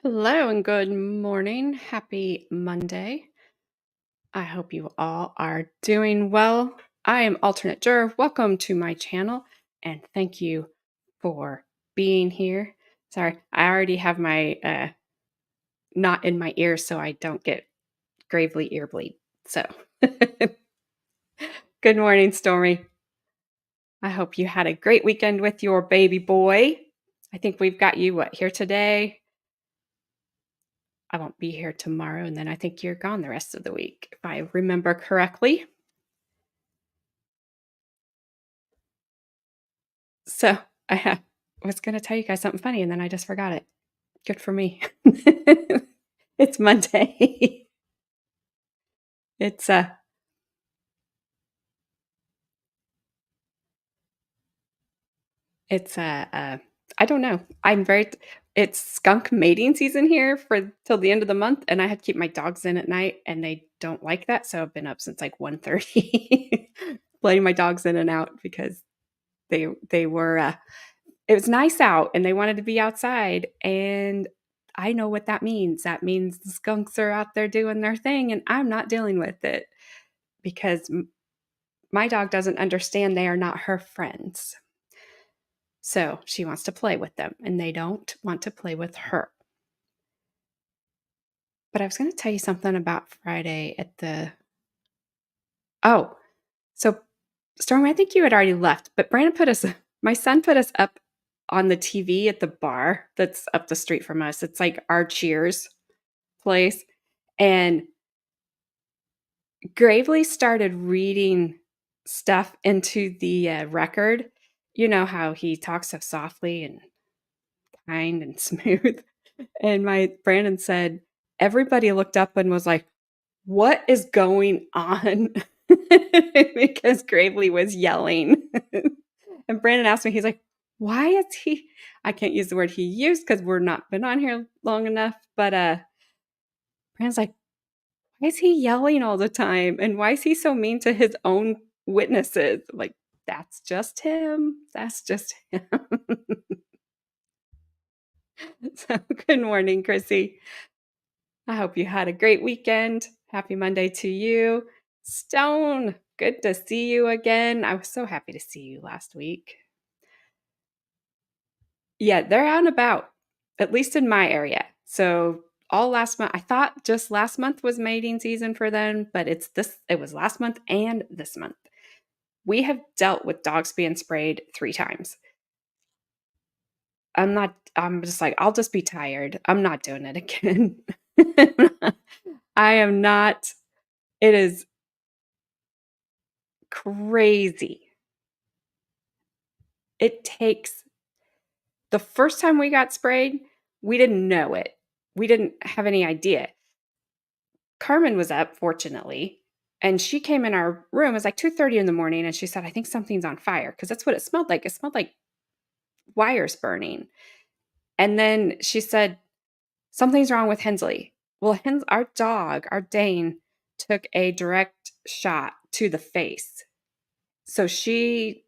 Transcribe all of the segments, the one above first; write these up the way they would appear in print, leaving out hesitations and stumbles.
Hello and good morning. Happy Monday. I hope you all are doing well. I am Alternate Juror. Welcome to my channel and thank you for being here. Sorry, I already have my knot in my ear so I don't get gravely ear bleed. So, good morning, Stormy. I hope you had a great weekend with your baby boy. I think we've got you, here today? I won't be here tomorrow, and then I think you're gone the rest of the week, if I remember correctly. So I was going to tell you guys something funny, and then I just forgot it. Good for me. It's Monday. It's I don't know. It's skunk mating season here for till the end of the month, and I had to keep my dogs in at night, and they don't like that, so I've been up since like 1:30 letting my dogs in and out because they were it was nice out and they wanted to be outside, and I know what that means. That means the skunks are out there doing their thing and I'm not dealing with it because my dog doesn't understand they are not her friends. So she wants to play with them and they don't want to play with her. But I was going to tell you something about Friday at the. Oh, so Stormy, I think you had already left, but my son put us up on the TV at the bar that's up the street from us. It's like our Cheers place. And Gravely started reading stuff into the record. You know how he talks so softly and kind and smooth. And my Brandon said, everybody looked up and was like, what is going on? Because Gravely was yelling. And Brandon asked me, he's like, why is he, I can't use the word he used because we're not been on here long enough, but Brandon's like, why is he yelling all the time? And why is he so mean to his own witnesses? I'm like, that's just him. That's just him. So, good morning, Chrissy. I hope you had a great weekend. Happy Monday to you. Stone, good to see you again. I was so happy to see you last week. Yeah, they're out and about, at least in my area. So all last month, I thought just last month was mating season for them, but it was last month and this month. We have dealt with dogs being sprayed 3 times. I'm just like, I'll just be tired. I'm not doing it again. I am not. It is crazy. It takes the first time we got sprayed, we didn't know it. We didn't have any idea. Carmen was up, fortunately, and she came in our room. It was like 2:30 in the morning, and she said, I think something's on fire because that's what it smelled like. It smelled like wires burning. And then she said, something's wrong with Hensley. Well, our dog, our Dane, took a direct shot to the face. So she,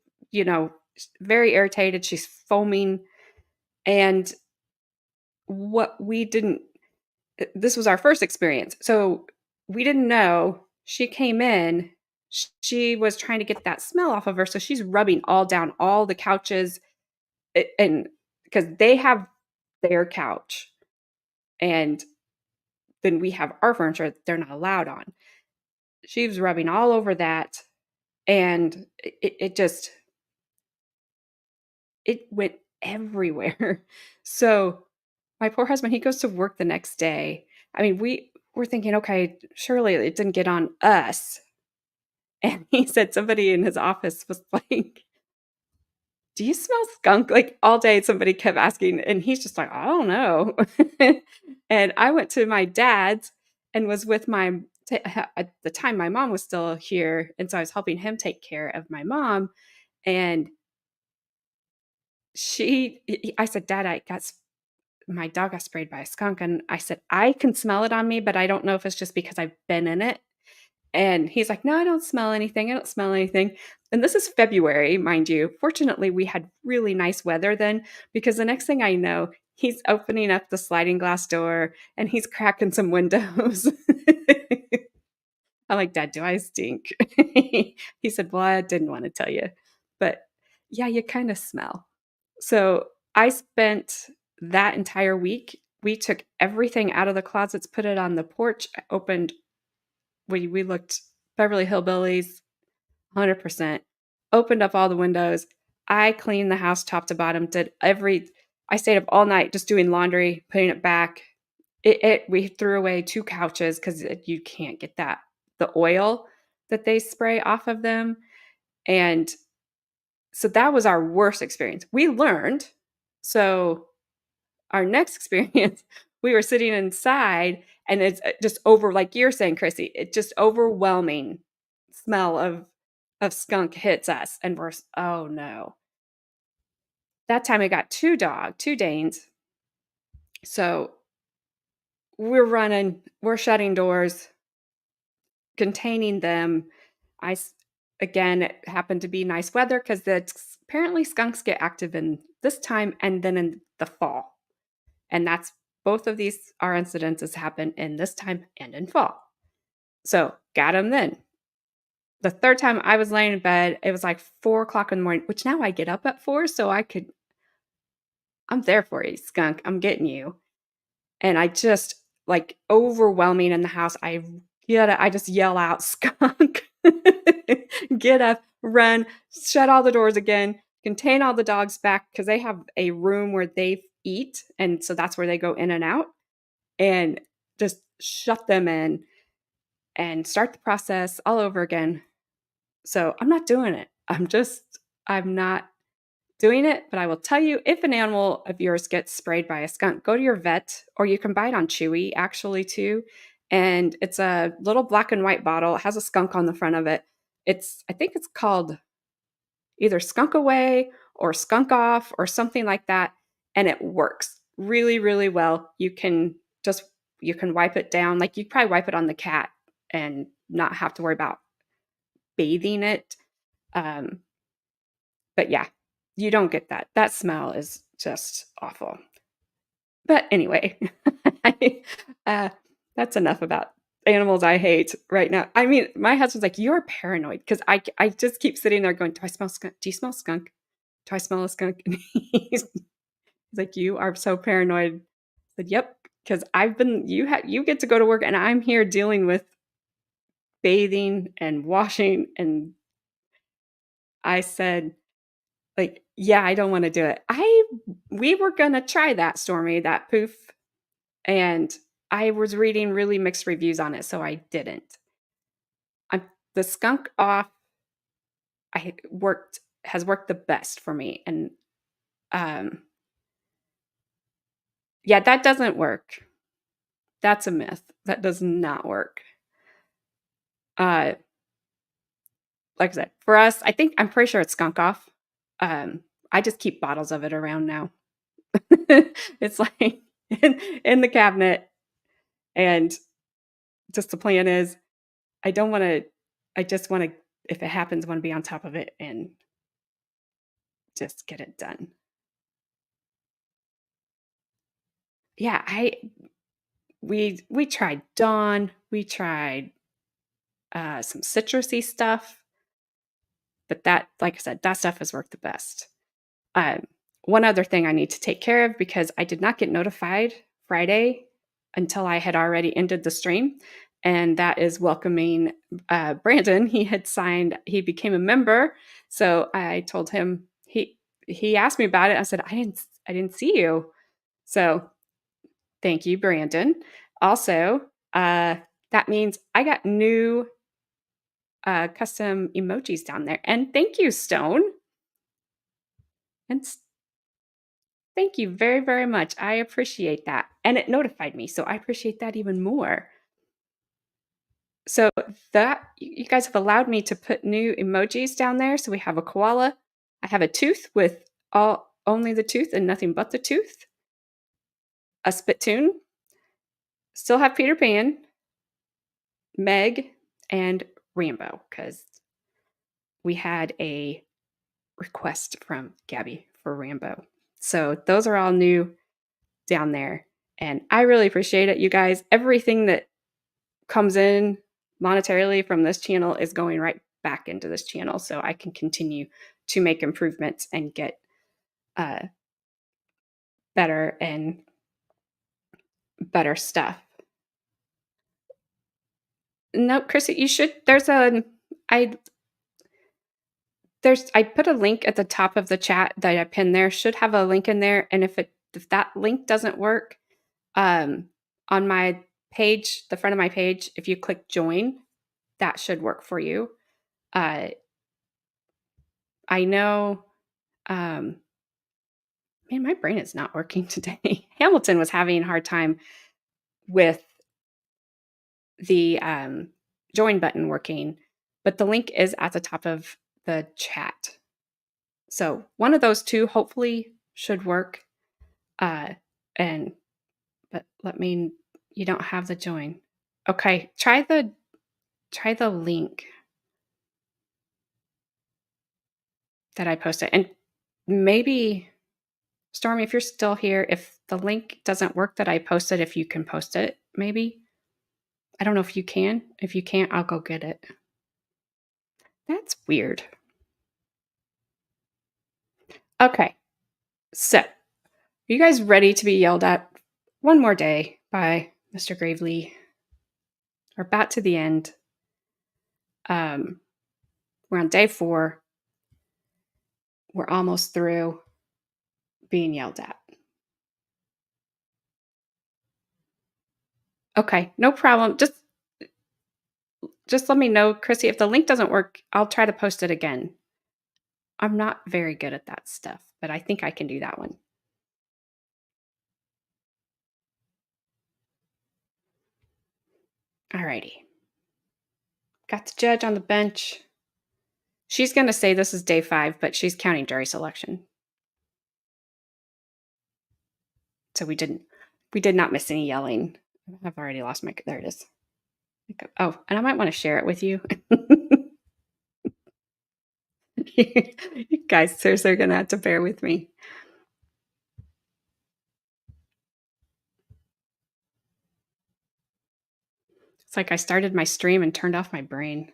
very irritated. She's foaming. And what we didn't, this was our first experience. So we didn't know. She came in, she was trying to get that smell off of her. So she's rubbing all down all the couches, and because they have their couch and then we have our furniture that they're not allowed on. She was rubbing all over that, and it just, it went everywhere. So my poor husband, he goes to work the next day. I mean, we were thinking, okay, surely it didn't get on us. And he said somebody in his office was like, "Do you smell skunk?" Like all day, somebody kept asking, and he's just like, "I don't know." And I went to my dad's and was with my, at the time, my mom was still here. And so I was helping him take care of my mom. And I said, "Dad, my dog got sprayed by a skunk." And I said, "I can smell it on me, but I don't know if it's just because I've been in it." And he's like, "No, I don't smell anything. I don't smell anything." And this is February, mind you. Fortunately, we had really nice weather then, because the next thing I know, he's opening up the sliding glass door and he's cracking some windows. I'm like, "Dad, do I stink?" He said, "Well, I didn't want to tell you." But yeah, you kind of smell. So I spent that entire week, we took everything out of the closets, put it on the porch, opened, we looked Beverly Hillbillies, 100%, opened up all the windows. I cleaned the house top to bottom, I stayed up all night just doing laundry, putting it back. We threw away 2 couches because you can't get the oil that they spray off of them. And so that was our worst experience. We learned. So our next experience, we were sitting inside and it's just over, like you're saying, Chrissy, it just overwhelming smell of skunk hits us. And we're, oh no. That time I got 2 Danes. So we're running, we're shutting doors, containing them. Again, it happened to be nice weather because apparently skunks get active in this time and then in the fall. And that's, both of these, our incidences happen in this time and in fall. So got them then. The third time I was laying in bed, it was like 4 o'clock in the morning, which now I get up at 4, so I'm there for you, skunk. I'm getting you. And I just, like, overwhelming in the house. I just yell out, "Skunk." Get up, run, shut all the doors again, contain all the dogs back because they have a room where they eat. And so that's where they go in and out, and just shut them in and start the process all over again. So I'm not doing it. I'm not doing it. But I will tell you, if an animal of yours gets sprayed by a skunk, go to your vet, or you can buy it on Chewy actually too. And it's a little black and white bottle. It has a skunk on the front of it. I think it's called either Skunk Away or Skunk Off or something like that. And it works really, really well. You can wipe it down. Like, you probably wipe it on the cat and not have to worry about bathing it. Um, but yeah, you don't get that. That smell is just awful. But anyway, I, uh, that's enough about animals I hate right now. I mean, my husband's like, "You're paranoid," because I just keep sitting there going, "Do I smell skunk? Do you smell skunk? Do I smell a skunk?" And he's like, "You are so paranoid." I said, "Yep," because you get to go to work and I'm here dealing with bathing and washing. And I said, like, "Yeah, I don't want to do it." We were gonna try that, Stormy, that poof, and I was reading really mixed reviews on it, so I didn't. I'm The skunk off I worked has worked the best for me. And um yeah, that doesn't work. That's a myth. That does not work. Uh like I said, for us, I'm pretty sure it's skunk off. I just keep bottles of it around now. It's like in the cabinet. And just the plan is, I don't want to, I just want to, if it happens, I want to be on top of it and just get it done. Yeah, we tried Dawn, we tried some citrusy stuff, but that, like I said, that stuff has worked the best. Um, One other thing I need to take care of, because I did not get notified Friday until I had already ended the stream, and that is welcoming Brandon. He became a member, so I told him, he asked me about it. I said, I didn't see you. So thank you, Brandon. Also, that means I got new custom emojis down there. And thank you, Stone. And thank you very, very much. I appreciate that. And it notified me, so I appreciate that even more. So that you guys have allowed me to put new emojis down there. So we have a koala. I have a tooth with only the tooth and nothing but the tooth. A spittoon. Still have Peter Pan, Meg, and Rambo, because we had a request from Gabby for Rambo. So those are all new down there. And I really appreciate it, you guys. Everything that comes in monetarily from this channel is going right back into this channel, so I can continue to make improvements and get better and better stuff. No, Chrissy, you should. I put a link at the top of the chat that I pinned there. Should have a link in there, and if that link doesn't work, on my page, the front of my page, if you click join, that should work for you. I know, man, my brain is not working today. Hamilton was having a hard time with the join button working, but the link is at the top of the chat. So one of those two hopefully should work. But you don't have the join. Okay, try the link that I posted. And maybe, Stormy, if you're still here, if the link doesn't work that I posted, if you can post it, maybe. I don't know if you can. If you can't, I'll go get it. That's weird. Okay. So, are you guys ready to be yelled at one more day by Mr. Gravely? We're about to the end. We're on day 4. We're almost through being yelled at. Okay, no problem. Just let me know, Chrissy, if the link doesn't work, I'll try to post it again. I'm not very good at that stuff, but I think I can do that one. Alrighty. Got the judge on the bench. She's going to say this is day 5, but she's counting jury selection. So we did not miss any yelling. I've already lost my, there it is. Oh, and I might want to share it with you. You guys seriously are going to have to bear with me. It's like I started my stream and turned off my brain.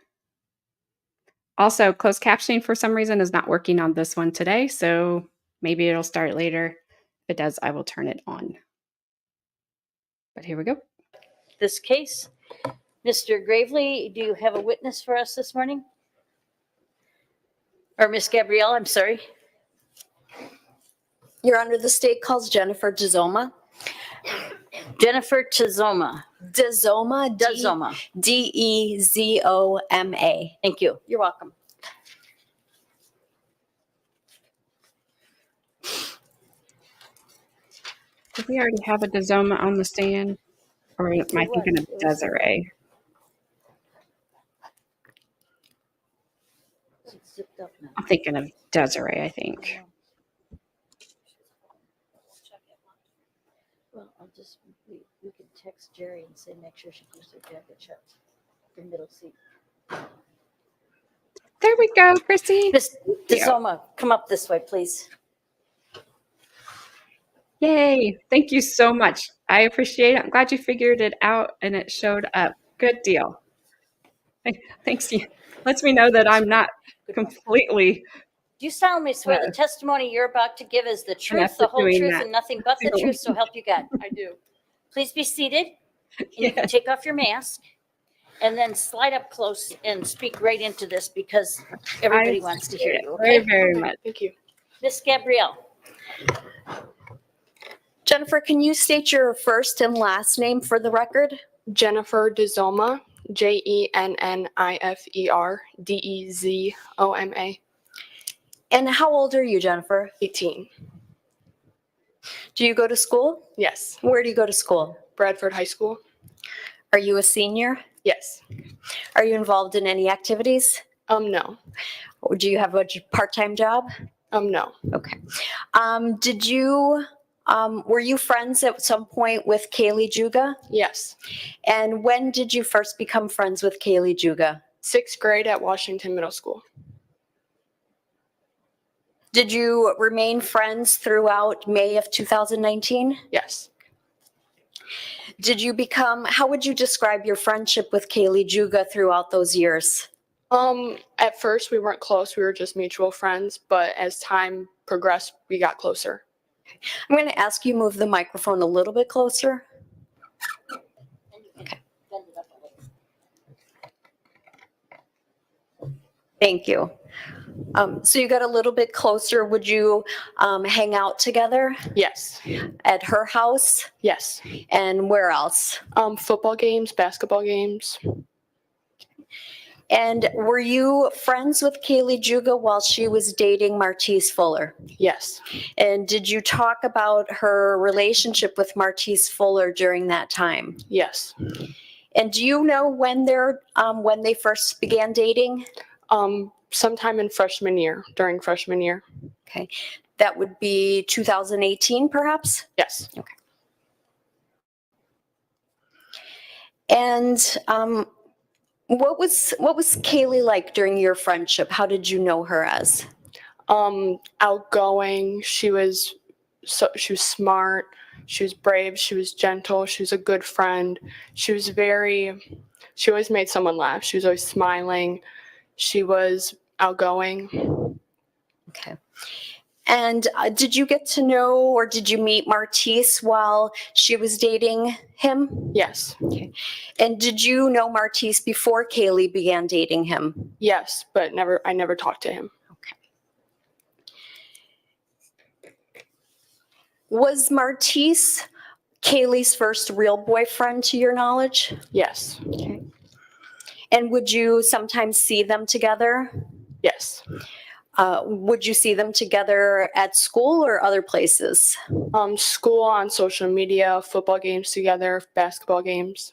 Also, closed captioning for some reason is not working on this one today, so maybe it'll start later. If it does, I will turn it on. But here we go. This case, Mr. Gravely, do you have a witness for us this morning? Or Miss Gabrielle, I'm sorry. Your Honor, the state calls Jennifer Dezoma. Jennifer Dezoma. Dezoma. Dezoma. Dezoma. Thank you. You're welcome. Did we already have a Dezoma on the stand? Or am I thinking of Desiree? I'm thinking of Desiree, I think. Well, we can text Jerry and say, make sure she keeps her jacket shut. Your middle seat. There we go, Chrissy. Miss you. DeZoma, come up this way, please. Yay. Thank you so much. I appreciate it. I'm glad you figured it out and it showed up. Good deal. Thanks. You lets me know that I'm not completely Do you solemnly swear the uh, testimony you're about to give is the truth, inept the at whole doing truth, that. and nothing but the truth, so help you God? I do. Please be seated, and you can Yes. take off your mask, and then slide up close and speak right into this because everybody wants to hear appreciate you, it very, okay? very Okay, much. thank you. Miss Gabrielle, Jennifer, can you state your first and last name for the record? Jennifer DeZoma, JenniferDezoma. And how old are you, Jennifer? 18. Do you go to school? Yes. Where do you go to school? Bradford High School. Are you a senior? Yes. Are you involved in any activities? No. Or do you have a part-time job? No. Okay. Were you friends at some point with Kaylie Juga? Yes. And when did you first become friends with Kaylie Juga? 6th grade at Washington Middle School. Did you remain friends throughout May of 2019? Yes. How would you describe your friendship with Kaylie Juga throughout those years? At first we weren't close. We were just mutual friends, but as time progressed, we got closer. I'm going to ask you move the microphone a little bit closer. Okay. Thank you. So you got a little bit closer. Would you hang out together Yes. at her house? Yes. And where else? Football games, basketball games. And were you friends with Kaylie Juga while she was dating Martice Fuller? Yes. And did you talk about her relationship with Martice Fuller during that time? Yes. And do you know when they first began dating? Sometime in freshman year, during freshman year. Okay, that would be 2018, perhaps? Yes. Okay. And what was Kaylie like during your friendship? How did you know her as? Outgoing. She was smart. She was brave. She was gentle. She was a good friend. She always made someone laugh. She was always smiling. She was outgoing. Okay. And did you get to know or did you meet Martice while she was dating him? Yes. Okay. And did you know Martice before Kaylie began dating him? Yes, but I never talked to him. Okay. Was Martice Kaylie's first real boyfriend to your knowledge? Yes. Okay. And would you sometimes see them together? Yes. Would you see them together at school or other places? School, on social media, football games together, basketball games.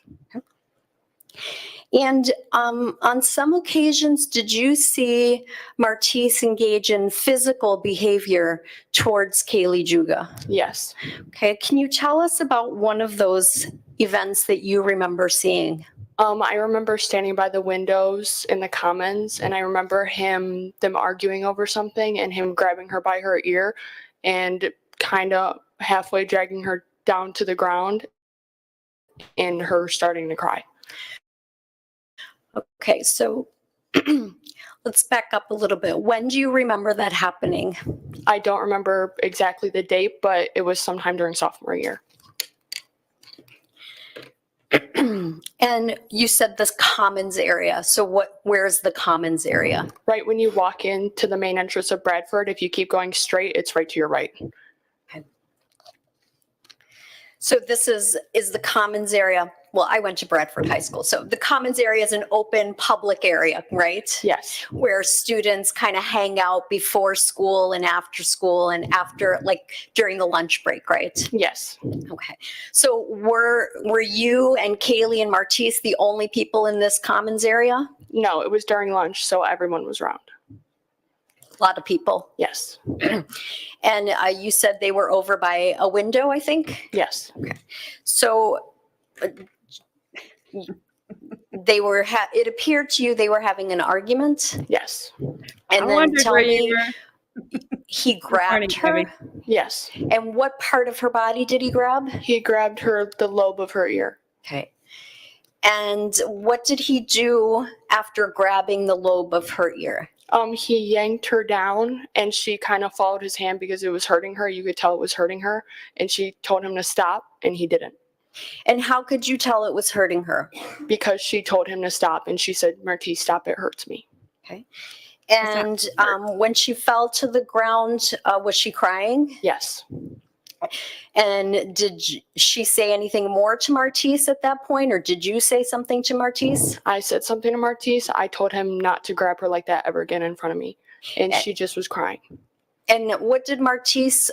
And on some occasions, did you see Martice engage in physical behavior towards Kaylie Juga? Yes. Okay, can you tell us about one of those events that you remember seeing? I remember standing by the windows in the commons, and I remember them arguing over something and him grabbing her by her ear and kind of halfway dragging her down to the ground and her starting to cry. Okay, so let's back up a little bit. When do you remember that happening? I don't remember exactly the date, but it was sometime during sophomore year. And you said this commons area. So where's the commons area? Right when you walk into the main entrance of Bradford, if you keep going straight, it's right to your right. Okay. So this is the commons area. Well, I went to Bradford High School. So the commons area is an open public area, right? Yes. Where students kind of hang out before school and after, like during the lunch break, right? Yes. Okay. So were you and Kaylie and Martice the only people in this commons area? No, it was during lunch, so everyone was around. A lot of people. Yes. And you said they were over by a window, I think? Yes. Okay. So it appeared to you they were having an argument? Yes. I And then wondered tell where you me, were. he Good morning, grabbed her? Debbie. Yes. And what part of her body did he grab? He grabbed the lobe of her ear. Okay. And what did he do after grabbing the lobe of her ear? He yanked her down and she kind of followed his hand because it was hurting her. You could tell it was hurting her. And she told him to stop and he didn't. And how could you tell it was hurting her? Because she told him to stop and she said, Martice, stop, it hurts me. Okay. And when she fell to the ground, was she crying? Yes. And did she say anything more to Martice at that point, or did you say something to Martice? I said something to Martice. I told him not to grab her like that ever again in front of me. And she just was crying. And what did Martice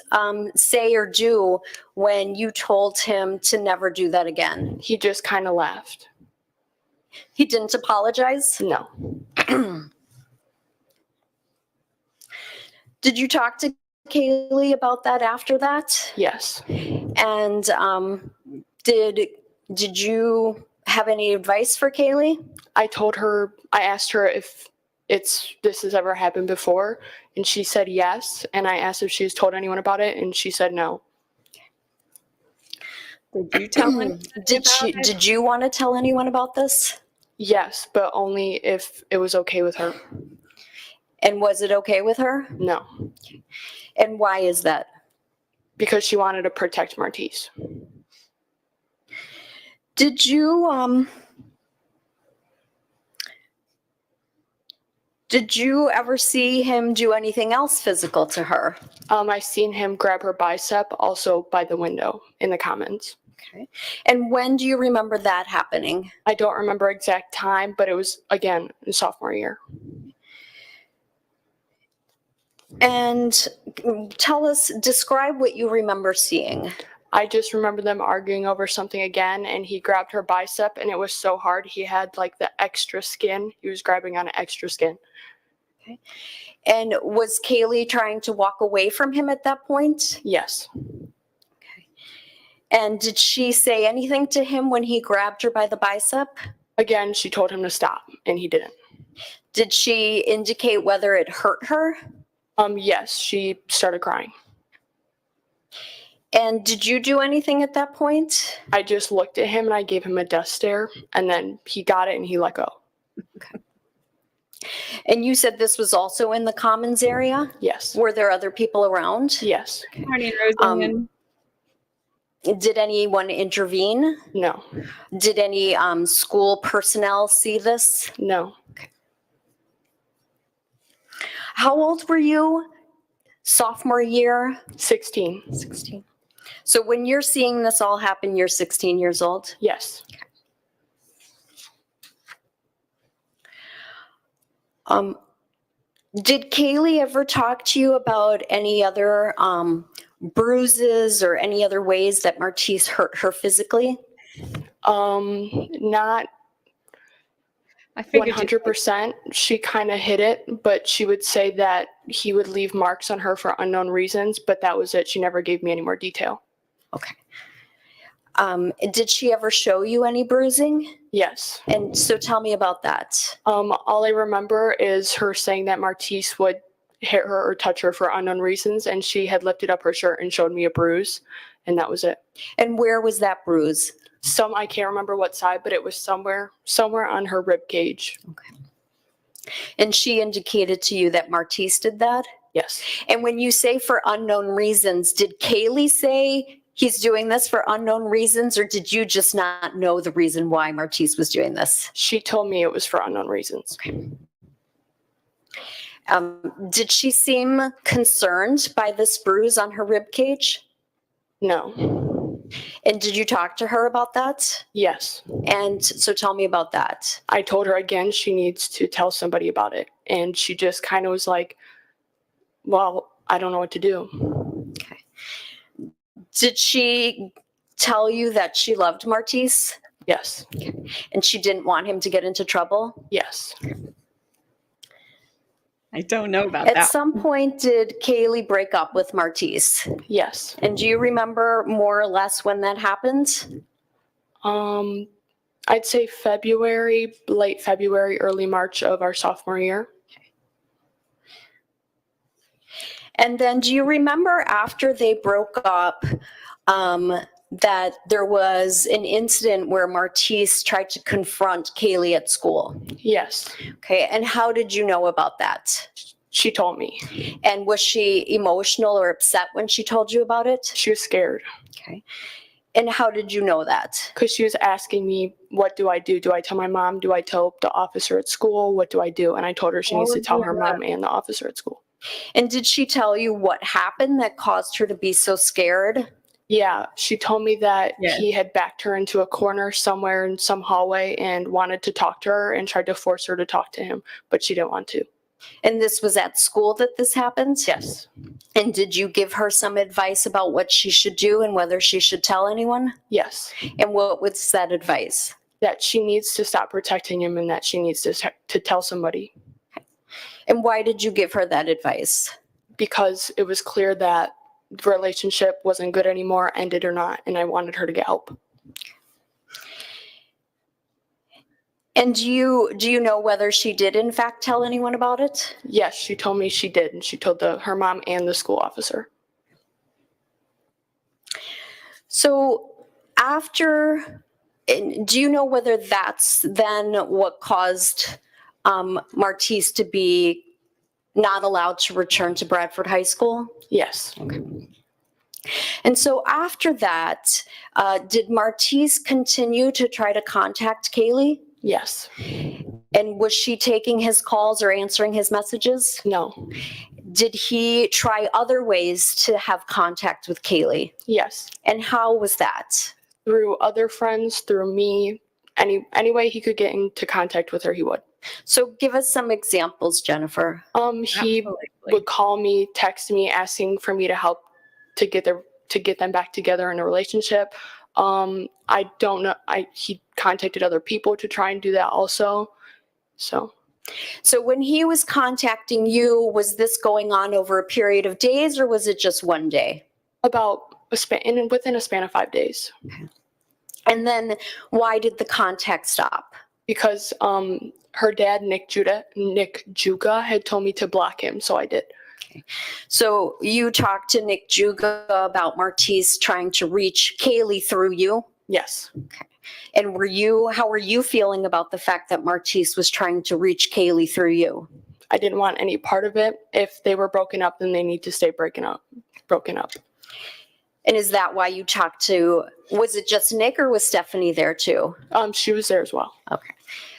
say or do when you told him to never do that again? He just kind of laughed. He didn't apologize? No. Did you talk to Kaylie about that after that? Yes. And did you have any advice for Kaylie? I asked her if this has ever happened before, and she said yes. And I asked if she's told anyone about it, and she said no. Did you tell him? Did you want to tell anyone about this? Yes, but only if it was okay with her. And was it okay with her? No. And why is that? Because she wanted to protect Martice. Did you ever see him do anything else physical to her? I seen him grab her bicep also by the window in the commons. Okay. And when do you remember that happening? I don't remember exact time, but it was, again, in sophomore year. And describe what you remember seeing. I just remember them arguing over something again, and he grabbed her bicep, and it was so hard. He had like the extra skin. He was grabbing on extra skin. Okay. And was Kaylie trying to walk away from him at that point? Yes. Okay. And did she say anything to him when he grabbed her by the bicep? Again, she told him to stop, and he didn't. Did she indicate whether it hurt her? Yes, she started crying. And did you do anything at that point? I just looked at him and I gave him a death stare, and then he got it and he let go. Okay. And you said this was also in the commons area? Yes. Were there other people around? Yes. Good morning, Roseanne. Did anyone intervene? No. Did any school personnel see this? No. How old were you? Sophomore year? 16. 16. So when you're seeing this all happen, you're 16 years old? Yes. Did Kaylie ever talk to you about any other bruises or any other ways that Martice hurt her physically? Not I figured 100%. She kind of hid it, but she would say that he would leave marks on her for unknown reasons, but that was it. She never gave me any more detail. Okay. Did she ever show you any bruising? Yes. And so tell me about that. All I remember is her saying that Martice would hit her or touch her for unknown reasons, and she had lifted up her shirt and showed me a bruise, and that was it. And where was that bruise? I can't remember what side, but it was somewhere on her rib cage. Okay. And she indicated to you that Martice did that? Yes. And when you say for unknown reasons, did Kaylie say he's doing this for unknown reasons, or did you just not know the reason why Martice was doing this? She told me it was for unknown reasons. Okay. Did she seem concerned by this bruise on her rib cage? No. And did you talk to her about that? Yes. And so tell me about that. I told her again she needs to tell somebody about it. And she just kind of was like, well, I don't know what to do. Okay. Did she tell you that she loved Martice? Yes. Okay. And she didn't want him to get into trouble? Yes. I don't know about that. At some point, did Kaylie break up with Martice? Yes. And do you remember more or less when that happened? I I'd say February, late February, early March of our sophomore year. And then do you remember after they broke up that there was an incident where Martice tried to confront Kaylie at school? Yes, Okay, and how did you know about that? she told me. And was she emotional or upset when she told you about it? She was scared Okay. And how did you know that? because she was asking me, what do I do? Do I tell my mom? Do I tell the officer at school? What do I do? And I told her she needs to tell her mom and the officer at school. And did she tell you what happened that caused her to be so scared? Yeah, she told me that Yeah. he had backed her into a corner somewhere in some hallway and wanted to talk to her and tried to force her to talk to him, but she didn't want to. And this was at school that this happened? Yes. And did you give her some advice about what she should do and whether she should tell anyone? Yes. And what was that advice? That she needs to stop protecting him and that she needs to tell somebody. And why did you give her that advice? Because it was clear that the relationship wasn't good anymore, ended or not, and I wanted her to get help. And do you know whether she did in fact tell anyone about it? Yes, she told me she did, and she told her mom and the school officer. So do you know whether that's then what caused Martice to be not allowed to return to Bradford High School? Yes. And so after that, did Martice continue to try to contact Kaylie? Yes. And was she taking his calls or answering his messages? No. Did he try other ways to have contact with Kaylie? Yes. And how was that? Through other friends, through me, any way he could get into contact with her, he would. So give us some examples, Jennifer. He would call me, text me, asking for me to help to get them back together in a relationship. I don't know. He contacted other people to try and do that also. So when he was contacting you, was this going on over a period of days or was it just one day? about within a span of 5 days. And then why did the contact stop? Because her dad, Nick Juga, had told me to block him, so I did. So you talked to Nick Juga about Martice trying to reach Kaylie through you? Yes. And how were you feeling about the fact that Martice was trying to reach Kaylie through you? I didn't want any part of it. If they were broken up, then they need to stay broken up. And is that why you talked to, was it just Nick or was Stephanie there too? She was there as well. Okay.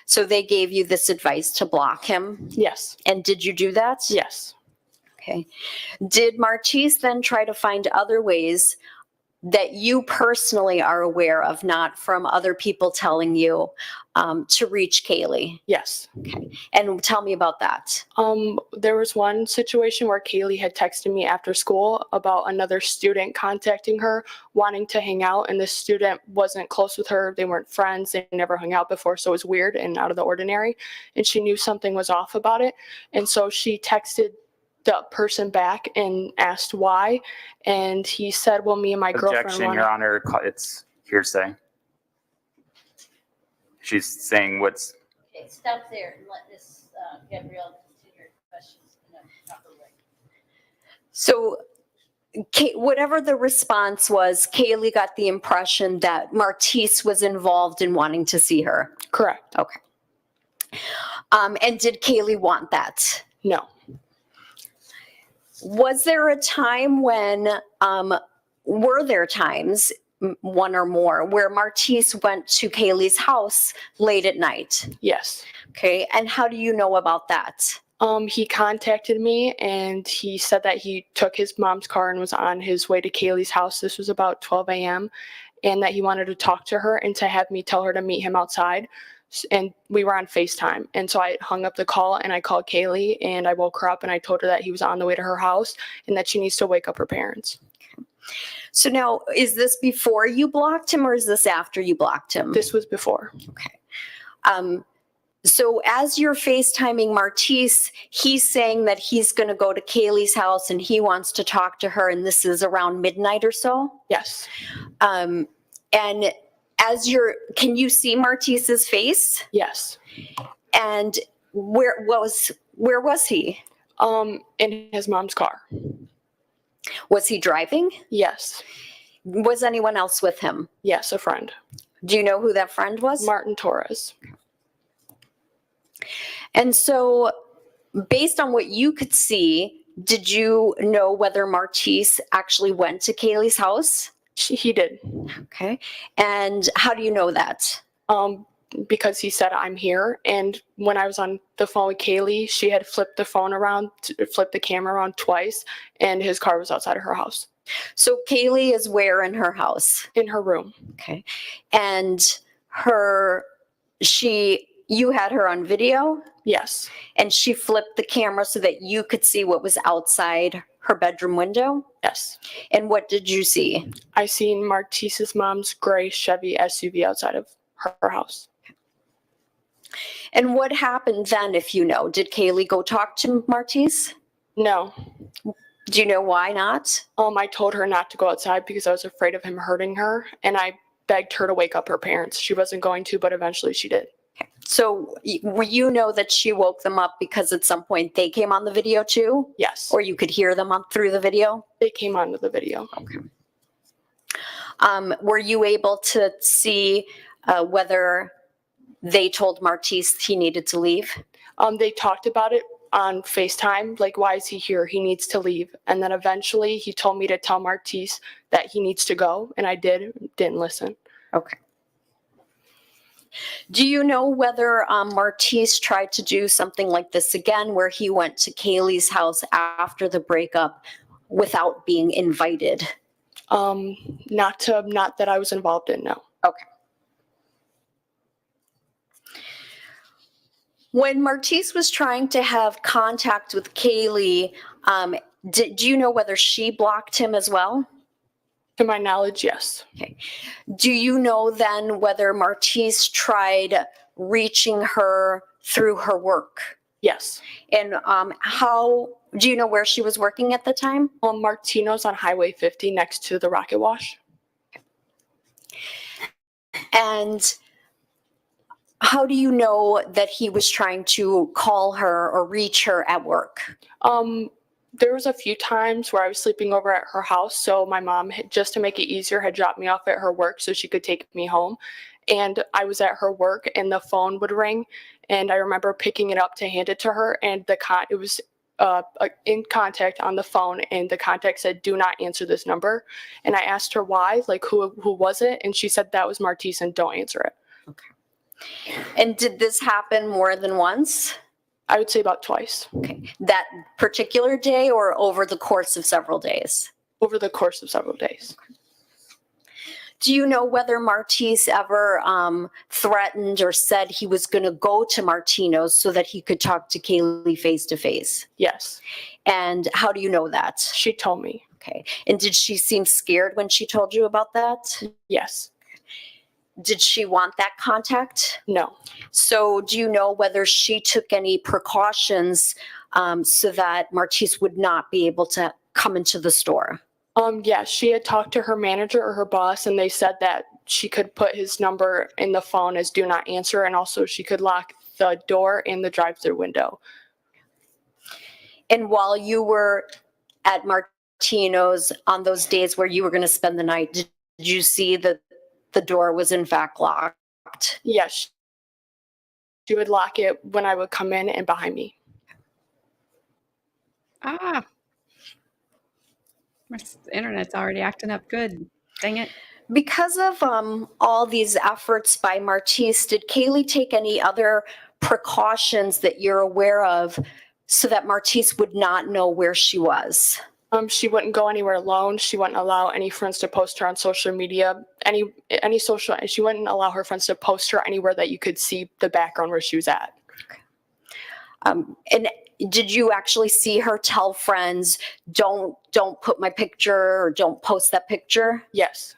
So they gave you this advice to block him? Yes. And did you do that? Yes. Okay. Did Martice then try to find other ways that you personally are aware of, not from other people telling you, to reach Kaylie? Yes. Okay. And tell me about that. There was one situation where Kaylie had texted me after school about another student contacting her, wanting to hang out, and this student wasn't close with her. They weren't friends. They never hung out before, so it was weird and out of the ordinary. And she knew something was off about it. And so she texted the person back and asked why. And he said, well, me and my girlfriend Objection, Your Honor, it's hearsay. She's saying what's... Okay, stop there and let Ms. Gabrielle continue her questions in a proper way. So whatever the response was, Kaylie got the impression that Martice was involved in wanting to see her. Correct. Okay. And did Kaylie want that? No. Was there a time when, were there times, one or more, where Martice went to Kaylie's house late at night? Yes. Okay, and how do you know about that? He contacted me and he said that he took his mom's car and was on his way to Kaylie's house. This was about 12 a.m. and that he wanted to talk to her and to have me tell her to meet him outside. And we were on FaceTime. And so I hung up the call and I called Kaylie and I woke her up and I told her that he was on the way to her house and that she needs to wake up her parents. So now, is this before you blocked him or is this after you blocked him? This was before. Okay. So as you're FaceTiming Martice, he's saying that he's going to go to Kaylie's house and he wants to talk to her, and this is around midnight or so? Yes. And can you see Martice's face? Yes. And where was he? In his mom's car. Was he driving? Yes. Was anyone else with him? Yes, a friend. Do you know who that friend was? Martin Torres. And so, based on what you could see, did you know whether Martice actually went to Kaylie's house? He did. Okay. And how do you know that? Because he said, I'm here. And when I was on the phone with Kaylie, she had flipped the camera around twice, and his car was outside of her house. So Kaylie is where in her house? In her room. Okay. And you had her on video? Yes. And she flipped the camera so that you could see what was outside her bedroom window? Yes. And what did you see? I seen Martice's mom's gray Chevy SUV outside of her house. And what happened then, if you know? Did Kaylie go talk to Martice? No. Do you know why not? I told her not to go outside because I was afraid of him hurting her, and I begged her to wake up her parents. She wasn't going to, but eventually she did. So you know that she woke them up because at some point they came on the video too? Yes. Or you could hear them through the video? They came onto the video. Okay. Were you able to see whether they told Martice he needed to leave? They talked about it on FaceTime, like, why is he here? He needs to leave. And then eventually he told me to tell Martice that he needs to go, and I didn't listen. Okay. Do you know whether Martice tried to do something like this again, where he went to Kaylie's house after the breakup without being invited? Not that I was involved in, no. Okay. When Martice was trying to have contact with Kaylie, do you know whether she blocked him as well? To my knowledge, yes. Okay. Do you know then whether Martice tried reaching her through her work? Yes. And do you know where she was working at the time? Martino's on Highway 50 next to the Rocket Wash. And how do you know that he was trying to call her or reach her at work? There was a few times where I was sleeping over at her house, so my mom, just to make it easier, had dropped me off at her work so she could take me home. And I was at her work, and the phone would ring, and I remember picking it up to hand it to her, and it was in contact on the phone, and the contact said, "Do not answer this number." And I asked her why, like, who was it? And she said, "That was Martice, and don't answer it." Okay. And did this happen more than once? I would say about twice. Okay. That particular day or over the course of several days? Over the course of several days. Okay. Do you know whether Martice ever threatened or said he was going to go to Martino's so that he could talk to Kaylie face to face? Yes. And how do you know that? She told me. Okay. And did she seem scared when she told you about that? Yes. Did she want that contact? No. So do you know whether she took any precautions so that Martice would not be able to come into the store? Yeah, she had talked to her manager or her boss, and they said that she could put his number in the phone as do not answer, and also she could lock the door and the drive-through window. And while you were at Martino's on those days where you were going to spend the night, did you see that the door was in fact locked? Yes. She would lock it when I would come in and behind me. My internet's already acting up good. Dang it. Because of all these efforts by Martice, did Kaylie take any other precautions that you're aware of so that Martice would not know where she was? She wouldn't go anywhere alone. She wouldn't allow any friends to post her on social media. She wouldn't allow her friends to post her anywhere that you could see the background where she was at. And did you actually see her tell friends, don't put my picture or don't post that picture? Yes.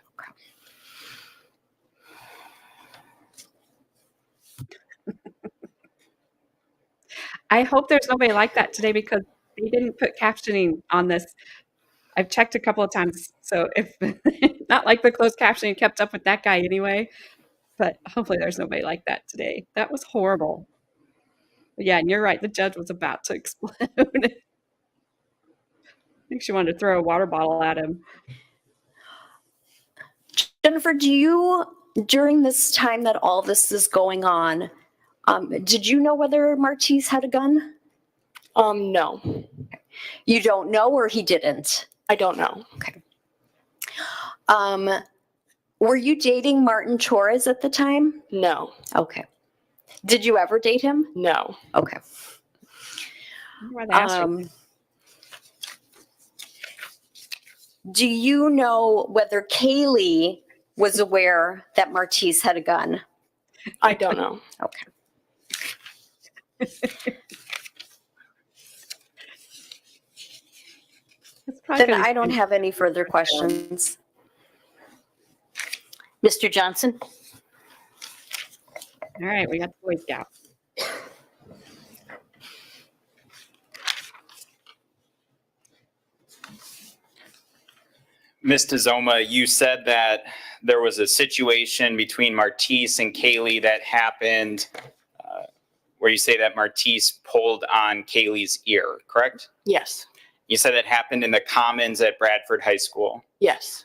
I hope there's nobody like that today because they didn't put captioning on this I've checked a couple of times, so if not like the closed captioning kept up with that guy anyway, but hopefully there's nobody like that today. That was horrible. But yeah, and you're right. The judge was about to explode. I think she wanted to throw a water bottle at him. Jennifer, do you, during this time that all this is going on, did you know whether Martice had a gun? No, You don't know, or he didn't? I don't know. Okay. Were you dating Martin Torres at the time? No, Okay. Did you ever date him? no, Okay. I wonder why they asked her. Do you know whether Kaylie was aware that Martice had a gun? I don't know. Okay. It's probably Then 'cause I don't have any further questions. Mr. Johnson? all right, we got the Boy Scout. Ms. Tizoma, you said that there was a situation between Martice and Kaylie that happened where you say that Martice pulled on Kaylie's ear, correct? Yes, You said it happened in the Commons at Bradford High School. yes,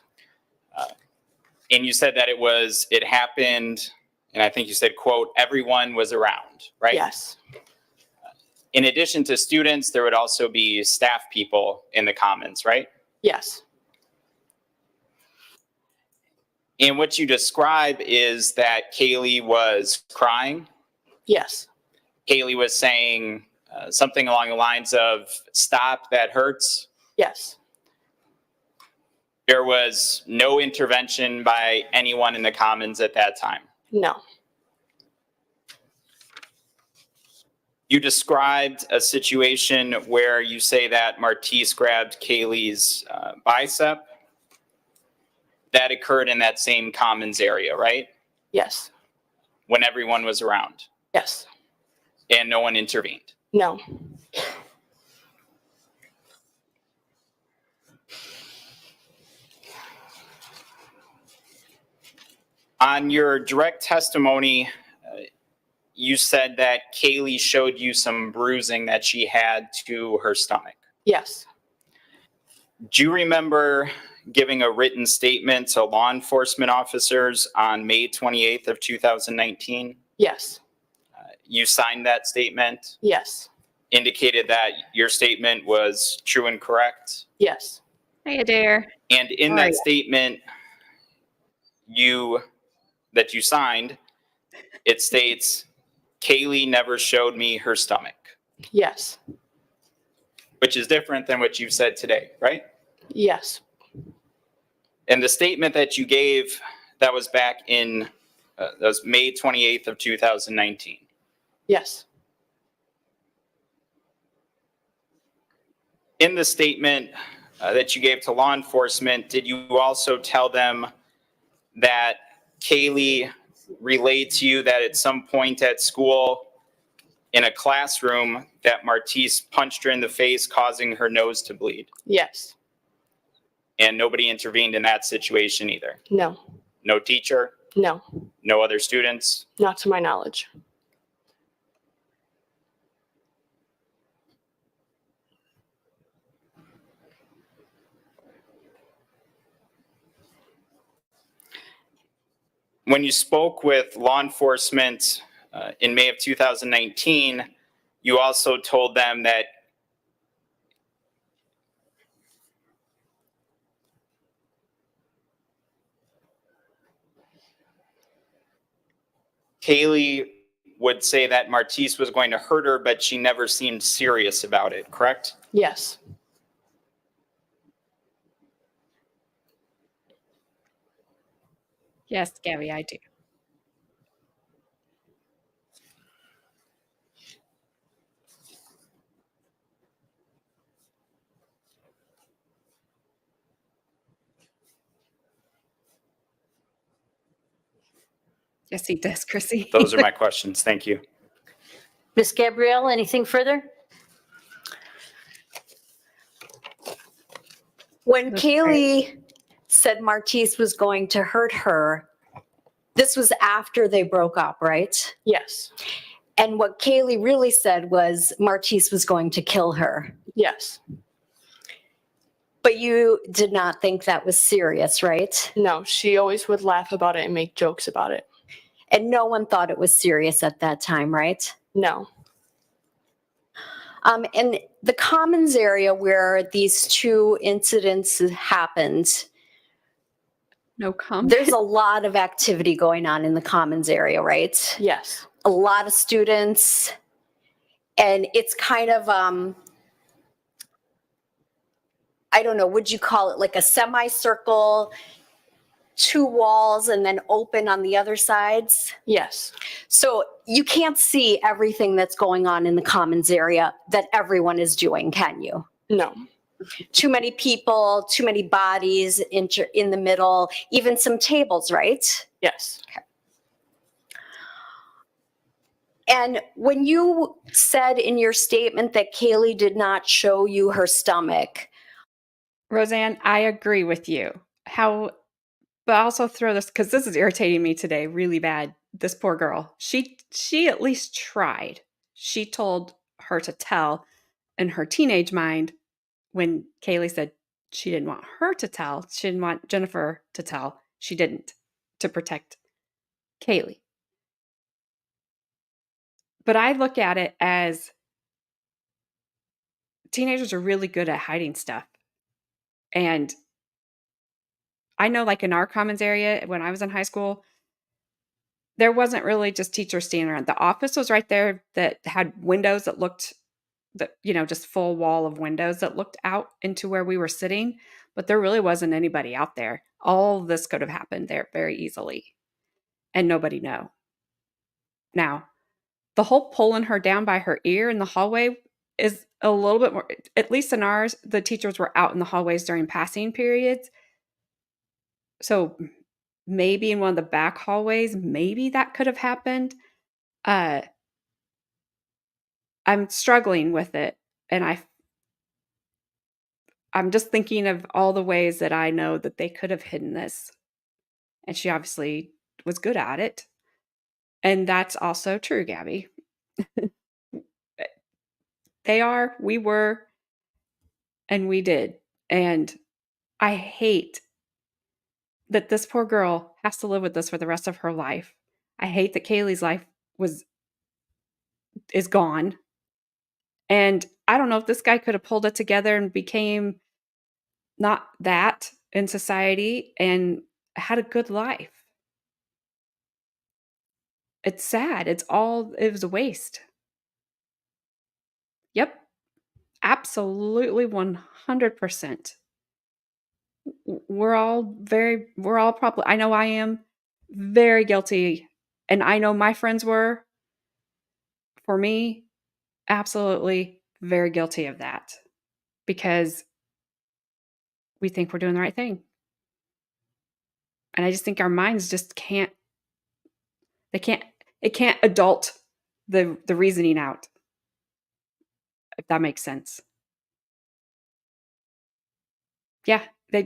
And you said that it happened, and I think you said, quote, everyone was around, right? yes, In addition to students, there would also be staff people in the Commons, right? yes, And what you describe is that Kaylie was crying. yes, Kaylie was saying something along the lines of, stop, that hurts. yes, There was no intervention by anyone in the Commons at that time. no, You described a situation where you say that Martice grabbed Kaylie's bicep. That occurred in that same Commons area, right? yes, When everyone was around yes, and no one intervened. no, On your direct testimony, you said that Kaylie showed you some bruising that she had to her stomach. yes, Do you remember giving a written statement to law enforcement officers on May 28th of 2019? yes, You signed that statement, yes, indicated that your statement was true and correct. yes, Hey, Adair. And in How are that ya? statement that you signed, it states, Kaylie never showed me her stomach, yes, which is different than what you've said today, right? yes, And the statement that you gave, that was back in, that was May 28th of 2019. yes, In the statement that you gave to law enforcement, did you also tell them that Kaylie relayed to you that at some point at school in a classroom that Martice punched her in the face, causing her nose to bleed? yes, And nobody intervened in that situation either? no, No teacher, no, no other students? not to my knowledge. When you spoke with law enforcement in May of 2019, you also told them that Kaylie would say that Martice was going to hurt her, but she never seemed serious about it, correct? Yes, Yes, Gabby, I do. Yes, he does, Chrissy. Those are my questions. Thank you. Miss Gabrielle, anything further? When That's Kaylee said Martice was going to hurt her, this was after they broke up, right? Yes. And what Kaylee really said was Martice was going to kill her. Yes. But you did not think that was serious, right? No, she always would laugh about it and make jokes about it. And no one thought it was serious at that time, right? No. And the commons area where these two incidents happened, no comment. there's a lot of activity going on in the commons area, right? Yes. A lot of students, and it's kind of, I don't know, would you call it like a semicircle, 2 walls, and then open on the other sides? Yes. So you can't see everything that's going on in the commons area that everyone is doing, can you? No. Too many people, too many bodies in the middle, even some tables, right? Yes. And when you said in your statement that Kaylee did not show you her stomach, Roseanne, I agree with you. But also throw this, because this is irritating me today really bad. This poor girl. She at least tried. She told her to tell in her teenage mind when Kaylee said she didn't want her to tell, she didn't want Jennifer to tell, she didn't, to protect Kaylee. But I look at it as teenagers are really good at hiding stuff. And I know, like in our commons area, when I was in high school, there wasn't really just teachers standing around. The office was right there that had windows that looked, just full wall of windows that looked out into where we were sitting. But there really wasn't anybody out there. All this could have happened there very easily. And nobody knew. Now, the whole pulling her down by her ear in the hallway is a little bit more, at least in ours, the teachers were out in the hallways during passing periods. So maybe in one of the back hallways, maybe that could have happened. I'm struggling with it. And I'm just thinking of all the ways that I know that they could have hidden this. And she obviously was good at it. And that's also true, Gabby. We were, and we did. And I hate that this poor girl has to live with this for the rest of her life. I hate that Kaylee's life is gone. And I don't know if this guy could have pulled it together and became not that in society and had a good life. It's sad. It was a waste. Yep. Absolutely 100%. We're all probably, I know I am very guilty. And I know my friends were, for me, absolutely very guilty of that because we think we're doing the right thing. And I just think our minds just it can't adult the reasoning out, if that makes sense. Yeah, they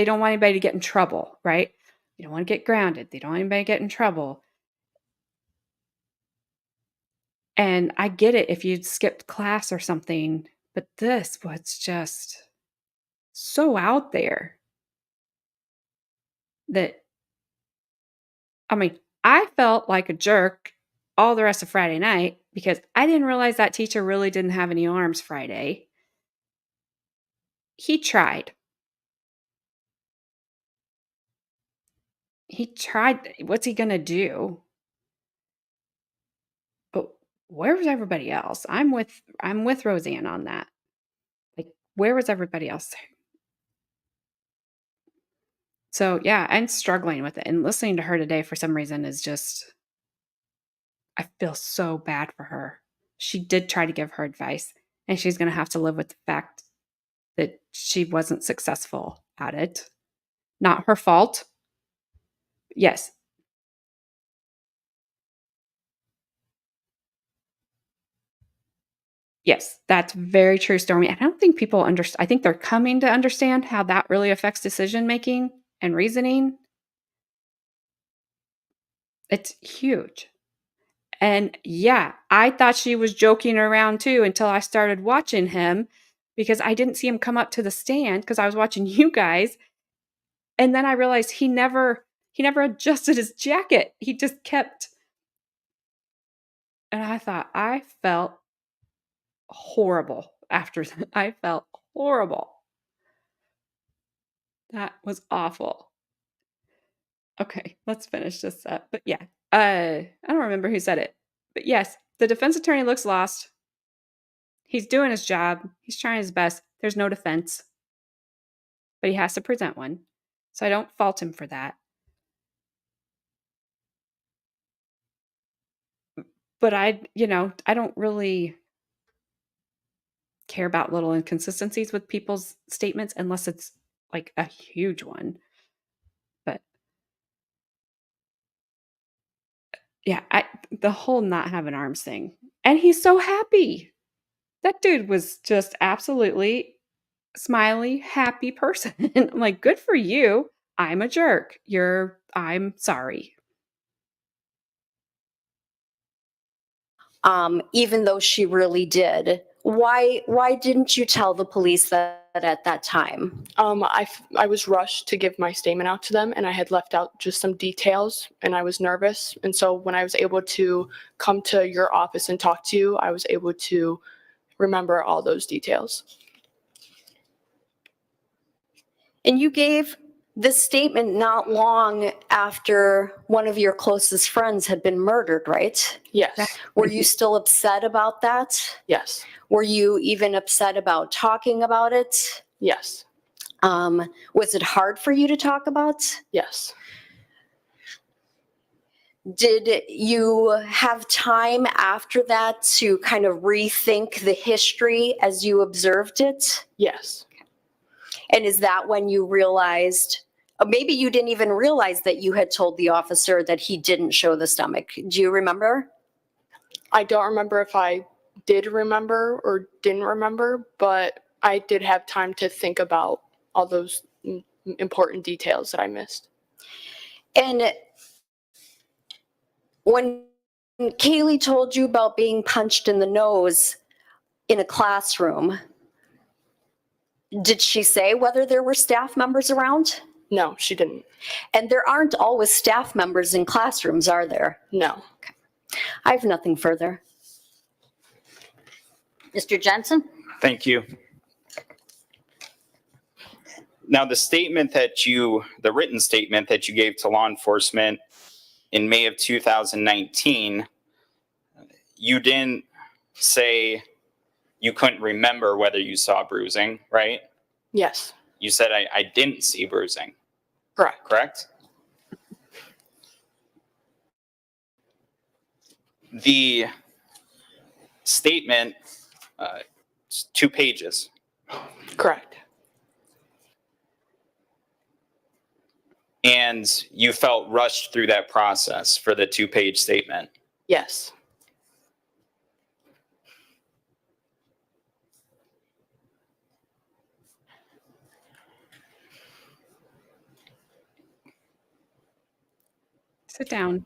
don't want anybody to get in trouble, right? They don't want to get grounded. They don't want anybody to get in trouble. And I get it if you skipped class or something, but this was just so out there that, I mean, I felt like a jerk all the rest of Friday night because I didn't realize that teacher really didn't have any arms Friday. He tried. He tried. What's he going to do? But where was everybody else? I'm with Roseanne on that. Like, where was everybody else? So yeah, I'm struggling with it. And listening to her today for some reason is just, I feel so bad for her. She did try to give her advice, and she's going to have to live with the fact that she wasn't successful at it. Not her fault. Yes. Yes, that's very true, Stormy. And I don't think people understand. I think they're coming to understand how that really affects decision making and reasoning. It's huge. And yeah, I thought she was joking around too until I started watching him because I didn't see him come up to the stand because I was watching you guys. And then I realized he never adjusted his jacket. He just kept, and I thought I felt horrible after that. I felt horrible. That was awful. Okay, let's finish this up. But yeah, I don't remember who said it. But yes, the defense attorney looks lost. He's doing his job. He's trying his best. There's no defense, but he has to present one. So I don't fault him for that. But I don't really care about little inconsistencies with people's statements unless it's like a huge one. But yeah, the whole not having arms thing. And he's so happy. That dude was just absolutely smiley, happy person. I'm like, good for you. I'm a jerk. I'm sorry. Even though she really did. Why didn't you tell the police that at that time? I was rushed to give my statement out to them, and I had left out just some details, and I was nervous. And so when I was able to come to your office and talk to you, I was able to remember all those details. And you gave this statement not long after one of your closest friends had been murdered, right? Yes. Were you still upset about that? Yes. Were you even upset about talking about it? Yes. Was it hard for you to talk about? Yes. Did you have time after that to kind of rethink the history as you observed it? Yes. And is that when you realized, maybe you didn't even realize that you had told the officer that he didn't show the stomach? Do you remember? I don't remember if I did remember or didn't remember, but I did have time to think about all those important details that I missed. And when Kaylie told you about being punched in the nose in a classroom, did she say whether there were staff members around? No, she didn't. And there aren't always staff members in classrooms, are there? No. I have nothing further. Mr. Jensen? Thank you. Now, the written statement that you gave to law enforcement in May of 2019, you didn't say you couldn't remember whether you saw bruising, right? Yes. You said, I didn't see bruising. Correct. The statement, it's 2 pages. Correct. And you felt rushed through that process for the 2-page statement. Yes. Sit down.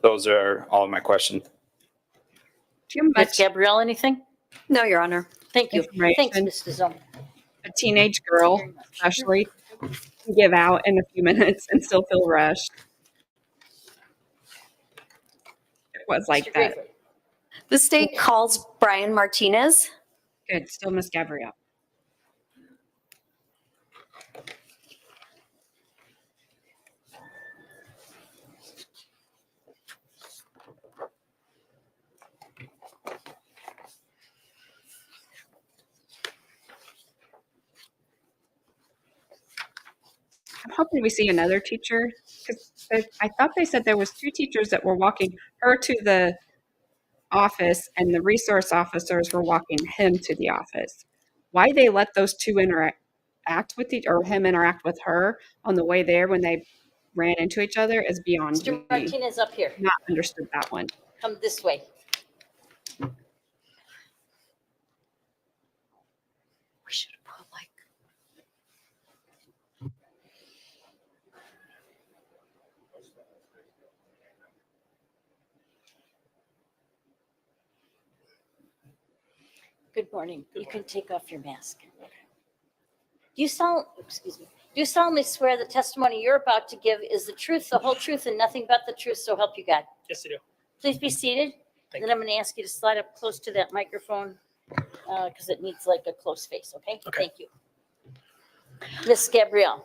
Those are all of my questions. Do you have Ms. much Gabrielle, anything? No, Your Honor. Thank you. information Thanks, Mrs. Zone. a teenage girl, Very much. especially, can give out in a few minutes and still feel rushed? It was like Mr. that. Draper. The state calls Brian Martinez. Good. Still Miss Gabrielle. I'm hoping we see another teacher because I thought they said there was 2 teachers that were walking her to the office and the resource officers were walking him to the office. Why they let those 2 interact with or him interact with her on the way there when they ran into each other is beyond Mr. me. Martinez, up here. Not understood that one. Come this way. We should have put like. Good morning. You can take off your mask. Do you solemnly swear the testimony you're about to give is the truth, the whole truth, and nothing but the truth, so help you God? Yes, I do. Please be seated. Thank Then I'm going to ask you to slide up close to that microphone because it needs like a close face, okay? Okay. Thank you. Miss Gabrielle.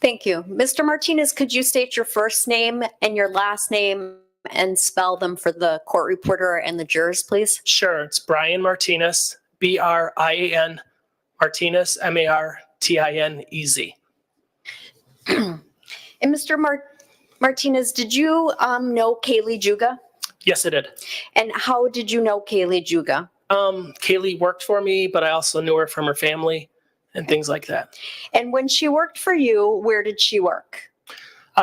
Thank you. Mr. Martinez, could you state your first name and your last name and spell them for the court reporter and the jurors, please? Sure. It's Brian Martinez, Brian Martinez, Martinez. And Mr. Martinez, did you know Kaylie Juga? Yes, I did. And how did you know Kaylie Juga? Kaylie worked for me, but I also knew her from her family and things like that. And when she worked for you, where did she work?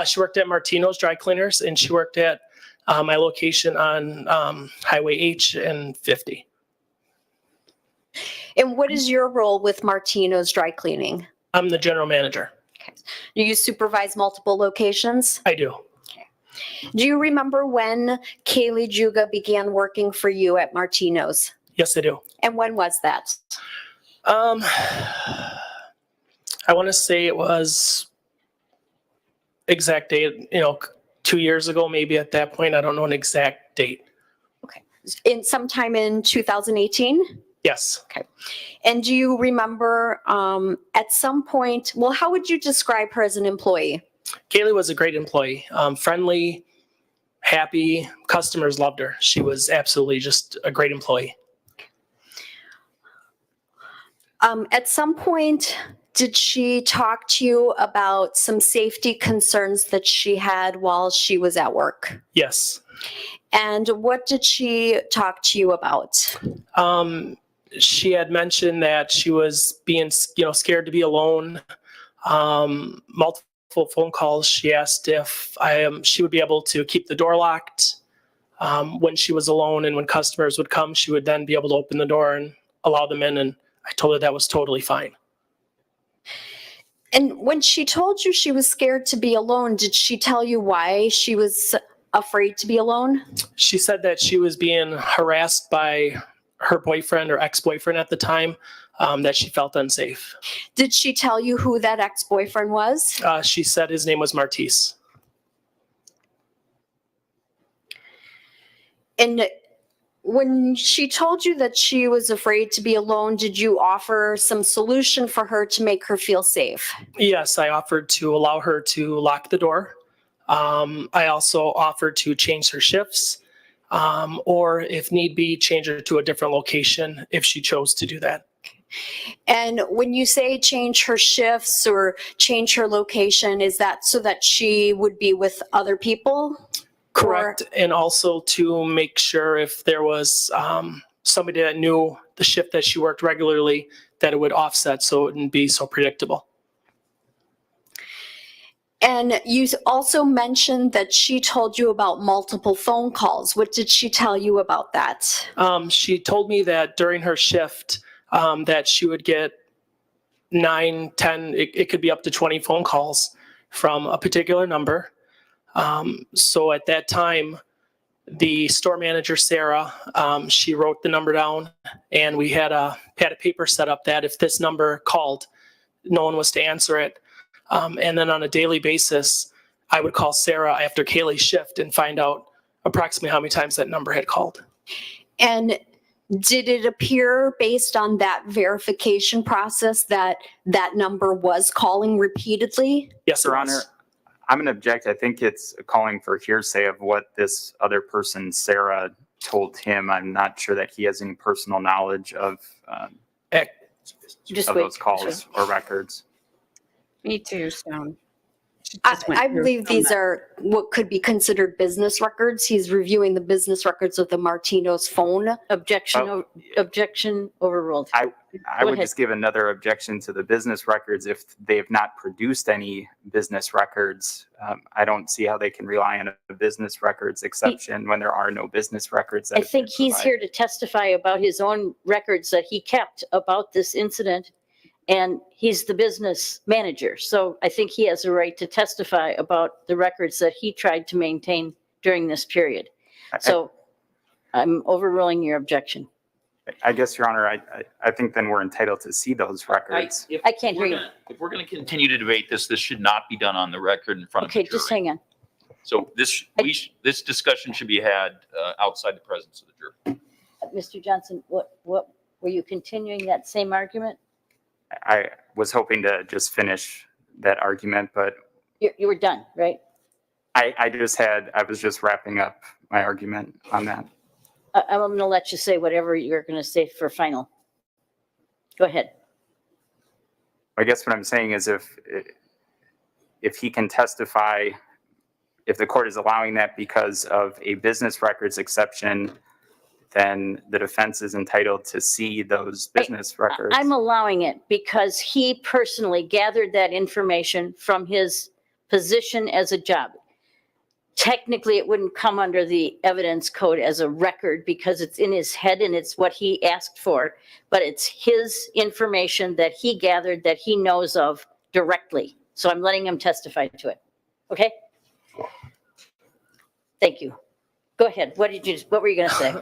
She worked at Martino's Dry Cleaners, and she worked at my location on Highway H and 50. And what is your role with Martino's Dry Cleaning? I'm the general manager. Do you supervise multiple locations? I do. Do you remember when Kaylie Juga began working for you at Martino's? Yes, I do. And when was that? I want to say it was exact date, 2 years ago, maybe at that point. I don't know an exact date. Okay. Sometime in 2018? Yes. And do you remember at some point, well, how would you describe her as an employee? Kaylie was a great employee, friendly, happy. Customers loved her. She was absolutely just a great employee. At some point, did she talk to you about some safety concerns that she had while she was at work? Yes. And what did she talk to you about? She had mentioned that she was being, scared to be alone. Multiple phone calls. She asked if she would be able to keep the door locked when she was alone, and when customers would come, she would then be able to open the door and allow them in. And I told her that was totally fine. And when she told you she was scared to be alone, did she tell you why she was afraid to be alone? She said that she was being harassed by her boyfriend or ex-boyfriend at the time, that she felt unsafe. Did she tell you who that ex-boyfriend was? She said his name was Martice. And when she told you that she was afraid to be alone, did you offer some solution for her to make her feel safe? Yes, I offered to allow her to lock the door. I also offered to change her shifts, or if need be, change her to a different location if she chose to do that. And when you say change her shifts or change her location, is that so that she would be with other people? Correct. And also to make sure if there was somebody that knew the shift that she worked regularly, that it would offset so it wouldn't be so predictable. And you also mentioned that she told you about multiple phone calls. What did she tell you about that? She told me that during her shift that she would get 9, 10, it could be up to 20 phone calls from a particular number. So at that time, the store manager, Sarah, she wrote the number down, and we had a pad of paper set up that if this number called, no one was to answer it. And then on a daily basis, I would call Sarah after Kaylie's shift and find out approximately how many times that number had called. And did it appear based on that verification process that that number was calling repeatedly? Yes, Your it Honor, was. I'm going to object. I think it's calling for hearsay of what this other person, Sarah, told him. I'm not sure that he has any personal knowledge of Just wait. those calls or records. Me too, Stone. She just went I through believe some these that- are what could be considered business records. He's reviewing the business records of the Martino's phone. Objection overruled. I Go would ahead. just give another objection to the business records. If they have not produced any business records, I don't see how they can rely on a business records exception when there are no business records. that I have think been he's provided. here to testify about his own records that he kept about this incident. And he's the business manager. So I think he has a right to testify about the records that he tried to maintain during this period. So I'm overruling your objection. I guess, Your Honor, I think then we're entitled to see those records. I can't hear you. If we're going to continue to debate this, this should not be done on the record in front of the Okay, jury. just hang on. So this discussion should be had outside the presence of the jury. Mr. Johnson, what were you continuing that same argument? I was hoping to just finish that argument, but You were done, right? I was just wrapping up my argument on that. I'm going to let you say whatever you're going to say for final. Go ahead. I guess what I'm saying is if he can testify, if the court is allowing that because of a business records exception, then the defense is entitled to see those business records. I'm allowing it because he personally gathered that information from his position as a job. Technically, it wouldn't come under the evidence code as a record because it's in his head and it's what he asked for. But it's his information that he gathered that he knows of directly. So I'm letting him testify to it. Okay? Thank you. Go ahead. What were you going to say?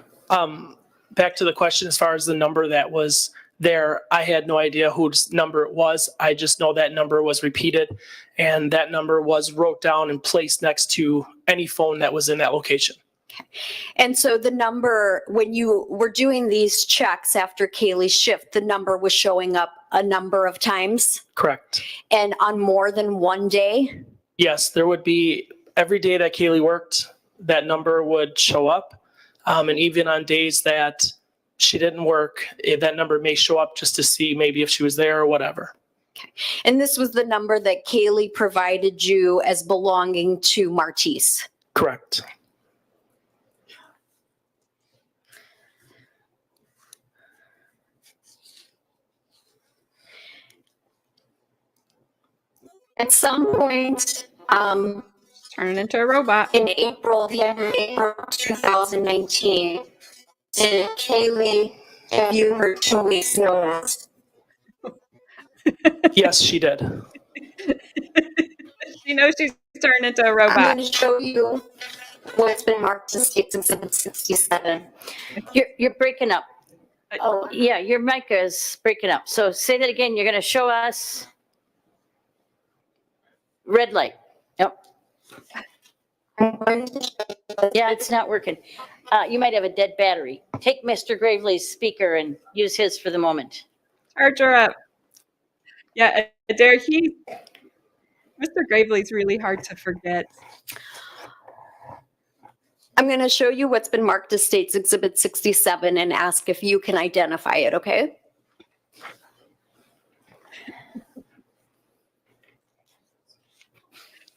Back to the question as far as the number that was there, I had no idea whose number it was. I just know that number was repeated and that number was wrote down and placed next to any phone that was in that location. And so the number, when you were doing these checks after Kaylee's shift, the number was showing up a number of times Correct. and on more than one day? Yes, there would be every day that Kaylee worked, that number would show up. And even on days that she didn't work, that number may show up just to see maybe if she was there or whatever. And this was the number that Kaylee provided you as belonging to Martice? Correct. At some point, Turn into a robot. in April, the end of April 2019, did Kaylee give you her 2 weeks notice? Yes, she did. She knows she's turned into a I'm robot. going to show you what's been marked as State's Exhibit 67. You're breaking up. Oh, Yeah, your mic is breaking up. So say that again. You're going to show us red light. Yep. I'm going to show you Yeah, it's not working. You might have a dead battery. Take Mr. Gravely's speaker and use his for the moment. Charge her up. Yeah, Derek, Mr. Gravely's really hard to forget. I'm going to show you what's been marked as State's Exhibit 67 and ask if you can identify it, okay?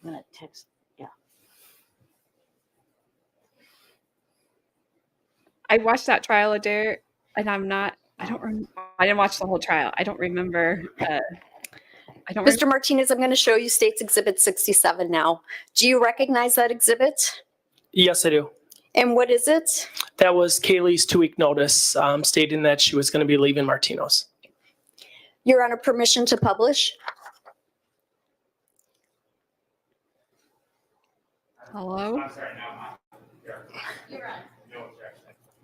I'm going to text. Yeah. I watched that trial of Derek, and I didn't watch the whole trial. I don't remember. Mr. Martinez, I'm going to show you State's Exhibit 67 now. Do you recognize that exhibit? Yes, I do. And what is it? That was Kaylee's 2-week notice stating that she was going to be leaving Martino's. You're on a permission to publish? Hello? I'm sorry, no. You're on. No objection.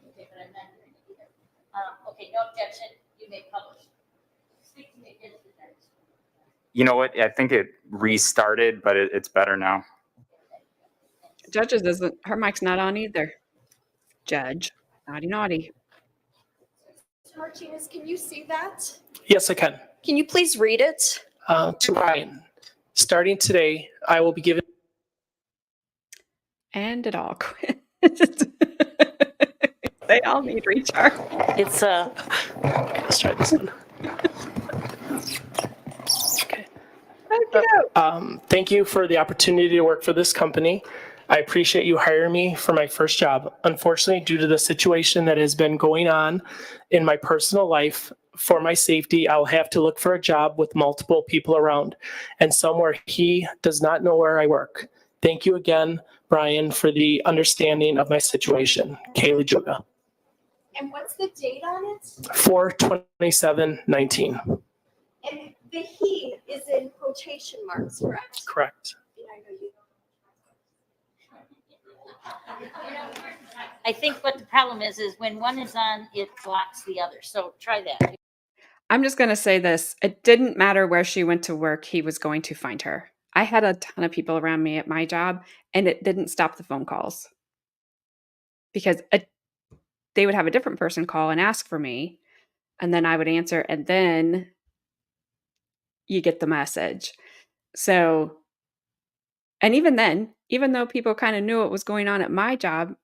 Okay, but I'm not hearing it either. Okay, no objection. You may publish. Speak to me again. You know what? I think it restarted, but it's better now. Judges isn't, her mic's not on either. Judge, naughty, naughty. Mr. Martinez, can you see that? Yes, I can. Can you please read it? To Ryan, starting today, I will be giving. And it all quit. They all need recharge. It's Let's try this one. Okay. Thank you for the opportunity to work for this company. I appreciate you hiring me for my first job. Unfortunately, due to the situation that has been going on in my personal life, for my safety, I'll have to look for a job with multiple people around and somewhere he does not know where I work. Thank you again, Brian, for the understanding of my situation. Kaylie Juga. And what's the date on it? 4/27/19. And the he is in quotation marks, correct? Correct. I think what the problem is when one is on, it blocks the other. So try that. I'm just going to say this. It didn't matter where she went to work, he was going to find her. I had a ton of people around me at my job, and it didn't stop the phone calls. Because they would have a different person call and ask for me, and then I would answer, and then you get the message. So, and even then, even though people kind of knew what was going on at my job,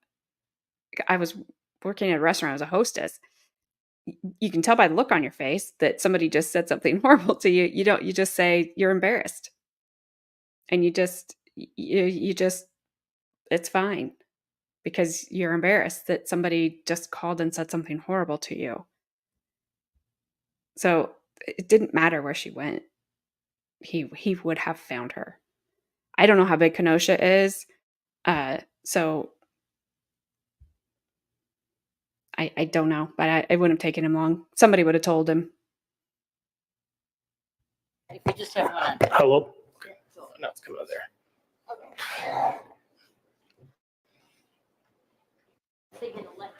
I was working at a restaurant, I was a hostess. You can tell by the look on your face that somebody just said something horrible to you. You just say you're embarrassed. And you just it's fine because you're embarrassed that somebody just called and said something horrible to you. So it didn't matter where she went. He would have found her. I don't know how big Kenosha is. So I don't know, but I wouldn't have taken him long. Somebody would have told him. If you just have one on. Hello? Okay. No, it's coming out there.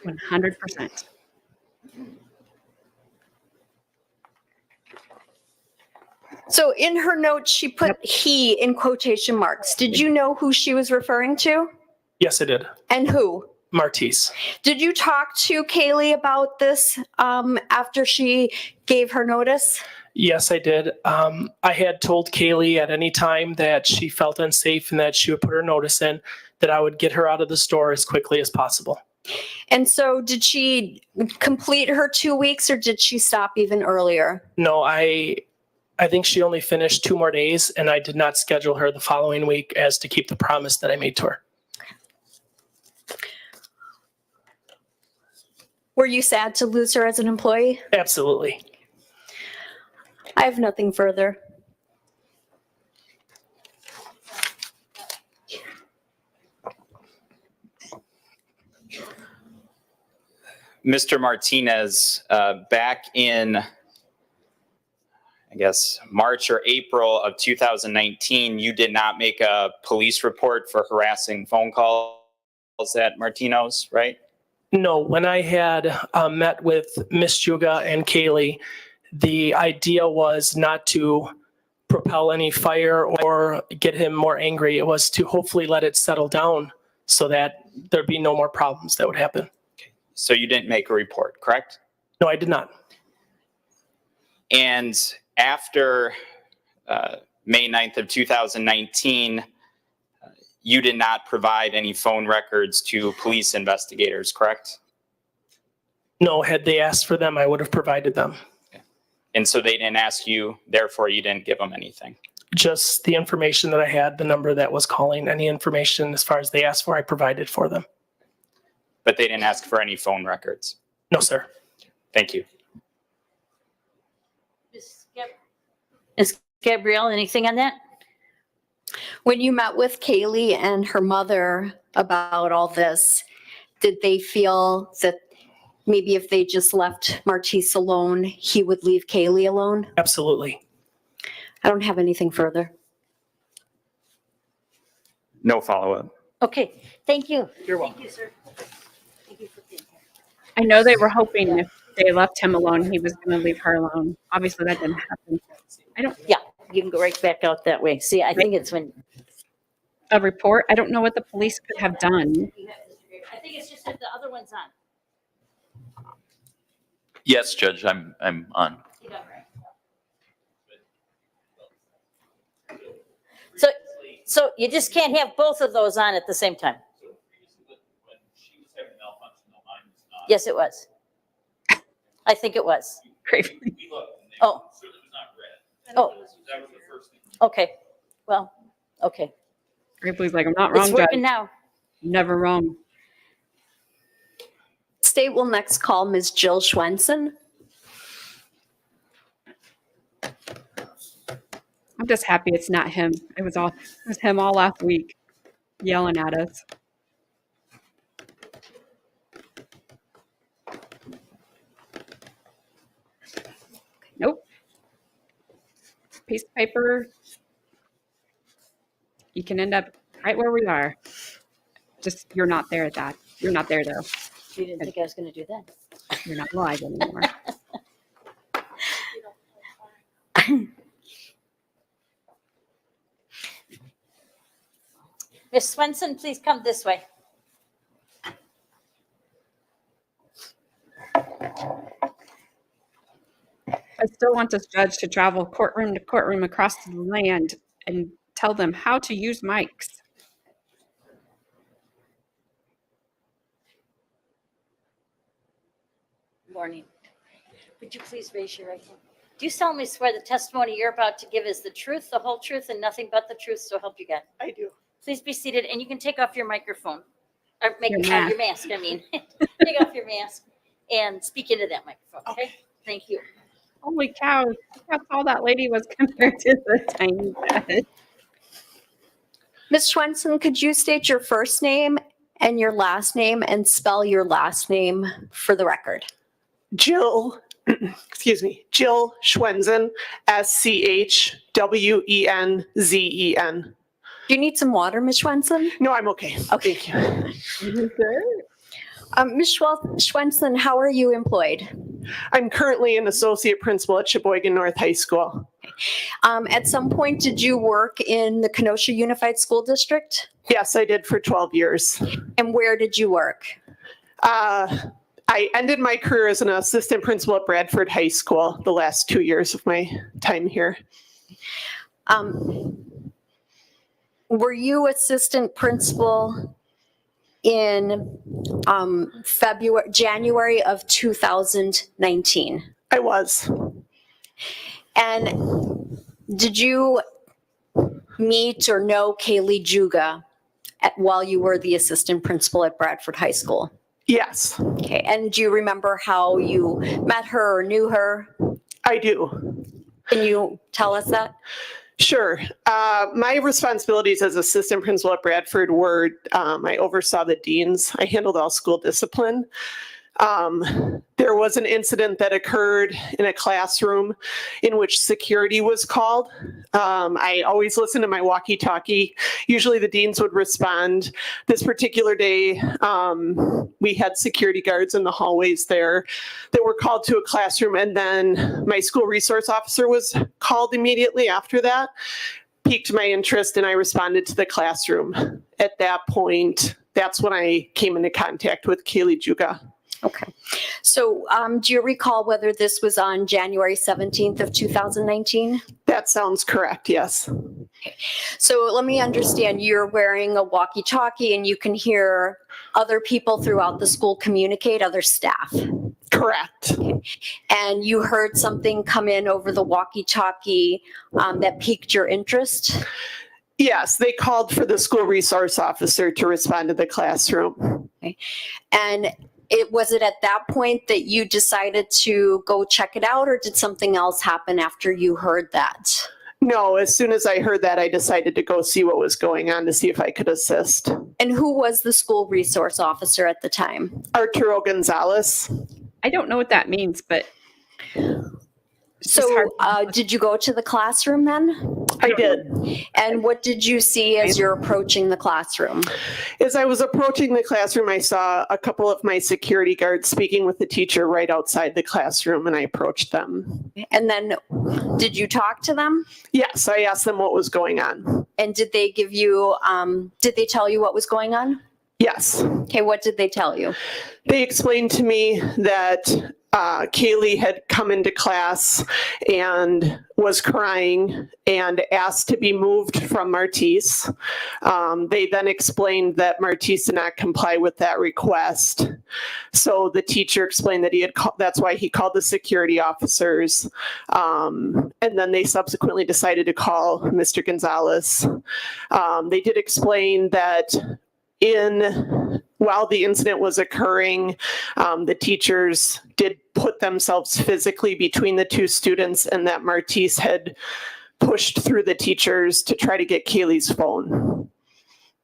100%. So in her notes, she put he in quotation marks. Did you know who she was referring to? Yes, I did. And who? Martice. Did you talk to Kaylie about this after she gave her notice? Yes, I did. I had told Kaylie at any time that she felt unsafe and that she would put her notice in, that I would get her out of the store as quickly as possible. And so did she complete her 2 weeks or did she stop even earlier? No, I think she only finished 2 more days, and I did not schedule her the following week as to keep the promise that I made to her. Were you sad to lose her as an employee? Absolutely. I have nothing further. Mr. Martinez, back in, I guess, March or April of 2019, you did not make a police report for harassing phone calls at Martino's, right? No, when I had met with Miss Juga and Kaylie, the idea was not to propel any fire or get him more angry. It was to hopefully let it settle down so that there'd be no more problems that would happen. So you didn't make a report, correct? No, I did not. And after May 9th of 2019, you did not provide any phone records to police investigators, correct? No, had they asked for them, I would have provided them. And so they didn't ask you, therefore you didn't give them anything. Just the information that I had, the number that was calling, any information as far as they asked for, I provided for them. But they didn't ask for any phone records. No, sir. Thank you. Ms. Gabrielle, anything on that? When you met with Kaylie and her mother about all this, did they feel that maybe if they just left Martice alone, he would leave Kaylie alone? Absolutely. I don't have anything further. No follow-up. Okay, thank you. You're welcome. Thank you, sir. Thank you for being here. I know they were hoping if they left him alone, he was going to leave her alone. Obviously, that didn't happen. Yeah, you can go right back out that way. See, I think it's when. A report? I don't know what the police could have done. I think it's just that the other one's on. Yes, Judge, I'm on. So you just can't have both of those on at the same time. Yes, it was. I think it was. Gravely. Oh. Oh. Okay. Well, okay. Ripley's like, I'm not wrong, It's Judge. working now. Never wrong. State will next call Ms. Jill Schwensen. I'm just happy it's not him. It was him all last week yelling at us. Nope. Piece of paper. You can end up right where we are. Just you're not there at that. You're not there though. You didn't think I was going to do that. You're not live anymore. Miss Swenson, please come this way. I still want this judge to travel courtroom to courtroom across the land and tell them how to use mics. Morning. Would you please raise your right hand? Do you solemnly swear the testimony you're about to give is the truth, the whole truth, and nothing but the truth, so help you God? I do. Please be seated, and you can take off your microphone. Or Your your mask, I mean. Take off your mask and speak into that microphone, okay? Thank you. Holy cow, look how tall that lady was compared to the tiny bed. Ms. Schwensen, could you state your first name and your last name and spell your last name for the record? Jill, Jill Schwensen, Schwenzen. Do you need some water, Ms. Schwensen? No, I'm okay. Okay. Thank you. Ms. Schwensen, how are you employed? I'm currently an associate principal at Sheboygan North High School. At some point, did you work in the Kenosha Unified School District? Yes, I did for 12 years. And where did you work? I ended my career as an assistant principal at Bradford High School the last 2 years of my time here. Were you assistant principal in January of 2019? I was. And did you meet or know Kaylie Juga while you were the assistant principal at Bradford High School? Yes, Okay, and do you remember how you met her or knew her? I do. Can you tell us that? Sure. My responsibilities as assistant principal at Bradford were I oversaw the deans. I handled all school discipline. There was an incident that occurred in a classroom in which security was called. I always listen to my walkie-talkie. Usually the deans would respond. This particular day, we had security guards in the hallways there that were called to a classroom, and then my school resource officer was called immediately after that. Piqued my interest, and I responded to the classroom. At that point, that's when I came into contact with Kaylie Juga. Okay. So do you recall whether this was on January 17th of 2019? That sounds correct, yes. So let me understand, you're wearing a walkie-talkie and you can hear other people throughout the school communicate, other staff. Correct. And you heard something come in over the walkie-talkie that piqued your interest? Yes, they called for the school resource officer to respond to the classroom. Okay. And was it at that point that you decided to go check it out, or did something else happen after you heard that? No, as soon as I heard that, I decided to go see what was going on to see if I could assist. And who was the school resource officer at the time? Arturo Gonzalez. I don't know what that means, but So did you go to the classroom then? I did. And what did you see as you're approaching the classroom? As I was approaching the classroom, I saw a couple of my security guards speaking with the teacher right outside the classroom, and I approached them. And then did you talk to them? Yes, I asked them what was going on. And did they give you, did they tell you what was going on? Yes. Okay, what did they tell you? They explained to me that Kaylie had come into class and was crying and asked to be moved from Martice. They then explained that Martice did not comply with that request. So the teacher explained that that's why he called the security officers. And then they subsequently decided to call Mr. Gonzalez. They did explain that while the incident was occurring, the teachers did put themselves physically between the two students, and that Martice had pushed through the teachers to try to get Kaylie's phone.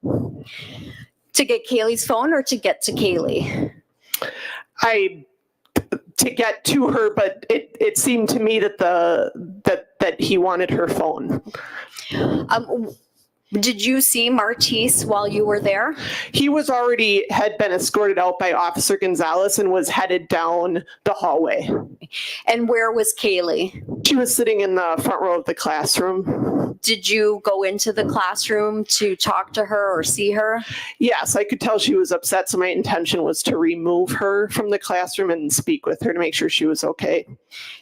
To get Kaylee's phone or to get to Kaylie? To get to her, but it seemed to me that that he wanted her phone. Did you see Martice while you were there? He had been escorted out by Officer Gonzalez and was headed down the hallway. And where was Kaylie? She was sitting in the front row of the classroom. Did you go into the classroom to talk to her or see her? Yes, I could tell she was upset, so my intention was to remove her from the classroom and speak with her to make sure she was okay.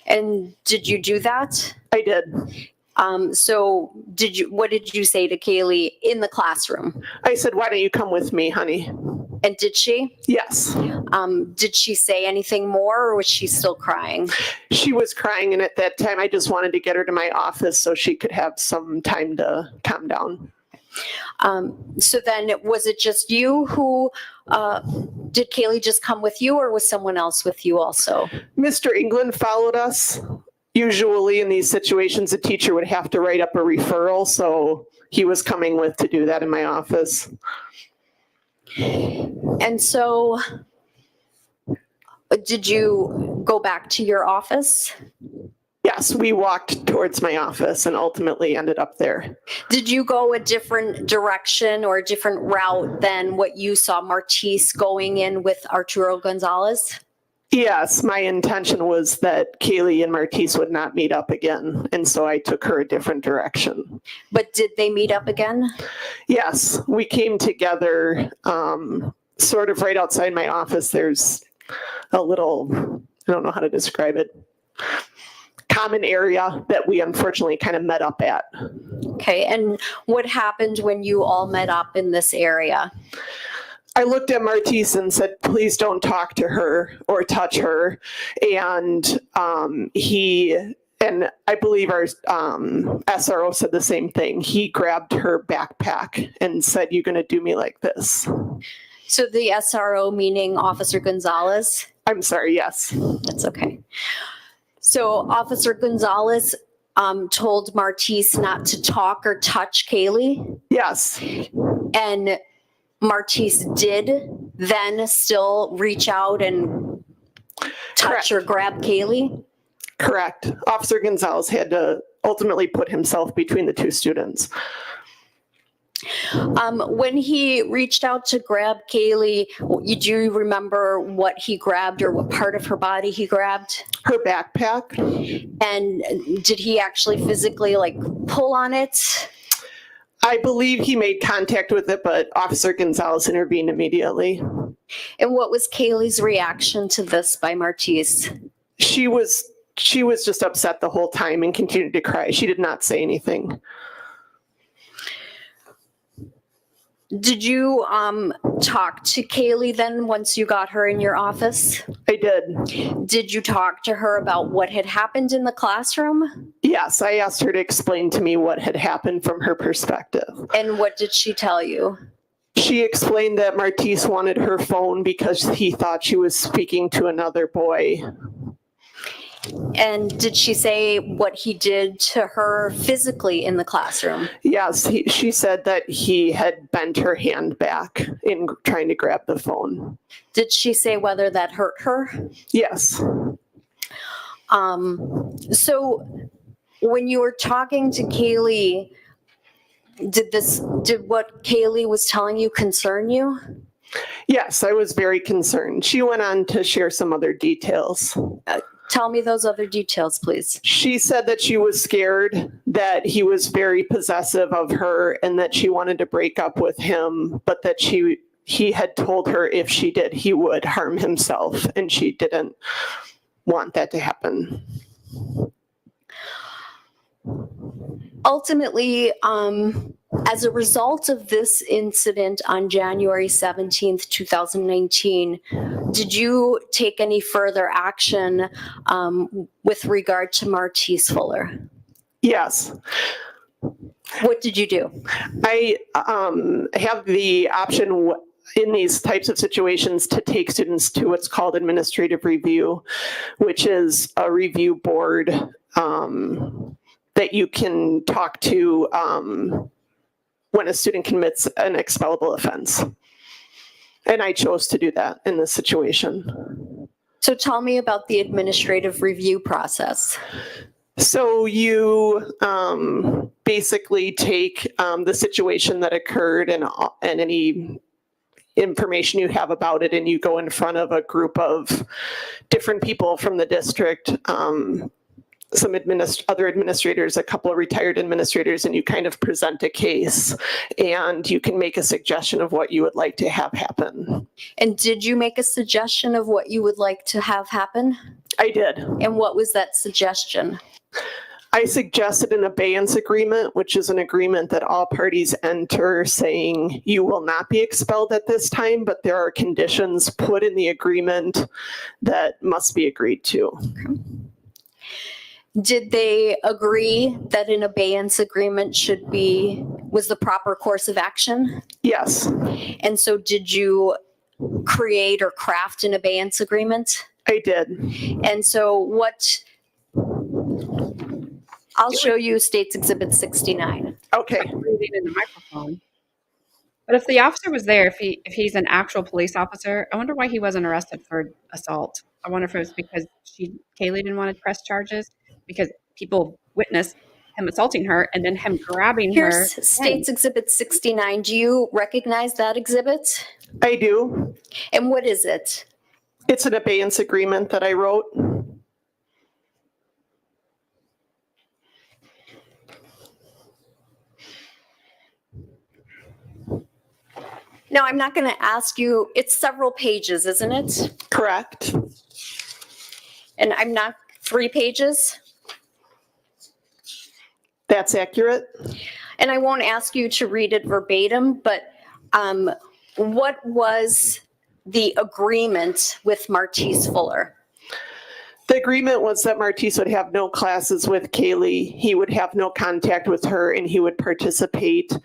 And did you do that? I did. So what did you say to Kaylie in the classroom? I said, "Why don't you come with me, honey?" And did she? Yes. Did she say anything more, or was she still crying? She was crying, and at that time I just wanted to get her to my office so she could have some time to calm down. So then was it just you who, did Kaylie just come with you, or was someone else with you also? Mr. England followed us. Usually in these situations, a teacher would have to write up a referral, so he was coming with to do that in my office. And so did you go back to your office? Yes, we walked towards my office and ultimately ended up there. Did you go a different direction or a different route than what you saw Martice going in with Arturo Gonzalez? Yes, my intention was that Kaylie and Martice would not meet up again, and so I took her a different direction. But did they meet up again? Yes, we came together sort of right outside my office. There's a little, I don't know how to describe it, common area that we unfortunately kind of met up at. Okay, and what happened when you all met up in this area? I looked at Martice and said, "Please don't talk to her or touch her." And and I believe our SRO said the same thing. He grabbed her backpack and said, "You're going to do me like this." So the SRO meaning Officer Gonzalez? I'm sorry, yes. That's okay. So Officer Gonzalez told Martice not to talk or touch Kaylie? Yes. And Martice did then still reach out and touch or grab Kaylie? Correct. Officer Gonzalez had to ultimately put himself between the two students. When he reached out to grab Kaylie, do you remember what he grabbed or what part of her body he grabbed? Her backpack. And did he actually physically pull on it? I believe he made contact with it, but Officer Gonzalez intervened immediately. And what was Kaylie's reaction to this by Martice? She was just upset the whole time and continued to cry. She did not say anything. Did you talk to Kaylie then once you got her in your office? I did. Did you talk to her about what had happened in the classroom? Yes, I asked her to explain to me what had happened from her perspective. And what did she tell you? She explained that Martice wanted her phone because he thought she was speaking to another boy. And did she say what he did to her physically in the classroom? Yes, she said that he had bent her hand back in trying to grab the phone. Did she say whether that hurt her? Yes. So when you were talking to Kaylie, did what Kaylie was telling you concern you? Yes, I was very concerned. She went on to share some other details. Tell me those other details, please. She said that she was scared, that he was very possessive of her, and that she wanted to break up with him, but that he had told her if she did, he would harm himself, and she didn't want that to happen. Ultimately, as a result of this incident on January 17th, 2019, did you take any further action with regard to Martice Fuller? Yes. What did you do? I have the option in these types of situations to take students to what's called administrative review, which is a review board that you can talk to when a student commits an expellable offense. And I chose to do that in this situation. So tell me about the administrative review process. So you basically take the situation that occurred and any information you have about it, and you go in front of a group of different people from the district, some other administrators, a couple of retired administrators, and you kind of present a case, and you can make a suggestion of what you would like to have happen. And did you make a suggestion of what you would like to have happen? I did. And what was that suggestion? I suggested an abeyance agreement, which is an agreement that all parties enter saying you will not be expelled at this time, but there are conditions put in the agreement that must be agreed to. Okay. Did they agree that an abeyance agreement was the proper course of action? Yes. And so did you create or craft an abeyance agreement? I did. And so I'll show you State's Exhibit 69. Okay. Breathing in the microphone. But if the officer was there, if he's an actual police officer, I wonder why he wasn't arrested for assault. I wonder if it was because Kaylie didn't want to press charges, because people witnessed him assaulting her and then him grabbing her. Here's State's Exhibit 69. Do you recognize that exhibit? I do. And what is it? It's an abeyance agreement that I wrote. No, I'm not going to ask you. It's several pages, isn't it? Correct. And I'm not 3 pages? That's accurate. And I won't ask you to read it verbatim, but what was the agreement with Martice Fuller? The agreement was that Martice would have no classes with Kaylie, he would have no contact with her, and he would participate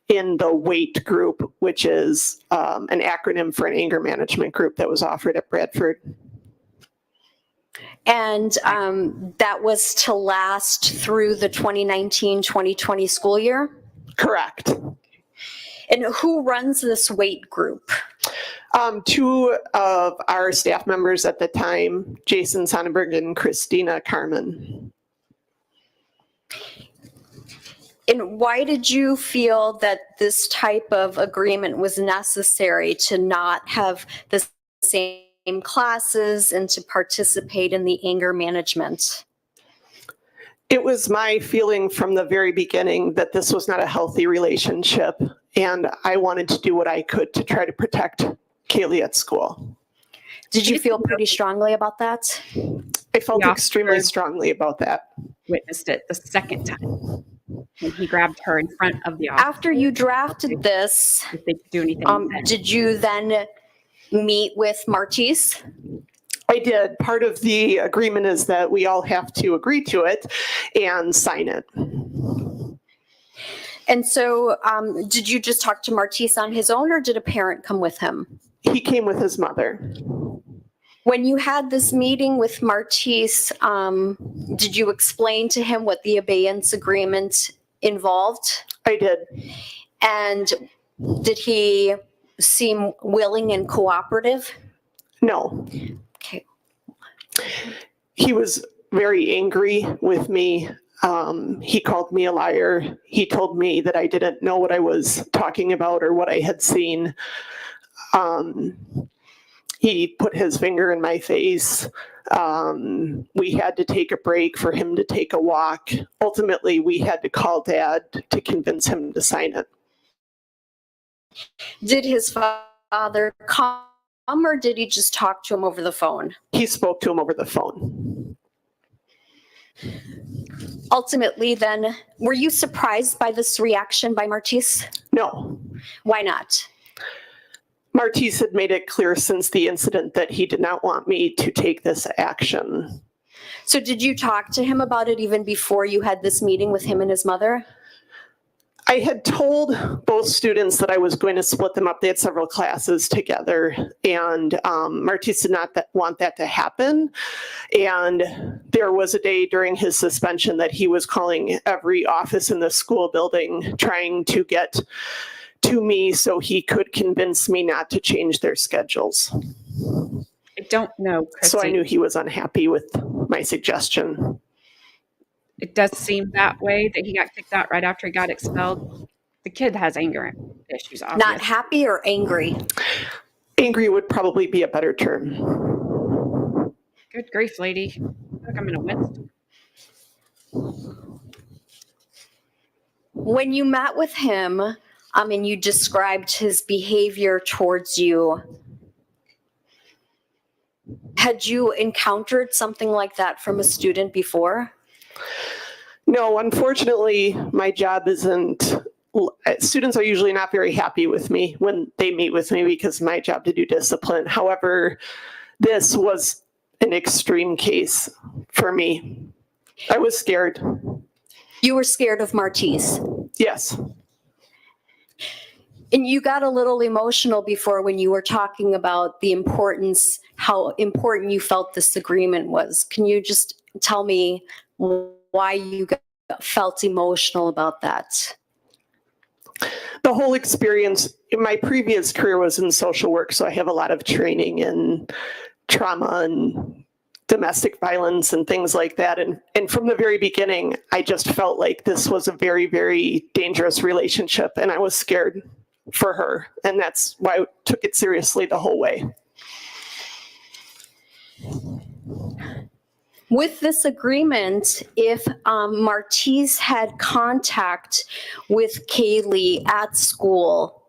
in the WAIT group, which is an acronym for an anger management group that was offered at Bradford. And that was to last through the 2019-2020 school year? Correct. And who runs this WAIT group? 2 of our staff members at the time, Jason Sonnenberg and Christina Carmen. And why did you feel that this type of agreement was necessary to not have the same classes and to participate in the anger management? It was my feeling from the very beginning that this was not a healthy relationship, and I wanted to do what I could to try to protect Kaylie at school. Did you feel pretty strongly about that? I felt extremely strongly about that. Witnessed it the second time when he grabbed her in front of the officer. After you drafted this, If they could do anything. did you then meet with Martice? I did. Part of the agreement is that we all have to agree to it and sign it. And so did you just talk to Martice on his own, or did a parent come with him? He came with his mother. When you had this meeting with Martice, did you explain to him what the abeyance agreement involved? I did. And did he seem willing and cooperative? No. Okay. He was very angry with me. He called me a liar. He told me that I didn't know what I was talking about or what I had seen. He put his finger in my face. We had to take a break for him to take a walk. Ultimately, we had to call Dad to convince him to sign it. Did his father come or did he just talk to him over the phone? He spoke to him over the phone. Ultimately, then, were you surprised by this reaction by Martice? No. Why not? Martice had made it clear since the incident that he did not want me to take this action. So did you talk to him about it even before you had this meeting with him and his mother? I had told both students that I was going to split them up. They had several classes together, and Martice did not want that to happen. And there was a day during his suspension that he was calling every office in the school building, trying to get to me so he could convince me not to change their schedules. I don't know, Christy. So I knew he was unhappy with my suggestion. It does seem that way, that he got kicked out right after he got expelled. The kid has anger issues, obviously. Not happy or angry? Angry would probably be a better term. Good grief, lady. I feel like I'm in a windstorm. When you met with him, and you described his behavior towards you, had you encountered something like that from a student before? No, unfortunately, my job isn't. Students are usually not very happy with me when they meet with me because my job to do discipline. However, this was an extreme case for me. I was scared. You were scared of Martice. Yes. And you got a little emotional before when you were talking about the importance, how important you felt this agreement was. Can you just tell me why you felt emotional about that? The whole experience, my previous career was in social work, so I have a lot of training in trauma and domestic violence and things like that. And from the very beginning, I just felt like this was a very, very dangerous relationship, and I was scared for her. And that's why I took it seriously the whole way. With this agreement, if Martice had contact with Kaylie at school,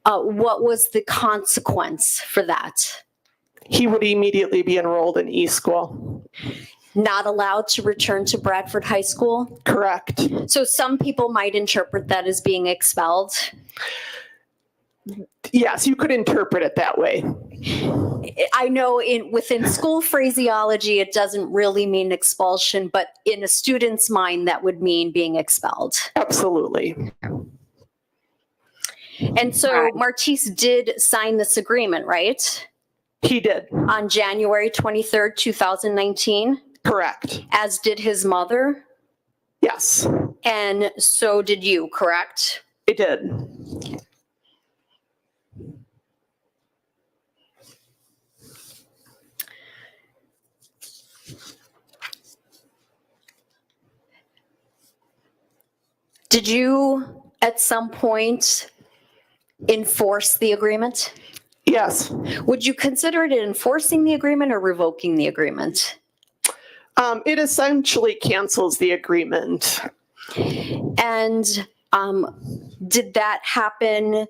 what was the consequence for that? He would immediately be enrolled in e-school. Not allowed to return to Bradford High School? Correct. So some people might interpret that as being expelled. Yes, you could interpret it that way. I know within school phraseology, it doesn't really mean expulsion, but in a student's mind, that would mean being expelled. Absolutely. And so Martice did sign this agreement, right? He did. On January 23rd, 2019? Correct. As did his mother? Yes. And so did you, correct? It did. Did you at some point enforce the agreement? Yes. Would you consider it enforcing the agreement or revoking the agreement? It essentially cancels the agreement. And did that happen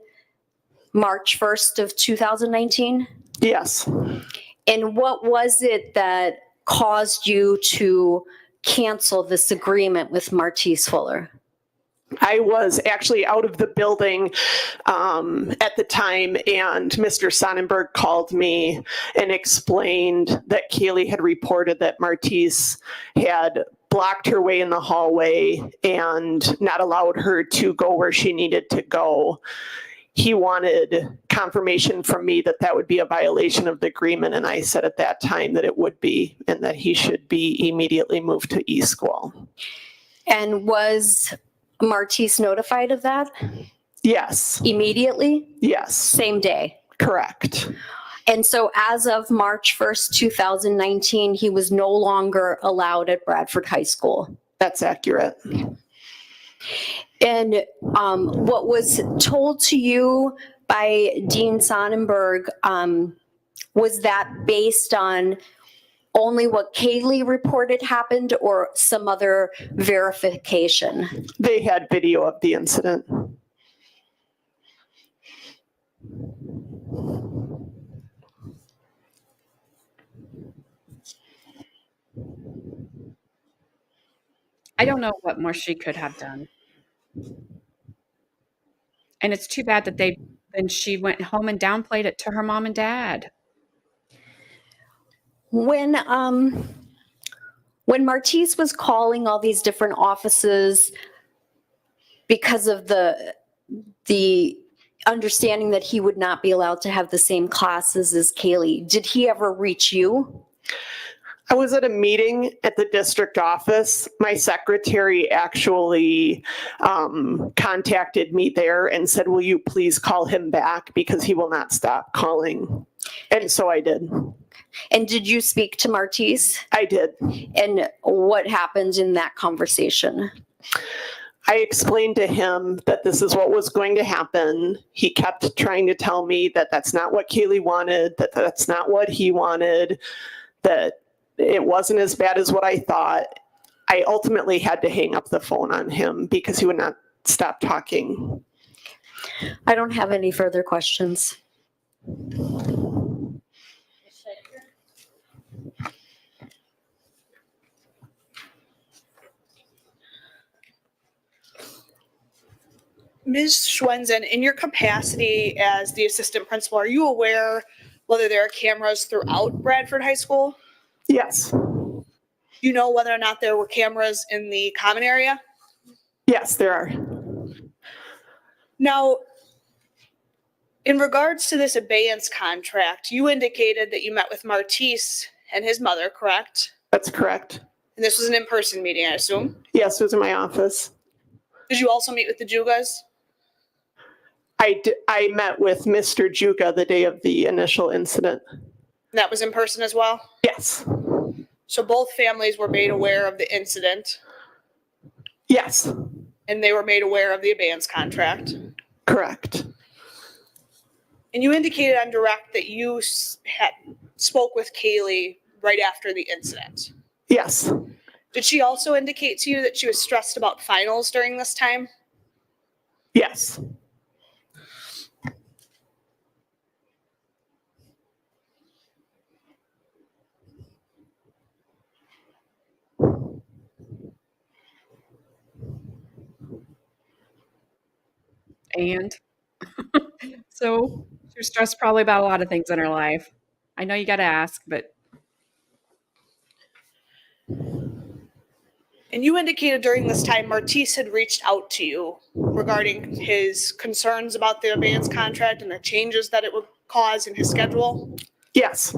March 1st of 2019? Yes. And what was it that caused you to cancel this agreement with Martice Fuller? I was actually out of the building at the time, and Mr. Sonnenberg called me and explained that Kaylie had reported that Martice had blocked her way in the hallway and not allowed her to go where she needed to go. He wanted confirmation from me that that would be a violation of the agreement, and I said at that time that it would be, and that he should be immediately moved to e-school. And was Martice notified of that? Yes. Immediately? Yes. Same day? Correct. And so as of March 1st, 2019, he was no longer allowed at Bradford High School. That's accurate. And what was told to you by Dean Sonnenberg, was that based on only what Kaylie reported happened or some other verification? They had video of the incident. I don't know what more she could have done. And it's too bad that then she went home and downplayed it to her mom and dad. When Martice was calling all these different offices because of the understanding that he would not be allowed to have the same classes as Kaylie, did he ever reach you? I was at a meeting at the district office. My secretary actually contacted me there and said, will you please call him back because he will not stop calling. And so I did. And did you speak to Martice? I did. And what happened in that conversation? I explained to him that this is what was going to happen. He kept trying to tell me that that's not what Kaylie wanted, that that's not what he wanted, that it wasn't as bad as what I thought. I ultimately had to hang up the phone on him because he would not stop talking. I don't have any further questions. Ms. Schwensen, in your capacity as the assistant principal, are you aware whether there are cameras throughout Bradford High School? Yes. Do you know whether or not there were cameras in the common area? Yes, there are. Now, in regards to this abeyance contract, you indicated that you met with Martice and his mother, correct? That's correct. And this was an in-person meeting, I assume? Yes, it was in my office. Did you also meet with the Jugas? I met with Mr. Juga the day of the initial incident. And that was in person as well? Yes. So both families were made aware of the incident, Yes, and they were made aware of the abeyance contract. correct. And you indicated on direct that you had spoke with Kaylie right after the incident. Yes. Did she also indicate to you that she was stressed about finals during this time? Yes. And so she was stressed probably about a lot of things in her life. I know you got to ask, but And you indicated during this time Martice had reached out to you regarding his concerns about the abeyance contract and the changes that it would cause in his schedule. Yes.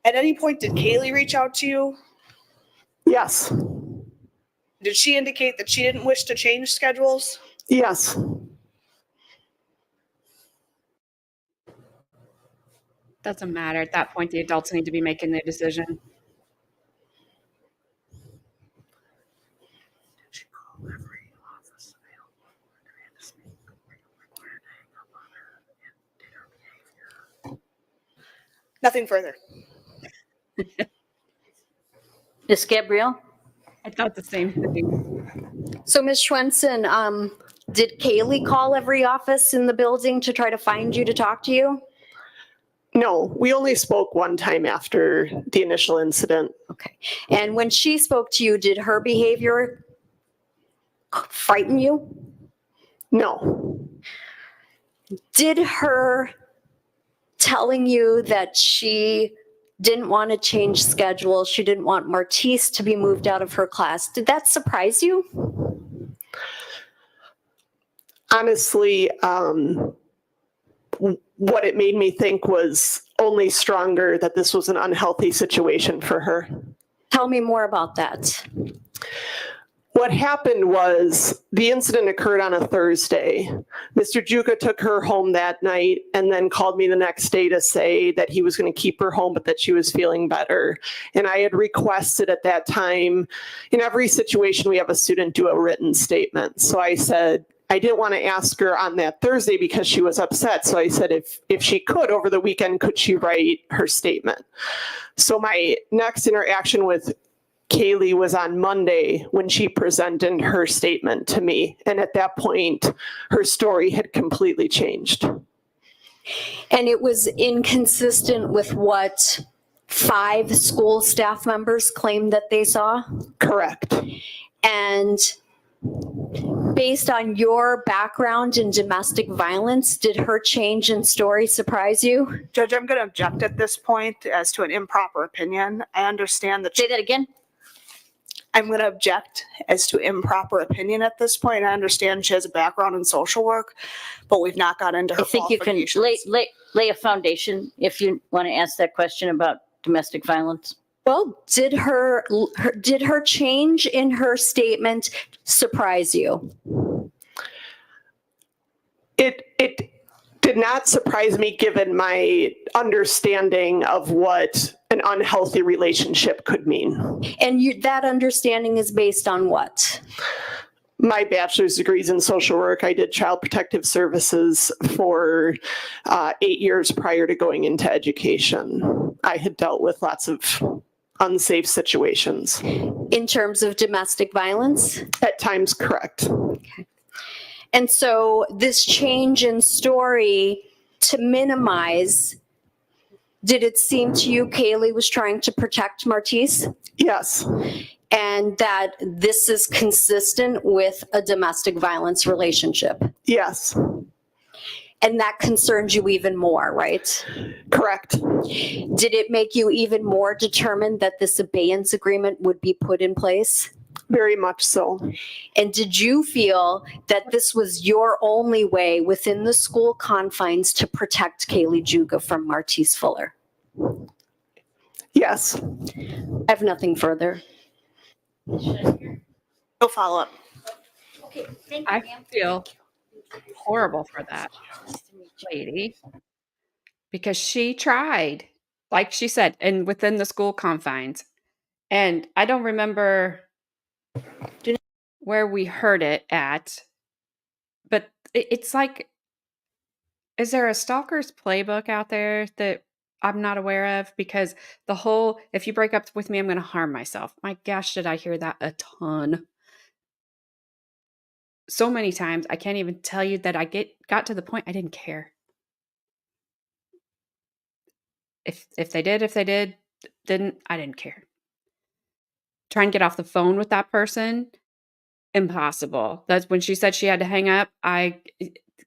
At any point, did Kaylie reach out to you? Yes. Did she indicate that she didn't wish to change schedules? Yes. doesn't matter. At that point, the adults need to be making their decision. Nothing further. Ms. Gabrielle? I thought the same thing. So Ms. Schwensen, did Kaylie call every office in the building to try to find you to talk to you? No, we only spoke one time after the initial incident. Okay. And when she spoke to you, did her behavior frighten you? No. Did her telling you that she didn't want to change schedule, she didn't want Martice to be moved out of her class, did that surprise you? Honestly, what it made me think was only stronger that this was an unhealthy situation for her. Tell me more about that. What happened was the incident occurred on a Thursday. Mr. Juga took her home that night and then called me the next day to say that he was going to keep her home, but that she was feeling better. And I had requested at that time, in every situation, we have a student do a written statement. So I said, I didn't want to ask her on that Thursday because she was upset. So I said, if she could over the weekend, could she write her statement? So my next interaction with Kaylie was on Monday when she presented her statement to me. And at that point, her story had completely changed. And it was inconsistent with what 5 school staff members claimed that they saw? Correct. And based on your background in domestic violence, did her change in story surprise you? Judge, I'm going to object at this point as to an improper opinion. I understand that. Say that again? I'm going to object as to improper opinion at this point. I understand she has a background in social work, but we've not got into her I think you can qualifications. lay a foundation if you want to ask that question about domestic violence. Well, did her change in her statement surprise you? It did not surprise me given my understanding of what an unhealthy relationship could mean. And that understanding is based on what? My bachelor's degree is in social work. I did child protective services for 8 years prior to going into education. I had dealt with lots of unsafe situations. In terms of domestic violence? At times, correct. Okay. And so this change in story to minimize, did it seem to you Kaylie was trying to protect Martice? Yes. And that this is consistent with a domestic violence relationship? Yes. And that concerns you even more, right? Correct. Did it make you even more determined that this abeyance agreement would be put in place? Very much so. And did you feel that this was your only way within the school confines to protect Kaylie Juga from Martice Fuller? Yes. I have nothing further. No follow-up. Okay, thank you, I ma'am. feel horrible for that lady because she tried, like she said, and within the school confines. And I don't remember where we heard it at, but it's like, is there a stalker's playbook out there that I'm not aware of? Because the whole, if you break up with me, I'm going to harm myself. My gosh, did I hear that a ton? So many times, I can't even tell you that I got to the point I didn't care. If they did, didn't, I didn't care. Try and get off the phone with that person, impossible. That's when she said she had to hang up. I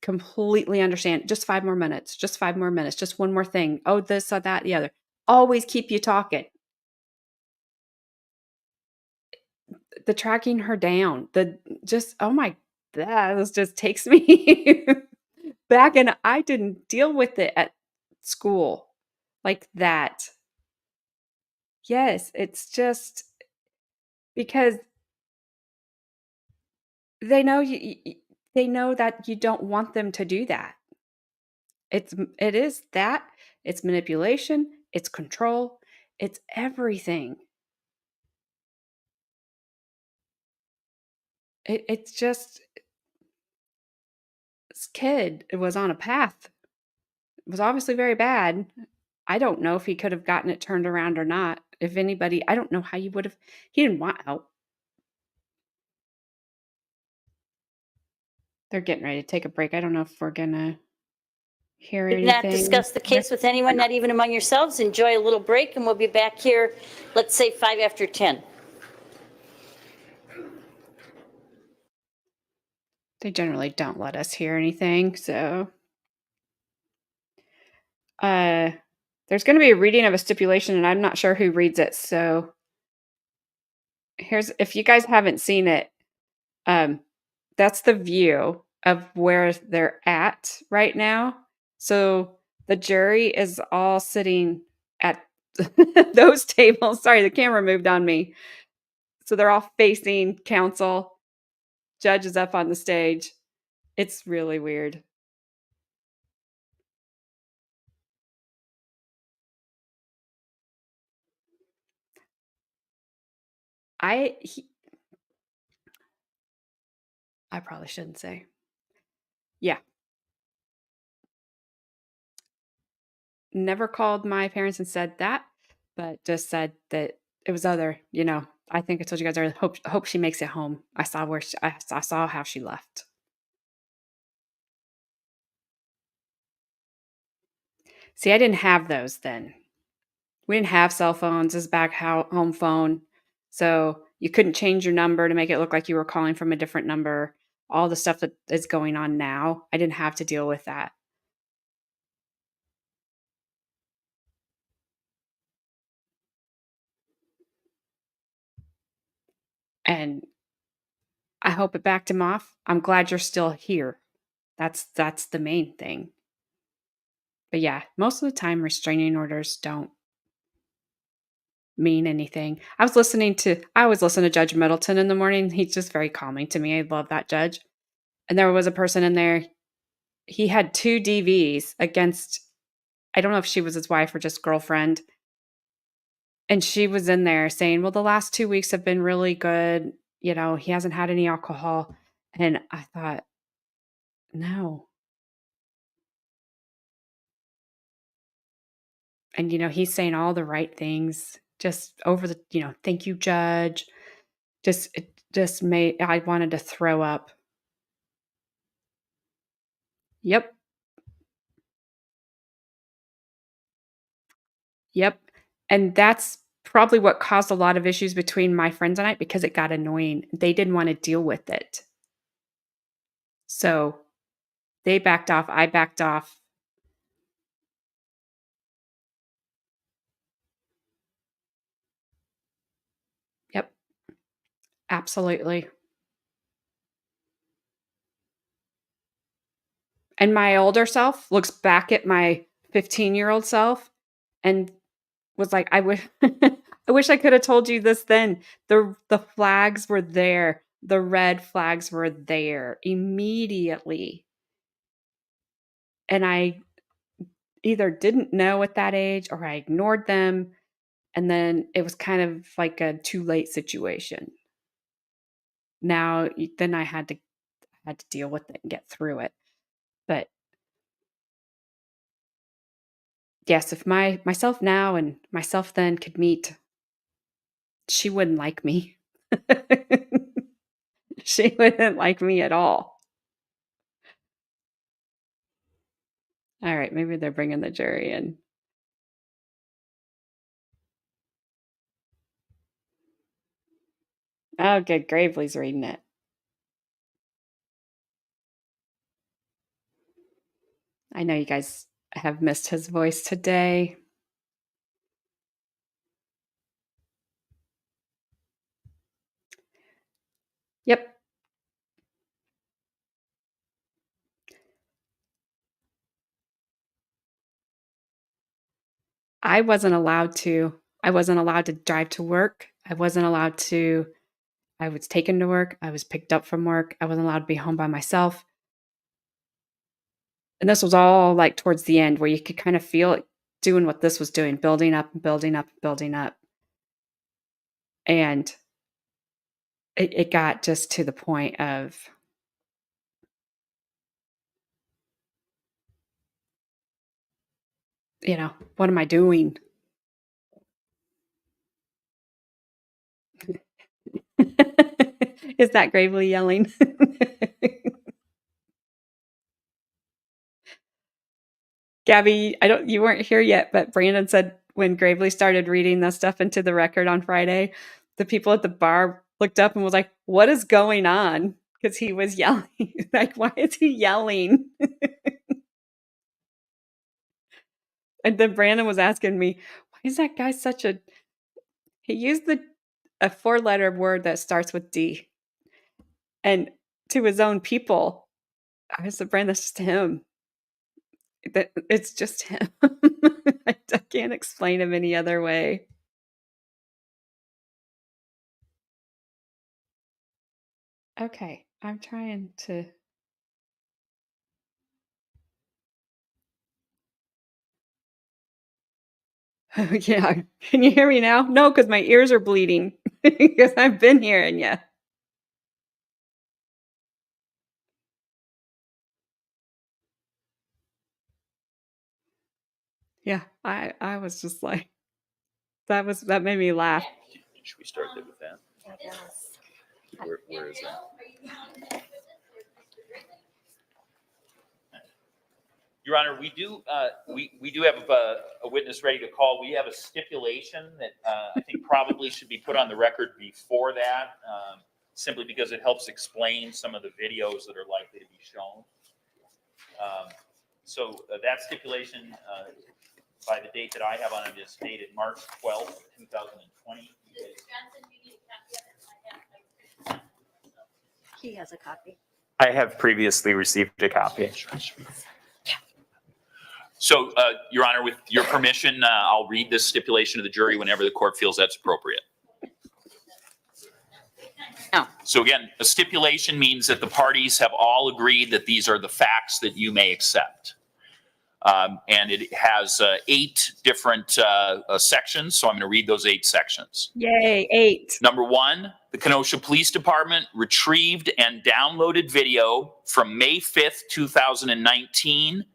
completely understand. Just 5 more minutes, just 5 more minutes, just one more thing. Oh, this or that, the other. Always keep you talking. The tracking her down, oh my, that just takes me back. And I didn't deal with it at school like that. Yes, it's just because they know they know that you don't want them to do that. It is that, it's manipulation, it's control, it's everything. It's just this kid was on a path. It was obviously very bad. I don't know if he could have gotten it turned around or not. If anybody, I don't know how you would have. He didn't want help. They're getting ready to take a break. I don't know if we're gonna hear Did not anything. discuss the case with anyone, not even among yourselves. Enjoy a little break, and we'll be back here, let's say 5 after 10. They generally don't let us hear anything, so there's going to be a reading of a stipulation, and I'm not sure who reads it. So here's, if you guys haven't seen it, that's the view of where they're at right now. So the jury is all sitting at those tables. Sorry, the camera moved on me. So they're all facing counsel. Judge is up on the stage. It's really weird. I probably shouldn't say. Yeah. Never called my parents and said that, but just said that it was other, I think I told you guys earlier, hope she makes it home. I saw I saw how she left. See, I didn't have those then. We didn't have cell phones. This is back home phone. So You couldn't change your number to make it look like you were calling from a different number. All the stuff that is going on now, I didn't have to deal with that. And I hope it backed him off. I'm glad you're still here. That's the main thing. But yeah, most of the time restraining orders don't mean anything. I always listen to Judge Middleton in the morning. He's just very calming to me. I love that judge. And there was a person in there. He had 2 DVs against, I don't know if she was his wife or just girlfriend. And she was in there saying, well, the last 2 weeks have been really good. You know, he hasn't had any alcohol. And I thought, no. And, he's saying all the right things just over the, thank you, judge. It just made, I wanted to throw up. Yep. Yep. And that's probably what caused a lot of issues between my friends and I because it got annoying. They didn't want to deal with it. So they backed off. I backed off. Yep. Absolutely. And my older self looks back at my 15-year-old self and was like, I wish I wish I could have told you this then. The flags were there. The red flags were there immediately. And I either didn't know at that age or I ignored them. And then it was kind of like a too late situation. Now, then I had to deal with it and get through it. But yes, if myself now and myself then could meet, she wouldn't like me. She wouldn't like me at all. All right, maybe they're bringing the jury in. Oh, good. Gravely's reading it. I know you guys have missed his voice today. Yep. I wasn't allowed to. I wasn't allowed to drive to work. I was taken to work. I was picked up from work. I wasn't allowed to be home by myself. And this was all like towards the end where you could kind of feel it doing what this was doing, building up and building up and building up. And it got just to the point of, what am I doing? Is that Gravely yelling? Gabby, you weren't here yet, but Brandon said when Gravely started reading the stuff into the record on Friday, the people at the bar looked up and was like, what is going on? Because he was yelling. Like, why is he yelling? And then Brandon was asking me, why is that guy he used a 4-letter word that starts with D. And to his own people, I said, Brandon, that's just him. It's just him. I can't explain him any other way. Okay, I'm trying to. Oh, yeah. Can you hear me now? No, because my ears are bleeding because I've been hearing you. Yeah, I was just like, that made me laugh. Should we start with that? Yes. Where is that? Your Honor, we do have a witness ready to call. We have a stipulation that I think probably should be put on the record before that, simply because it helps explain some of the videos that are likely to be shown. So that stipulation, by the date that I have on it, is dated March 12th, 2020. He has a copy. I have previously received a copy. So, Your Honor, with your permission, I'll read this stipulation to the jury whenever the court feels that's appropriate. Oh. So again, a stipulation means that the parties have all agreed that these are the facts that you may accept. And it has 8 different sections, so I'm going to read those 8 sections. Yay, 8. Number 1, the Kenosha Police Department retrieved and downloaded video from May 5th, 2019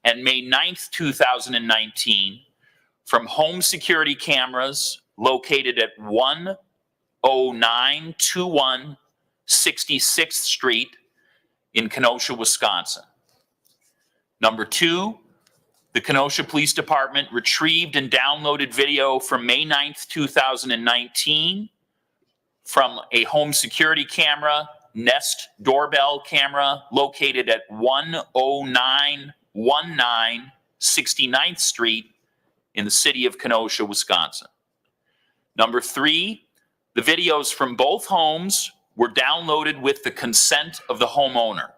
and May 9th, 2019 from home security cameras located at 10921 66th Street in Kenosha, Wisconsin. Number 2, the Kenosha Police Department retrieved and downloaded video from May 9th, 2019 from a home security camera, Nest doorbell camera located at 10919 69th Street in the city of Kenosha, Wisconsin. Number 3, the videos from both homes were downloaded with the consent of the homeowner.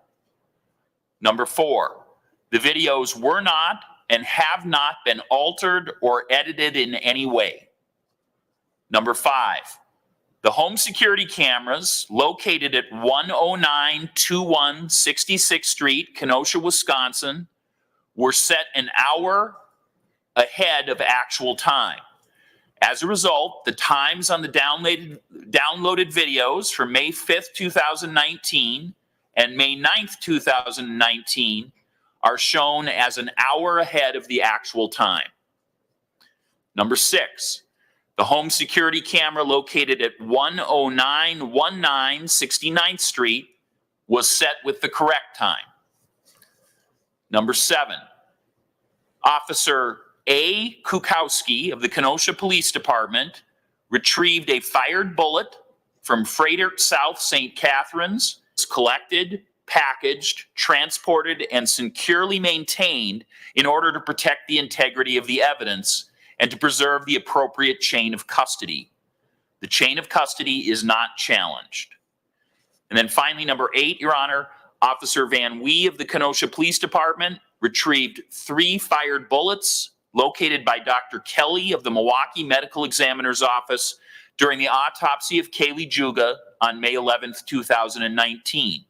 Number 4, the videos were not and have not been altered or edited in any way. Number 5, the home security cameras located at 10921 66th Street, Kenosha, Wisconsin, were set an hour ahead of actual time. As a result, the times on the downloaded videos for May 5th, 2019 and May 9th, 2019 are shown as an hour ahead of the actual time. Number 6, the home security camera located at 10919 69th Street was set with the correct time. Number 7, Officer A. Kukowski of the Kenosha Police Department retrieved a fired bullet from Freighter South St. Catharines, was collected, packaged, transported, and securely maintained in order to protect the integrity of the evidence and to preserve the appropriate chain of custody. The chain of custody is not challenged. And then finally, number 8, Your Honor, Officer Van Wee of the Kenosha Police Department retrieved 3 fired bullets located by Dr. Kelly of the Milwaukee Medical Examiner's Office during the autopsy of Kaylie Juga on May 11th, 2019.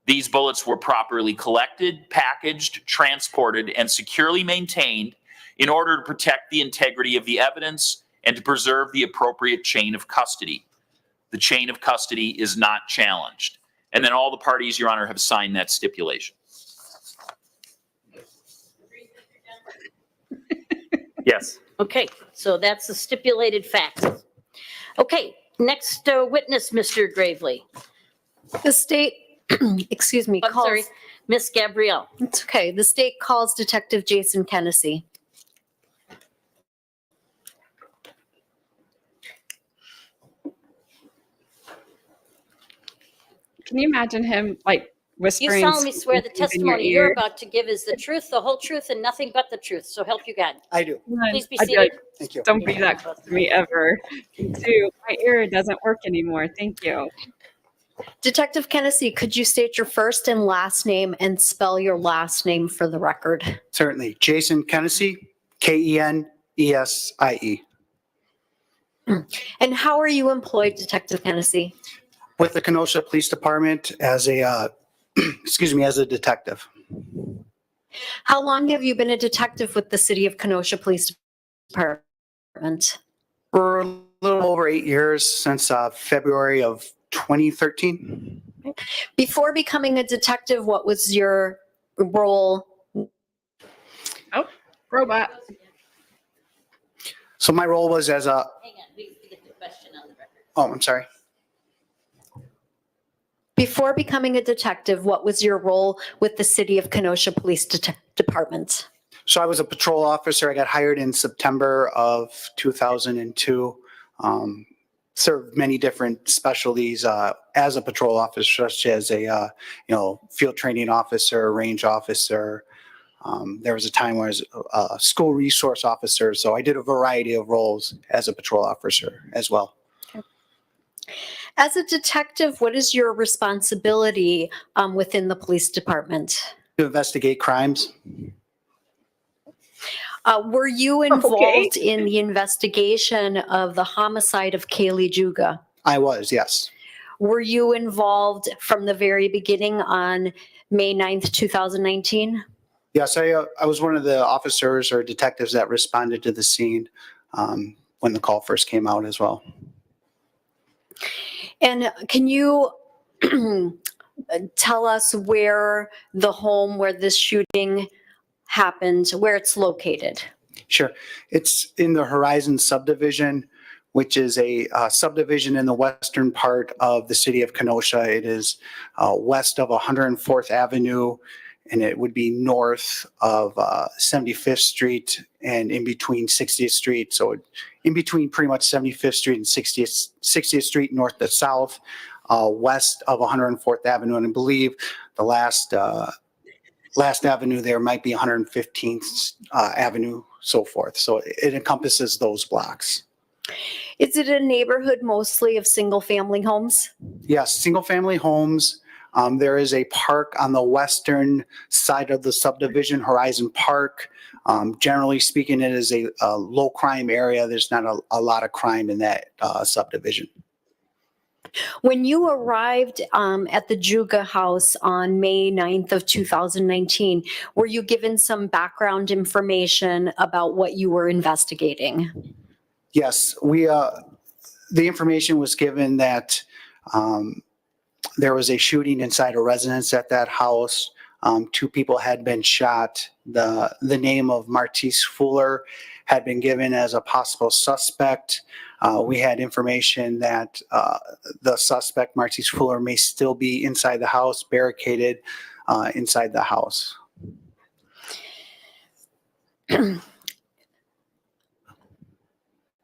These bullets were properly collected, packaged, transported, and securely maintained in order to protect the integrity of the evidence and to preserve the appropriate chain of custody. The chain of custody is not challenged. And then all the parties, Your Honor, have signed that stipulation. Yes. Okay, so that's the stipulated facts. Okay, next witness, Mr. Gravely. The state, excuse me, I'm sorry, Miss Gabrielle. It's okay. The state calls Detective Jason Kennedy. Can you imagine him like You whispering? solemnly swear the in your testimony ear? you're about to give is the truth, the whole truth, and nothing but the truth. So help you God. I do. Please be I'd seated. like, Thank you. don't be that close to me ever. Too. My ear doesn't work anymore. Thank you. Detective Kennedy, could you state your first and last name and spell your last name for the record? Certainly. Jason Kennedy, Kenesie. And how are you employed, Detective Kennedy? With the Kenosha Police Department as a, as a detective. How long have you been a detective with the City of Kenosha Police Department? For a little over 8 years, since February of 2013. Before becoming a detective, what was your role? Robot. So my role was as a, Hang on, we need to get the question on the record. oh, I'm sorry. Before becoming a detective, what was your role with the City of Kenosha Police department? So I was a patrol officer. I got hired in September of 2002. Served many different specialties as a patrol officer, such as a field training officer, range officer. There was a time where I was a school resource officer, so I did a variety of roles as a patrol officer as well. As a detective, what is your responsibility within the police department? To investigate crimes. Were you involved in the investigation of the homicide of Kaylie Juga? I was, yes. Were you involved from the very beginning on May 9th, 2019? Yes, I was one of the officers or detectives that responded to the scene when the call first came out as well. And can you tell us where the home where this shooting happened, where it's located? Sure. It's in the Horizon subdivision, which is a subdivision in the western part of the city of Kenosha. It is west of 104th Avenue, and it would be north of 75th Street and in between 60th Street. So in between pretty much 75th Street and 60th Street, north to south, west of 104th Avenue. And I believe the last avenue there might be 115th Avenue, so forth. So it encompasses those blocks. Is it a neighborhood mostly of single-family homes? Yes, single-family homes. There is a park on the western side of the subdivision, Horizon Park. Generally speaking, it is a low-crime area. There's not a lot of crime in that subdivision. When you arrived at the Juga house on May 9th of 2019, were you given some background information about what you were investigating? Yes, the information was given that there was a shooting inside a residence at that house. 2 people had been shot. The name of Martice Fuller had been given as a possible suspect. We had information that the suspect, Martice Fuller, may still be inside the house, barricaded inside the house.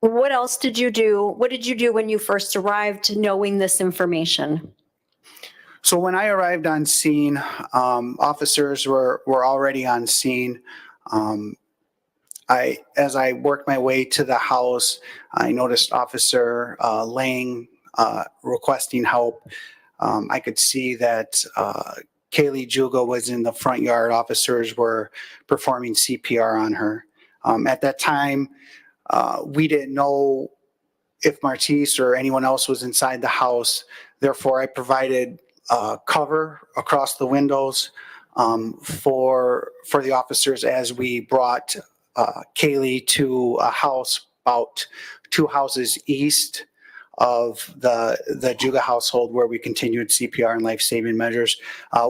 What else did you do? What did you do when you first arrived knowing this information? So when I arrived on scene, officers were already on scene. As I worked my way to the house, I noticed Officer Lang requesting help. I could see that Kaylie Juga was in the front yard. Officers were performing CPR on her. At that time, we didn't know if Martice or anyone else was inside the house. Therefore, I provided cover across the windows for the officers as we brought Kaylie to a house about 2 houses east of the Juga household, where we continued CPR and life-saving measures.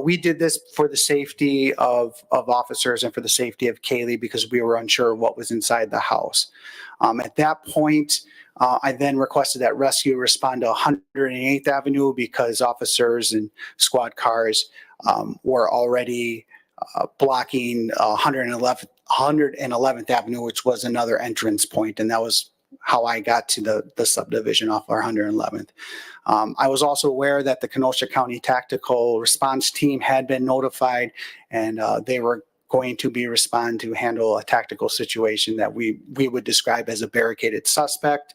We did this for the safety of officers and for the safety of Kaylie because we were unsure of what was inside the house. At that point, I then requested that rescue respond to 108th Avenue because officers and squad cars were already blocking 111th Avenue, which was another entrance point, and that was how I got to the subdivision off our 111th. I was also aware that the Kenosha County Tactical Response Team had been notified, and they were going to respond to handle a tactical situation that we would describe as a barricaded suspect,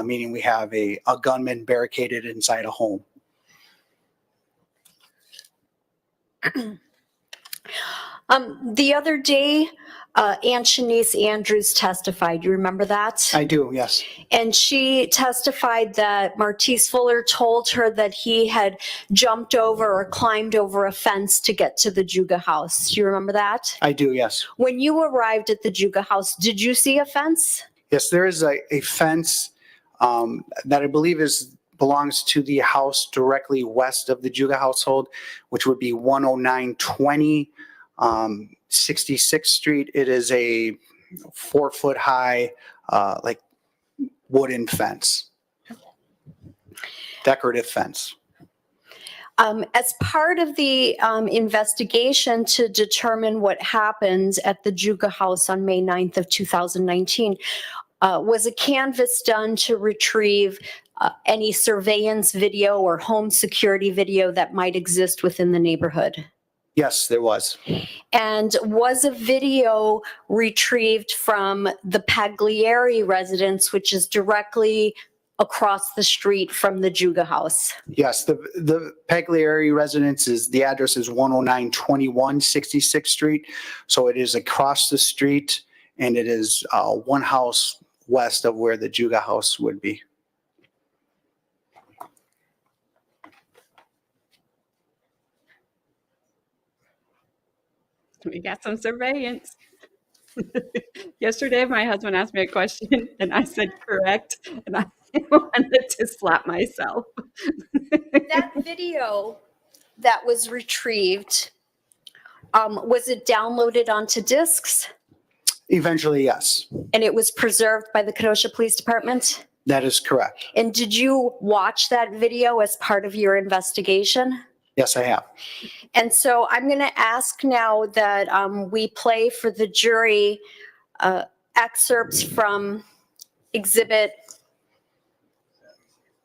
meaning we have a gunman barricaded inside a home. The other day, Aunt Shanice Andrews testified. You remember that? I do, yes. And she testified that Martice Fuller told her that he had jumped over or climbed over a fence to get to the Juga house. Do you remember that? I do, yes. When you arrived at the Juga house, did you see a fence? Yes, there is a fence that I believe belongs to the house directly west of the Juga household, which would be 10920 66th Street. It is a 4-foot high, like wooden fence, decorative fence. As part of the investigation to determine what happened at the Juga house on May 9th of 2019, was a canvass done to retrieve any surveillance video or home security video that might exist within the neighborhood? Yes, there was. And was a video retrieved from the Pagliari residence, which is directly across the street from the Juga house? Yes, the Pagliari residence the address is 10921 66th Street. So it is across the street, and it is one house west of where the Juga house would be. We got some surveillance. Yesterday, my husband asked me a question, and I said correct, and I wanted to slap myself. That video that was retrieved, was it downloaded onto discs? Eventually, yes, And it was preserved by the Kenosha Police Department? that is correct. And did you watch that video as part of your investigation? Yes, I have. And so I'm going to ask now that we play for the jury excerpts from Exhibit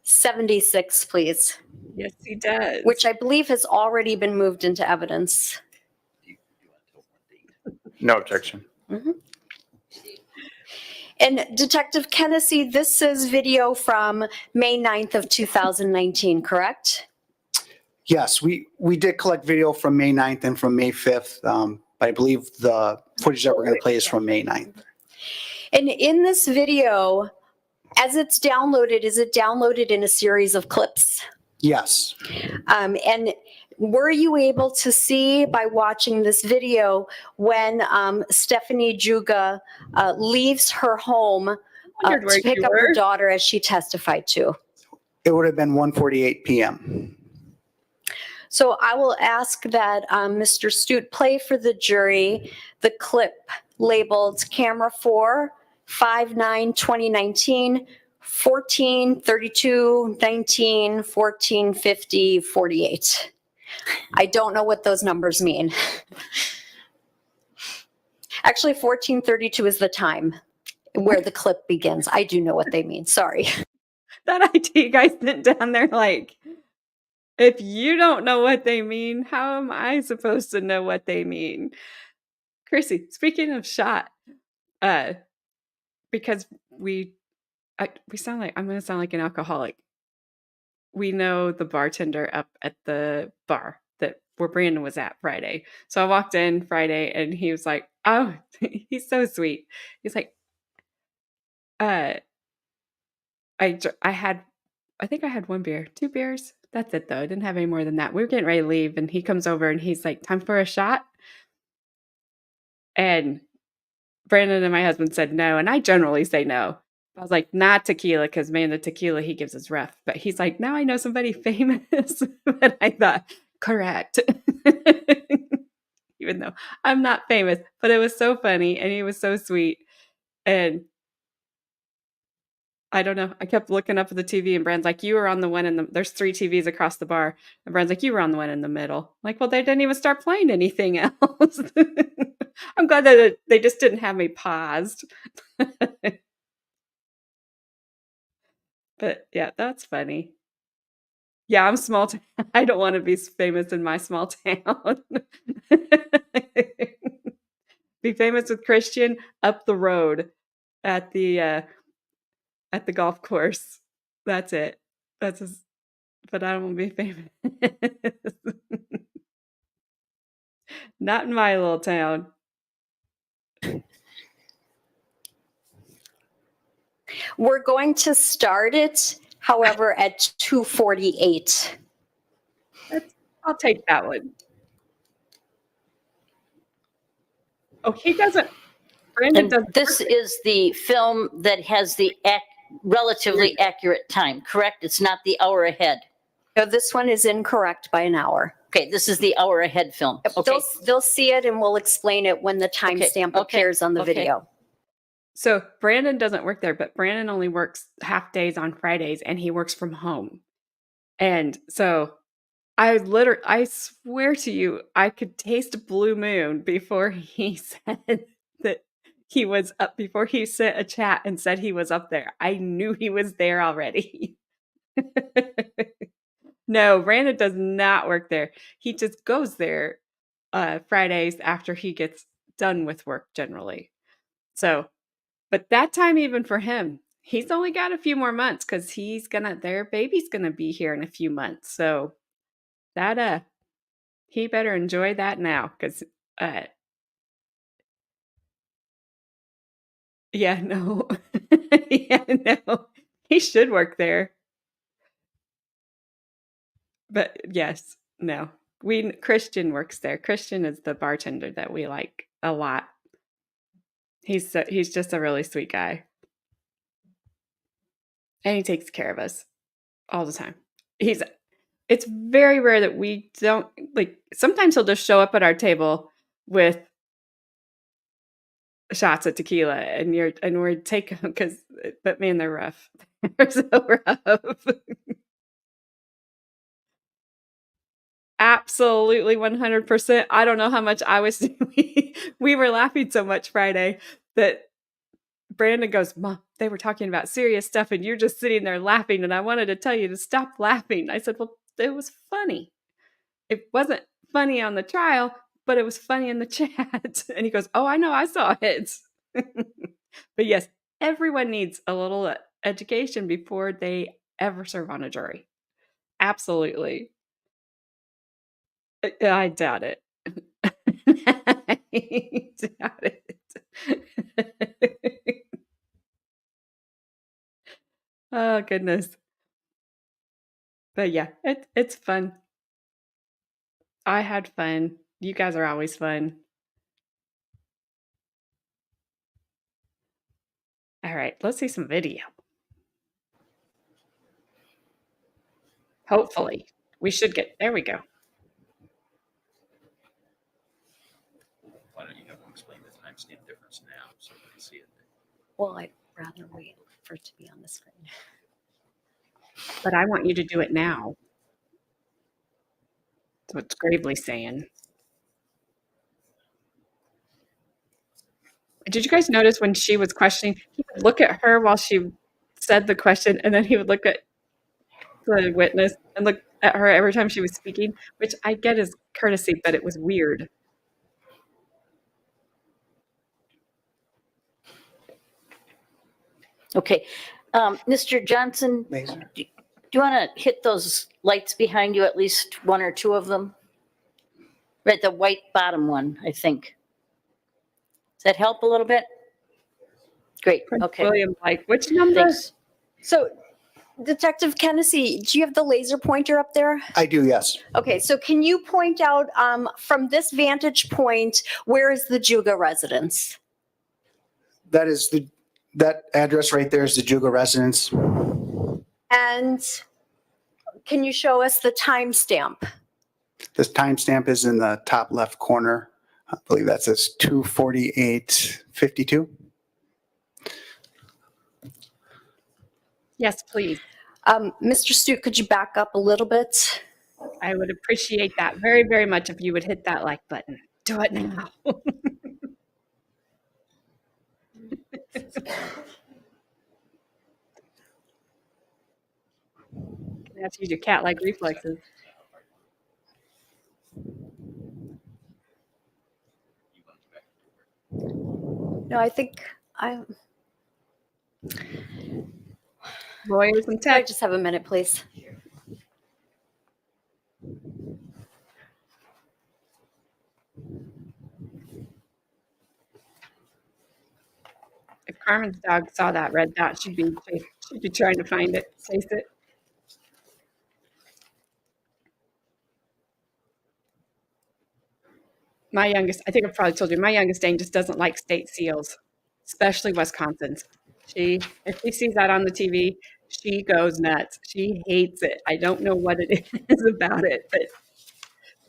76, please, Yes, he does. which I believe has already been moved into evidence. No objection. And Detective Kennedy, this is video from May 9th of 2019, correct? Yes, we did collect video from May 9th and from May 5th. But I believe the footage that we're going to play is from May 9th. And in this video, as it's downloaded, is it downloaded in a series of clips? Yes, And were you able to see by watching this video when Stephanie Juga leaves her home Wondered where to pick you up her were. daughter, as she testified to? it would have been 1:48 p.m. So I will ask that Mr. Stute play for the jury the clip labeled Camera 4, 5/9/2019, 14/32/19, 14/50/48. I don't know what those numbers mean. Actually, 14:32 is the time where the clip begins. I do know what they mean. Sorry. That IT guy sitting down there like, if you don't know what they mean, how am I supposed to know what they mean? Chrissy, speaking of shot, because we sound like, I'm going to sound like an alcoholic. We know the bartender up at the bar where Brandon was at Friday. So I walked in Friday and he was like, oh, he's so sweet. He's like, I think I had 1 beer, 2 beers. That's it though. I didn't have any more than that. We were getting ready to leave and he comes over and he's like, time for a shot? And Brandon and my husband said no. And I generally say no. I was like, not tequila, because man, the tequila he gives is rough. But he's like, now I know somebody famous. But I thought, correct. Even though I'm not famous. But it was so funny and he was so sweet. And I don't know. I kept looking up at the TV and Brand's like, you were on the one there's 3 TVs across the bar. And Brand's like, you were on the one in the middle. I'm like, well, they didn't even start playing anything else. I'm glad that they just didn't have me paused. But yeah, that's funny. Yeah, I'm small town. I don't want to be famous in my small town. Be famous with Christian up the road at the golf course. That's it. But I don't want to be famous. Not in my little town. We're going to start it, however, at 2:48. I'll take that one. Oh, he doesn't. Brandon And doesn't. this is the film that has the relatively accurate time, correct? It's not the hour ahead. No, this one is incorrect by an hour. Okay, this is the hour ahead film. Okay. They'll see it and we'll explain it when the timestamp okay, appears on the okay. video. So Brandon doesn't work there, but Brandon only works half days on Fridays and he works from home. And so I swear to you, I could taste blue moon before he said that he was up, before he sent a chat and said he was up there. I knew he was there already. No, Brandon does not work there. He just goes there Fridays after he gets done with work generally. So, but that time even for him, he's only got a few more months because their baby's gonna be here in a few months. So that he better enjoy that now because yeah, no. Yeah, no. He should work there. But yes, no. Christian works there. Christian is the bartender that we like a lot. He's just a really sweet guy. And he takes care of us all the time. It's very rare that we don't like sometimes he'll just show up at our table with shots of tequila and we're taking them but man, they're rough. They're so rough. Absolutely 100%. I don't know how much I was we were laughing so much Friday that Brandon goes, "Mom, they were talking about serious stuff and you're just sitting there laughing and I wanted to tell you to stop laughing." I said, "Well, it was funny. It wasn't funny on the trial, but it was funny in the chat." And he goes, "Oh, I know, I saw it." But yes, everyone needs a little education before they ever serve on a jury. Absolutely. I doubt it. I doubt it. Oh, goodness. But yeah, it's fun. I had fun. You guys are always fun. All right, let's see some video. Hopefully. We should get there we go. Why don't you have them explain the timestamp difference now so we can see it? Well, I'd rather wait for it to be on the screen. But I want you to do it now. That's what Gravely's saying. Did you guys notice when she was questioning, he would look at her while she said the question, and then he would look at the witness and look at her every time she was speaking, which I get is courtesy, but it was weird. Okay. Mr. Johnson, Laser. do you want to hit those lights behind you, at least one or two of them? Right, the white bottom one, I think. Does that help a little bit? Great, Prince okay, William, like, which number? thanks. So Detective Kennedy, do you have the laser pointer up there? I do, yes. Okay, so can you point out from this vantage point, where is the Juga residence? That address right there is the Juga residence. And can you show us the timestamp? This timestamp is in the top left corner. I believe that says 2:48:52. Yes, please. Mr. Stute, could you back up a little bit? I would appreciate that very, very much if you would hit that like button. Do it now. You have to use your cat-like reflexes. No, I think Lawyers and Can I tech. just have a minute, please? If Carmen's dog saw that red dot, she'd be trying to find it, chase it. My youngest, I think I've probably told you, my youngest Dane just doesn't like state seals, especially Wisconsin's. If she sees that on the TV, she goes nuts. She hates it. I don't know what it is about it, but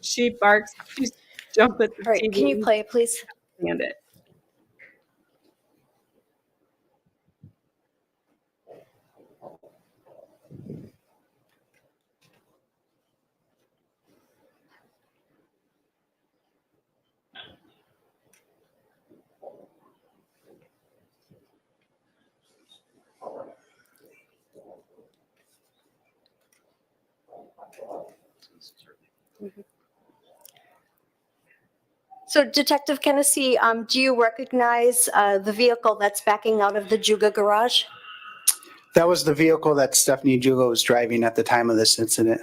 she barks. She's jump at the All right, TV. can you play it, please? And it. So Detective Kennedy, do you recognize the vehicle that's backing out of the Juga garage? That was the vehicle that Stephanie Juga was driving at the time of this incident.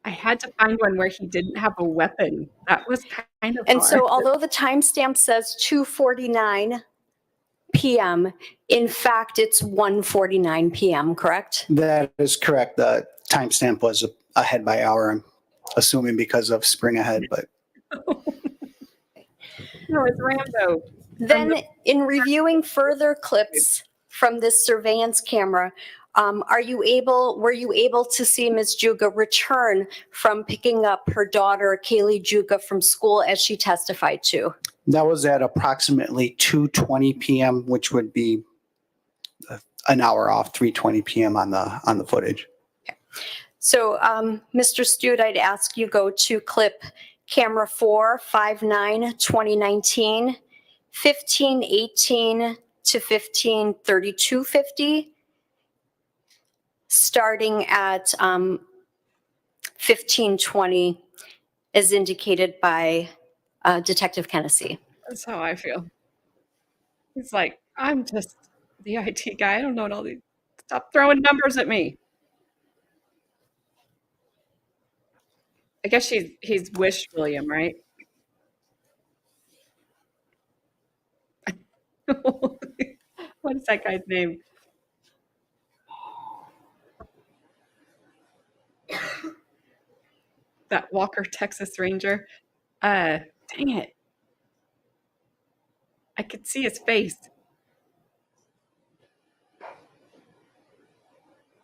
I had to find one where he didn't have a weapon. That was kind of And hard. so although the timestamp says 2:49 p.m., in fact, it's 1:49 p.m., correct? That is correct. The timestamp was ahead by hour, I'm assuming because of spring ahead, but No, it's Rambo. Then in reviewing further clips from this surveillance camera, were you able to see Ms. Juga return from picking up her daughter, Kaylie Juga, from school as she testified to? that was at approximately 2:20 p.m., which would be an hour off 3:20 p.m. on the footage. So, Mr. Stute, I'd ask you go to clip camera 4, 5/9/2019, 15/18 to 15/32/50, starting at 15/20, as indicated by Detective Kennedy. That's how I feel. He's like, I'm just the IT guy. I don't know what all these. Stop throwing numbers at me. I guess he's Wish William, right? What is that guy's name? That Walker, Texas Ranger. Dang it. I could see his face.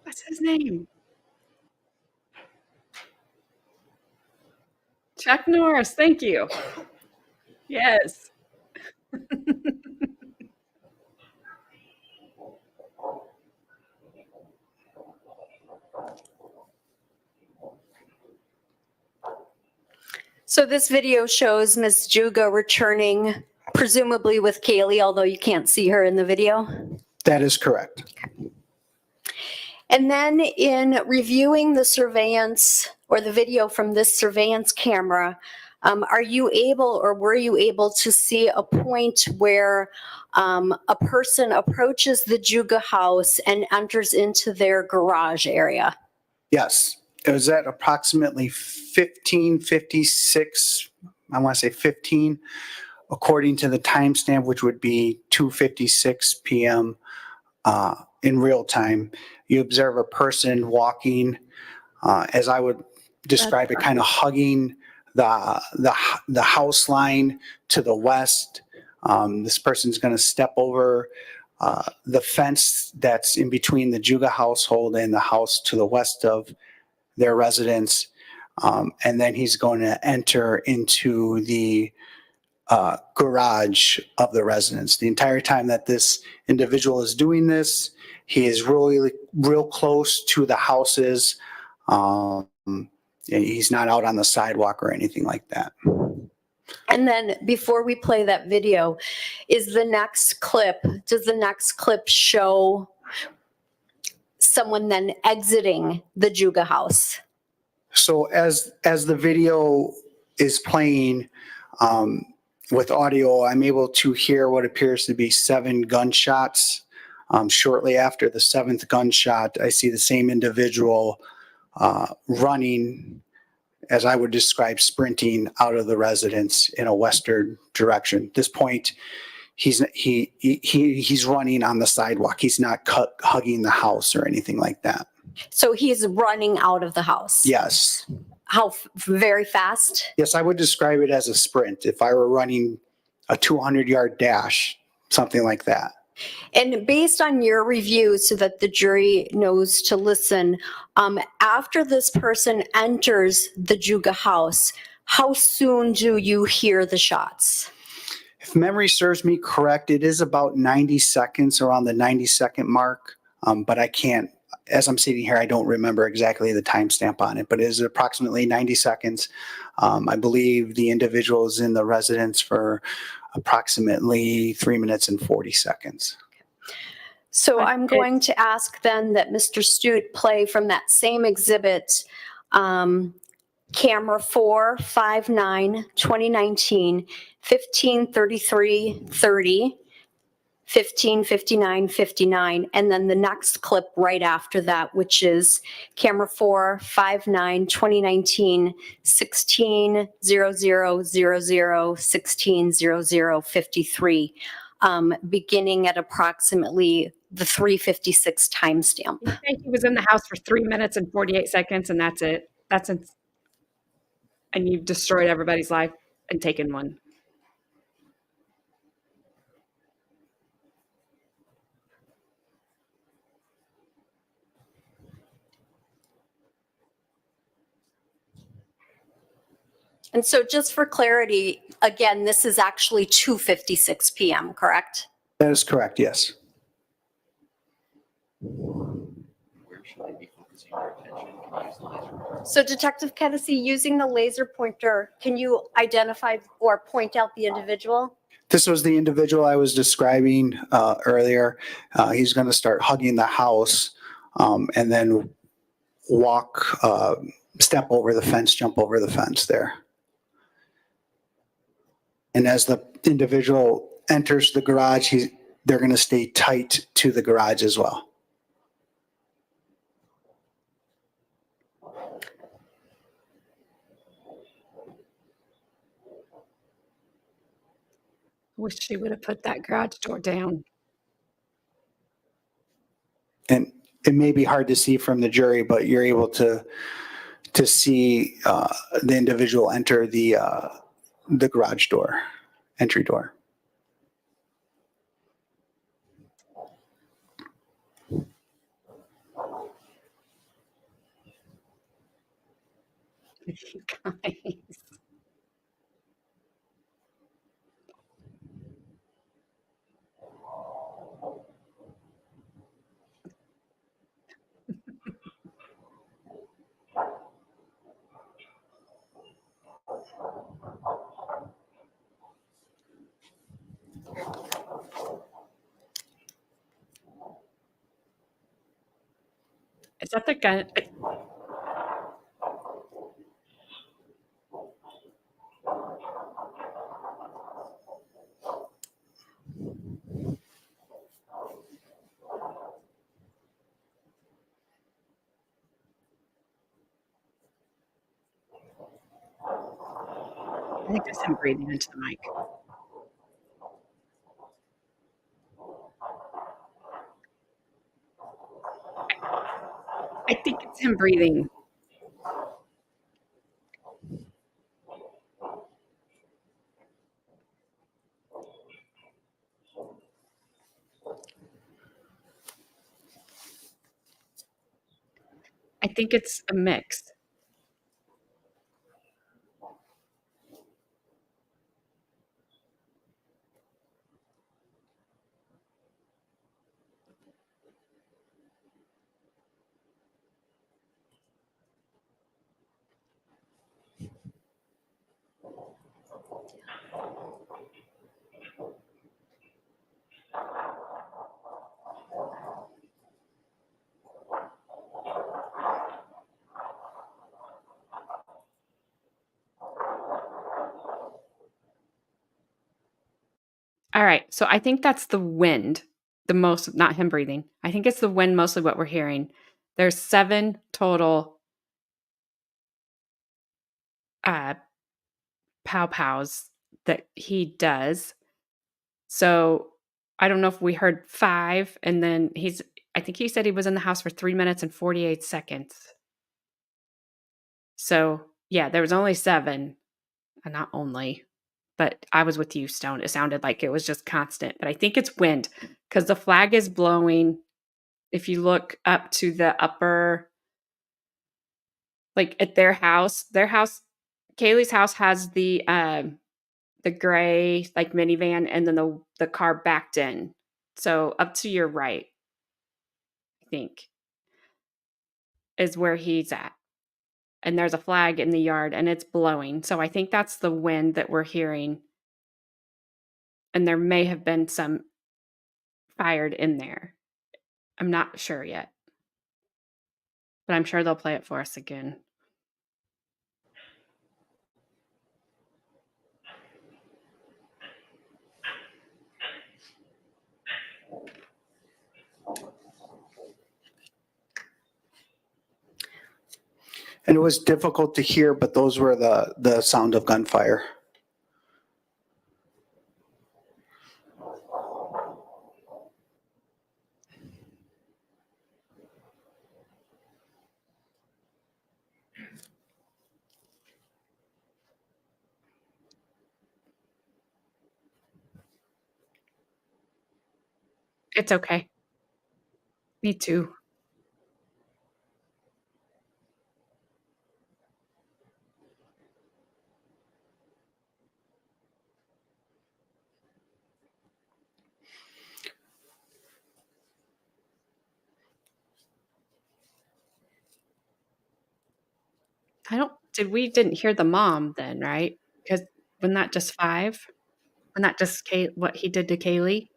What's his name? Chuck Norris. Thank you. Yes. So this video shows Ms. Juga returning, presumably with Kaylie, although you can't see her in the video. That is correct. And then in reviewing the surveillance or the video from this surveillance camera, are you able or were you able to see a point where a person approaches the Juga house and enters into their garage area? Yes. It was at approximately 15:56, I want to say 15, according to the timestamp, which would be 2:56 p.m. In real time. You observe a person walking, as I would describe it, kind of hugging the house line to the west. This person's going to step over the fence that's in between the Juga household and the house to the west of their residence. And then he's going to enter into the garage of the residence. The entire time that this individual is doing this, he is really real close to the houses. He's not out on the sidewalk or anything like that. And then before we play that video, does the next clip show someone then exiting the Juga house? So as the video is playing with audio, I'm able to hear what appears to be 7 gunshots. Shortly after the 7th gunshot, I see the same individual running, as I would describe, sprinting out of the residence in a western direction. At this point, he's running on the sidewalk. He's not hugging the house or anything like that. So he's running out of the house? Yes. How very fast? Yes, I would describe it as a sprint. If I were running a 200-yard dash, something like that. And based on your review, so that the jury knows to listen, after this person enters the Juga house, how soon do you hear the shots? If memory serves me correct, it is about 90 seconds, around the 90-second mark. But I can't, as I'm sitting here, I don't remember exactly the timestamp on it, but it is approximately 90 seconds. I believe the individual is in the residence for approximately 3 minutes and 40 seconds. So But I'm going to ask then that Mr. Stute play from that same exhibit, camera 459 2019 1533 30 1559 59, and then the next clip right after that, which is camera 459 2019 16 0000 16 0053, beginning at approximately the 3:56 timestamp. you think he was in the house for 3 minutes and 48 seconds, and that's it. And you've destroyed everybody's life and taken one. And so just for clarity, again, this is actually 2:56 p.m., correct? That is correct, yes. Where should I be focusing our attention? Can I use the laser? So Detective Kennedy, using the laser pointer, can you identify or point out the individual? This was the individual I was describing earlier. He's going to start hugging the house and then walk, step over the fence, jump over the fence there. And as the individual enters the garage, they're going to stay tight to the garage as well. Wish she would have put that garage door down. And it may be hard to see from the jury, but you're able to see the individual enter the garage door, entry door. Guys. Is that the gun? I think that's him breathing into the mic. I think it's him breathing. I think it's a mix. All right. So I think that's the wind, the most, not him breathing. I think it's the wind, mostly what we're hearing. There's 7 total pow pows that he does. So I don't know if we heard 5, and then I think he said he was in the house for 3 minutes and 48 seconds. So yeah, there was only 7, not only, but I was with you, Stone. It sounded like it was just constant, but I think it's wind because the flag is blowing. If you look up to the upper, like at their house, Kaylie's house has the gray like minivan and then the car backed in. So up to your right, I think, is where he's at. And there's a flag in the yard and it's blowing. So I think that's the wind that we're hearing. And there may have been some fired in there. I'm not sure yet. But I'm sure they'll play it for us again. And it was difficult to hear, but those were the sound of gunfire. It's okay. Me too. We didn't hear the mom then, right? Because wasn't that just 5? Wasn't that just what he did to Kaylie?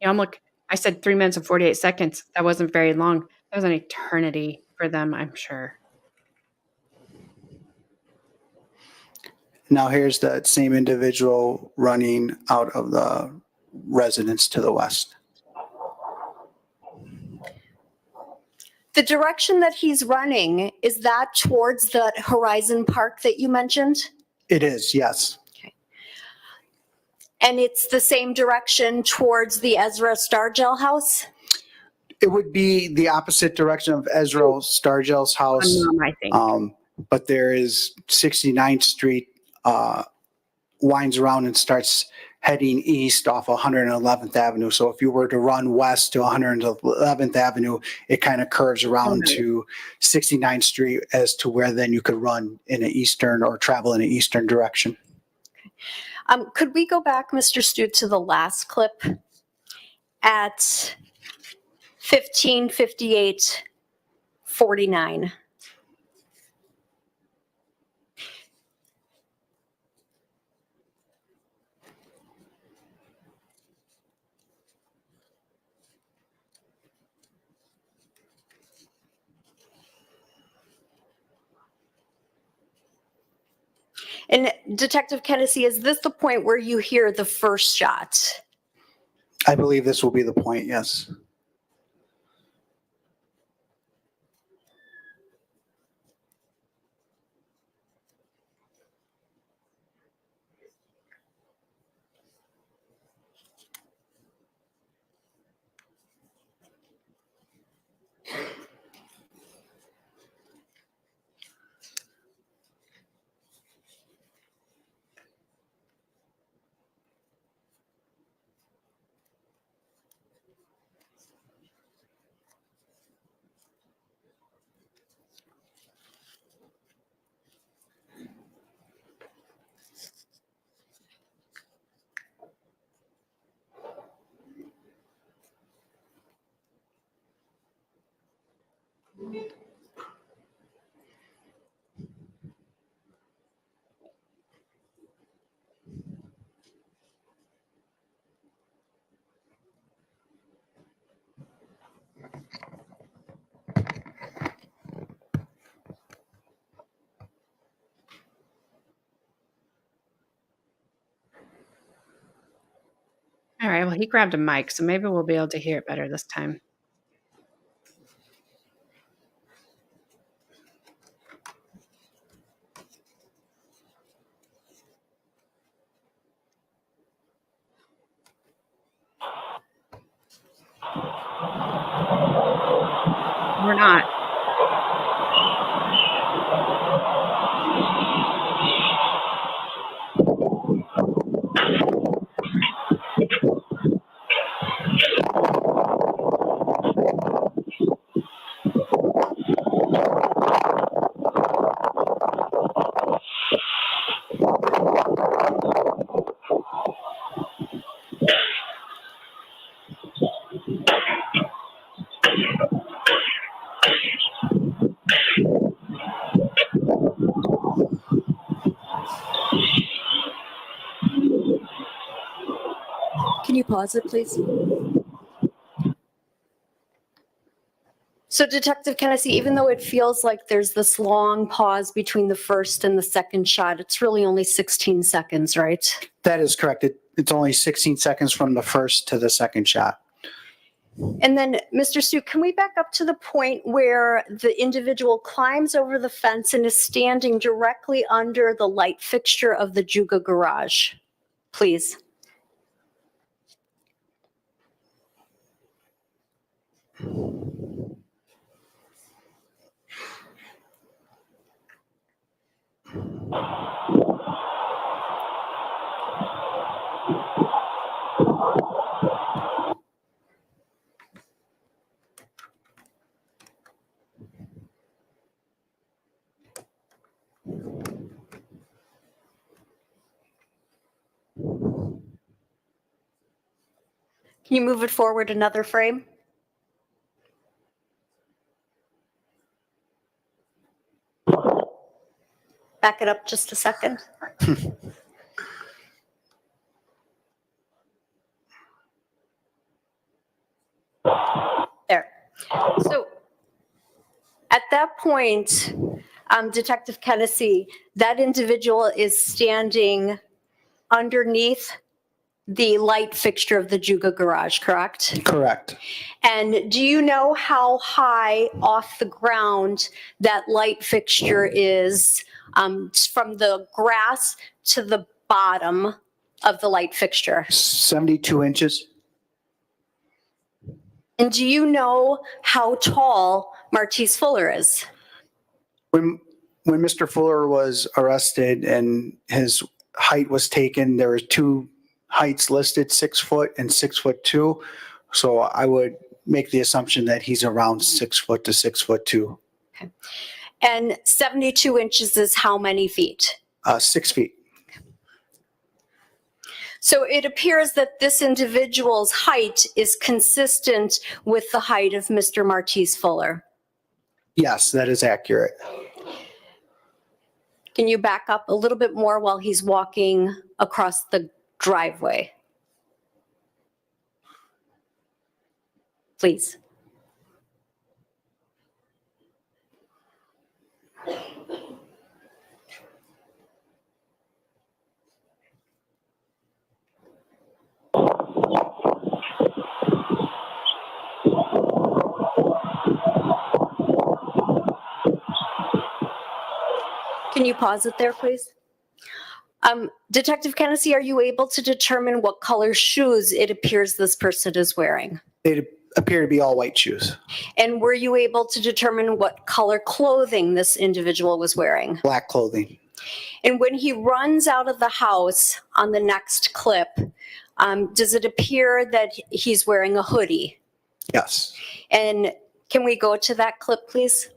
Yeah, I said 3 minutes and 48 seconds. That wasn't very long. That was an eternity for them, I'm sure. Now here's that same individual running out of the residence to the west. The direction that he's running, is that towards the Horizon Park that you mentioned? It is, yes. And it's the same direction towards the Ezra Stargell house? It would be the opposite direction of Ezra Stargell's house. Mom, I think. But there is 69th Street winds around and starts heading east off 111th Avenue. So if you were to run west to 111th Avenue, it kind of curves around to 69th Street as to where then you could run in an eastern or travel in an eastern direction. Could we go back, Mr. Stute, to the last clip at 15:58:49? And Detective Kennedy, is this the point where you hear the first shot? I believe this will be the point, yes. All right, well, he grabbed a mic, so maybe we'll be able to hear it better this time. We're not. you pause it, please? So Detective Kennedy, even though it feels like there's this long pause between the first and the second shot, it's really only 16 seconds, right? That is correct. It's only 16 seconds from the first to the second shot. And then, Mr. Stu, can we back up to the point where the individual climbs over the fence and is standing directly under the light fixture of the Juga garage, please? Can you move it forward another frame? Back it up just a second. There. So at that point, Detective Kennedy, that individual is standing underneath the light fixture of the Juga garage, correct? Correct. And do you know how high off the ground that light fixture is from the grass to the bottom of the light fixture? 72 inches. And do you know how tall Martice Fuller is? When Mr. Fuller was arrested and his height was taken, there were two heights listed, 6 foot and 6'2". So I would make the assumption that he's around 6 foot to 6'2". Okay. And 72 inches is how many feet? 6 feet. So it appears that this individual's height is consistent with the height of Mr. Martice Fuller. Yes, that is accurate. Can you back up a little bit more while he's walking across the driveway? Please. Can you pause it there, please? Detective Kennedy, are you able to determine what color shoes it appears this person is wearing? They appear to be all white shoes. And were you able to determine what color clothing this individual was wearing? Black clothing. And when he runs out of the house on the next clip, does it appear that he's wearing a hoodie? Yes. And can we go to that clip, please?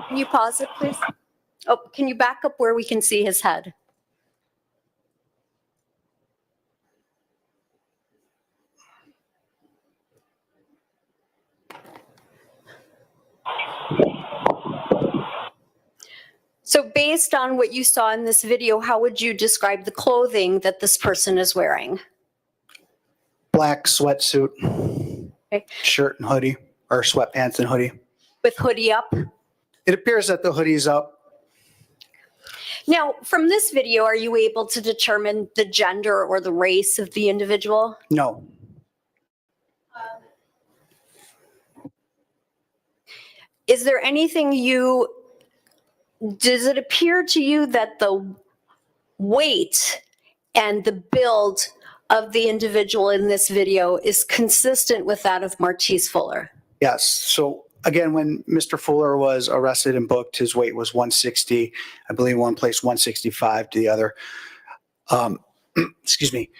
Can you pause it, please? Oh, can you back up where we can see his head? So based on what you saw in this video, how would you describe the clothing that this person is wearing? Black sweatsuit, Okay. shirt and hoodie, or sweatpants and hoodie. With hoodie up? It appears that the hoodie's up. Now, from this video, are you able to determine the gender or the race of the individual? No. Is there anything does it appear to you that the weight and the build of the individual in this video is consistent with that of Martice Fuller? Yes. So Again, when Mr. Fuller was arrested and booked, his weight was 160. I believe one place 165 to the other. Excuse me.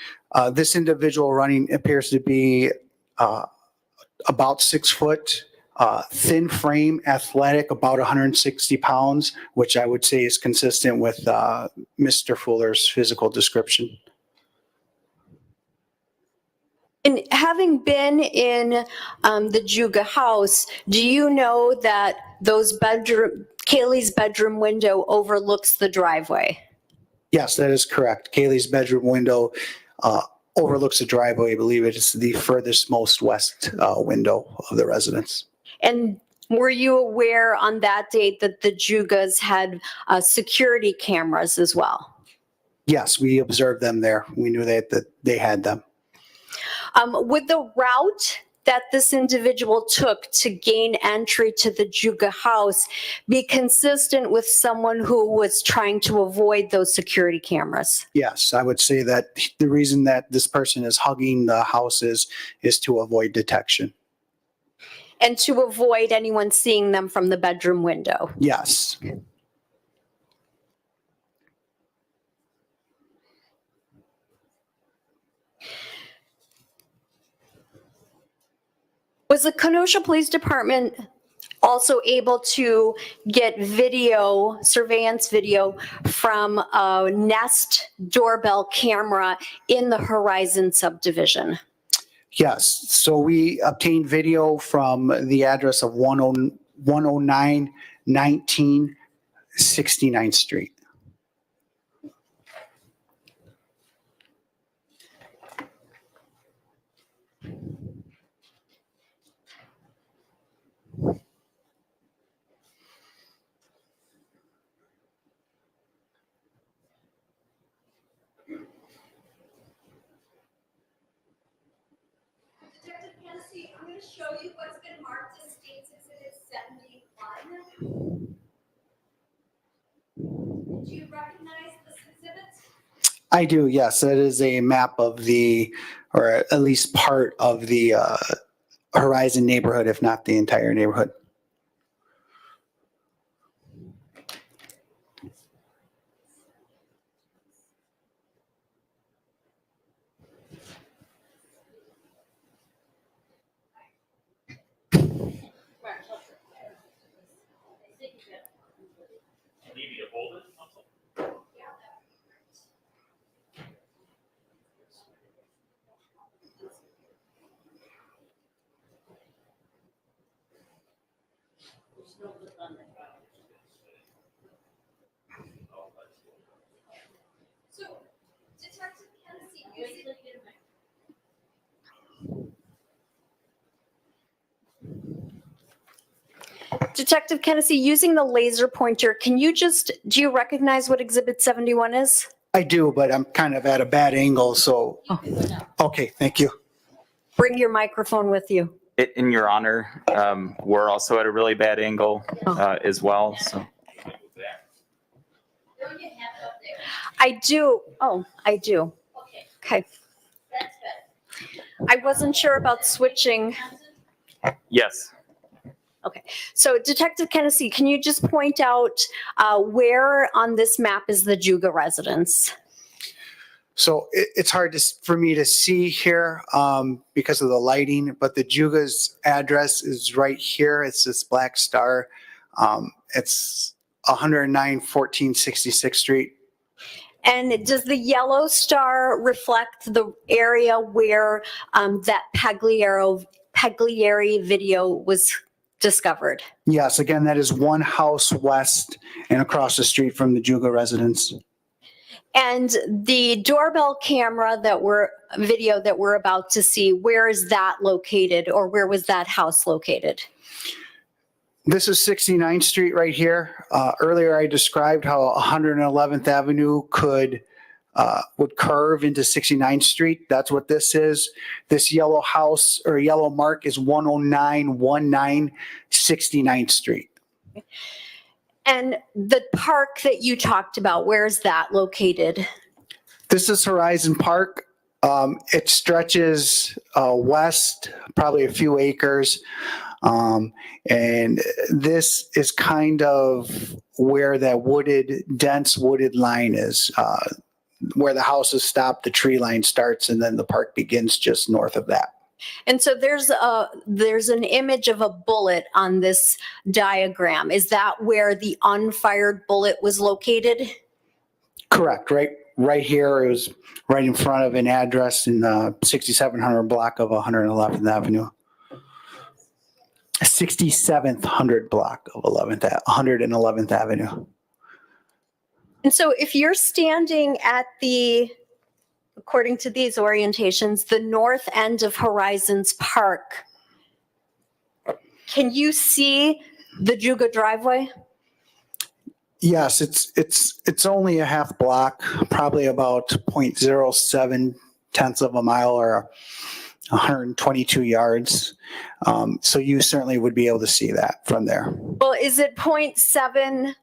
This individual running appears to be about 6 foot, thin frame, athletic, about 160 pounds, which I would say is consistent with Mr. Fuller's physical description. And having been in the Juga house, do you know that Kaylie's bedroom window overlooks the driveway? Yes, that is correct. Kaylee's bedroom window overlooks the driveway. I believe it is the furthest most west window of the residence. And were you aware on that date that the Jugas had security cameras as well? Yes, we observed them there. We knew that they had them. Would the route that this individual took to gain entry to the Juga house be consistent with someone who was trying to avoid those security cameras? Yes, I would say that the reason that this person is hugging the house is to avoid detection. And to avoid anyone seeing them from the bedroom window? Yes. Was the Kenosha Police Department also able to get surveillance video from a Nest doorbell camera in the Horizon subdivision? Yes. So we obtained video from the address of 109 19 69th Street. I'm going to show you what's been marked as State's Exhibit 71. Do you recognize this exhibit? I do, yes. That is a map of or at least part of the Horizon neighborhood, if not the entire neighborhood. So, Detective Kennedy, Detective Kennedy, using the laser pointer, do you recognize what Exhibit 71 is? I do, but I'm kind of at a bad angle, so. Okay, thank you. Bring your microphone with you. In your honor, we're also at a really bad angle as well, so. I do. Oh, I do. Okay. I wasn't sure about switching. Yes. Okay. So Detective Kennedy, can you just point out where on this map is the Juga residence? So it's hard for me to see here because of the lighting, but the Juga's address is right here. It's this black star. It's 109 1466th Street. And does the yellow star reflect the area where that Pagliari video was discovered? Yes, again, that is one house west and across the street from the Juga residence. And the doorbell camera video that we're about to see, where is that located, or where was that house located? This is 69th Street right here. Earlier I described how 111th Avenue would curve into 69th Street. That's what this is. This yellow house or yellow mark is 10919 69th Street. And the park that you talked about, where is that located? This is Horizon Park. It stretches west, probably a few acres. And this is kind of where that dense wooded line is, where the houses stop, the tree line starts, and then the park begins just north of that. And so there's an image of a bullet on this diagram. Is that where the unfired bullet was located? Correct. Right here, it was right in front of an address in the 6700 block of 111th Avenue. 6700 block of 111th Avenue. And so if you're standing at according to these orientations, the north end of Horizons Park, can you see the Juga driveway? Yes, it's only a half block, probably about 0.07 tenths of a mile or 122 yards. So you certainly would be able to see that from there. Well, is it 0.7?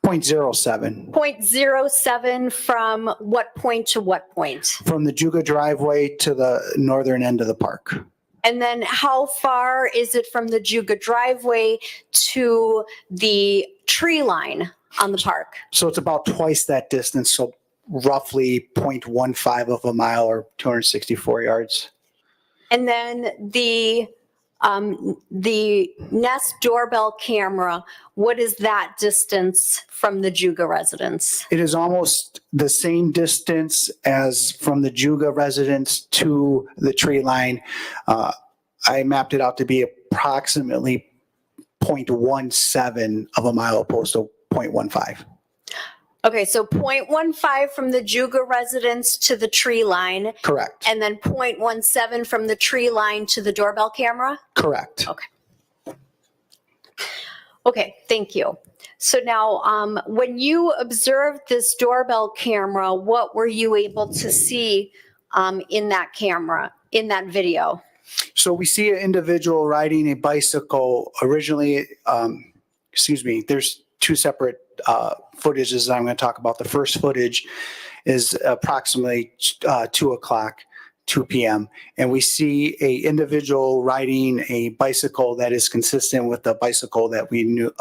0.07. 0.07 from what point to what point? From the Juga driveway to the northern end of the park. And then how far is it from the Juga driveway to the tree line on the park? So it's about twice that distance, so roughly 0.15 of a mile or 264 yards. And then the Nest doorbell camera, what is that distance from the Juga residence? It is almost the same distance as from the Juga residence to the tree line. I mapped it out to be approximately 0.17 of a mile opposed to 0.15. Okay, so 0.15 from the Juga residence to the tree line. Correct. And then 0.17 from the tree line to the doorbell camera? Correct. Okay, thank you. So now, when you observed this doorbell camera, what were you able to see in that camera, in that video? So we see an individual riding a bicycle. Originally, there's two separate footages I'm going to talk about. The first footage is approximately 2 p.m. And we see a individual riding a bicycle that is consistent with the bicycle that we knew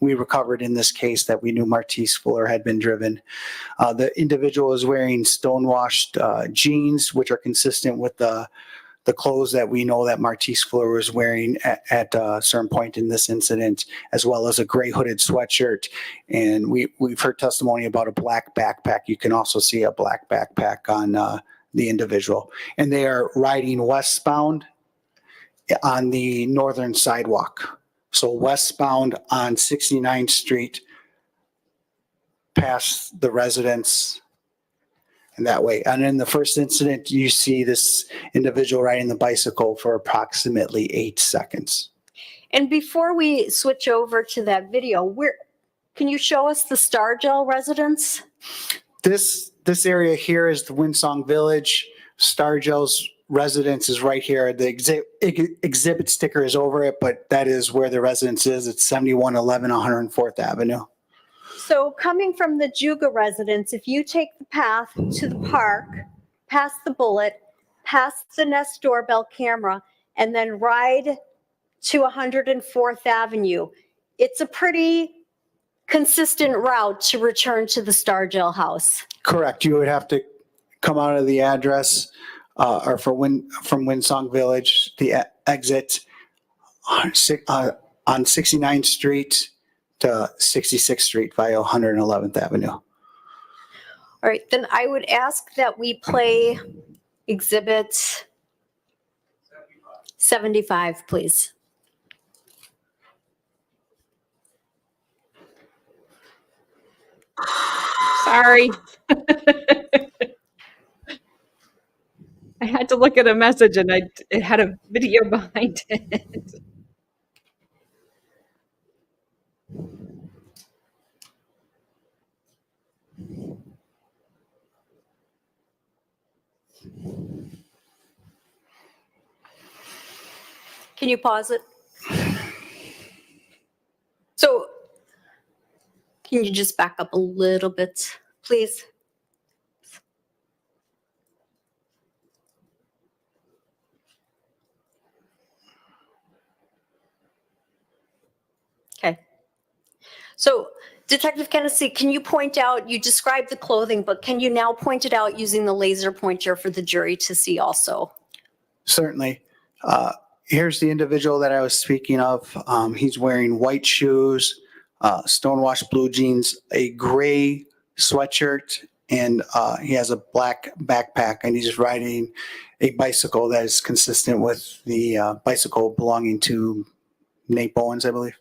we recovered in this case, that we knew Martice Fuller had been driven. The individual is wearing stonewashed jeans, which are consistent with the clothes that we know that Martice Fuller was wearing at a certain point in this incident, as well as a gray hooded sweatshirt. And we've heard testimony about a black backpack. You can also see a black backpack on the individual. And they are riding westbound on the northern sidewalk. So westbound on 69th Street, past the residence, and that way. And in the first incident, you see this individual riding the bicycle for approximately 8 seconds. And before we switch over to that video, can you show us the Stargell residence? This area here is the Winsong Village. Stargell's residence is right here. The exhibit sticker is over it, but that is where the residence is. It's 7111 104th Avenue. So coming from the Juga residence, if you take the path to the park, past the bullet, past the Nest doorbell camera, and then ride to 104th Avenue, it's a pretty consistent route to return to the Stargell house. Correct. You would have to come out of the address or from Winsong Village, the exit on 69th Street to 66th Street via 111th Avenue. All right, then I would ask that we play exhibit 75, please. Sorry. I had to look at a message and it had a video behind it. Can you pause it? So, can you just back up a little bit, please? So Detective Kennedy, can you point out, you described the clothing, but can you now point it out using the laser pointer for the jury to see also? Certainly. Here's the individual that I was speaking of. He's wearing white shoes, stonewashed blue jeans, a gray sweatshirt, and he has a black backpack, and he's riding a bicycle that is consistent with the bicycle belonging to Nate Bowens, I believe.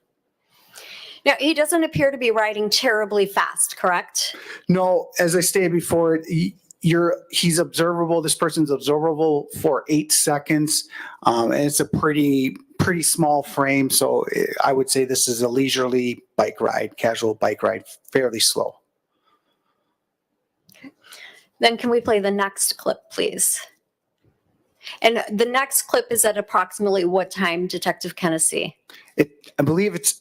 Now, he doesn't appear to be riding terribly fast, correct? No, as I stated before, he's observable. This person's observable for 8 seconds, and it's a pretty small frame. So I would say this is a leisurely bike ride, casual bike ride, fairly slow. Then can we play the next clip, please? And the next clip is at approximately what time, Detective Kennedy? I believe it's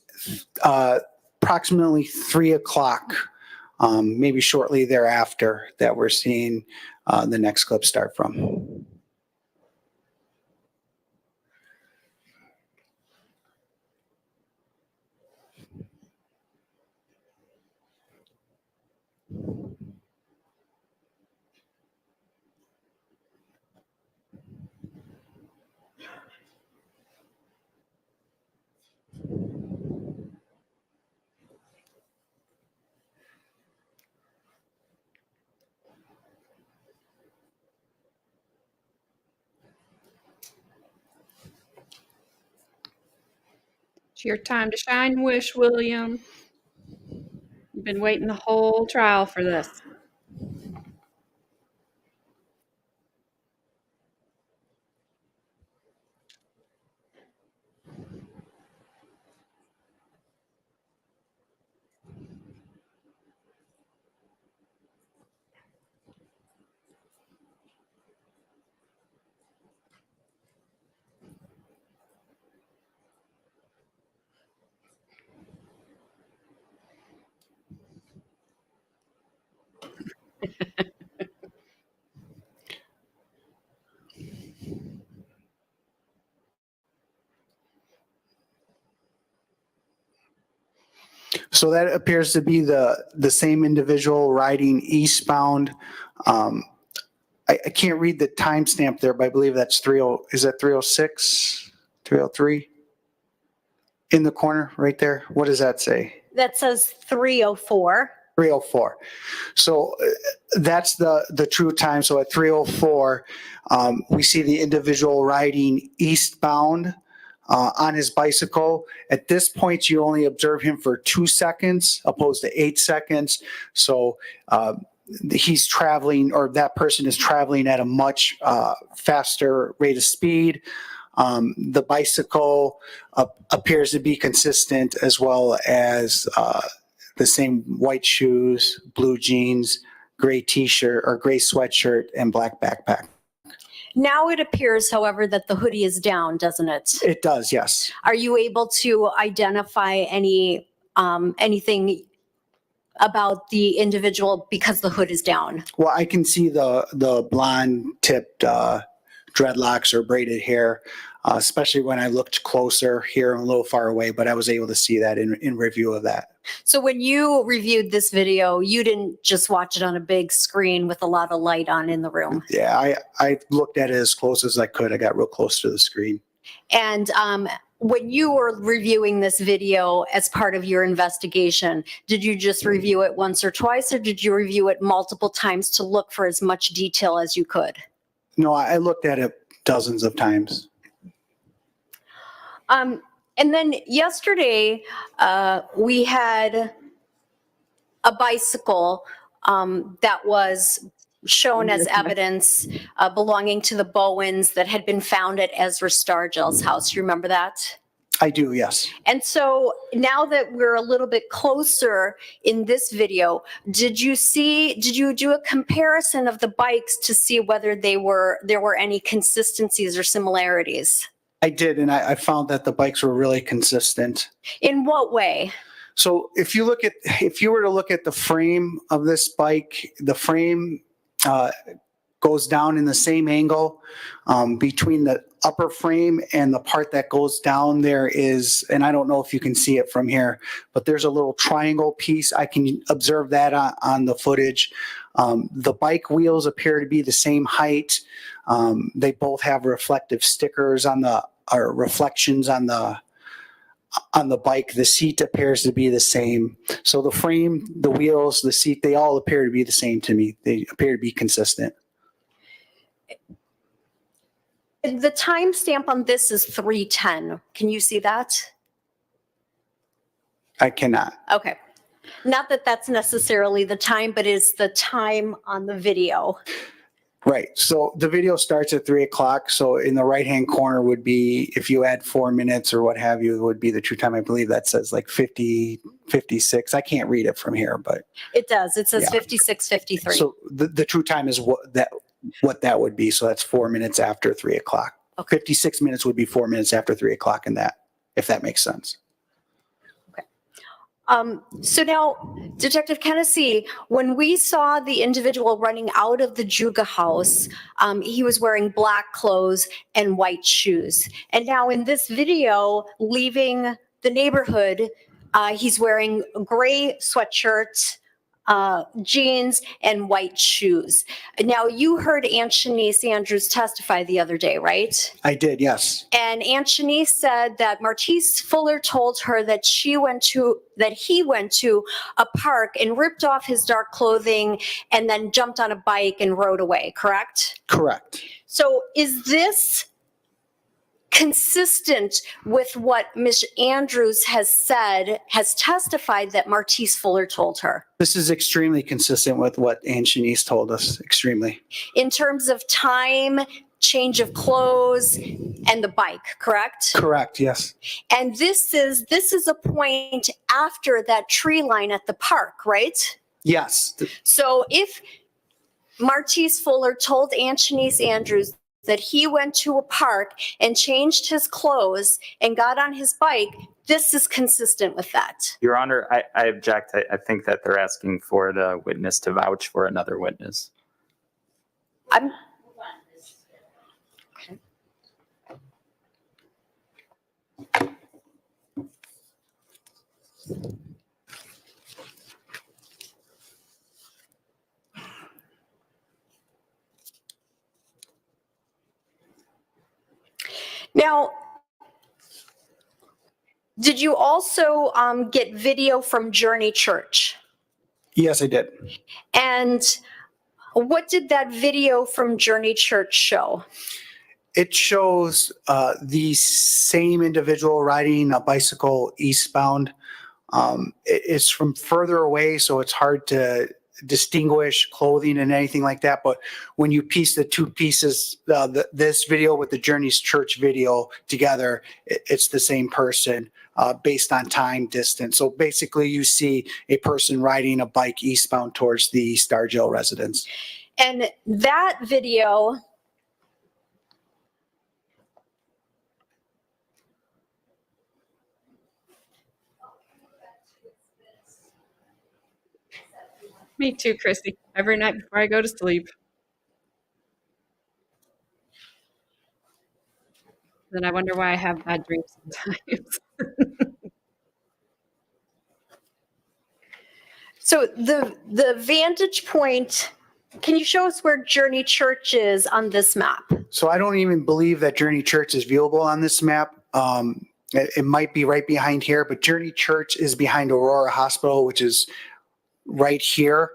approximately 3 o'clock, maybe shortly thereafter, that we're seeing the next clip start from. It's your time to shine, Wish William. You've been waiting the whole trial for this. So that appears to be the same individual riding eastbound. I can't read the timestamp there, but I believe that's 30. Is that 306, 303? In the corner right there. What does that say? That says 3:04. 3:04. So that's the true time. So at 3:04, we see the individual riding eastbound on his bicycle. At this point, you only observe him for 2 seconds opposed to 8 seconds. So he's traveling, or that person is traveling at a much faster rate of speed. The bicycle appears to be consistent, as well as the same white shoes, blue jeans, gray t-shirt or gray sweatshirt, and black backpack. Now it appears, however, that the hoodie is down, doesn't it? It does, yes. Are you able to identify anything about the individual because the hood is down? Well, I can see the blonde tipped dreadlocks or braided hair, especially when I looked closer here. I'm a little far away, but I was able to see that in review of that. So when you reviewed this video, you didn't just watch it on a big screen with a lot of light on in the room. Yeah, I looked at it as close as I could. I got real close to the screen. And when you were reviewing this video as part of your investigation, did you just review it once or twice, or did you review it multiple times to look for as much detail as you could? No, I looked at it dozens of times. And then yesterday, we had a bicycle that was shown as evidence belonging to the Bowens that had been found at Ezra Stargell's house. You remember that? I do, yes. And so now that we're a little bit closer in this video, did you do a comparison of the bikes to see whether there were any consistencies or similarities? I did, and I found that the bikes were really consistent. In what way? So if you were to look at the frame of this bike, the frame goes down in the same angle. Between the upper frame and the part that goes down, there is, and I don't know if you can see it from here, but there's a little triangle piece. I can observe that on the footage. The bike wheels appear to be the same height. They both have reflective stickers or reflections on the bike. The seat appears to be the same. So the frame, the wheels, the seat, they all appear to be the same to me. They appear to be consistent. The timestamp on this is 3:10. Can you see that? I cannot. Okay. Not that that's necessarily the time, but it's the time on the video. Right. So the video starts at 3 o'clock. So in the right-hand corner would be, if you add 4 minutes or what have you, it would be the true time. I believe that says like 50, 56. I can't read it from here, but. It does. It says Yeah. 56:53. So the true time is what that would be. So that's 4 minutes after 3 o'clock. Okay. 56 minutes would be 4 minutes after 3 o'clock in that, if that makes sense. So now, Detective Kennedy, when we saw the individual running out of the Juga house, he was wearing black clothes and white shoes. And now in this video, leaving the neighborhood, he's wearing a gray sweatshirt, jeans, and white shoes. Now, you heard Aunt Shanice Andrews testify the other day, right? I did, yes. And Aunt Shanice said that Martice Fuller told her that he went to a park and ripped off his dark clothing and then jumped on a bike and rode away, correct? Correct. So is this consistent with what Ms. Andrews has testified that Martice Fuller told her? This is extremely consistent with what Aunt Shanice told us, extremely. In terms of time, change of clothes, and the bike, correct? Correct, yes. And this is a point after that tree line at the park, right? Yes. So if Martice Fuller told Aunt Shanice Andrews that he went to a park and changed his clothes and got on his bike, this is consistent with that. Your Honor, I object. I think that they're asking for the witness to vouch for another witness. I'm. Now, did you also get video from Journey Church? Yes, I did. And what did that video from Journey Church show? It shows the same individual riding a bicycle eastbound. It's from further away, so it's hard to distinguish clothing and anything like that. But when you piece the two pieces, this video with the Journey's Church video together, it's the same person based on time, distance. So basically you see a person riding a bike eastbound towards the Star Jail residence. And that video Me too, Christy. Every night before I go to sleep. Then I wonder why I have bad dreams sometimes. So the vantage point, can you show us where Journey Church is on this map? So I don't even believe that Journey Church is viewable on this map. It might be right behind here, but Journey Church is behind Aurora Hospital, which is right here.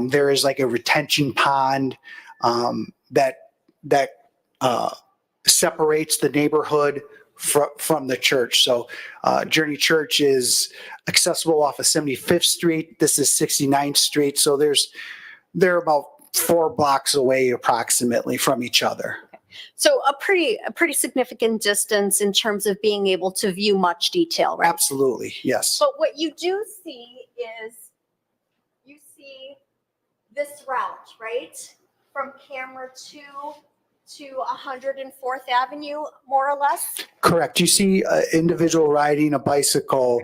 There is like a retention pond that separates the neighborhood from the church. So Journey Church is accessible off of 75th Street. This is 69th Street. So they're about 4 blocks away approximately from each other. So a pretty significant distance in terms of being able to view much detail, right? Absolutely, yes. But what you do see is you see this route, right? From camera 2 to 104th Avenue, more or less? Correct. You see an individual riding a bicycle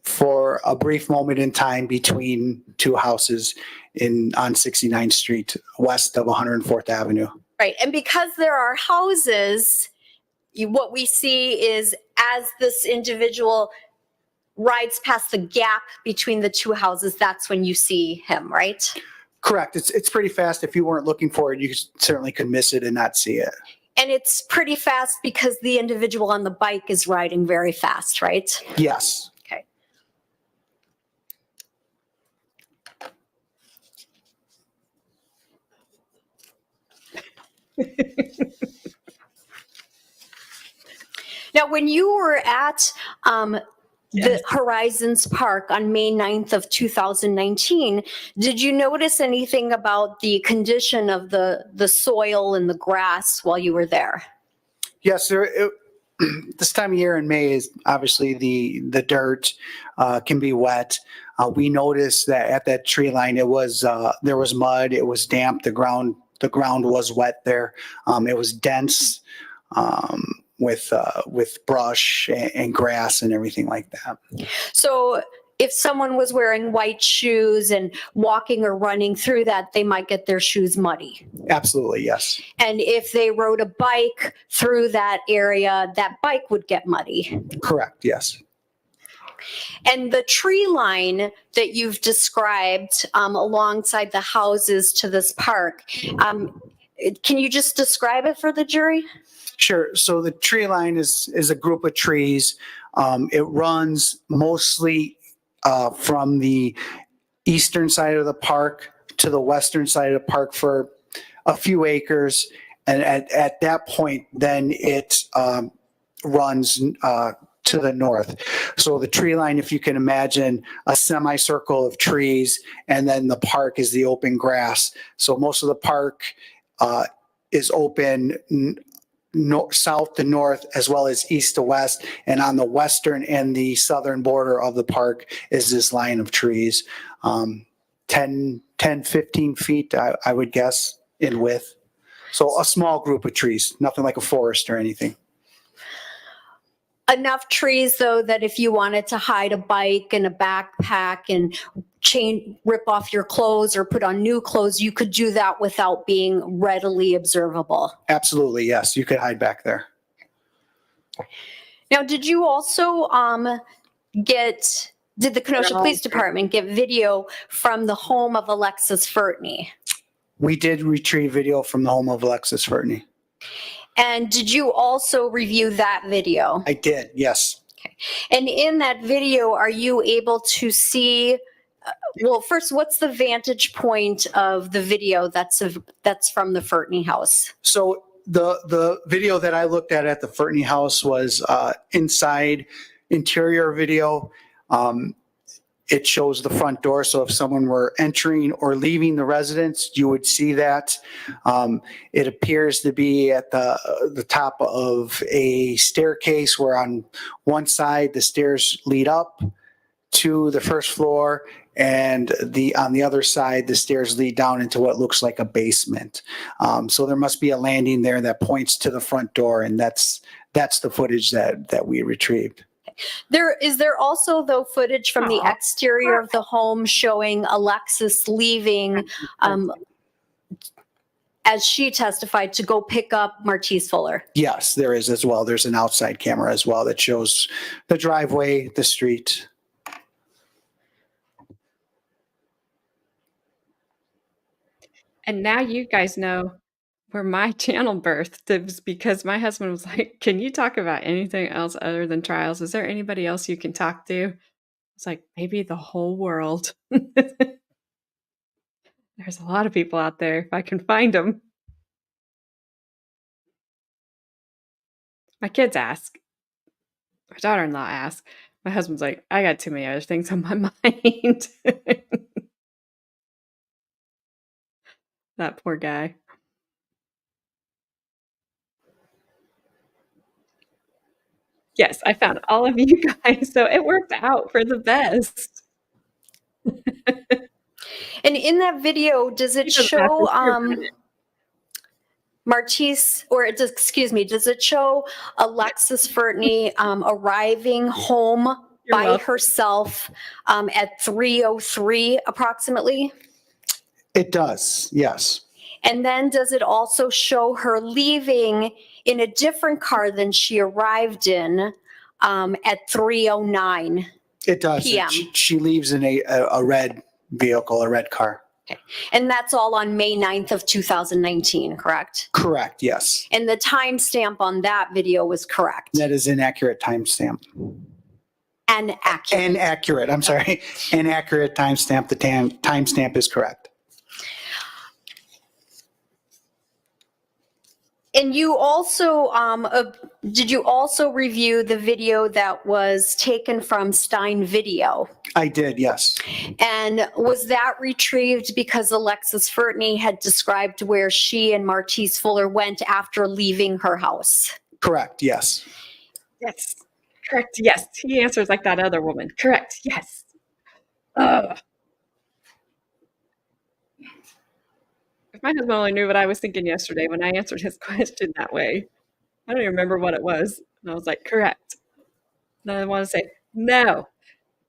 for a brief moment in time between two houses on 69th Street, west of 104th Avenue. Right. And because there are houses, what we see is as this individual rides past the gap between the two houses, that's when you see him, right? Correct. It's pretty fast. If you weren't looking for it, you certainly could miss it and not see it. And it's pretty fast because the individual on the bike is riding very fast, right? Yes. Okay. Now, when you were at the Horizons Park on May 9th of 2019, did you notice anything about the condition of the soil and the grass while you were there? Yes, this time of year in May is obviously the dirt can be wet. We noticed that at that tree line, there was mud. It was damp. The ground was wet there. It was dense with brush and grass and everything like that. So if someone was wearing white shoes and walking or running through that, they might get their shoes muddy. Absolutely, yes. And if they rode a bike through that area, that bike would get muddy. Correct, yes. And the tree line that you've described alongside the houses to this park, can you just describe it for the jury? Sure. So the tree line is a group of trees. It runs mostly from the eastern side of the park to the western side of the park for a few acres. And at that point, then it runs to the north. So the tree line, if you can imagine a semicircle of trees, and then the park is the open grass. So most of the park is open south to north as well as east to west, and on the western and the southern border of the park is this line of trees, 10 15 feet I would guess in width. So a small group of trees, nothing like a forest or anything. Enough trees though that if you wanted to hide a bike and a backpack and rip off your clothes or put on new clothes, you could do that without being readily observable. Absolutely, yes. You could hide back there. Now, did you also did the Kenosha Police Department get video from the home of Alexis Furtney? We did retrieve video from the home of Alexis Furtney. And did you also review that video? I did, yes. Okay. And in that video, are you able to see, well, first, what's the vantage point of the video that's from the Furtney house? So the video that I looked at the Furtney house was inside interior video. It shows the front door. So if someone were entering or leaving the residence, you would see that. It appears to be at the top of a staircase where on one side the stairs lead up to the first floor, and on the other side the stairs lead down into what looks like a basement. So there must be a landing there that points to the front door, and that's the footage that we retrieved. Is there also, though, footage from the exterior of the home showing Alexis leaving, as she testified, to go pick up Martice Fuller? Yes, there is as well. There's an outside camera as well that shows the driveway, the street. And now you guys know where my channel birthed. It was because my husband was like, can you talk about anything else other than trials? Is there anybody else you can talk to? It's like, maybe the whole world. There's a lot of people out there if I can find them. My kids ask. My daughter-in-law asks. My husband's like, I got too many other things on my mind. That poor guy. Yes, I found all of you guys, so it worked out for the best. And in that video, does it show Martice, or does it show Alexis Furtney arriving home You're by welcome. herself at 3:03 approximately? It does, yes. And then does it also show her leaving in a different car than she arrived in at 3:09? It does. PM. She leaves in a red vehicle, a red car. And that's all on May 9th of 2019, correct? Correct, yes. And the timestamp on that video was correct That is inaccurate timestamp. and accurate. Inaccurate, I'm sorry. Inaccurate timestamp. The timestamp is correct. And you also, did you also review the video that was taken from Stein Video? I did, yes. And was that retrieved because Alexis Furtney had described where she and Martice Fuller went after leaving her house? Correct, yes. Yes. Correct. Yes. He answers like that other woman. Correct. Yes. Ugh. If my husband only knew what I was thinking yesterday when I answered his question that way. I don't even remember what it was. And I was like, correct. And I want to say, no.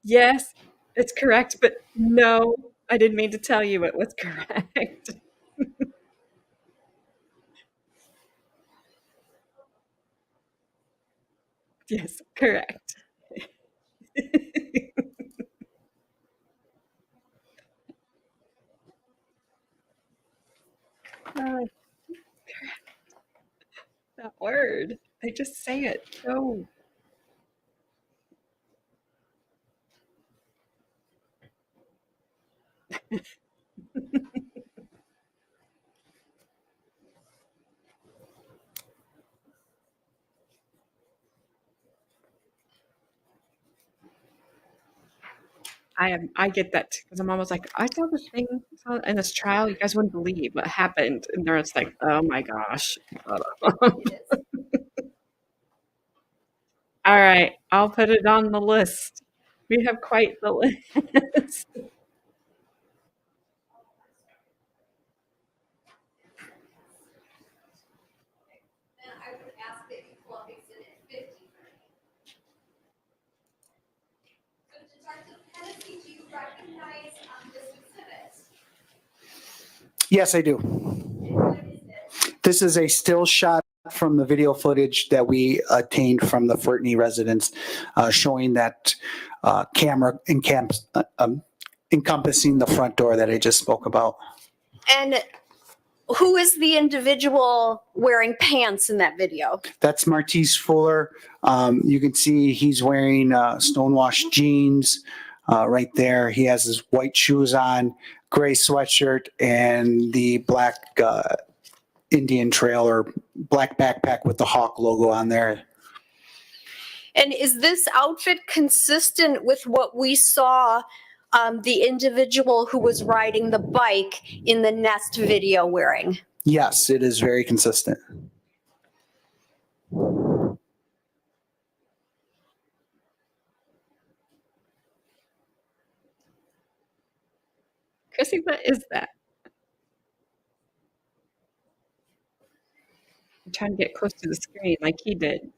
Yes, it's correct, but no, I didn't mean to tell you it was correct. Yes, correct. That word. They just say it so. I get that too because I'm almost like I saw this thing in this trial you guys wouldn't believe what happened and they're just like oh my gosh. All right, I'll put it on the list. We have quite the list. Yes, I do. This is a still shot from the video footage that we obtained from the Furtney residence showing that camera encompassing the front door that I just spoke about. And who is the individual wearing pants in that video? That's Martice Fuller. You can see he's wearing stonewashed jeans right there. He has his white shoes on, gray sweatshirt, and the black Indian Trail or black backpack with the Hawk logo on there. And is this outfit consistent with what we saw the individual who was riding the bike in the Nest video wearing? Yes, it is very consistent. Chrissy, what is that? I'm trying to get close to the screen like he did.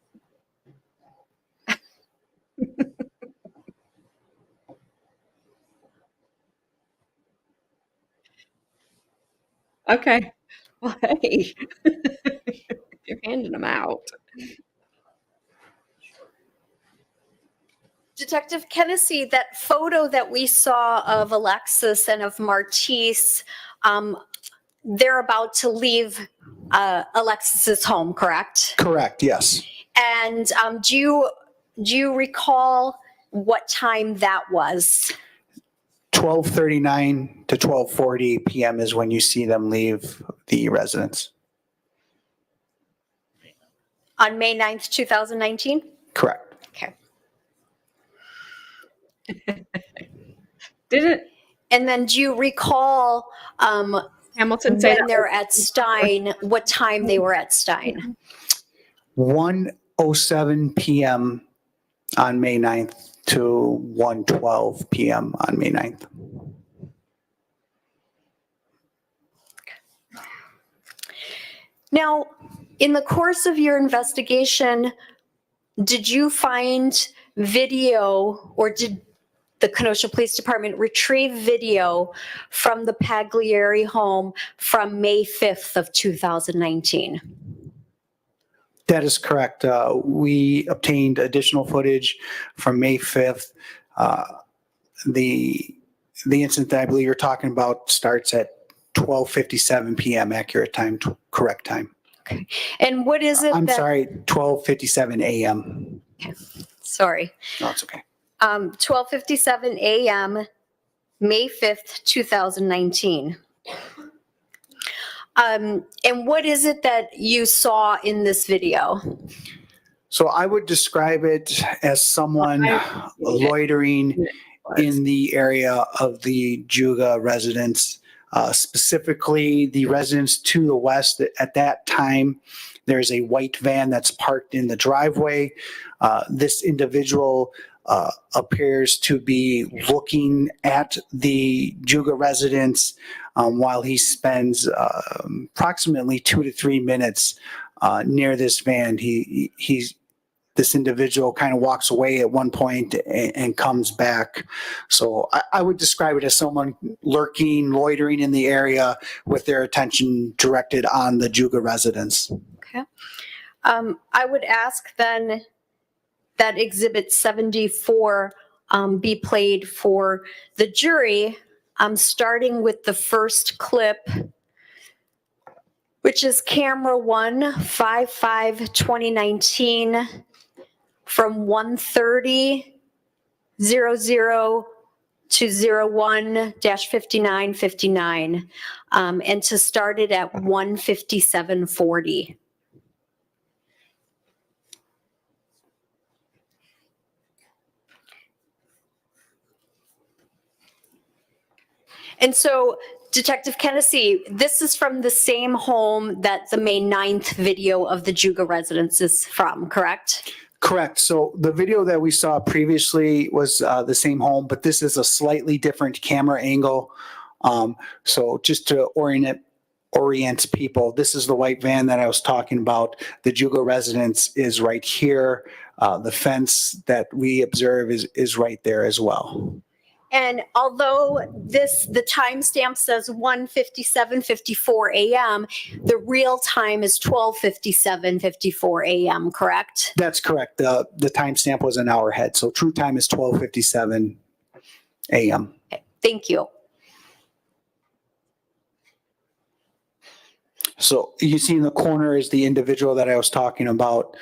Okay. Well, hey, you're handing them out. Detective Kennedy, that photo that we saw of Alexis and of Martice, they're about to leave Alexis's home, correct? Correct, yes. And do you recall what time that was? 12:39 to 12:40 p.m. is when you see them leave the residence. On May 9th, 2019? Correct. Okay. Did it? And then do you recall Hamilton say when they're at Stein, what time they were at Stein? 1:07 p.m. on May 9th to 1:12 p.m. on May 9th. Now, in the course of your investigation, did you find video, or did the Kenosha Police Department retrieve video from the Pagliari home from May 5th of 2019? That is correct. We obtained additional footage from May 5th. The incident that I believe you're talking about starts at 12:57 p.m. accurate time, correct time. Okay. And what is it I'm that, sorry, 12:57 a.m. sorry, No, it's okay. 12:57 a.m., May 5th, 2019. And what is it that you saw in this video? So I would describe it as someone loitering in the area of the Juga residence, specifically the residence to the west. At that time, there's a white van that's parked in the driveway. This individual appears to be looking at the Juga residence while he spends approximately 2 to 3 minutes near this van. This individual kind of walks away at one point and comes back. So I would describe it as someone lurking, loitering in the area with their attention directed on the Juga residence. Okay. I would ask then that Exhibit 74 be played for the jury, starting with the first clip, which is camera 1/5/2019 from 1:30:00 to 01-59:59, and to start it at 1:57:40. And so, Detective Kennedy, this is from the same home that the May 9th video of the Juga residence is from, correct? Correct. So the video that we saw previously was the same home, but this is a slightly different camera angle. So just to orient people, this is the white van that I was talking about. The Juga residence is right here. The fence that we observe is right there as well. And although the timestamp says 1:57:54 a.m., the real time is 12:57:54 a.m., correct? That's correct. The timestamp was an hour ahead. So true time is 12:57 a.m. Okay, thank you. So you see in the corner is the individual that I was talking about.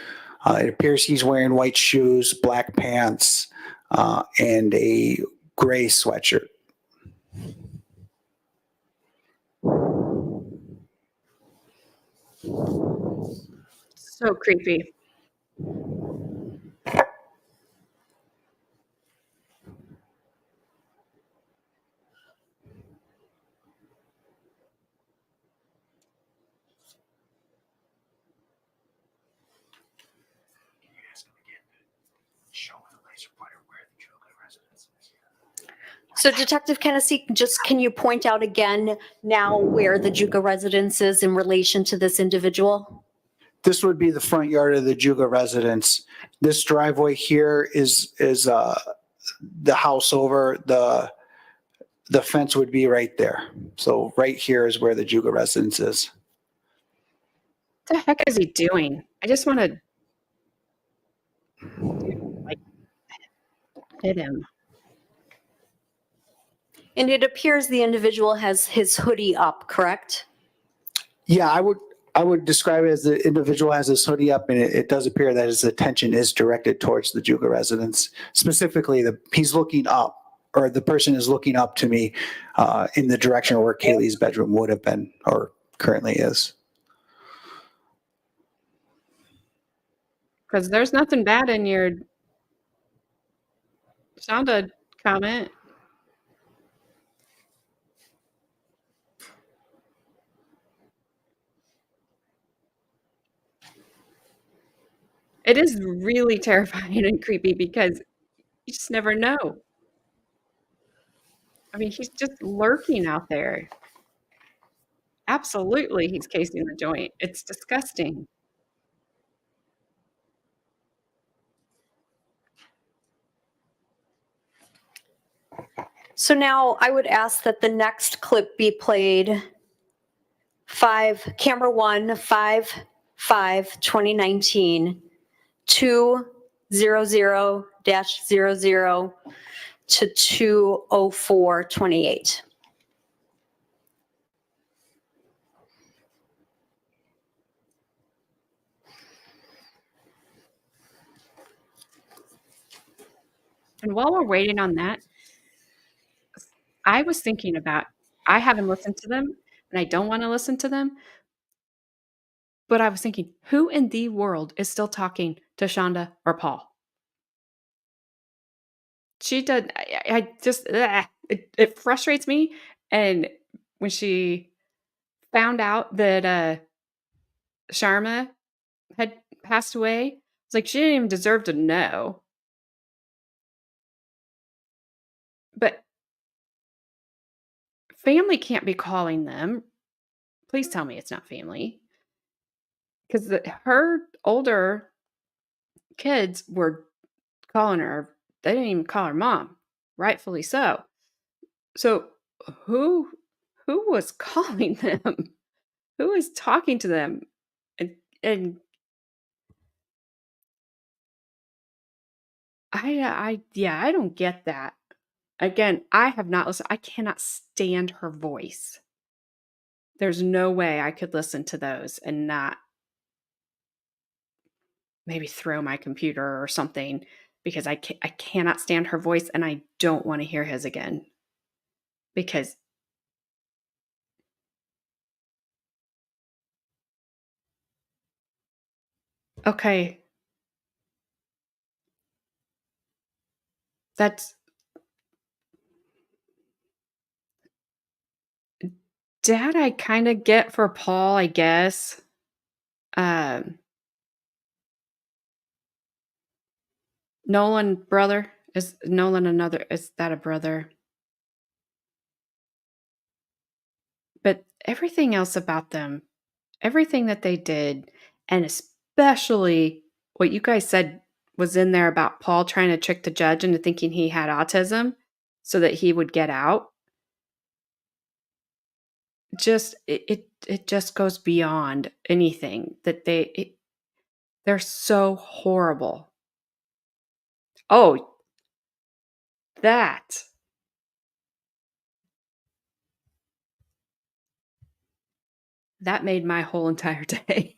It appears he's wearing white shoes, black pants, and a gray sweatshirt. So creepy. So Detective Kennedy, just can you point out again now where the Juga residence is in relation to this individual? This would be the front yard of the Juga residence. This driveway here is the house over. The fence would be right there. So right here is where the Juga residence is. What the heck is he doing? I just want to hit him. And it appears the individual has his hoodie up, correct? Yeah, I would describe it as the individual has his hoodie up, and it does appear that his attention is directed towards the Juga residence. Specifically, he's looking up, or the person is looking up to me in the direction where Kaylie's bedroom would have been or currently is. Because there's nothing bad in your sounded comment. It is really terrifying and creepy because you just never know. I mean, he's just lurking out there. Absolutely, he's casing the joint. It's disgusting. So now I would ask that the next clip be played. Camera 1, 5/5/2019, 200-00 to 204/28. And while we're waiting on that, I was thinking about, I haven't listened to them and I don't want to listen to them, but I was thinking, who in the world is still talking to Shonda or Paul? She did. I just, it frustrates me. And when she found out that Sharma had passed away, it's like she didn't even deserve to know. But family can't be calling them. Please tell me it's not family. Because her older kids were calling her. They didn't even call her mom, rightfully so. So who was calling them? Who is talking to them? And I don't get that. Again, I have not listened. I cannot stand her voice. There's no way I could listen to those and not maybe throw my computer or something, because I cannot stand her voice and I don't want to hear his again. Because okay, that's Dad I kind of get for Paul, I guess. Um, Nolan brother? Is Nolan another? Is that a brother? But everything else about them, everything that they did, and especially what you guys said was in there about Paul trying to trick the judge into thinking he had autism so that he would get out. Just it just goes beyond anything that they're so horrible. Oh, that that made my whole entire day.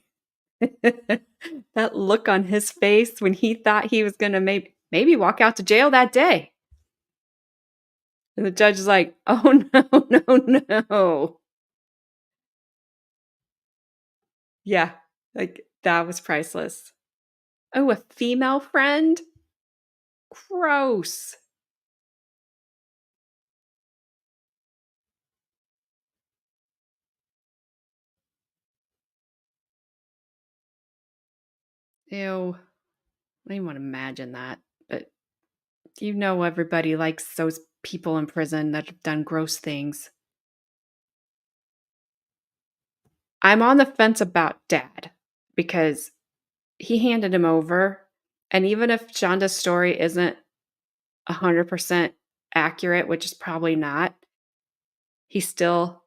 That look on his face when he thought he was gonna maybe walk out to jail that day. And the judge is like, "Oh, no, no, no." Yeah, like, that was priceless. Oh, a female friend? Gross. Ew. I don't even wanna imagine that, but everybody likes those people in prison that have done gross things. I'm on the fence about Dad because he handed him over, and even if Shonda's story isn't 100% accurate, which is probably not, he still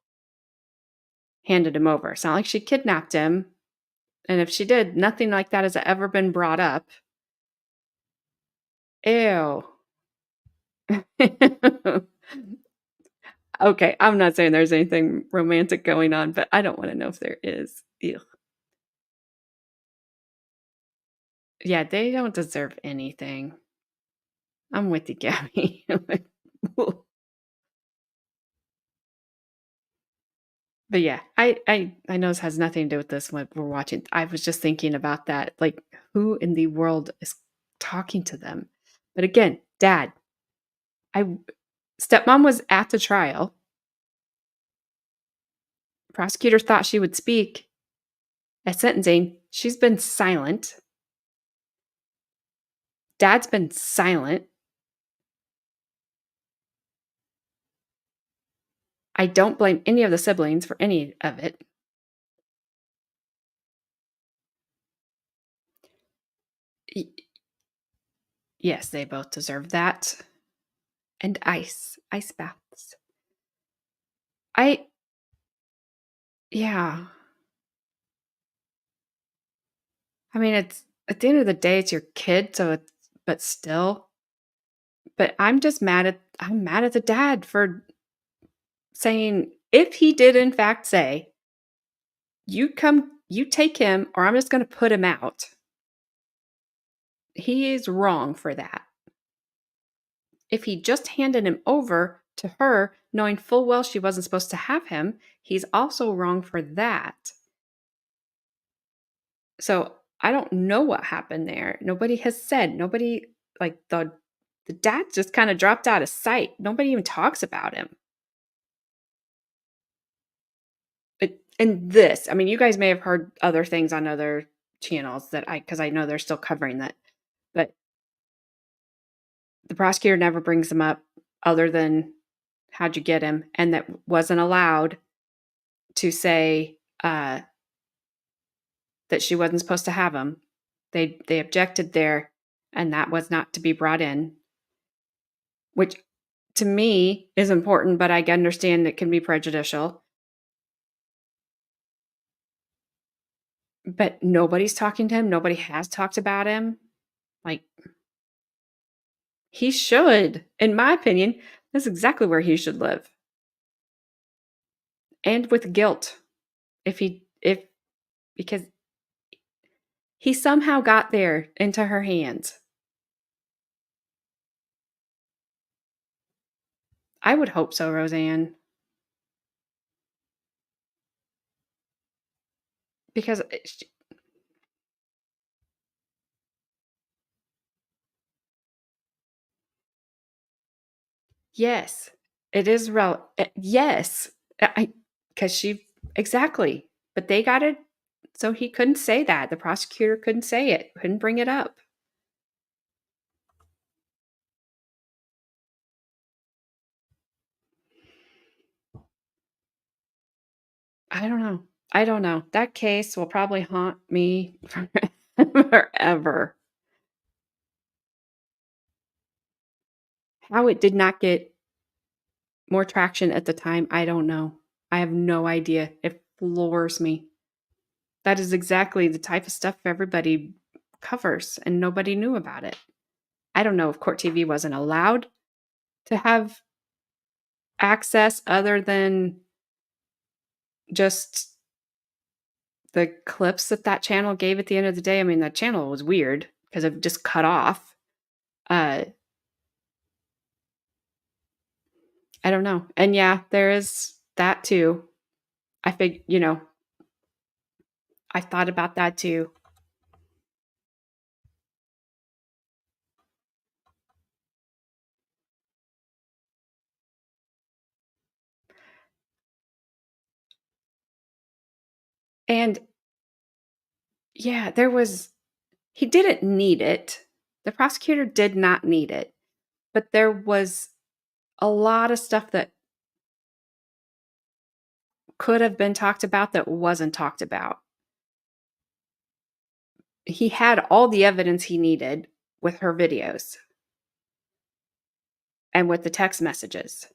handed him over. It's not like she kidnapped him, and if she did, nothing like that has ever been brought up. Ew. Okay, I'm not saying there's anything romantic going on, but I don't wanna know if there is. Ew. Yeah, they don't deserve anything. I'm with you, Gabby. But yeah, I know this has nothing to do with this what we're watching. I was just thinking about that, like, who in the world is talking to them? But again, Dad, I stepmom was at the trial. Prosecutor thought she would speak at sentencing. She's been silent. Dad's been silent. I don't blame any of the siblings for any of it. Y- Yes, they both deserve that. and ice baths. Yeah. I mean, it's at the end of the day, it's your kid, so but still. But I'm mad at the dad for saying, if he did in fact say, you take him, or I'm just going to put him out. He is wrong for that. If he just handed him over to her, knowing full well she wasn't supposed to have him, he's also wrong for that. So I don't know what happened there. Nobody has said, like the dad just kind of dropped out of sight. Nobody even talks about him. And this, I mean, you guys may have heard other things on other channels because I know they're still covering that, but the prosecutor never brings them up other than how'd you get him, and that wasn't allowed to say that she wasn't supposed to have him. They objected there, and that was not to be brought in, which to me is important, but I understand it can be prejudicial. But nobody's talking to him. Nobody has talked about him. Like, he should, in my opinion, that's exactly where he should live. And with guilt. Because he somehow got there into her hands. I would hope so, Roseanne. Because yes, it is yes, exactly. But they got it, so he couldn't say that. The prosecutor couldn't say it, couldn't bring it up. I don't know. That case will probably haunt me forever. How it did not get more traction at the time, I don't know. I have no idea. It floors me. That is exactly the type of stuff everybody covers, and nobody knew about it. I don't know if Court TV wasn't allowed to have access other than just the clips that channel gave at the end of the day. I mean, that channel was weird because it just cut off. I don't know. And yeah, there is that too. I thought about that too. And yeah, he didn't need it. The prosecutor did not need it. But there was a lot of stuff that could have been talked about that wasn't talked about. He had all the evidence he needed with her videos and with the text messages.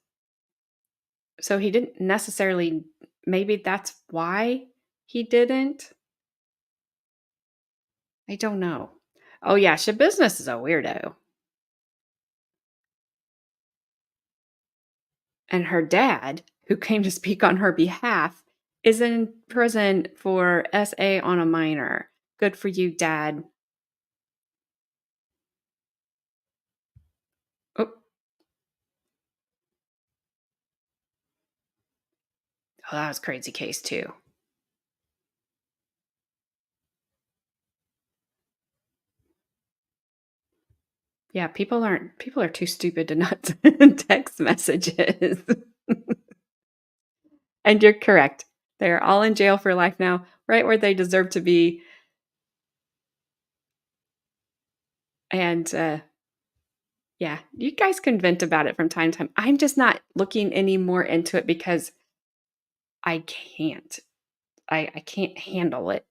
So he didn't necessarily, maybe that's why he didn't. I don't know. Oh yeah, Shabusiness is a weirdo. And her dad, who came to speak on her behalf, is in prison for SA on a minor. Good for you, Dad. Oh, that was a crazy case too. Yeah, people are too stupid to not send text messages. And you're correct. They're all in jail for life now, right where they deserve to be. And yeah, you guys can vent about it from time to time. I'm just not looking any more into it because I can't. I can't handle it.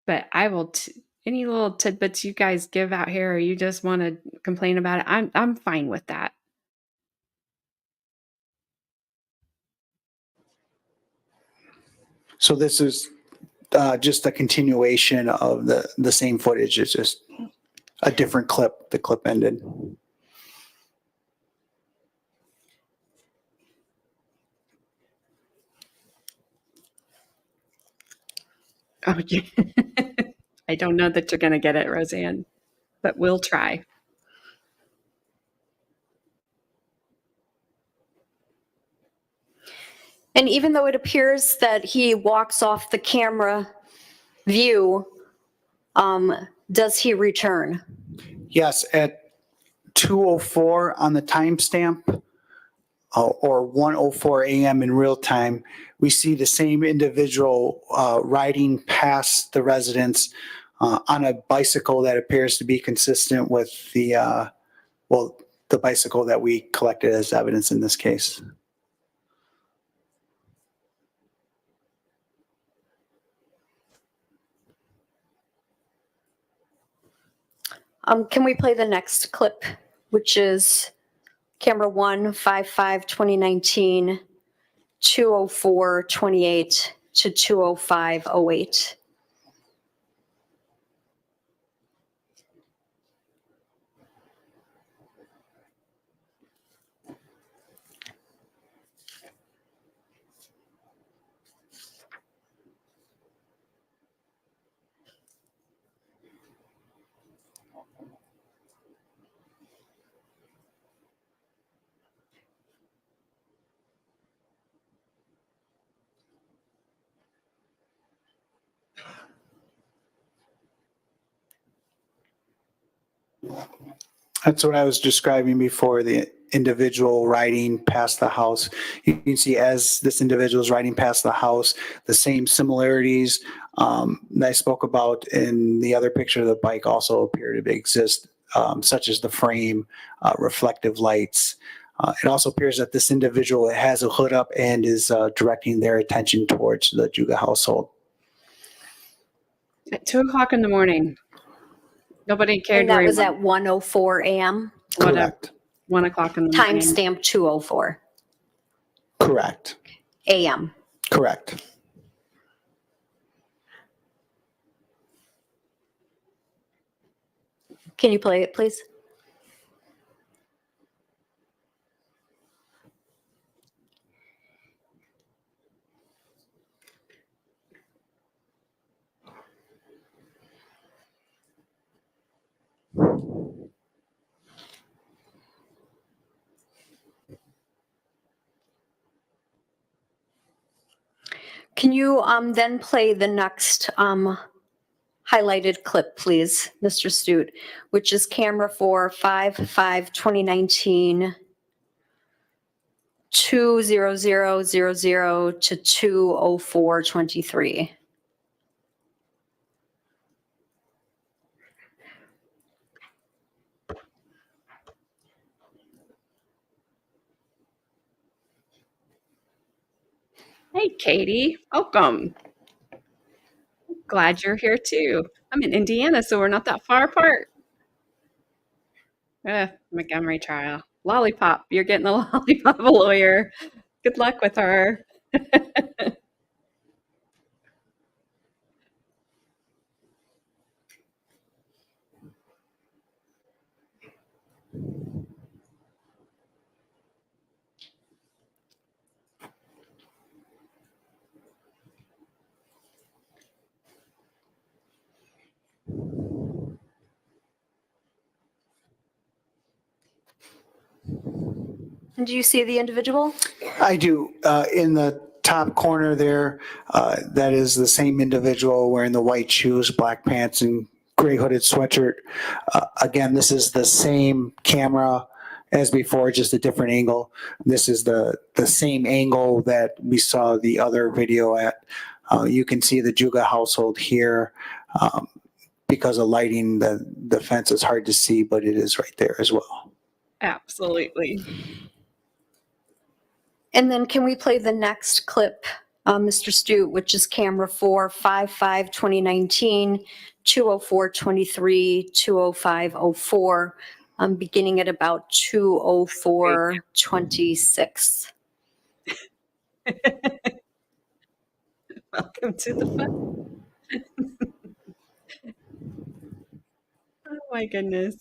But I will any little tidbits you guys give out here, or you just want to complain about it, I'm fine with that. So this is just a continuation of the same footage. It's just a different clip. The clip ended. Oh, yeah. I don't know that you're going to get it, Roseanne, but we'll try. And even though it appears that he walks off the camera view, does he return? Yes, at 2:04 on the timestamp, or 1:04 a.m. in real time, we see the same individual riding past the residence on a bicycle that appears to be consistent with the bicycle that we collected as evidence in this case. Can we play the next clip, which is camera 1/5/2019, 2:04:28 to 2:05:08? That's what I was describing before, the individual riding past the house. You can see as this individual is riding past the house, the same similarities that I spoke about in the other picture of the bike also appear to exist, such as the frame, reflective lights. It also appears that this individual has a hood up and is directing their attention towards the Juga household. At 2:00 in the morning. Nobody cared And that where he was went. at 1:04 a.m., Whatever. 1:00 in the morning. timestamp 2:04 Correct. a.m. Correct. Can you play it, please? Can you then play the next highlighted clip, please, Mr. Stute, which is camera 4/5/2019, 2:00:00 to 2:04:23. Hey, Katie. Welcome. Glad you're here too. I'm in Indiana, so we're not that far apart. Montgomery trial. Lollipop. You're getting the lollipop lawyer. Good luck with her. And do you see the individual? I do. In the top corner there, that is the same individual wearing the white shoes, black pants, and gray hooded sweatshirt. Again, this is the same camera as before, just a different angle. This is the same angle that we saw the other video at. You can see the Juga household here. Because of lighting, the fence is hard to see, but it is right there as well. Absolutely. And then can we play the next clip, Mr. Stute, which is camera 4, 5/5/2019, 204/23, 205/04, beginning at about 204/26. Welcome to the fun. Oh my goodness.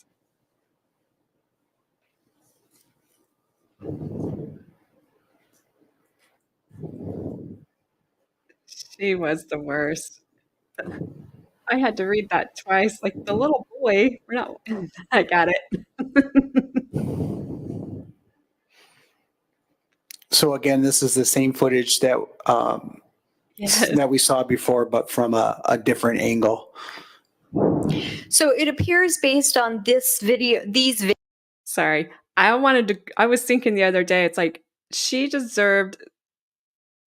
She was the worst. I had to read that twice, like the little boy. We're not. I got it. So again, this is the same footage that Yes. that we saw before, but from a different angle. So it appears based on this video, these videos. Sorry. I was thinking the other day, it's like she deserved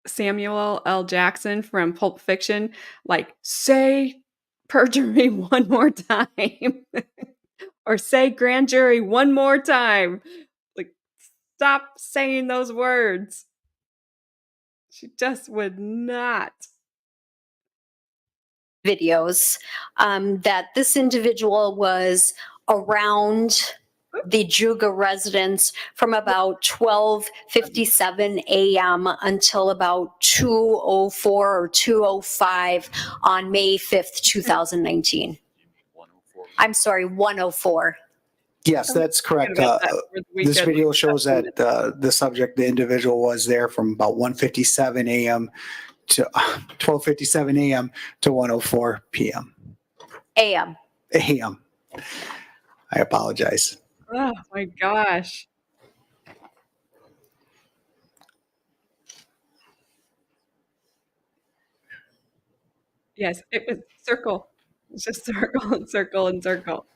Samuel L. Jackson from Pulp Fiction, like, say perjury one more time. Or say grand jury one more time. Like, stop saying those words. She just would not. Videos that this individual was around the Juga residence from about 12:57 a.m. until about 2:04 or 2:05 on May 5th, 2019. I'm sorry, 1:04. Yes, that's correct. About that for the This weekend. video shows that the subject, the individual, was there from about 1:57 a.m. to 12:57 a.m. to 1:04 p.m. AM. a.m. I apologize. Oh my gosh. Yes, it was circle. It's just circle and circle and circle.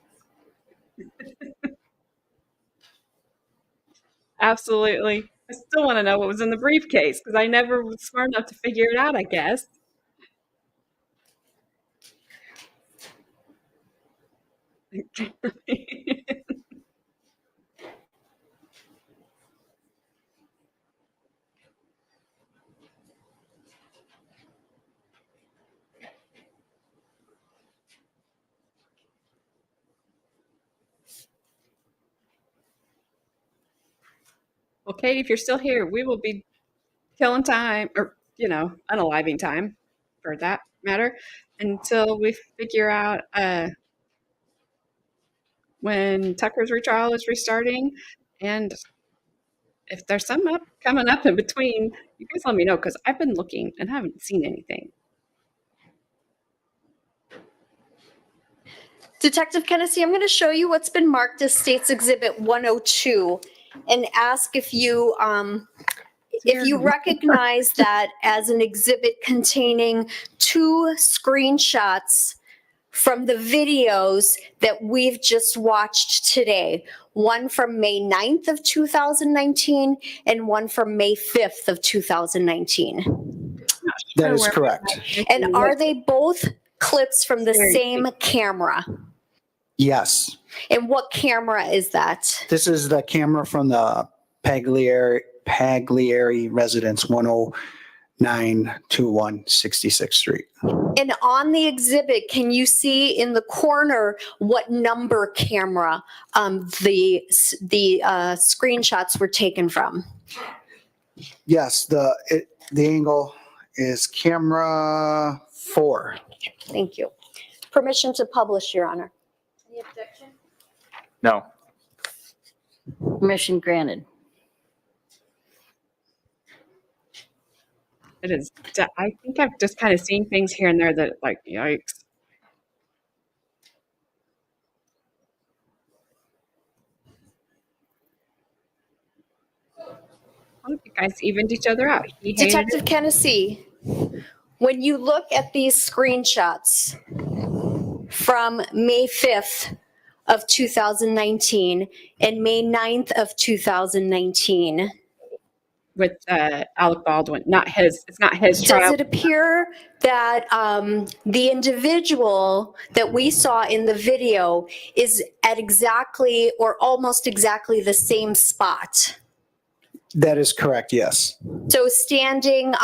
Absolutely. I still want to know what was in the briefcase because I never was smart enough to figure it out, I guess. Well, Katie, if you're still here, we will be killing time, or, unaliving time for that matter, until we figure out when Tucker's retrial is restarting. And if there's some coming up in between, you guys let me know because I've been looking and haven't seen anything. Detective Kennedy, I'm going to show you what's been marked as State's Exhibit 102 and ask if you recognize that as an exhibit containing 2 screenshots from the videos that we've just watched today. One from May 9th of 2019 and one from May 5th of 2019. That is correct. And are they both clips from the same camera? Yes. And what camera is that? This is the camera from the Pagliari residence, 10921 66th Street. And on the exhibit, can you see in the corner what number camera the screenshots were taken from? Yes, the angle is camera 4. Thank you. Permission to publish, Your Honor. Any objection? No. Permission granted. It is. I think I've just kind of seen things here and there that, like, yikes. I hope you guys evened each other out. He hated Detective it. Kennedy, when you look at these screenshots from May 5th of 2019 and May 9th of 2019, With Alec Baldwin, it's not his does trial. it appear that the individual that we saw in the video is at exactly or almost exactly the same spot? That is correct, yes. So standing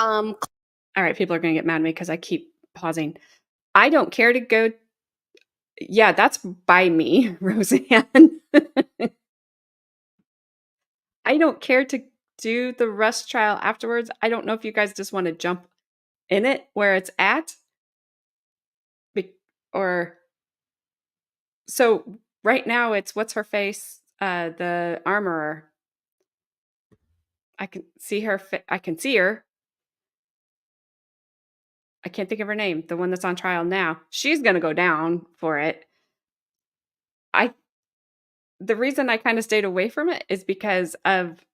all right, people are going to get mad at me because I keep pausing. I don't care to go. Yeah, that's by me, Roseanne. I don't care to do the rush trial afterwards. I don't know if you guys just want to jump in it where it's at. Or so right now it's what's her face? The armorer. I can see her. I can see her. I can't think of her name. The one that's on trial now. She's gonna go down for it. The reason I kind of stayed away from it is because of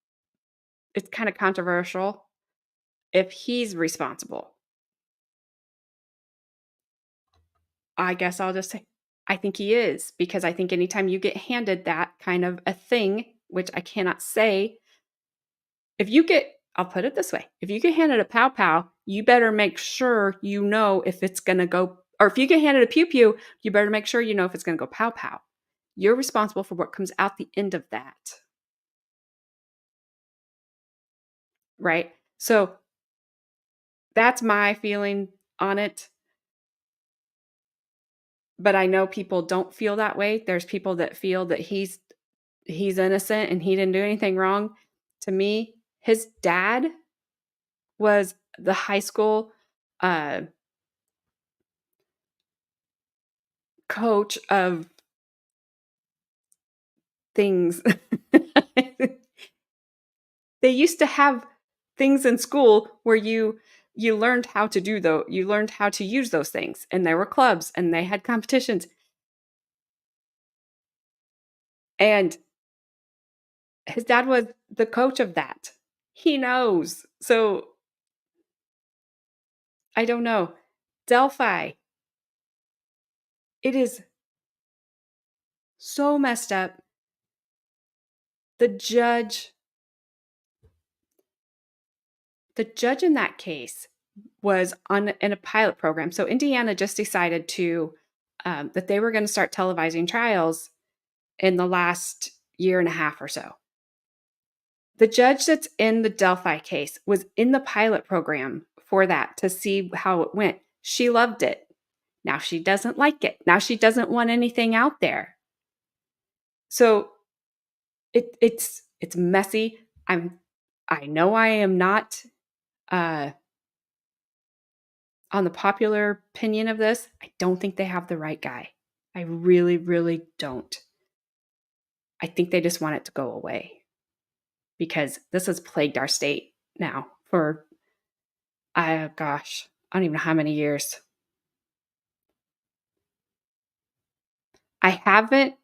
it's kind of controversial if he's responsible. I guess I'll just say I think he is, because I think anytime you get handed that kind of a thing, which I cannot say, I'll put it this way, if you get handed a pow pow, you better make sure you know if it's going to go, or if you get handed a pew pew, you better make sure you know if it's going to go pow pow. You're responsible for what comes out the end of that. Right? So that's my feeling on it. But I know people don't feel that way. There's people that feel that he's innocent and he didn't do anything wrong. To me, his dad was the high school coach of things. They used to have things in school where you learned how to do you learned how to use those things, and there were clubs and they had competitions. And his dad was the coach of that. He knows. So I don't know. Delphi. It is so messed up. The judge in that case was in a pilot program. So Indiana just decided to that they were going to start televising trials in the last year and a half or so. The judge that's in the Delphi case was in the pilot program for that to see how it went. She loved it. Now she doesn't like it. Now she doesn't want anything out there. So it's messy. I know I am not on the popular opinion of this. I don't think they have the right guy. I really, really don't. I think they just want it to go away, because this has plagued our state now for, gosh, I don't even know how many years. I haven't.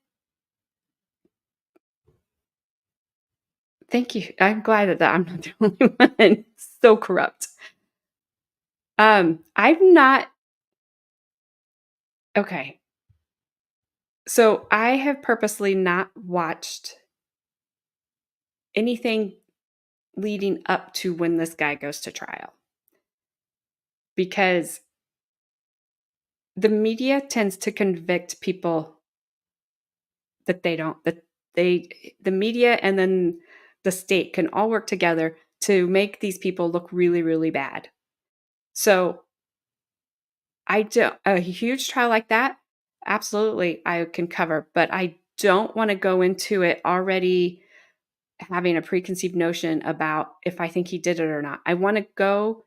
Thank you. I'm glad that I'm not the only one. So corrupt. I'm not. Okay. So I have purposely not watched anything leading up to when this guy goes to trial, because the media tends to convict people that the media and then the state can all work together to make these people look really, really bad. So a huge trial like that, absolutely I can cover, but I don't want to go into it already having a preconceived notion about if I think he did it or not. I want to go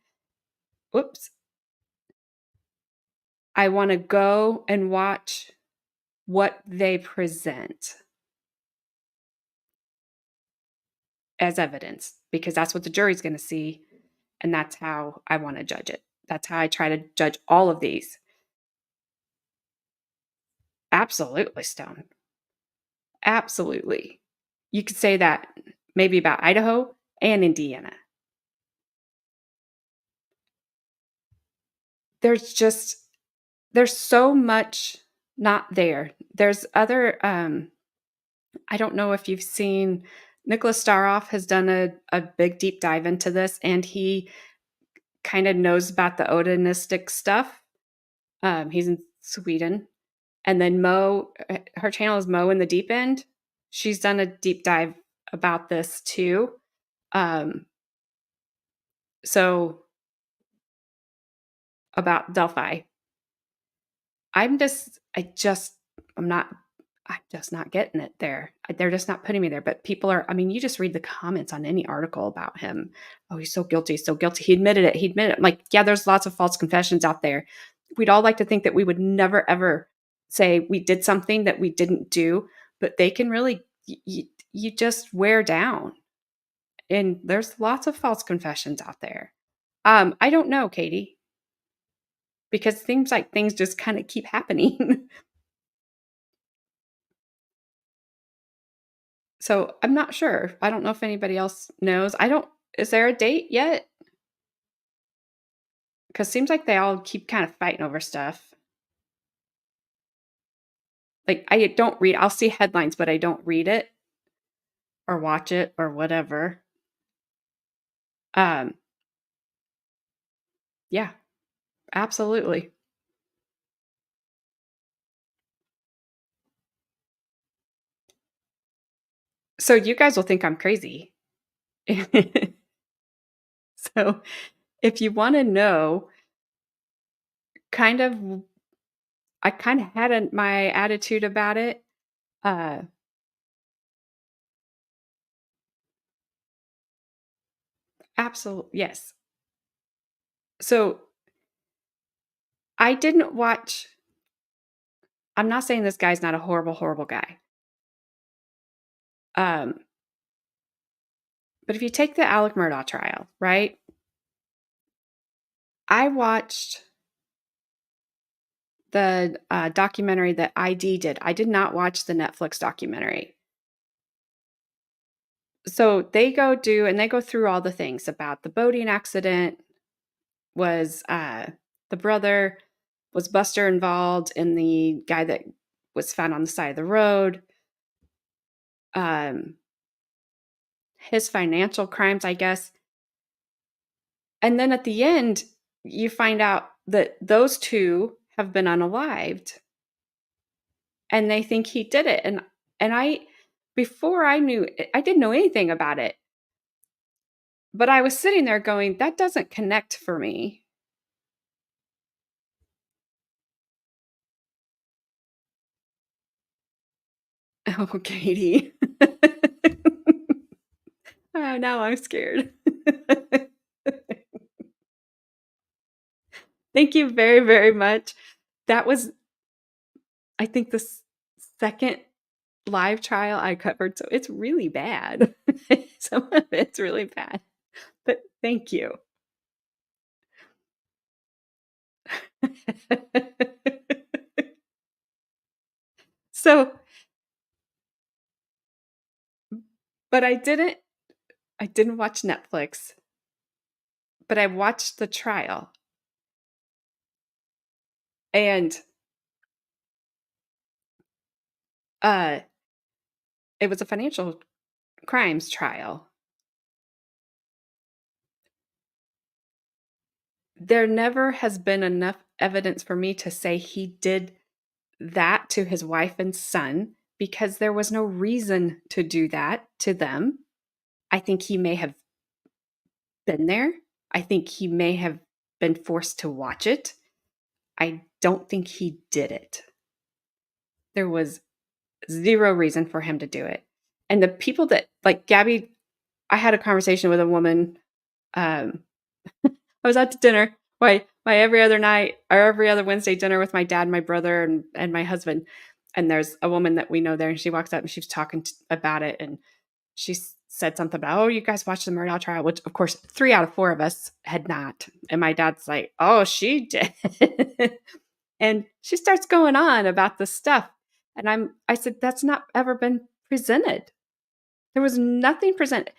and watch what they present as evidence, because that's what the jury's going to see, and that's how I want to judge it. That's how I try to judge all of these. Absolutely, Stone. Absolutely. You could say that maybe about Idaho and Indiana. There's so much not there. There's other, I don't know if you've seen, Nicholas Staroff has done a big deep dive into this, and he kind of knows about the Odinistic stuff. He's in Sweden. And then Mo, her channel is Mo in the Deep End. She's done a deep dive about this too. So about Delphi. I'm just not getting it there. They're just not putting me there. But people are, I mean, you just read the comments on any article about him. Oh, he's so guilty, so guilty. He admitted it. He admitted it. I'm like, yeah, there's lots of false confessions out there. We'd all like to think that we would never, ever say we did something that we didn't do, but they can really, you just wear down. And there's lots of false confessions out there. I don't know, Katie, because it seems like things just kind of keep happening. So I'm not sure. I don't know if anybody else knows. Is there a date yet? Because it seems like they all keep kind of fighting over stuff. Like, I don't read, I'll see headlines, but I don't read it or watch it or whatever. Yeah, absolutely. So you guys will think I'm crazy. So if you want to know I kind of had my attitude about it. Absolutely, yes. So I didn't watch. I'm not saying this guy's not a horrible, horrible guy. But if you take the Alec Murdaugh trial, right? I watched the documentary that ID did. I did not watch the Netflix documentary. So they go through all the things about the boating accident. Was the brother, was Buster involved in the guy that was found on the side of the road? His financial crimes, I guess. And then at the end, you find out that those two have been unalived. And they think he did it. And I, before I knew, I didn't know anything about it. But I was sitting there going, that doesn't connect for me. Oh, Katie. Oh, now I'm scared. Thank you very, very much. That was, I think, the second live trial I covered, so it's really bad. Some of it's really bad, but thank you. So, but I didn't watch Netflix, but I watched the trial. And it was a financial crimes trial. There never has been enough evidence for me to say he did that to his wife and son, because there was no reason to do that to them. I think he may have been there. I think he may have been forced to watch it. I don't think he did it. There was zero reason for him to do it. And the people that, like Gabby, I had a conversation with a woman. I was out to dinner, my every other night or every other Wednesday dinner with my dad, my brother, and my husband. And there's a woman that we know there, and she walks up and she was talking about it, and she said something about, oh, you guys watched the Murdaugh trial, which of course 3 out of 4 of us had not. And my dad's like, oh, she did. And she starts going on about the stuff. And I said, that's not ever been presented. There was nothing presented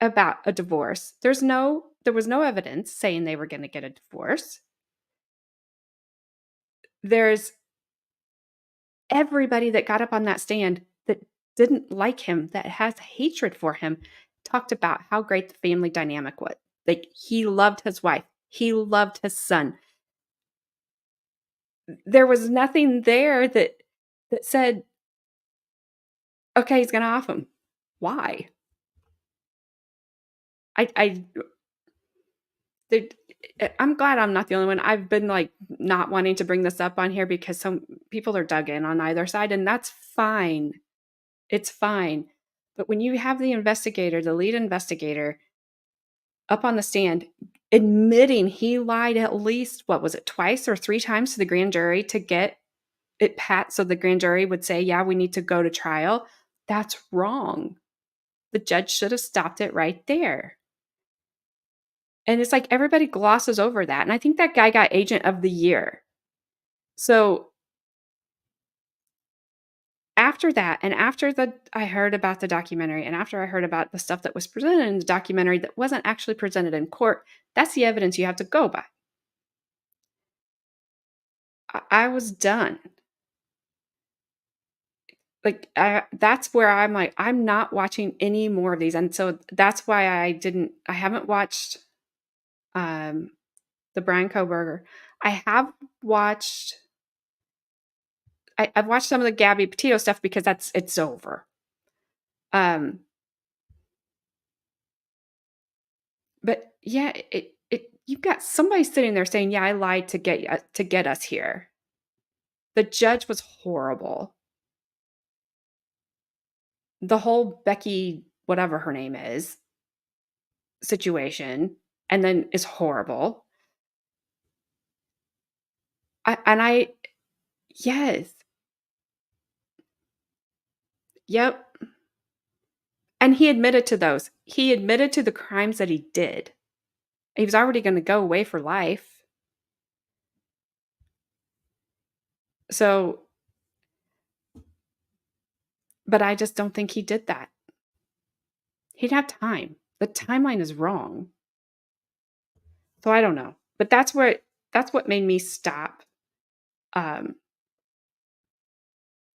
about a divorce. There was no evidence saying they were going to get a divorce. There's everybody that got up on that stand that didn't like him, that has hatred for him, talked about how great the family dynamic was. Like, he loved his wife. He loved his son. There was nothing there that said, okay, he's going to off him. Why? I'm glad I'm not the only one. I've been like not wanting to bring this up on here because some people are dug in on either side, and that's fine. It's fine. But when you have the investigator, the lead investigator, up on the stand admitting he lied at least, what was it, twice or 3 times to the grand jury to get it pat so the grand jury would say, yeah, we need to go to trial, that's wrong. The judge should have stopped it right there. And it's like everybody glosses over that. And I think that guy got Agent of the Year. So after that, and after I heard about the documentary, and after I heard about the stuff that was presented in the documentary that wasn't actually presented in court, that's the evidence you have to go by. I was done. Like, that's where I'm like, I'm not watching any more of these. And so that's why I haven't watched the Brian Koberger. I have watched, I've watched some of the Gabby Petito stuff because it's over. But yeah, you've got somebody sitting there saying, yeah, I lied to get us here. The judge was horrible. The whole Becky, whatever her name is, situation, and then is horrible. Yes. Yep. And he admitted to those. He admitted to the crimes that he did. He was already going to go away for life. So, but I just don't think he did that. He'd have time. The timeline is wrong. So I don't know. But that's what made me stop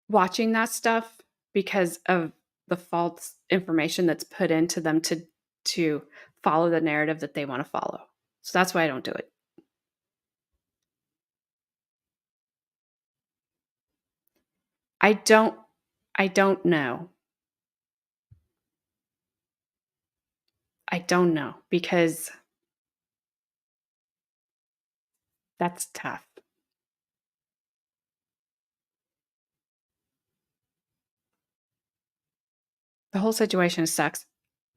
watching that stuff, because of the false information that's put into them to follow the narrative that they want to follow. So that's why I don't do it. I don't know. I don't know, because that's tough. The whole situation sucks.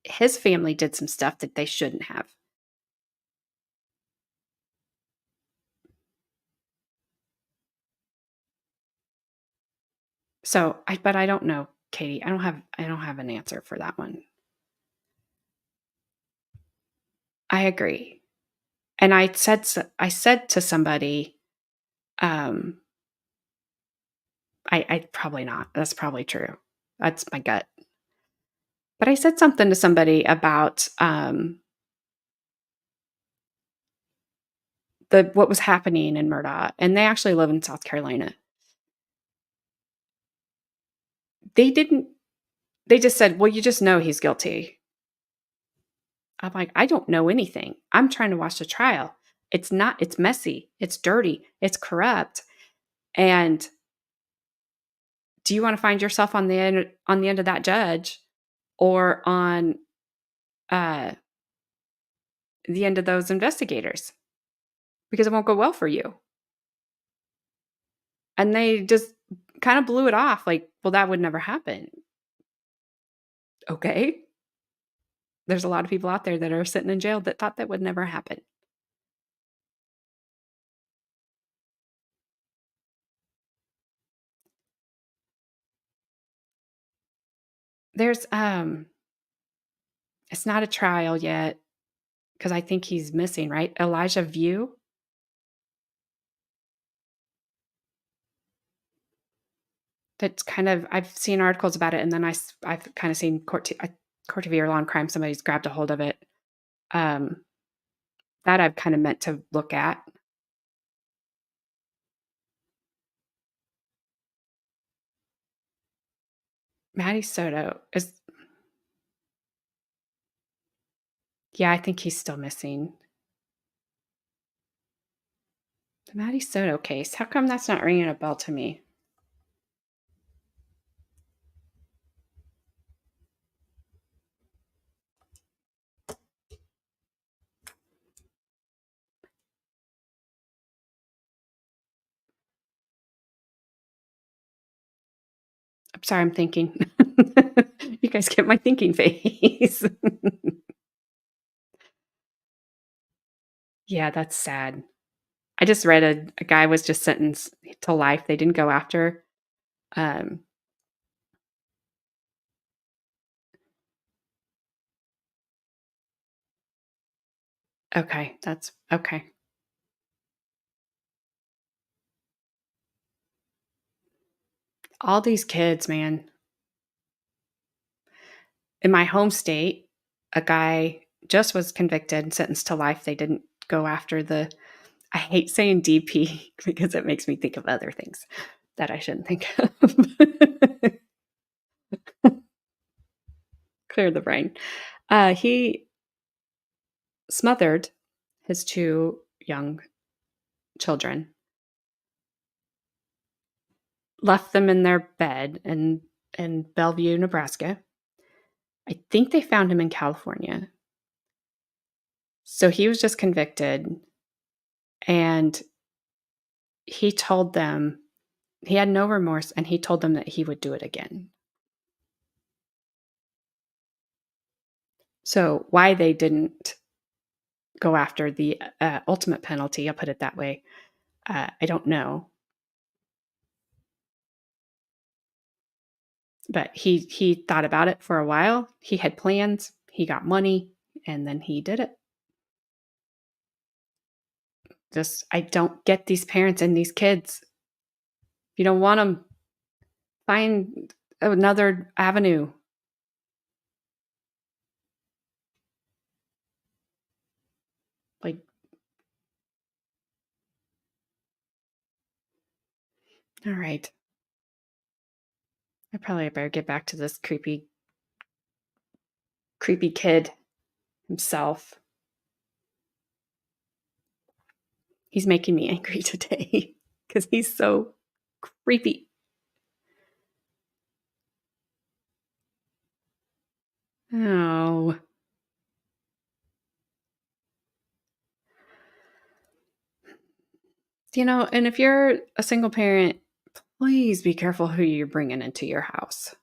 His family did some stuff that they shouldn't have. So, but I don't know, Katie. I don't have an answer for that one. I agree. And I said to somebody, I probably not. That's probably true. That's my gut. But I said something to somebody about what was happening in Murdoch, and they actually live in South Carolina. They just said, well, you just know he's guilty. I'm like, I don't know anything. I'm trying to watch the trial. It's messy. It's dirty. It's corrupt. And do you want to find yourself on the end of that judge, or on the end of those investigators? Because it won't go well for you. And they just kind of blew it off like, well, that would never happen. Okay. There's a lot of people out there that are sitting in jail that thought that would never happen. There's it's not a trial yet, because I think he's missing, right? Elijah View. That's kind of, I've seen articles about it, and then I've kind of seen Court TV or Law and Crime, somebody's grabbed a hold of it. That I've kind of meant to look at. Matty Soto is, yeah, I think he's still missing. The Matty Soto case. How come that's not ringing a bell to me? I'm sorry, I'm thinking. You guys get my thinking face. Yeah, that's sad. I just read a guy was just sentenced to life. They didn't go after. Um, okay, that's okay. All these kids, man. In my home state, a guy just was convicted and sentenced to life. They didn't go after the, I hate saying DP because it makes me think of other things that I shouldn't think of. Clear the brain. He smothered his 2 young children, left them in their bed in Bellevue, Nebraska. I think they found him in California. So he was just convicted, and he told them he had no remorse, and he told them that he would do it again. So why they didn't go after the ultimate penalty, I'll put it that way, I don't know. But he thought about it for a while. He had plans. He got money, and then he did it. Just, I don't get these parents and these kids. If you don't want them, find another avenue. Like, all right. I probably better get back to this creepy kid himself. He's making me angry today because he's so creepy. Oh. You know, and if you're a single parent, please be careful who you're bringing into your house.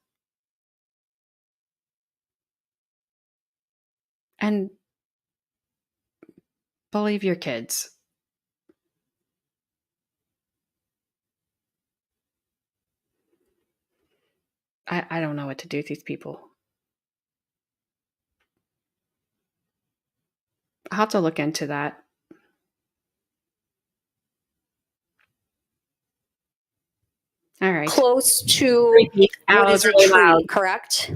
And believe your kids. I don't know what to do with these people. I'll have to look into that. All right. Close to Creepy. what Ow, is a really tree, loud. correct?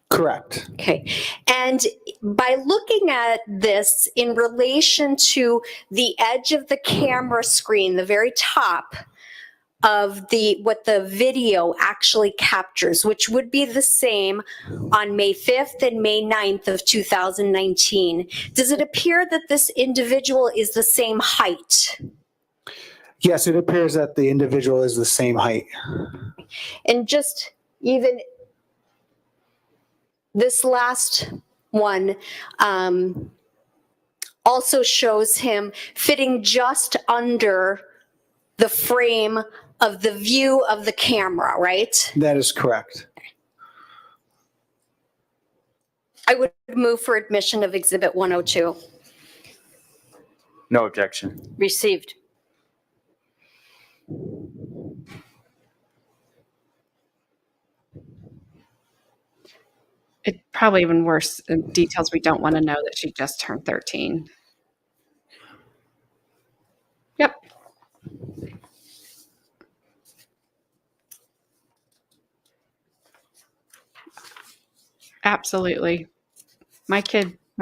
Correct. Okay. And by looking at this in relation to the edge of the camera screen, the very top of what the video actually captures, which would be the same on May 5th and May 9th of 2019, does it appear that this individual is the same height? Yes, it appears that the individual is the same height. And just even this last one also shows him fitting just under the frame of the view of the camera, right? That is correct. I would move for admission of Exhibit 102. No objection. Received. It probably even worse details we don't want to know that she just turned 13. Yep. Absolutely. My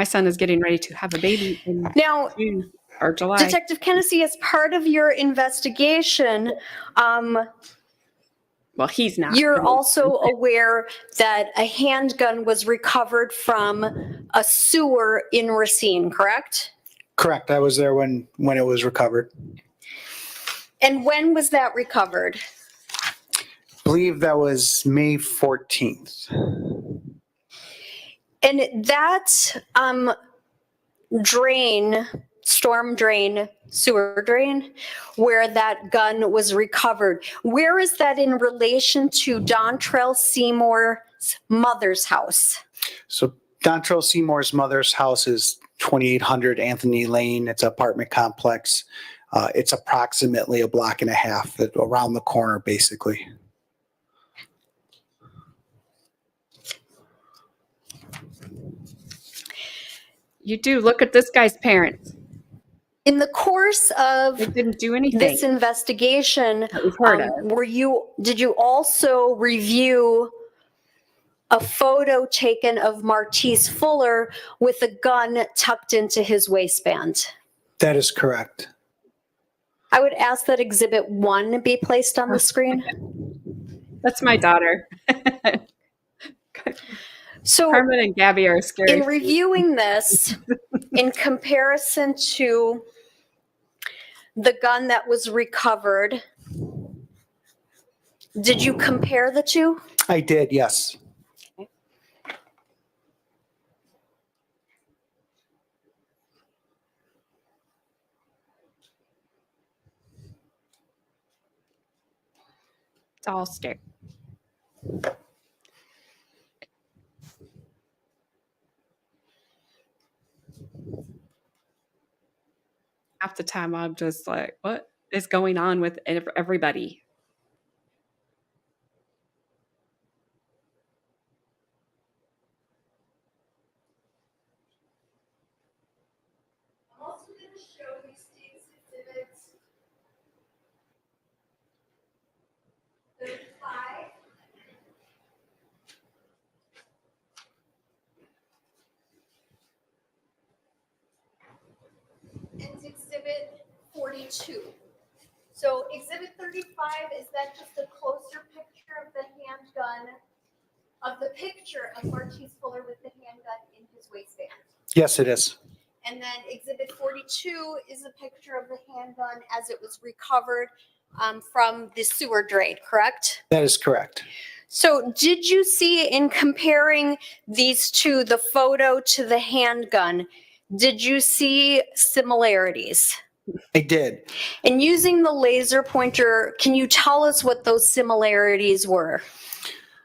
son is getting ready to have a baby in Now, June or July. Detective Kennedy, as part of your investigation, Well, he's not. you're also aware that a handgun was recovered from a sewer in Racine, correct? Correct. I was there when it was recovered. And when was that recovered? I believe that was May 14th. And that drain storm drain, sewer drain, where that gun was recovered. Where is that in relation to Dontrell Seymour's mother's house? So Dontrell Seymour's mother's house is 2800 Anthony Lane. It's an apartment complex. It's approximately a block and a half around the corner, basically. You do look at this guy's parents. In the course of They didn't do anything this investigation, that we've heard of. did you also review a photo taken of Martice Fuller with a gun tucked into his waistband? That is correct. I would ask that Exhibit 1 be placed on the screen. That's my daughter. So Carmen and Gabby are scary. in reviewing this, in comparison to the gun that was recovered, did you compare the two? I did, yes. It's all scary. Half the time I'm just like, what is going on with everybody? I'm also going to show you Steve's exhibits 35. And exhibit 42. So exhibit 35, is that just a closer picture of the handgun, of the picture of Martice Fuller with the handgun in his waistband? Yes, it is. And then exhibit 42 is a picture of the handgun as it was recovered from the sewer drain, correct? That is correct. So did you see, in comparing these two, the photo to the handgun, did you see similarities? I did. And using the laser pointer, can you tell us what those similarities were?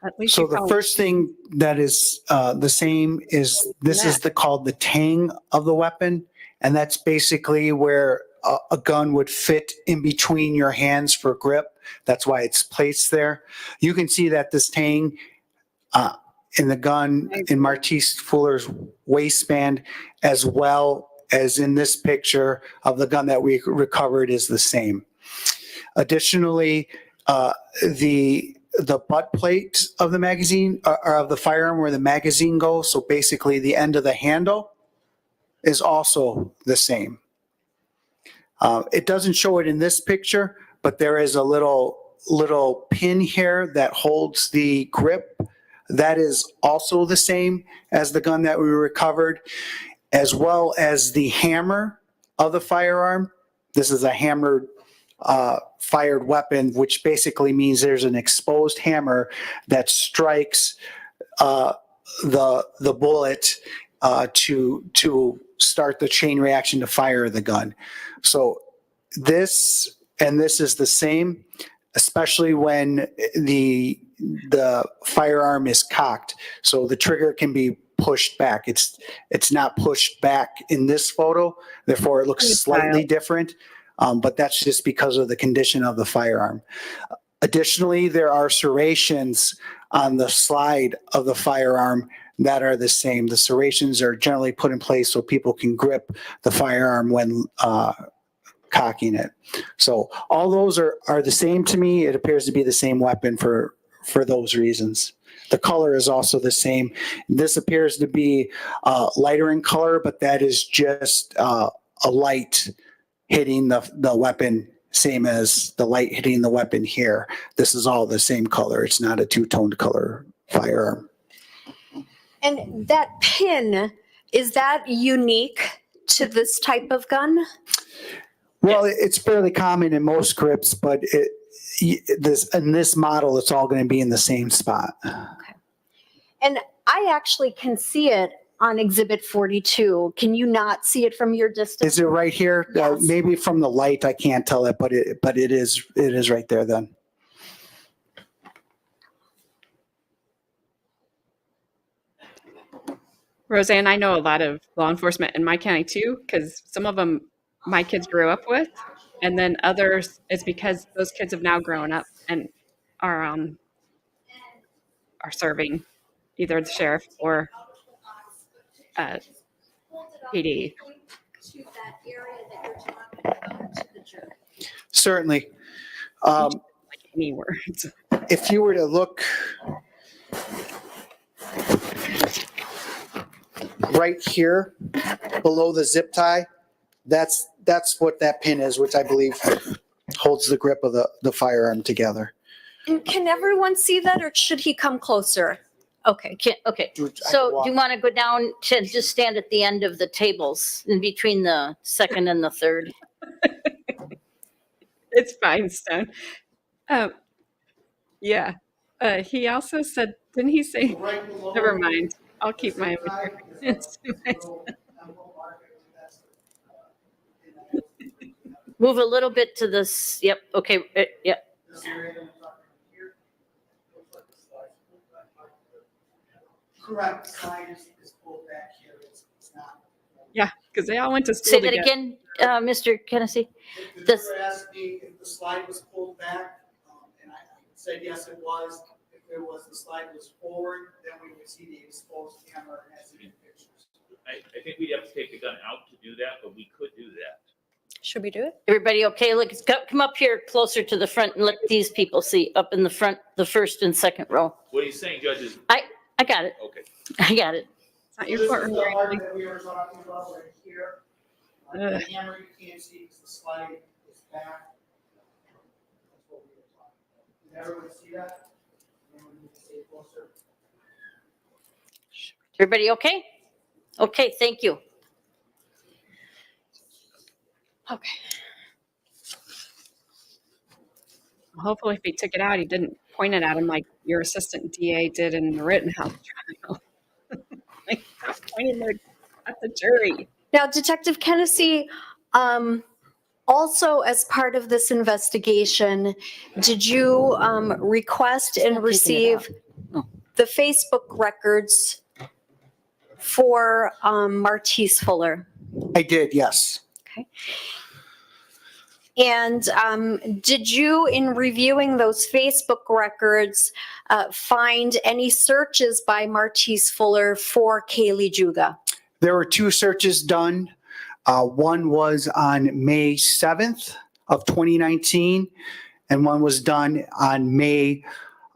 At least So you the call first thing that is the same is this is called the tang of the weapon, and that's basically where a gun would fit in between your hands for grip. That's why it's placed there. You can see that this tang in the gun in Martice Fuller's waistband, as well as in this picture of the gun that we recovered, is the same. Additionally, the butt plate of the magazine, or of the firearm where the magazine goes, so basically the end of the handle, is also the same. It doesn't show it in this picture, but there is a little pin here that holds the grip. That is also the same as the gun that we recovered, as well as the hammer of the firearm. This is a hammered fired weapon, which basically means there's an exposed hammer that strikes the bullet to start the chain reaction to fire the gun. So this and this is the same, especially when the firearm is cocked. So the trigger can be pushed back. It's not pushed back in this photo, therefore it looks slightly different. But that's just because of the condition of the firearm. Additionally, there are serrations on the slide of the firearm that are the same. The serrations are generally put in place so people can grip the firearm when cocking it. So all those are the same to me. It appears to be the same weapon for those reasons. The color is also the same. This appears to be lighter in color, but that is just a light hitting the weapon, same as the light hitting the weapon here. This is all the same color. It's not a two-toned color firearm. And that pin, is that unique to this type of gun? Well, it's fairly common in most grips, but in this model, it's all going to be in the same spot. Okay. And I actually can see it on Exhibit 42. Can you not see it from your distance? Is it right here? Yes. Maybe from the light, I can't tell it, but it is right there then. Roseanne, I know a lot of law enforcement in my county too, because some of them my kids grew up with, and then others it's because those kids have now grown up and are serving either the sheriff or PD. To that area that you're talking about to the jury. Certainly. Like any words. If you were to look right here below the zip tie, that's what that pin is, which I believe holds the grip of the firearm together. And can everyone see that, or should he come closer? Okay. Okay, I could so walk. do you want to go down to just stand at the end of the tables in between the second and the third? It's fine, Stone. Yeah. He also said, didn't he say? Never mind. I'll keep my. Move a little bit to this, yep, okay, yep. Correct. Slide is pulled back here. It's not. Yeah, because they all went to school Say that together. again, Mr. Kennedy? If This- you were asking if the slide was pulled back, and I said yes, it was. If it was, the slide was forward, then we would see the exposed camera as in pictures. I think we'd have to take the gun out to do that, but we could do that. Should we do it? Everybody okay? Look, come up here closer to the front and let these people see up in the front, the first and second row. What are you saying, judges? I got it, Okay. I got it. It's not your This is courtroom the or part anything. that we were talking about right here. On Ugh. the camera, you can't see because the slide is back. That's what we were talking about. Did everyone see that? Anyone need to stay closer? Everybody okay? Okay, thank you. Okay. Hopefully, if he took it out, he didn't point it at him like your assistant DA did in the Rittenhouse trial. Like, stop pointing it at the jury. Now, Detective Kennedy, also as part of this investigation, did you request and Not taking it receive out. the Facebook records for Martice Fuller? I did, yes. And did you, in reviewing those Facebook records, find any searches by Martice Fuller for Kaylie Juga? There were two searches done. One was on May 7th of 2019, and one was done on May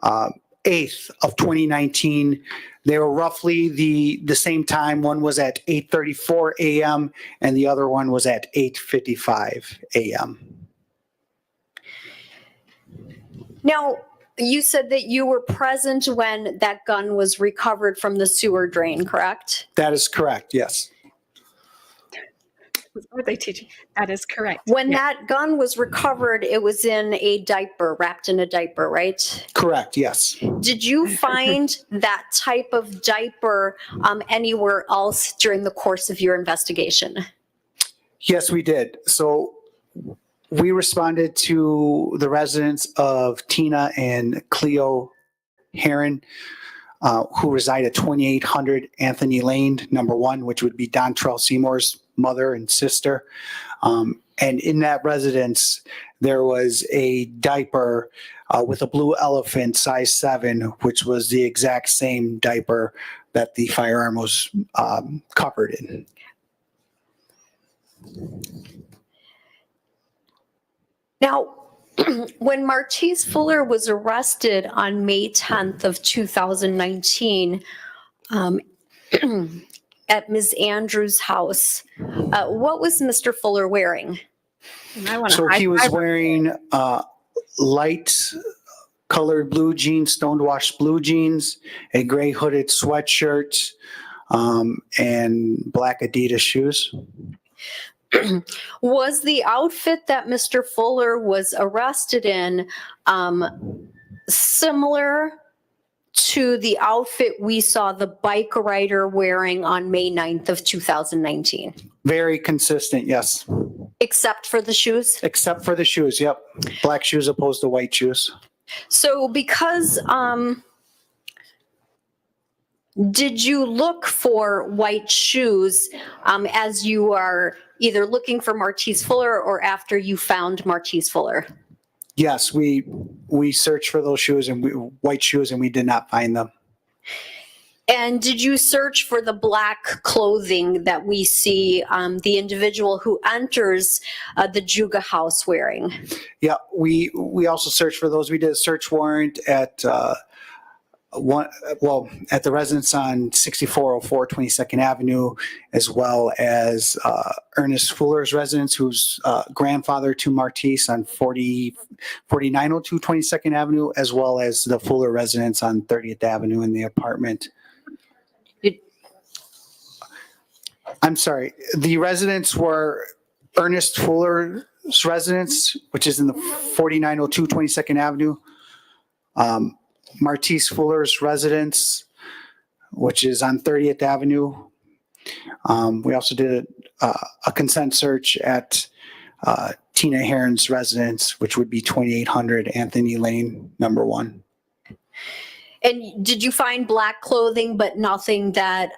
8th of 2019. They were roughly the same time. One was at 8:34 a.m. and the other one was at 8:55 a.m. Now, you said that you were present when that gun was recovered from the sewer drain, correct? That is correct, yes. What are they teaching? That is correct. When Yeah. that gun was recovered, it was in a diaper, wrapped in a diaper, right? Correct, yes. Did you find that type of diaper anywhere else during the course of your investigation? Yes, we did. So we responded to the residents of Tina and Cleo Heron, who reside at 2800 Anthony Lane, number 1, which would be Dontrell Seymour's mother and sister. And in that residence, there was a diaper with a blue elephant, size 7, which was the exact same diaper that the firearm was covered in. Now, when Martice Fuller was arrested on May 10th of 2019 at Ms. Andrews' house, what was Mr. Fuller wearing? I want So he was wearing light colored blue jeans, stoned washed blue jeans, a gray hooded sweatshirt, and black Adidas shoes. Was the outfit that Mr. Fuller was arrested in similar to the outfit we saw the bike rider wearing on May 9th of 2019? Very consistent, yes. Except for the shoes? Except for the shoes, yep. Black shoes opposed to white shoes. So because, did you look for white shoes as you are either looking for Martice Fuller or after you found Martice Fuller? Yes, we searched for those shoes and white shoes, and we did not find them. And did you search for the black clothing that we see the individual who enters the Juga house wearing? Yeah, we also searched for those. We did a search warrant at at the residence on 6404 22nd Avenue, as well as Ernest Fuller's residence, who's grandfather to Martice on 4902 22nd Avenue, as well as the Fuller residence on 30th Avenue in the apartment. I'm sorry, the residents were Ernest Fuller's residence, which is in the 4902 22nd Avenue. Martice Fuller's residence, which is on 30th Avenue. We also did a consent search at Tina Heron's residence, which would be 2800 Anthony Lane, number 1. And did you find black clothing, but nothing that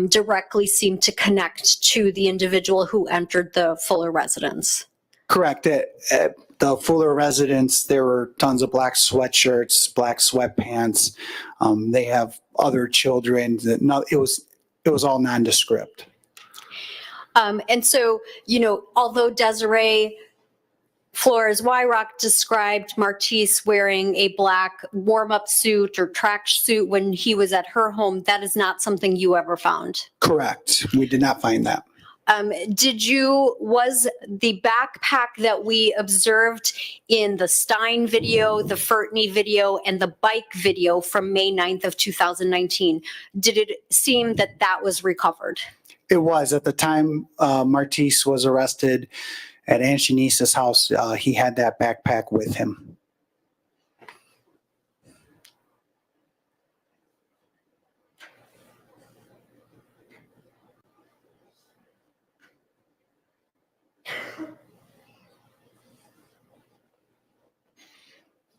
directly seemed to connect to the individual who entered the Fuller residence? Correct. At the Fuller residence, there were tons of black sweatshirts, black sweatpants. They have other children. It was all nondescript. And so, you know, although Desiree Flores-Wyrock described Martice wearing a black warm-up suit or track suit when he was at her home, that is not something you ever found? Correct. We did not find that. Was the backpack that we observed in the Stein video, the Fertney video, and the bike video from May 9th of 2019, did it seem that that was recovered? It was. At the time Martice was arrested at Aunt Shanice's house, he had that backpack with him.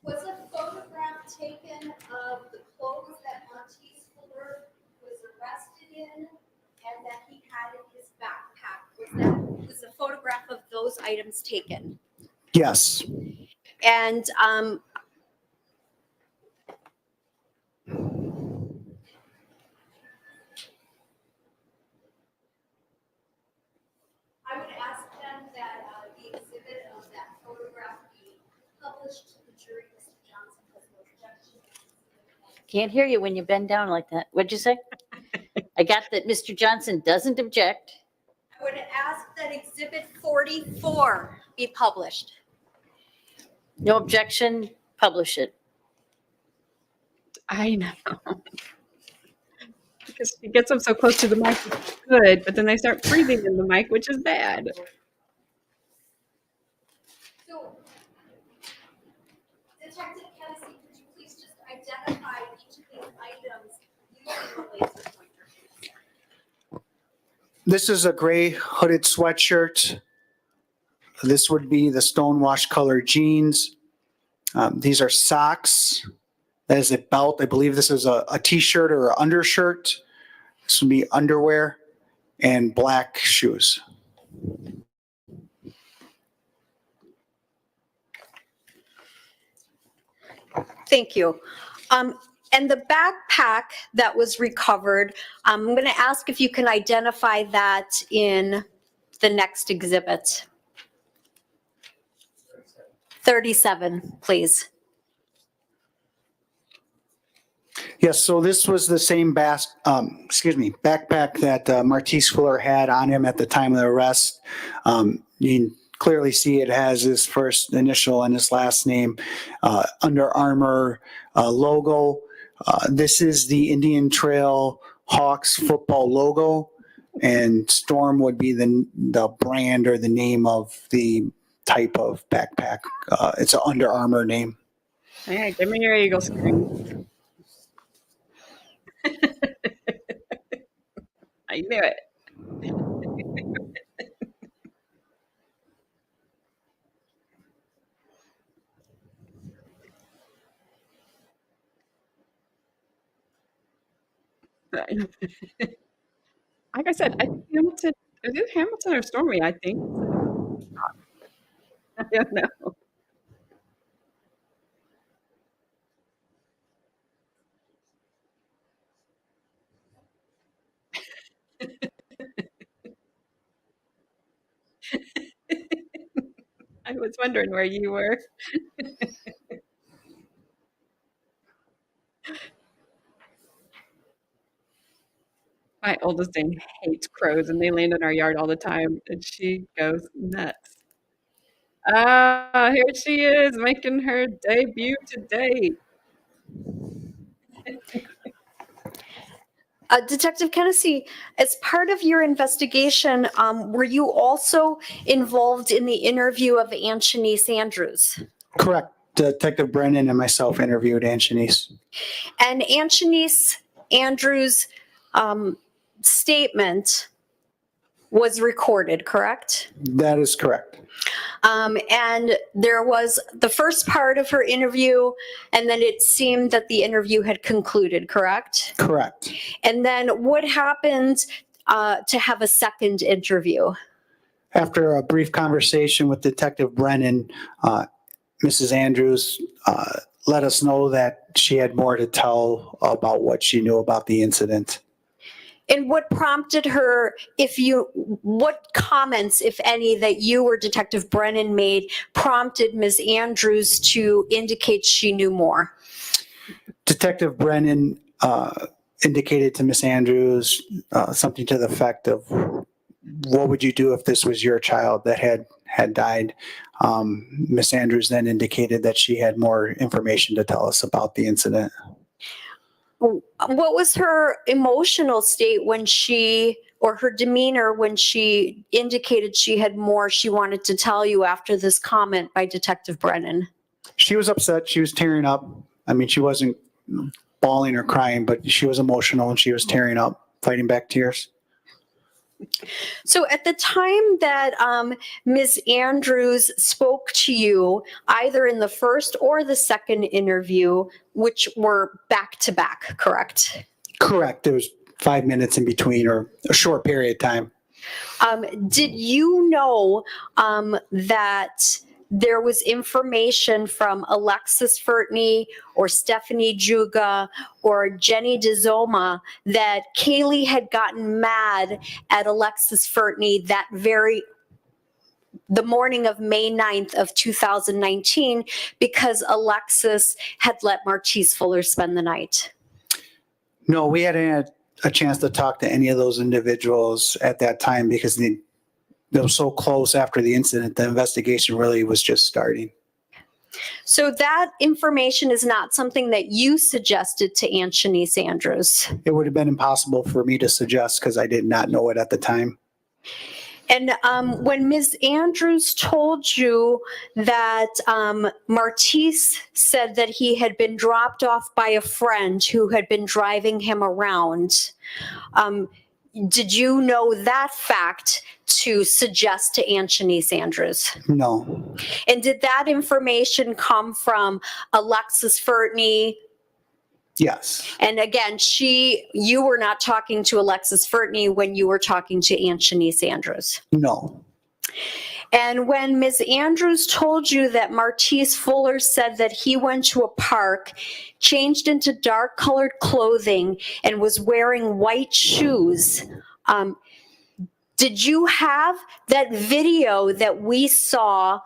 Was a photograph taken of the clothes that Martice Fuller was arrested in and that he had in his backpack? Was a photograph of those items taken? Yes. And I would ask them that the exhibit of that photograph be published to the jury. Mr. Johnson has no objection. Can't hear you when you bend down like that. What'd you say? I got that Mr. Johnson doesn't object. I would ask that exhibit 44 be published. No objection, publish it. I know. Because she gets them so close to the mic, it's good, but then they start breathing in the mic, which is bad. So, Detective Kennedy, could you please just identify each of these items using the laser pointer? This is a gray hooded sweatshirt. This would be the stonewash color jeans. These are socks. That is a belt. I believe this is a t-shirt or an undershirt. This would be underwear and black shoes. thank you. And the backpack that was recovered, I'm going to ask if you can identify that in the next exhibit. 37, please. Yes, so this was the same backpack that Martice Fuller had on him at the time of the arrest. You can clearly see it has his first initial and his last name, Under Armour logo. This is the Indian Trail Hawks football logo, and Storm would be the brand or the name of the type of backpack. It's an Under Armour name. All right, give me your Eagle screen. I knew it. Like I said, I think Hamilton, is it Hamilton or Stormy? I think. I don't know. I was wondering where you were. My oldest thing hates crows, and they land in our yard all the time, and she goes nuts. Ah, here she is making her debut today. Detective Kennedy, as part of your investigation, were you also involved in the interview of Anshanice Andrews? Correct. Detective Brennan and myself interviewed Anshanice. And Anshanice Andrews' statement was recorded, correct? That is correct. And there was the first part of her interview, and then it seemed that the interview had concluded, correct? Correct. And then what happened to have a second interview? After a brief conversation with Detective Brennan, Mrs. Andrews let us know that she had more to tell about what she knew about the incident. And what prompted her, what comments, if any, that you or Detective Brennan made prompted Ms. Andrews to indicate she knew more? Detective Brennan indicated to Ms. Andrews something to the effect of, what would you do if this was your child that had died? Ms. Andrews then indicated that she had more information to tell us about the incident. What was her emotional state when or her demeanor when she indicated she had more she wanted to tell you after this comment by Detective Brennan? She was upset. She was tearing up. I mean, she wasn't bawling or crying, but she was emotional and she was tearing up, fighting back tears. So at the time that Ms. Andrews spoke to you, either in the first or the second interview, which were back to back, correct? Correct. There was 5 minutes in between, or a short period of time. Did you know that there was information from Alexis Furtney or Stephanie Juga or Jenny DeZoma that Kaylie had gotten mad at Alexis Furtney the morning of May 9th of 2019 because Alexis had let Martice Fuller spend the night? No, we hadn't had a chance to talk to any of those individuals at that time because they were so close after the incident. The investigation really was just starting. So that information is not something that you suggested to Anshanice Andrews? It would have been impossible for me to suggest because I did not know it at the time. And when Ms. Andrews told you that Martice said that he had been dropped off by a friend who had been driving him around, did you know that fact to suggest to Anshanice Andrews? No. And did that information come from Alexis Furtney? Yes. And again, you were not talking to Alexis Furtney when you were talking to Anshanice Andrews? No. And when Ms. Andrews told you that Martice Fuller said that he went to a park, changed into dark colored clothing, and was wearing white shoes, did you have that video that we saw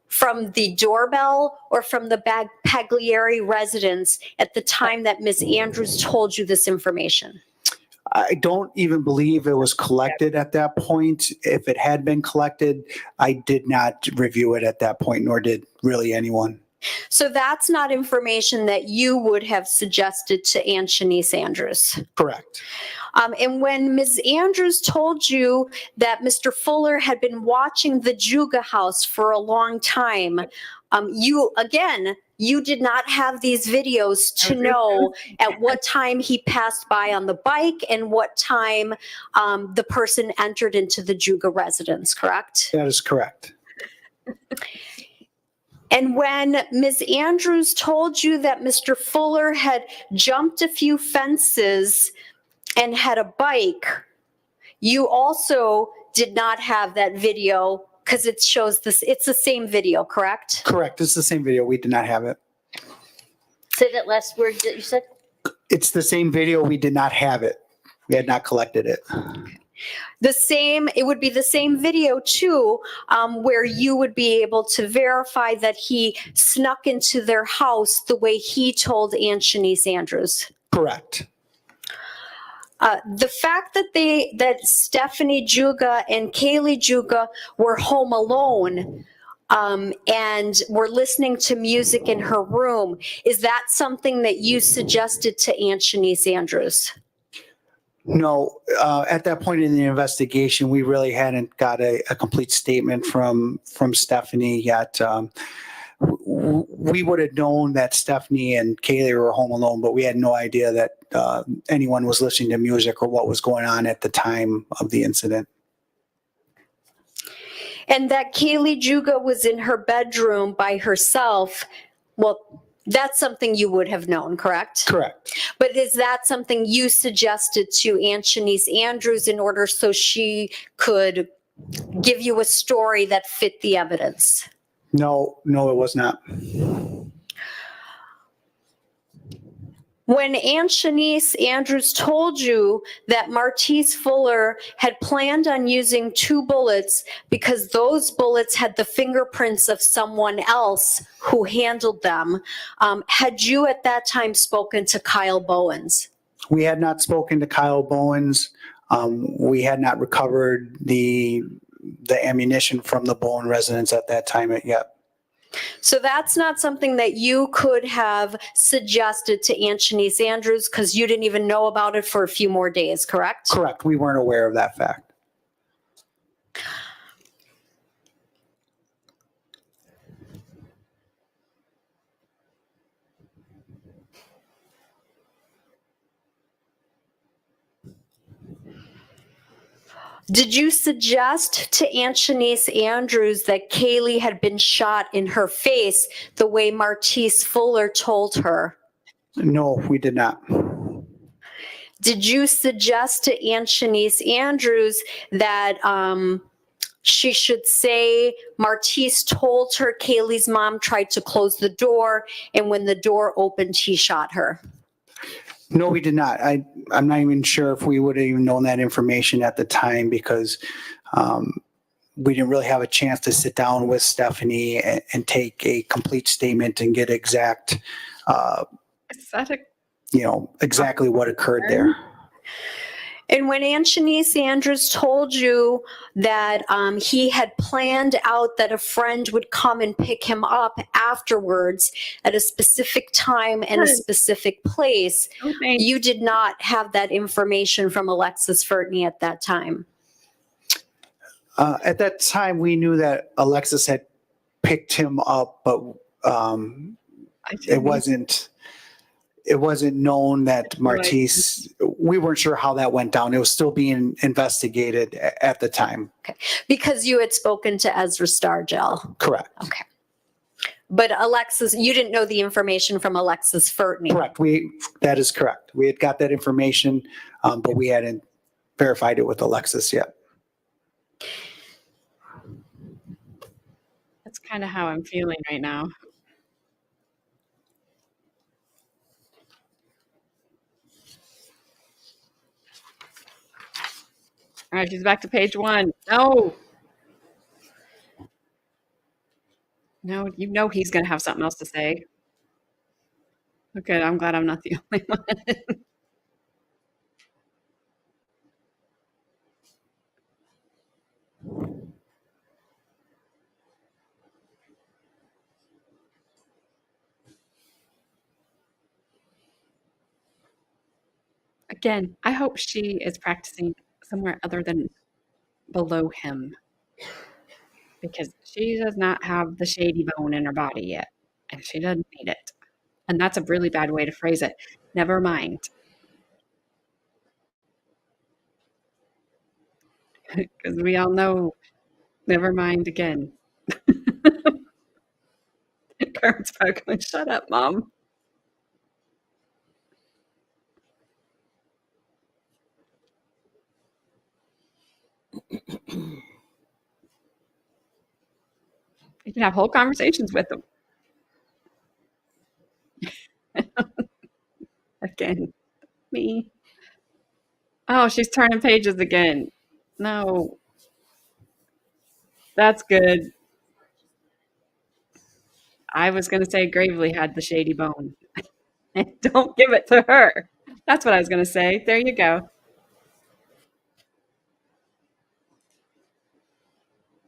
from the doorbell or from the Pagliari residence at the time that Ms. Andrews told you this information? I don't even believe it was collected at that point. If it had been collected, I did not review it at that point, nor did really anyone. So that's not information that you would have suggested to Anshanice Andrews? Correct. And when Ms. Andrews told you that Mr. Fuller had been watching the Juga house for a long time, you again you did not have these videos to know at what time he passed by on the bike and what time the person entered into the Juga residence, correct? That is correct. And when Ms. Andrews told you that Mr. Fuller had jumped a few fences and had a bike, you also did not have that video because it shows this, it's the same video, correct? Correct. It's the same video. We did not have it. Say that last word that you said. It's the same video. We did not have it. We had not collected it. The same, it would be the same video too, where you would be able to verify that he snuck into their house the way he told Aunt Shanice Andrews. Correct. The fact that Stephanie Juga and Kaylie Juga were home alone and were listening to music in her room, is that something that you suggested to Aunt Shanice Andrews? No, at that point in the investigation, we really hadn't got a complete statement from Stephanie yet. We would have known that Stephanie and Kaylie were home alone, but we had no idea that anyone was listening to music or what was going on at the time of the incident. And that Kaylie Juga was in her bedroom by herself, well, that's something you would have known, correct? Correct. But is that something you suggested to Aunt Shanice Andrews in order so she could give you a story that fit the evidence? No, it was not. When Aunt Shanice Andrews told you that Martice Fuller had planned on using 2 bullets because those bullets had the fingerprints of someone else who handled them, had you at that time spoken to Kyle Bowens? We had not spoken to Kyle Bowens. We had not recovered the ammunition from the Bowen residence at that time yet. So that's not something that you could have suggested to Aunt Shanice Andrews because you didn't even know about it for a few more days, correct? Correct. We weren't aware of that fact. Did you suggest to Aunt Shanice Andrews that Kaylie had been shot in her face the way Martice Fuller told her? No, we did not. Did you suggest to Aunt Shanice Andrews that she should say Martice told her Kaylie's mom tried to close the door and when the door opened, he shot her? No, we did not. I'm not even sure if we would have even known that information at the time because we didn't really have a chance to sit down with Stephanie and take a complete statement and get exact, exactly what occurred there. And when Aunt Shanice Andrews told you that he had planned out that a friend would come and pick him up afterwards at a specific time and a specific place, you did not have that information from Alexis Fertney at that time? At that time, we knew that Alexis had picked him up, but it wasn't known that Martice, we weren't sure how that went down. It was still being investigated at the time. Okay. Because you had spoken to Ezra Stargell. Correct. Okay. But Alexis, you didn't know the information from Alexis Fertney. Correct. That is correct. We had got that information, but we hadn't verified it with Alexis yet. That's kind of how I'm feeling right now. All right, she's back to page 1. No, you know he's going to have something else to say. Okay, I'm glad I'm not the only one. Again, I hope she is practicing somewhere other than below him because she does not have the shady bone in her body yet. and she doesn't need it. And that's a really bad way to phrase it. Never mind. Because we all know, never mind again. Karen's probably going, shut up, Mom. You can have whole conversations with them. Again, me. Oh, she's turning pages again. No. That's good. I was going to say Gravely had the shady bone. Don't give it to her. That's what I was going to say. There you go.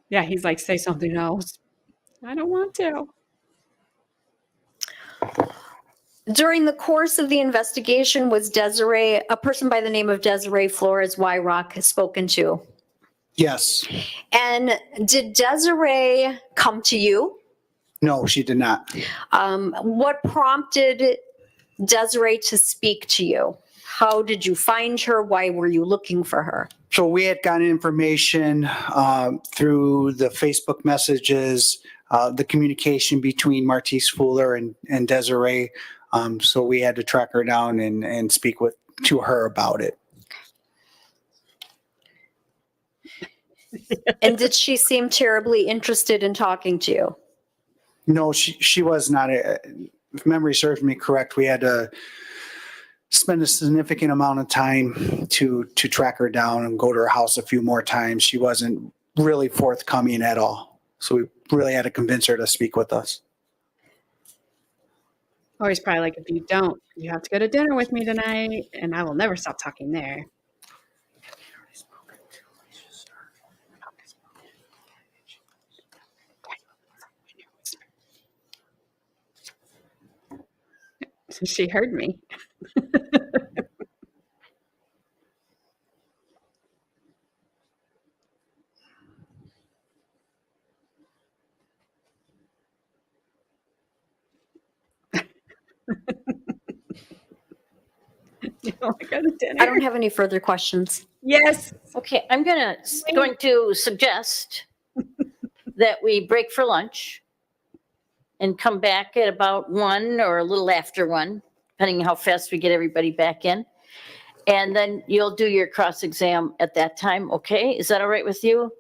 Yeah, he's like, say something else. I don't want to. During the course of the investigation, was Desiree, a person by the name of Desiree Flores Wyrock, spoken to? Yes. And did Desiree come to you? No, she did not. What prompted Desiree to speak to you? How did you find her? Why were you looking for her? So we had gotten information through the Facebook messages, the communication between Martice Fuller and Desiree. So we had to track her down and speak to her about it. And did she seem terribly interested in talking to you? No, she was not. If memory serves me correct, we had to spend a significant amount of time to track her down and go to her house a few more times. She wasn't really forthcoming at all. So we really had to convince her to speak with us. Or he's probably like, if you don't, you have to go to dinner with me tonight, and I will never stop talking there. She heard me. You want to go to dinner? I don't have any further questions. Yes. Okay, I'm going to suggest that we break for lunch and come back at about 1 or a little after 1, depending on how fast we get everybody back in. And then you'll do your cross exam at that time. Okay, is that all right with you?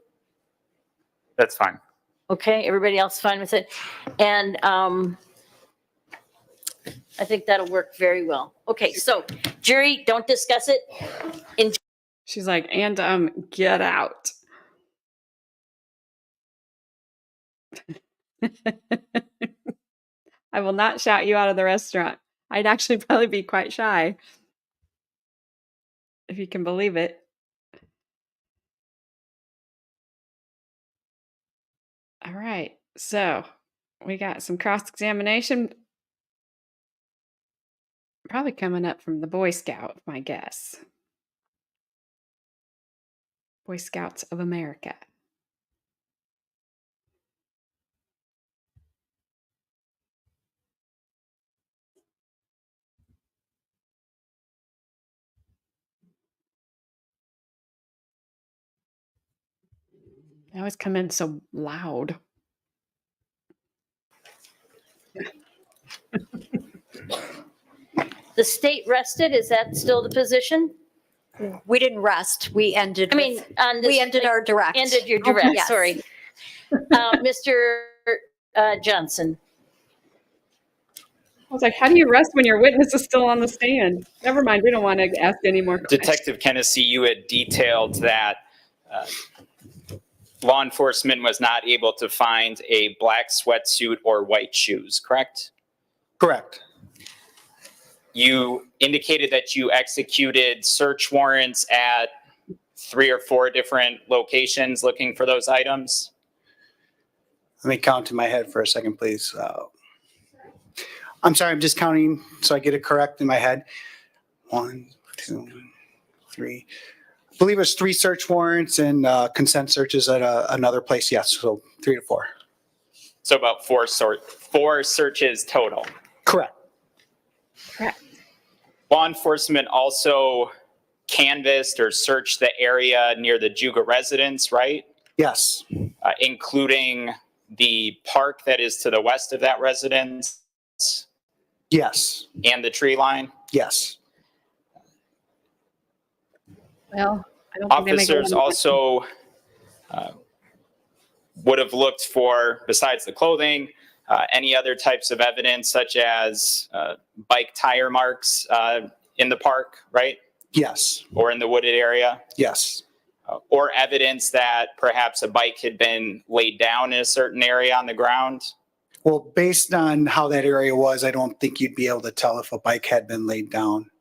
That's fine. Okay, everybody else fine with it? And I think that'll work very well. Okay, so jury, don't discuss it. She's like, and get out. I will not shout you out of the restaurant. I'd actually probably be quite shy. If you can believe it. All right. So we got some cross-examination probably coming up from the Boy Scout, my guess. Boy Scouts of America. They always come in so loud. The state rested, is that still the position? We didn't rest. We ended. I mean, on this, we ended our direct. ended your direct, Yes. sorry. Mr. Johnson. I was like, how do you rest when your witness is still on the stand? Never mind, we don't want to ask any more questions. Detective Kennedy, you had detailed that law enforcement was not able to find a black sweatsuit or white shoes, correct? Correct. You indicated that you executed search warrants at 3 or 4 different locations looking for those items. Let me count in my head for a second, please. I'm sorry, I'm just counting so I get it correct in my head. 1, 2, 3. I believe it was 3 search warrants and consent searches at another place. Yes, so 3 to 4. So about four searches total. Correct. Correct. Law enforcement also canvassed or searched the area near the Juga residence, right? Yes. Including the park that is to the west of that residence Yes. and the tree line. Yes. Well, I don't think they make a Officers lot of also would have looked for, besides the clothing, any other types of evidence such as bike tire marks in the park, right? Yes. Or in the wooded area, Yes. or evidence that perhaps a bike had been laid down in a certain area on the ground. Well, based on how that area was, I don't think you'd be able to tell if a bike had been laid down,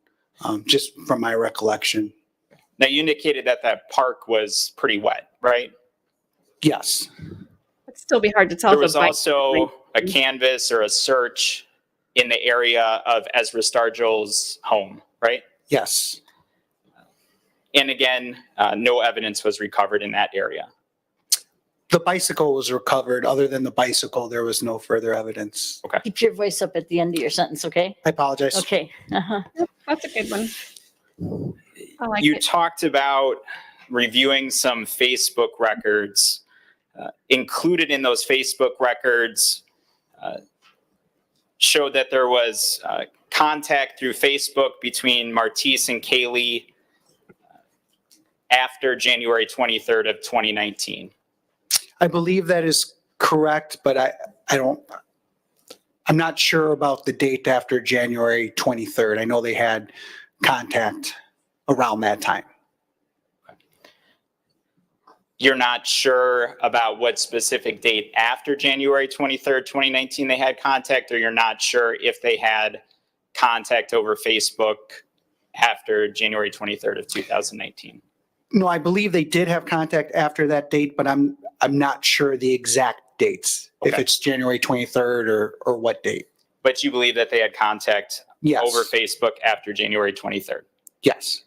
just from my recollection. Now, you indicated that that park was pretty wet, right? Yes. It'd still be hard to tell There if was a bike. also a canvas or a search in the area of Ezra Stargill's home, right? Yes. And again, no evidence was recovered in that area. The bicycle was recovered. Other than the bicycle, there was no further evidence. Keep your voice up at the end of your sentence, okay? I apologize. Okay. Uh-huh. That's a good one. I like You it. talked about reviewing some Facebook records. Included in those Facebook records showed that there was contact through Facebook between Martice and Kaylie after January 23rd of 2019. I believe that is correct, but I'm not sure about the date after January 23rd. I know they had contact around that time. You're not sure about what specific date after January 23rd, 2019 they had contact, or you're not sure if they had contact over Facebook after January 23rd of 2019? No, I believe they did have contact after that date, but I'm not sure the exact dates, if Okay. it's January 23rd or what date. But you believe that they had contact Yes. over Facebook after January 23rd? Yes.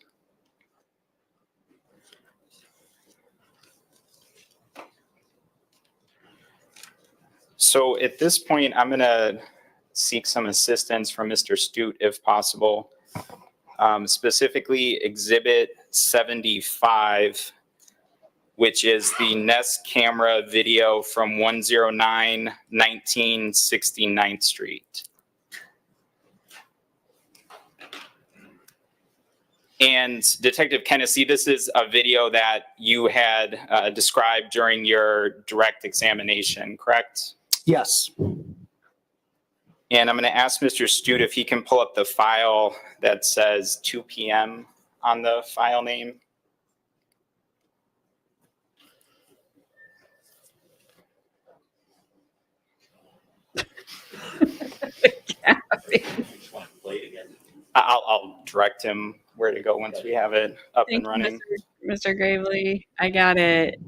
So at this point, I'm going to seek some assistance from Mr. Stute if possible. Specifically Exhibit 75, which is the Nest camera video from 109 1969th Street. And Detective Kennedy, this is a video that you had described during your direct examination, correct? Yes. And I'm going to ask Mr. Stute if he can pull up the file that says 2 p.m. on the file name. I'll direct him where to go once we have it up Thank and you, running. Mr. Gravely. I got it.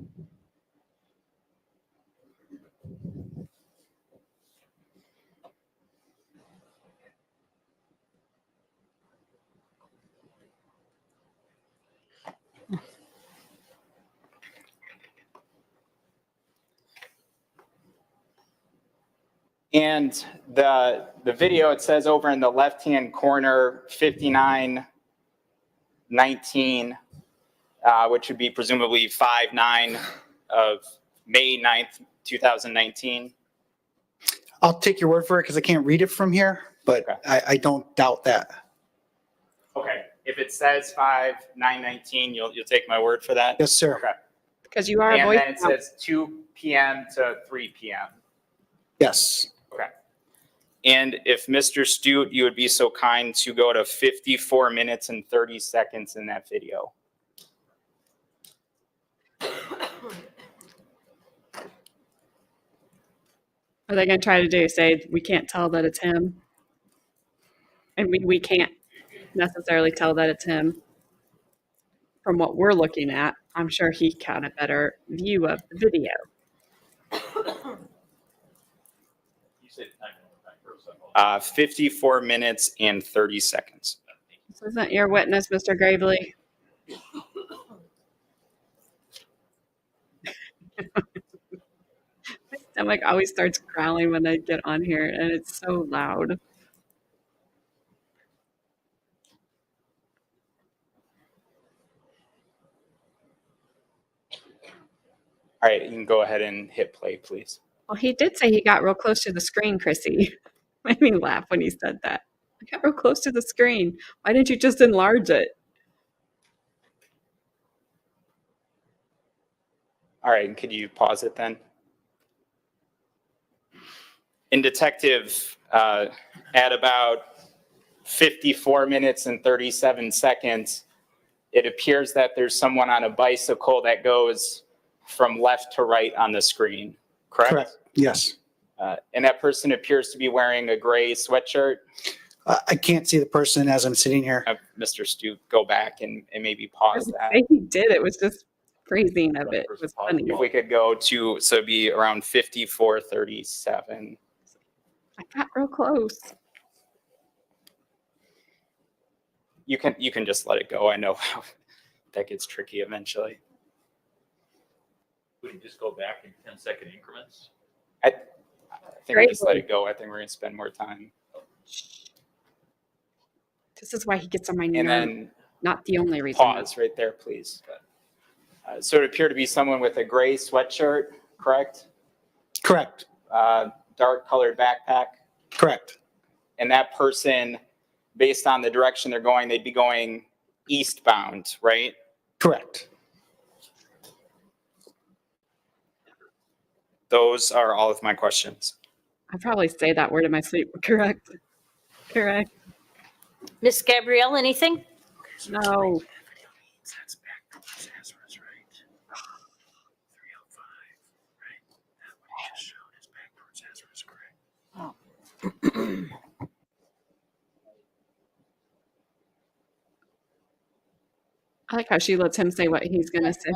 And the video, it says over in the left-hand corner, 5919, which would be presumably 5/9 of May 9th, 2019. I'll take your word for it because I can't read it from here, but Okay. I don't doubt that. Okay, if it says 5/9/19, you'll take my word for that? Yes, sir. Okay. Because you are a And boy. then it says 2 p.m. to 3 p.m. Yes. Okay. And if Mr. Stute, you would be so kind to go to 54 minutes and 30 seconds in that video. Are they going to try to do? Say, we can't tell that it's him? And we can't necessarily tell that it's him from what we're looking at. I'm sure he got a better view of the video. 54 minutes and 30 seconds. This isn't your witness, Mr. Gravely. stomach always starts growling when I get on here, and it's so loud. All right, you can go ahead and hit play, please. Well, he did say he got real close to the screen, Chrissy. Made me laugh when he said that. I got real close to the screen. Why didn't you just enlarge it? All right, and could you pause it then? And detective, at about 54 minutes and 37 seconds, it appears that there's someone on a bicycle that goes from left to right on the screen, correct? Correct. Yes. And that person appears to be wearing a gray sweatshirt. I can't see the person as I'm sitting here. Mr. Stu, go back and maybe pause I that. think he did. It was just phrasing of it. It was funny. If we could go to, so it'd be around 54:37. I got real close. You can just let it go. I know how that gets tricky eventually. We can just go back in 10-second increments. I think we just let it go. I think we're gonna spend more time. This is why he gets on my And nerve. then Not the only reason. pause right there, please. So it appeared to be someone with a gray sweatshirt, correct? Correct. Dark colored backpack. Correct. And that person, based on the direction they're going, they'd be going eastbound, right? Correct. Those are all of my questions. I probably say that word in my sleep. Correct. Correct. Miss Gabrielle, anything? No. I like how she lets him say what he's going to say.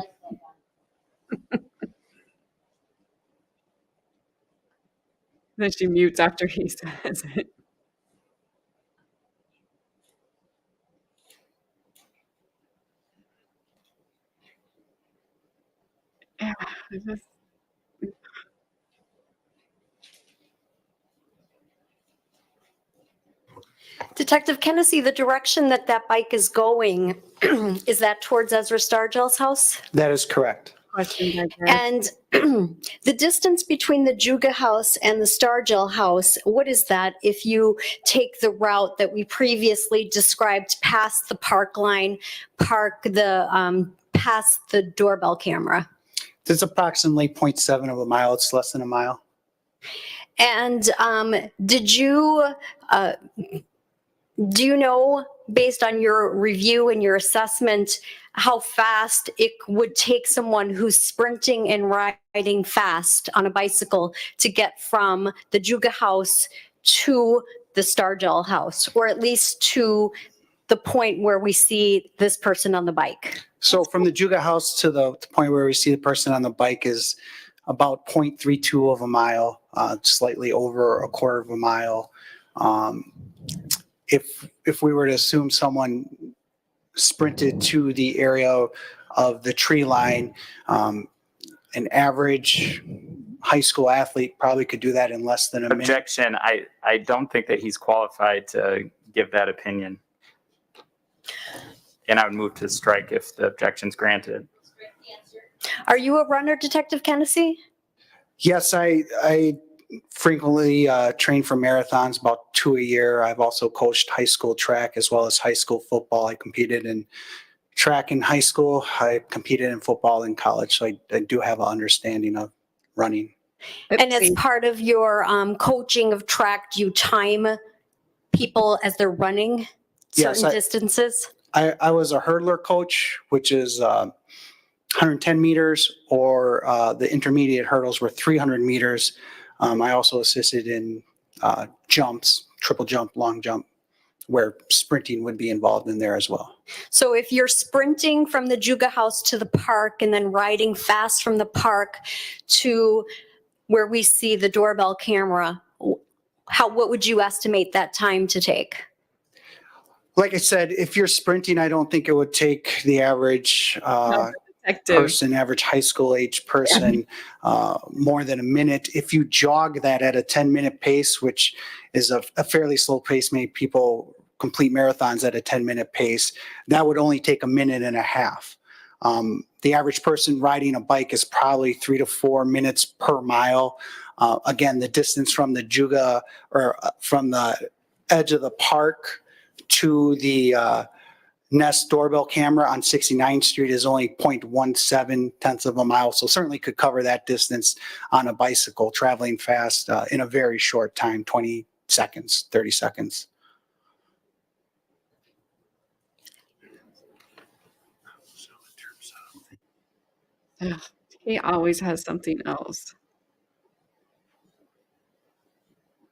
Then she mutes after he says it. Yeah, I just, Detective Kennedy, the direction that that bike is going, is that towards Ezra Stargell's house? That is correct. questions, I guess. And the distance between the Juga house and the Stargell house, what is that if you take the route that we previously described past the park line, past the doorbell camera? It's approximately 0.7 of a mile. It's less than a mile. And do you know, based on your review and your assessment, how fast it would take someone who's sprinting and riding fast on a bicycle to get from the Juga house to the Stargell house, or at least to the point where we see this person on the bike? So from the Juga house to the point where we see the person on the bike is about 0.32 of a mile, slightly over a quarter of a mile. If we were to assume someone sprinted to the area of the tree line, an average high school athlete probably could do that in less than a minute. Objection. I don't think that he's qualified to give that opinion. And I would move to strike if the objection's granted. Are you a runner, Detective Kennedy? Yes, I frequently train for marathons, about 2 a year. I've also coached high school track as well as high school football. I competed in track in high school. I competed in football in college, so I do have an understanding of running. And as part of your coaching of track, do you time people as they're running Yes, certain distances? I was a hurdler coach, which is 110 meters, or the intermediate hurdles were 300 meters. I also assisted in jumps, triple jump, long jump, where sprinting would be involved in there as well. So if you're sprinting from the Juga house to the park and then riding fast from the park to where we see the doorbell camera, what would you estimate that time to take? Like I said, if you're sprinting, I don't think it would take the average Detective. person, average high school age person, more than a minute. If you jog that at a 10-minute pace, which is a fairly slow pace, many people complete marathons at a 10-minute pace, that would only take a minute and a half. The average person riding a bike is probably 3 to 4 minutes per mile. Again, the distance from the Juga or from the edge of the park to the Nest doorbell camera on 69th Street is only 0.17 tenths of a mile. So certainly could cover that distance on a bicycle traveling fast in a very short time, 20 seconds, 30 seconds. Ugh, he always has something else.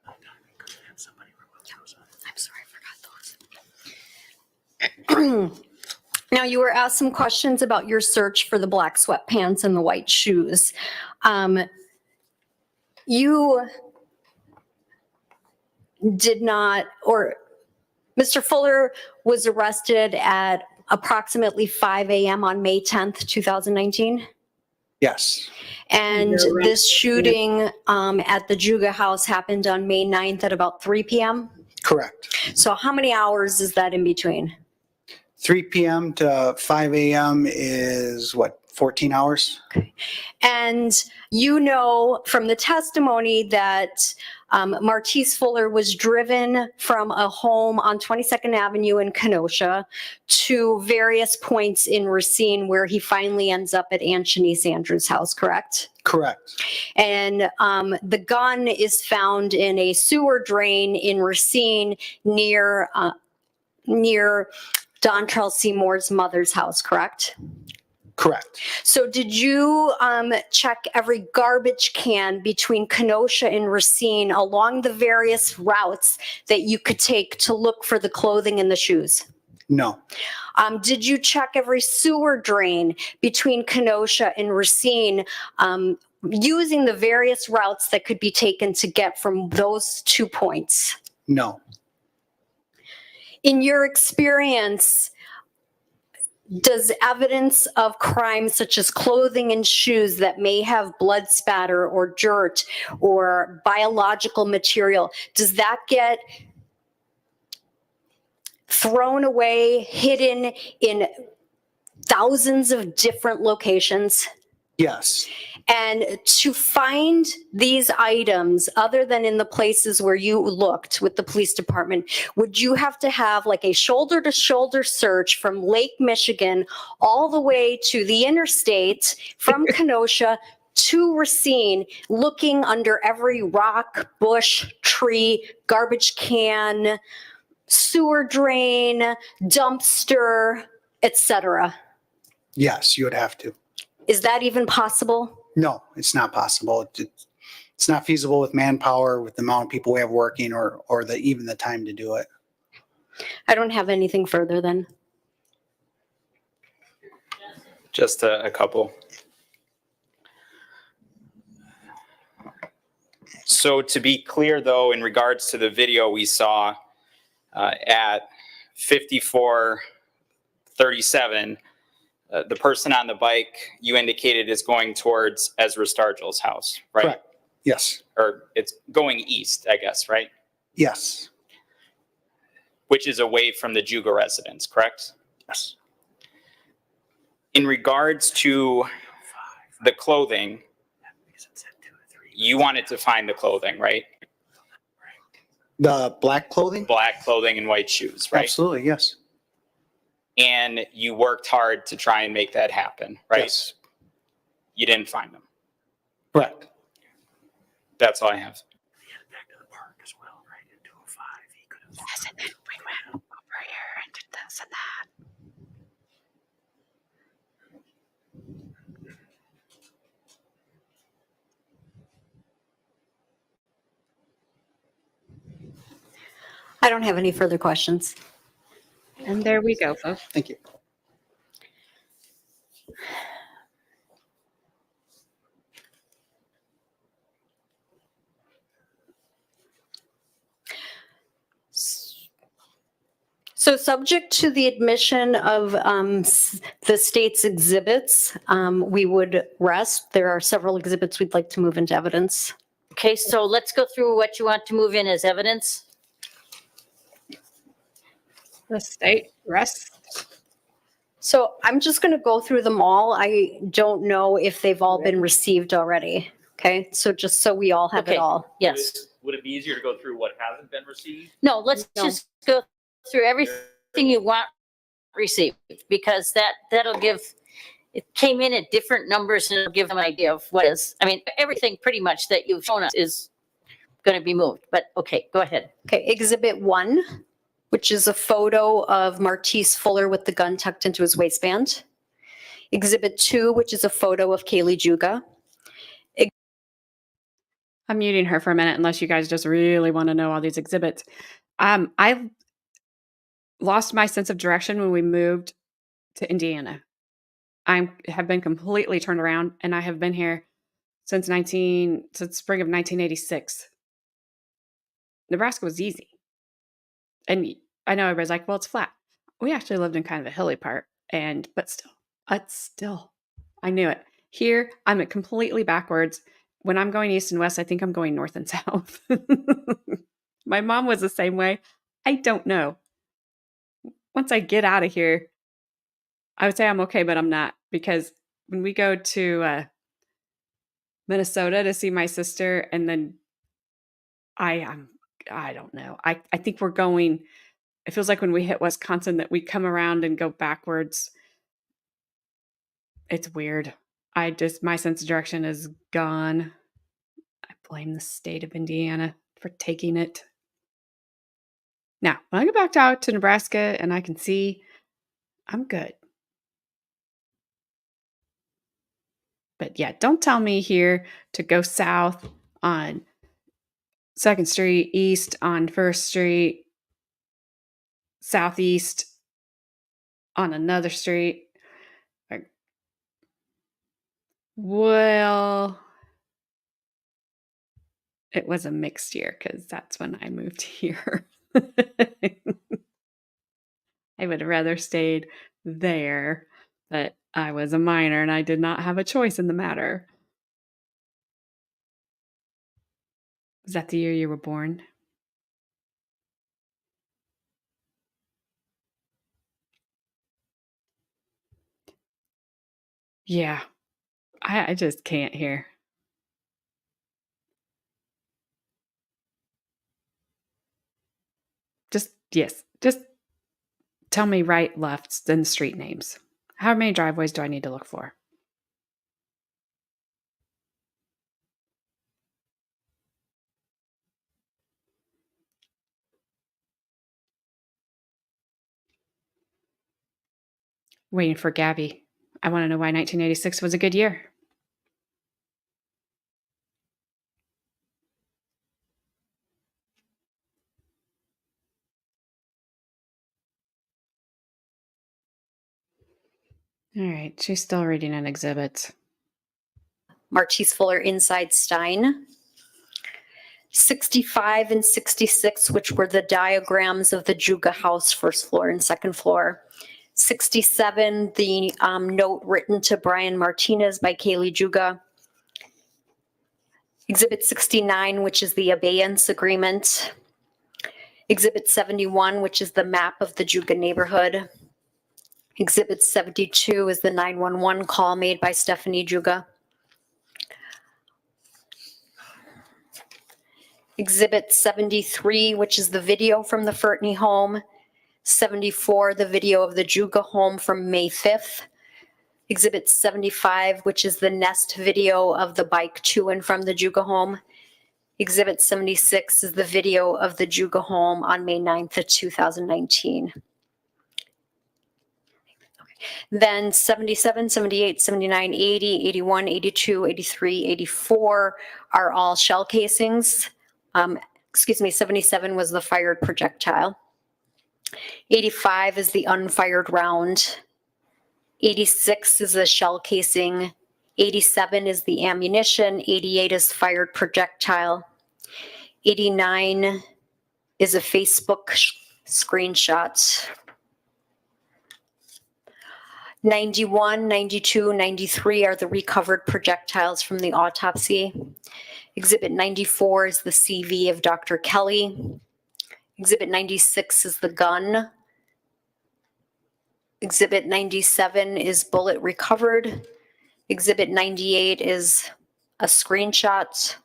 I'm sorry, I forgot those. Now, you were asked some questions about your search for the black sweatpants and the white shoes. You did not, or Mr. Fuller was arrested at approximately 5 a.m. on May 10th, 2019. Yes, And You're right. this shooting at the Juga house happened on May 9th at about 3 p.m. correct. So how many hours is that in between? 3 p.m. to 5 a.m. is what, 14 hours? And you know from the testimony that Martice Fuller was driven from a home on 22nd Avenue in Kenosha to various points in Racine where he finally ends up at Aunt Shanice Andrews' house, correct? Correct. And the gun is found in a sewer drain in Racine near Dontrell Seymour's mother's house, correct? Correct. So did you check every garbage can between Kenosha and Racine along the various routes that you could take to look for the clothing and the shoes? No. Did you check every sewer drain between Kenosha and Racine using the various routes that could be taken to get from those 2 points? No. In your experience, does evidence of crime such as clothing and shoes that may have blood spatter or dirt or biological material, does that get thrown away, hidden in thousands of different locations? Yes. And to find these items, other than in the places where you looked with the police department, would you have to have like a shoulder-to-shoulder search from Lake Michigan all the way to the interstate from Kenosha to Racine, looking under every rock, bush, tree, garbage can, sewer drain, dumpster, etc.? Yes, you would have to. Is that even possible? No, it's not possible. It's not feasible with manpower, with the amount of people we have working, or even the time to do it. I don't have anything further then. Just a couple. So to be clear, though, in regards to the video we saw at 54:37, the person on the bike you indicated is going towards Ezra Stargill's house, right? Correct. Yes. Or it's going east, I guess, right? Yes. Which is away from the Juga residence, correct? Yes. In regards to the clothing, you wanted to find the clothing, right? The black clothing? Black clothing and white shoes, right? Absolutely, yes. And you worked hard to try and make that happen, right? Yes. You didn't find them. Correct. That's all I have. Back to the park as well, right? At 2:05, he could have. Yes, and then we went over here and did this and that. I don't have any further questions. And there we go, folks. Thank you. So subject to the admission of the state's exhibits, we would rest. There are several exhibits we'd like to move into evidence. Okay, so let's go through what you want to move in as evidence. The state rests. So I'm just going to go through them all. I don't know if they've all been received already. Okay, so just so we all have Okay. it all. Yes. Would it be easier to go through what hasn't been received? No, let's No. just go through everything you want received, because that'll give, it came in at different numbers and it'll give them an idea of what is, I mean, everything pretty much that you've shown us is going to be moved, but okay, go ahead. Okay, Exhibit 1, which is a photo of Martice Fuller with the gun tucked into his waistband. Exhibit 2, which is a photo of Kaylie Juga. I'm muting her for a minute unless you guys just really want to know all these exhibits. I lost my sense of direction when we moved to Indiana. I have been completely turned around, and I have been here since spring of 1986. Nebraska was easy. And I know everybody's like, well, it's flat. We actually lived in kind of a hilly part, but still, I knew it. Here, I'm completely backwards. When I'm going east and west, I think I'm going north and south. My mom was the same way. I don't know. Once I get out of here, I would say I'm okay, but I'm not, because when we go to Minnesota to see my sister, and then I don't know. I think we're going, it feels like when we hit Wisconsin that we come around and go backwards. It's weird. My sense of direction is gone. I blame the state of Indiana for taking it. Now, when I go back out to Nebraska and I can see, I'm good. But yeah, don't tell me here to go south on 2nd Street, east on 1st Street, southeast on another street. Well, it was a mixed year because that's when I moved here. I would have rather stayed there, but I was a minor and I did not have a choice in the matter. Was that the year you were born? Yeah, I just can't hear. Just tell me right, left, then street names. How many driveways do I need to look for? Waiting for Gabby. I want to know why 1986 was a good year. All right, she's still reading an exhibit. Martice Fuller inside Stein. 65 and 66, which were the diagrams of the Juga house, 1st floor and 2nd floor. 67, the note written to Brian Martinez by Kaylie Juga. Exhibit 69, which is the abeyance agreement. Exhibit 71, which is the map of the Juga neighborhood. Exhibit 72 is the 911 call made by Stephanie Juga. Exhibit 73, which is the video from the Fertney home. 74, the video of the Juga home from May 5th. Exhibit 75, which is the nest video of the bike to and from the Juga home. Exhibit 76 is the video of the Juga home on May 9th of 2019. Then 77, 78, 79, 80, 81, 82, 83, 84 are all shell casings. 77 was the fired projectile. 85 is the unfired round. 86 is the shell casing. 87 is the ammunition. 88 is fired projectile. 89 is a Facebook Screenshots. 91, 92, 93 are the recovered projectiles from the autopsy. Exhibit 94 is the CV of Dr. Kelly. Exhibit 96 is the gun. Exhibit 97 is bullet recovered. Exhibit 98 is a screenshot.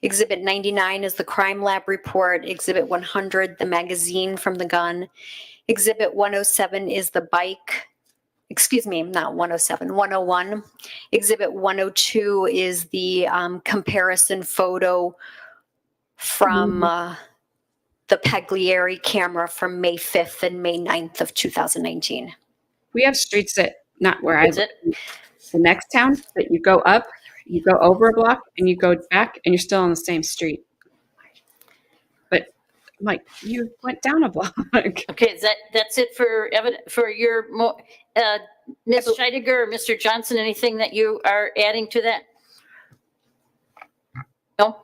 Exhibit 99 is the crime lab report. Exhibit 100, the magazine from the gun. Exhibit 107 is the bike. Excuse me, not 107, 101. Exhibit 102 is the comparison photo from the Pagliari camera from May 5th and May 9th of 2019. We have streets that, not where I Is live, it? the next town, that you go up, you go over a block, and you go back, and you're still on the same street. But I'm like, you went down a block. Okay, that's it for your, Ms. Scheidegger or Mr. Johnson, anything that you are adding to that? No?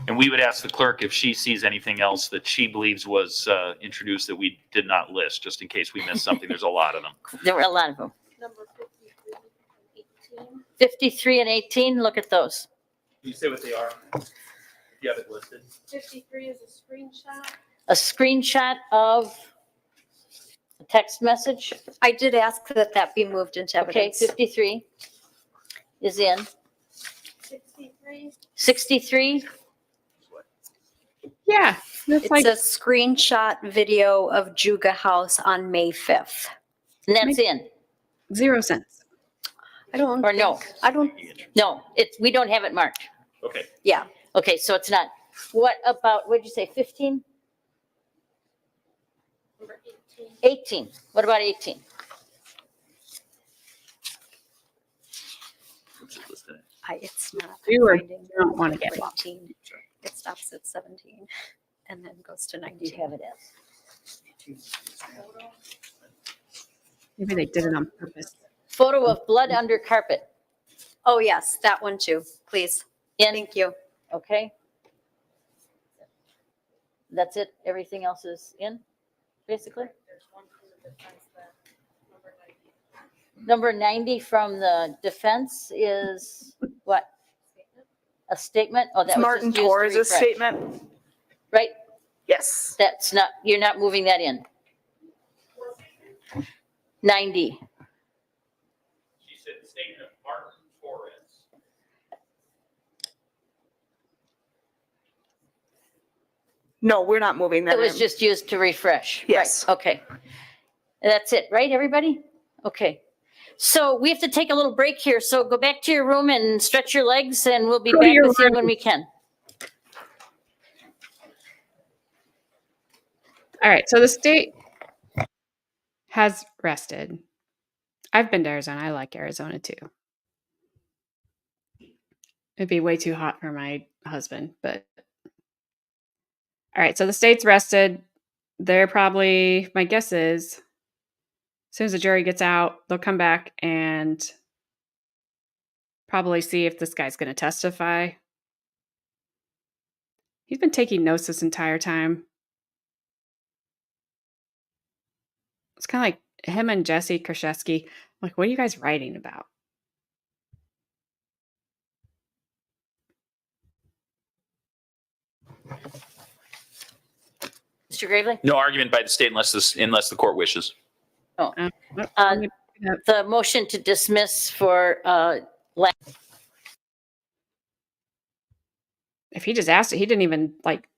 And we would ask the clerk if she sees anything else that she believes was introduced that we did not list, just in case we missed something. There's a lot of them. There were a lot of them. Number 53 and 18. 53 and 18, look at those. Can you say what they are? If you have it listed. 53 is a screenshot. A screenshot of a text message. I did ask that that be moved into Okay, evidence. 53 is in. 63. 63, Yeah, that's It's like, a screenshot video of Juga House on May 5th. and that's in. 0 cents. I don't. Or no? think- I don't, No, we don't have it marked. Okay. yeah. Okay, so it's not. What about, what'd you say, 15? Number 18. 18. What about 18? It's not. You or finding you don't want to get lost. 18. It stops at 17 and then goes to You 19. have it as. Maybe they did it on purpose. Photo of blood under carpet. Oh, yes, that one too, please. In, Thank you. okay. That's it? Everything else is in, basically? Number 90 from the defense is what? A statement? Oh, that was Martin just used to Torres' refresh. statement. Right? Yes. That's not, you're not moving that in. 90. She said the statement of Martin Torres. No, we're not moving that It was in. just used to refresh. Right, Yes. okay. That's it, right, everybody? Okay. So we have to take a little break here. So go back to your room and stretch your legs and we'll be Go to back your with you room. when we can. All right, so the state has rested. I've been to Arizona. I like Arizona too. It'd be way too hot for my husband, but all right, so the state's rested. They're probably, my guess is, as soon as the jury gets out, they'll come back and probably see if this guy's going to testify. He's been taking notes this entire time. It's kind of like him and Jesse Kraszewski. Like, what are you guys writing about? Mr. Gravely? No argument by the state unless the court wishes. Nope, Uh, I'm gonna do that. The motion to dismiss for, If he just asked it, he didn't even like.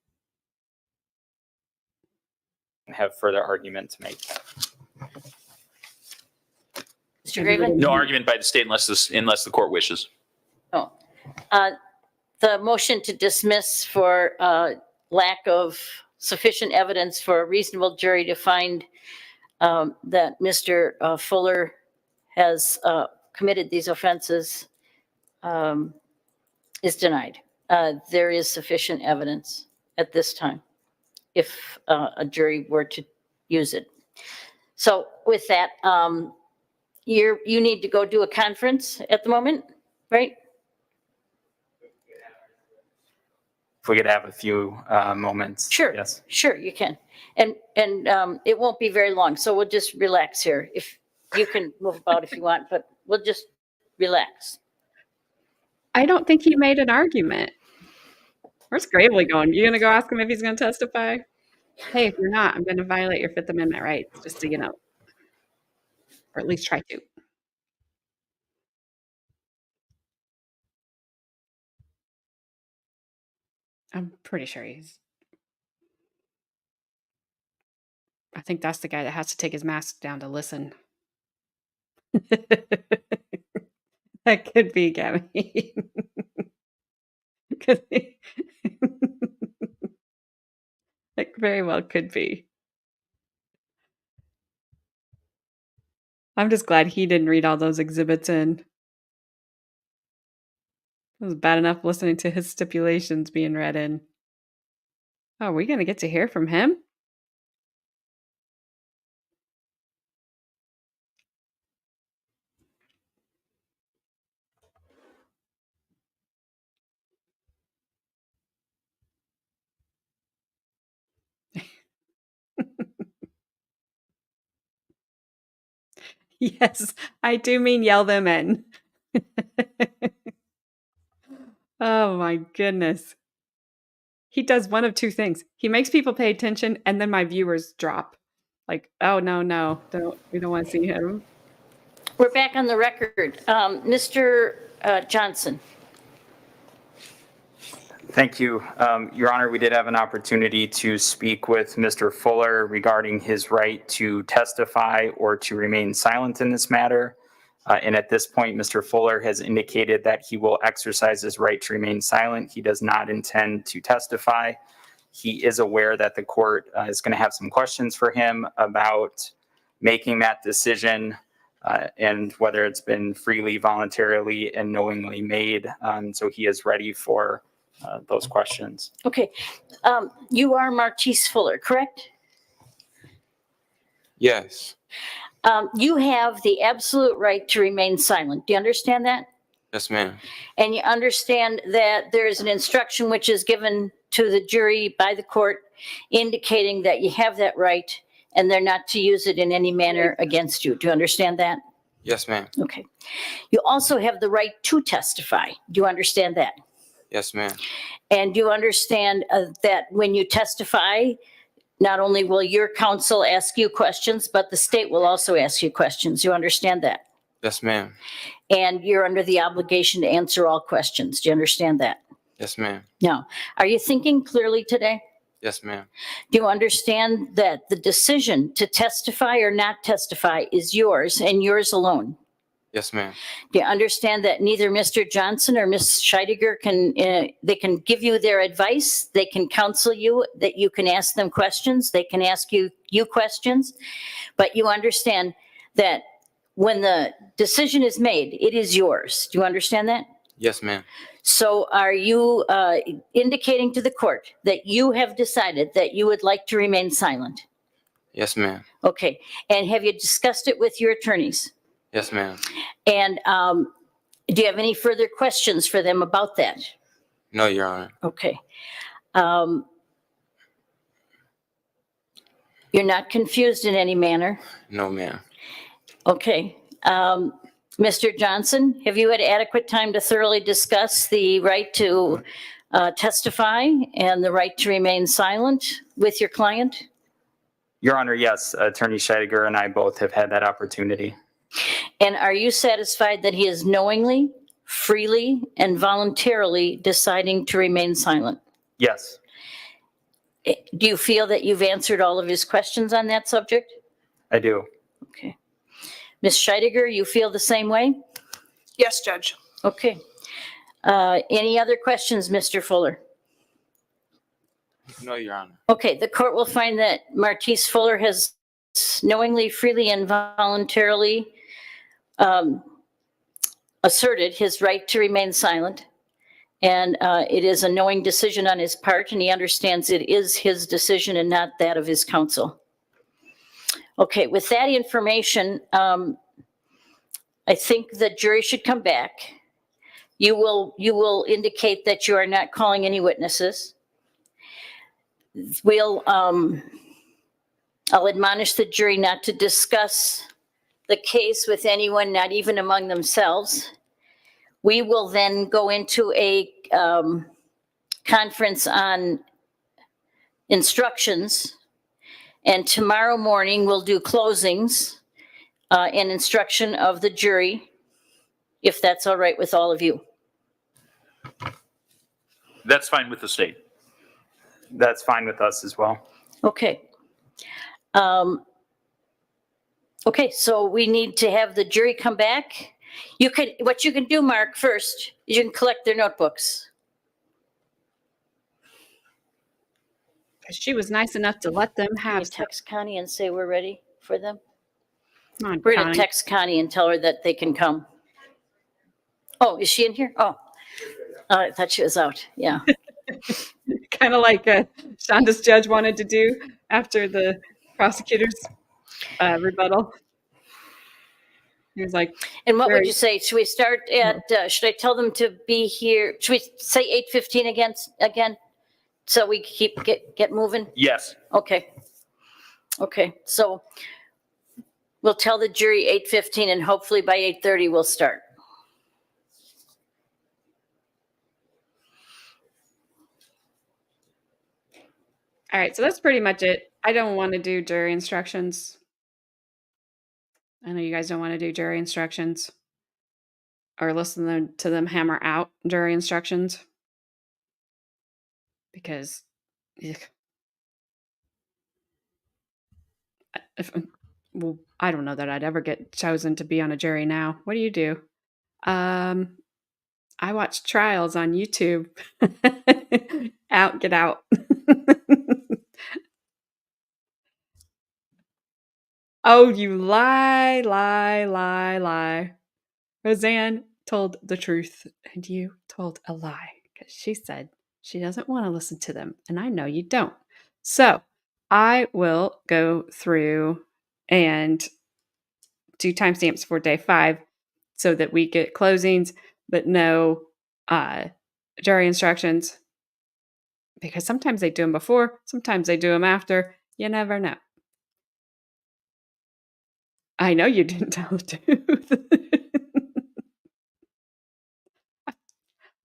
Have further argument to make. Mr. Gravely? No argument by the state unless the court wishes. No. The motion to dismiss for lack of sufficient evidence for a reasonable jury to find that Mr. Fuller has committed these offenses is denied. There is sufficient evidence at this time if a jury were to use it. So with that, you need to go do a conference at the moment, right? If we could have a few moments. Sure. Yes. Sure, you can. And it won't be very long, so we'll just relax here. If you can move about if you want, but we'll just relax. I don't think he made an argument. Where's Gravely going? You gonna go ask him if he's gonna testify? Hey, if you're not, I'm gonna violate your Fifth Amendment rights, just so you know. Or at least try to. I'm pretty sure I think that's the guy that has to take his mask down to listen. That could be Gabby. That very well could be. I'm just glad he didn't read all those exhibits in. It was bad enough listening to his stipulations being read in. Oh, are we going to get to hear from him? Yes, I do mean yell them in. Oh my goodness. He does one of two things. He makes people pay attention, and then my viewers drop. Like, oh no, we don't want to see him. We're back on the record. Mr. Johnson. Thank you. Your Honor, we did have an opportunity to speak with Mr. Fuller regarding his right to testify or to remain silent in this matter. And at this point, Mr. Fuller has indicated that he will exercise his right to remain silent. He does not intend to testify. He is aware that the court is going to have some questions for him about making that decision and whether it's been freely, voluntarily, and knowingly made. So he is ready for those questions. Okay. You are Martice Fuller, correct? Yes. You have the absolute right to remain silent. Do you understand that? Yes, ma'am. And you understand that there is an instruction which is given to the jury by the court indicating that you have that right and they're not to use it in any manner against you. Do you understand that? Yes, ma'am. Okay. You also have the right to testify. Do you understand that? Yes, ma'am. And do you understand that when you testify, not only will your counsel ask you questions, but the state will also ask you questions. You understand that? Yes, ma'am. And you're under the obligation to answer all questions. Do you understand that? Yes, ma'am. Now, are you thinking clearly today? Yes, ma'am. Do you understand that the decision to testify or not testify is yours and yours alone? Yes, ma'am. Do you understand that neither Mr. Johnson or Ms. Scheidegger they can give you their advice, they can counsel you, that you can ask them questions, they can ask you questions, but you understand that when the decision is made, it is yours. Do you understand that? Yes, ma'am. So are you indicating to the court that you have decided that you would like to remain silent? Yes, ma'am. Okay. And have you discussed it with your attorneys? Yes, ma'am. And do you have any further questions for them about that? No, Your Honor. Okay. You're not confused in any manner? No, ma'am. Okay. Mr. Johnson, have you had adequate time to thoroughly discuss the right to testify and the right to remain silent with your client? Your Honor, yes. Attorney Scheidegger and I both have had that opportunity. And are you satisfied that he is knowingly, freely, and voluntarily deciding to remain silent? Yes. Do you feel that you've answered all of his questions on that subject? I do. Okay. Ms. Scheidegger, you feel the same way? Yes, Judge. Okay. Any other questions, Mr. Fuller? No, Your Honor. Okay, the court will find that Martice Fuller has knowingly, freely, and voluntarily asserted his right to remain silent. And it is a knowing decision on his part, and he understands it is his decision and not that of his counsel. Okay, with that information, I think the jury should come back. You will indicate that you are not calling any witnesses. I'll admonish the jury not to discuss the case with anyone, not even among themselves. We will then go into a conference on instructions. And tomorrow morning, we'll do closings and instruction of the jury, if that's all right with all of you. That's fine with the state. That's fine with us as well. Okay. Okay, so we need to have the jury come back. What you can do, Mark, first, is you can collect their notebooks. She was nice enough to let them Can you have some. text Connie and say we're ready for them? Come on, We're gonna Connie. text Connie and tell her that they can come. Oh, is she in here? Oh, I thought she was out. Yeah. Kind of like Shonda's judge wanted to do after the prosecutor's rebuttal. He was like, And what would very- you say? Should we start at, should I tell them to be here? Should we say 8:15 again? So we get moving? Yes. Okay. Okay, so we'll tell the jury 8:15 and hopefully by 8:30 we'll start. all right, so that's pretty much it. I don't want to do jury instructions. I know you guys don't want to do jury instructions or listen to them hammer out jury instructions because well, I don't know that I'd ever get chosen to be on a jury now. What do you do? I watch trials on YouTube. Get out. Oh, you lie. Roseanne told the truth and you told a lie because she said she doesn't want to listen to them. And I know you don't. So I will go through and do timestamps for day 5 so that we get closings, but no jury instructions. Because sometimes they do them before, sometimes they do them after. You never know. I know you didn't tell the truth.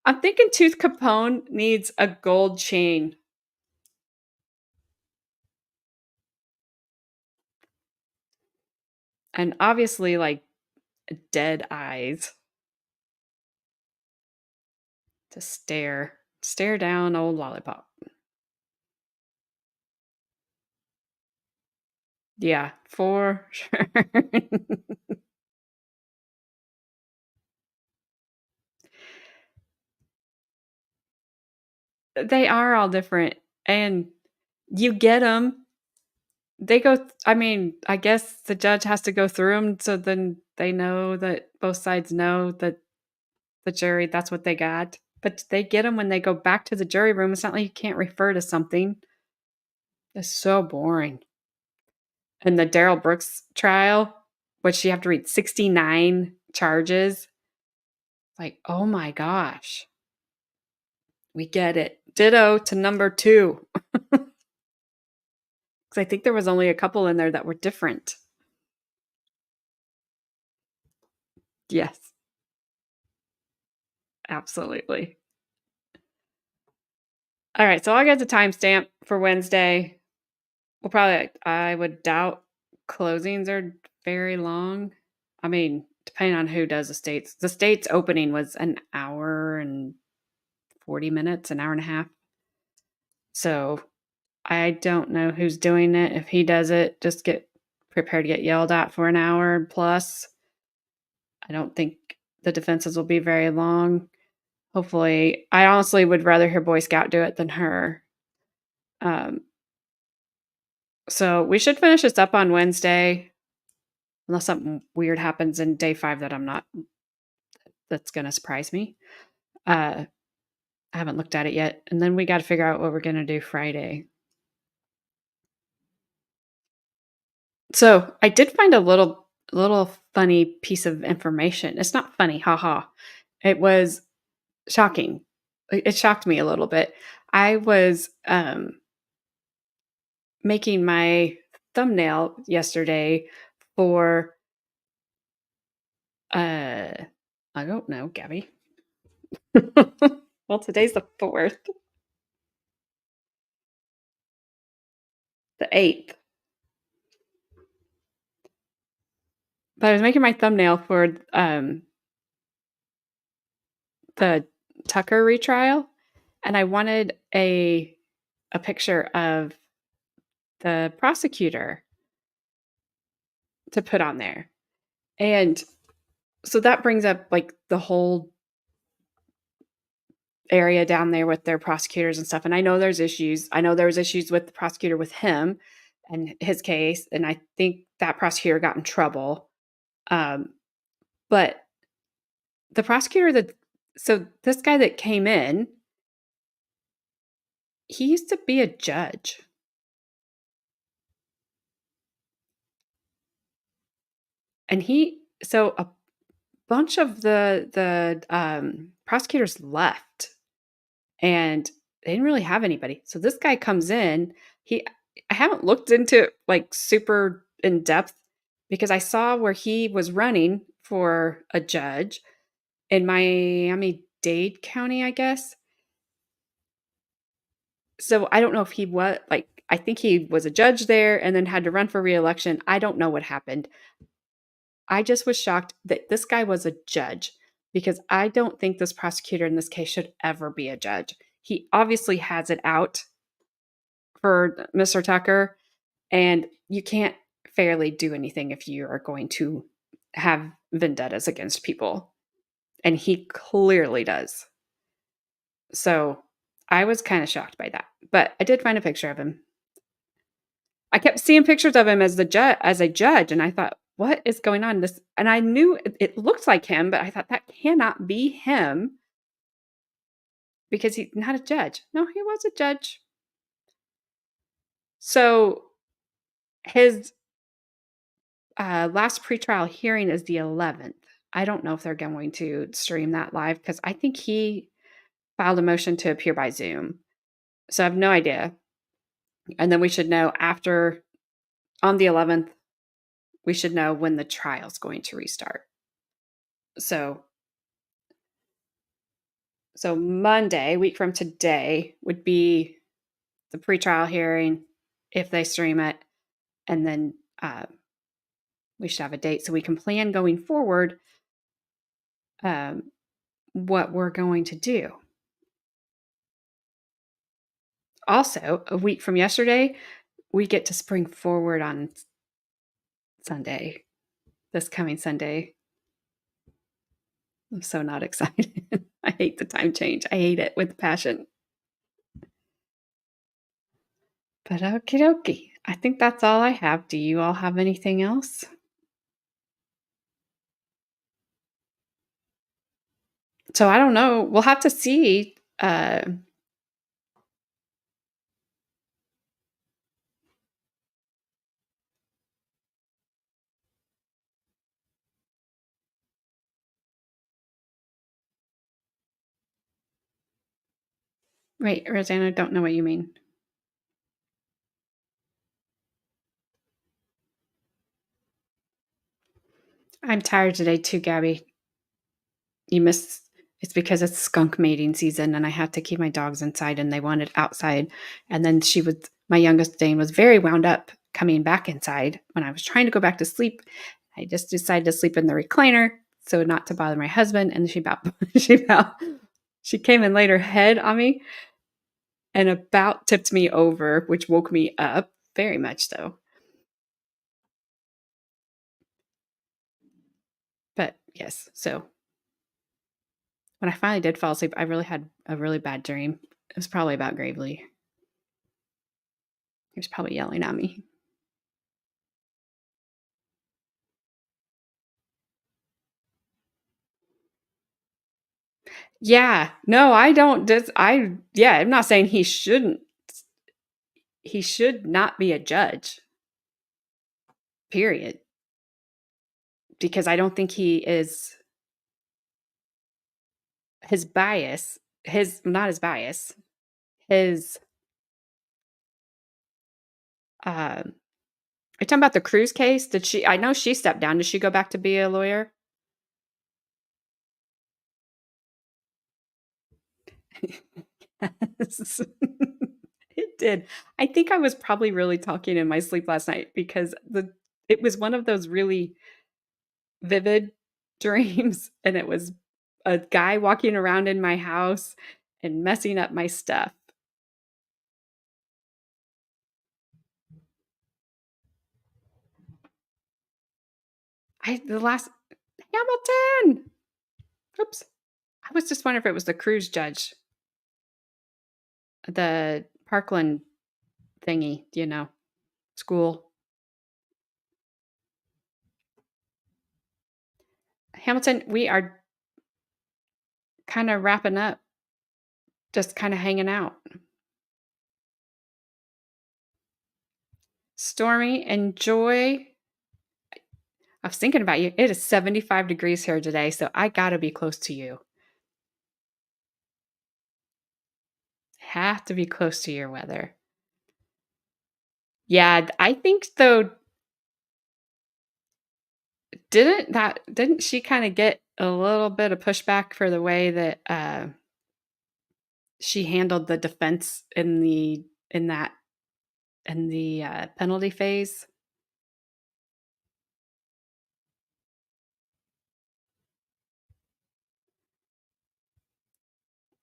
I'm thinking Tooth Capone needs a gold chain. And obviously, like, dead eyes. To stare down old Lollipop. Yeah, for sure. They are all different, and you get them. They go I mean, I guess the judge has to go through them so then they know that both sides know that the jury, that's what they got. But they get them when they go back to the jury room. It's not like you can't refer to something. It's so boring. And the Daryl Brooks trial, which you have to read 69 charges. Like, oh my gosh. We get it. Ditto to number 2. Because I think there was only a couple in there that were different. Yes. Absolutely. All right, so I'll get the timestamp for Wednesday. We'll probably, I would doubt closings are very long. I mean, depending on who does the states. The state's opening was an hour and 40 minutes, an hour and a half. So I don't know who's doing it. If he does it, just get prepared to get yelled at for an hour plus. I don't think the defenses will be very long. Hopefully, I honestly would rather hear Boy Scout do it than her. So we should finish this up on Wednesday, unless something weird happens in day 5 that's going to surprise me. I haven't looked at it yet. And then we got to figure out what we're going to do Friday. So I did find a little funny piece of information. It's not funny, haha. It was shocking. It shocked me a little bit. I was making my thumbnail yesterday for, I don't know, Gabby. Well, today's the 4th. The 8th. But I was making my thumbnail for the Tucker retrial, and I wanted a picture of the prosecutor to put on there. And so that brings up like the whole area down there with their prosecutors and stuff. And I know there's issues. I know there was issues with the prosecutor with him and his case. And I think that prosecutor got in trouble. But the prosecutor so this guy that came in, he used to be a judge. And so a bunch of the prosecutors left and they didn't really have anybody. So this guy comes in, I haven't looked into it like super in depth because I saw where he was running for a judge in Miami-Dade County, I guess. So I don't know if he was I think he was a judge there and then had to run for re-election. I don't know what happened. I just was shocked that this guy was a judge because I don't think this prosecutor in this case should ever be a judge. He obviously has it out for Mr. Tucker, and you can't fairly do anything if you are going to have vendettas against people. And he clearly does. So I was kind of shocked by that. But I did find a picture of him. I kept seeing pictures of him as a judge, and I thought, what is going on? And I knew it looked like him, but I thought that cannot be him because he's not a judge. No, he was a judge. So his last pretrial hearing is the 11th. I don't know if they're going to stream that live because I think he filed a motion to appear by Zoom. So I have no idea. And then we should know on the 11th, we should know when the trial's going to restart. So Monday, a week from today, would be the pretrial hearing if they stream it. And then we should have a date so we can plan going forward what we're going to do. Also, a week from yesterday, we get to spring forward on Sunday, this coming Sunday. I'm so not excited. I hate the time change. I hate it with passion. But okie dokie. I think that's all I have. Do you all have anything else? So I don't know. We'll have to see. Wait, Rosanna, I don't know what you mean. I'm tired today too, Gabby. It's because it's skunk mating season and I have to keep my dogs inside and they wanted outside. And then my youngest Dane was very wound up coming back inside when I was trying to go back to sleep. I just decided to sleep in the recliner so not to bother my husband. And she came and laid her head on me and about tipped me over, which woke me up very much so. But yes, so when I finally did fall asleep, I really had a really bad dream. It was probably about Gravely. He was probably yelling at me. Yeah. No, I don't. I'm not saying he shouldn't. He should not be a judge. Period. Because I don't think he is his bias, not his bias, his Are you talking about the Cruz case? Did she? I know she stepped down. Did she go back to be a lawyer? Yes. It did. I think I was probably really talking in my sleep last night because it was one of those really vivid dreams, and it was a guy walking around in my house and messing up my stuff. The last Hamilton. Oops. I was just wondering if it was the Cruz judge, the Parkland thingy, school. Hamilton, we are kind of wrapping up, just kind of hanging out. Stormy and Joy, I was thinking about you. It is 75 degrees here today, so I got to be close to you. Have to be close to your weather. Yeah, I think though, didn't she kind of get a little bit of pushback for the way that she handled the defense in the penalty phase?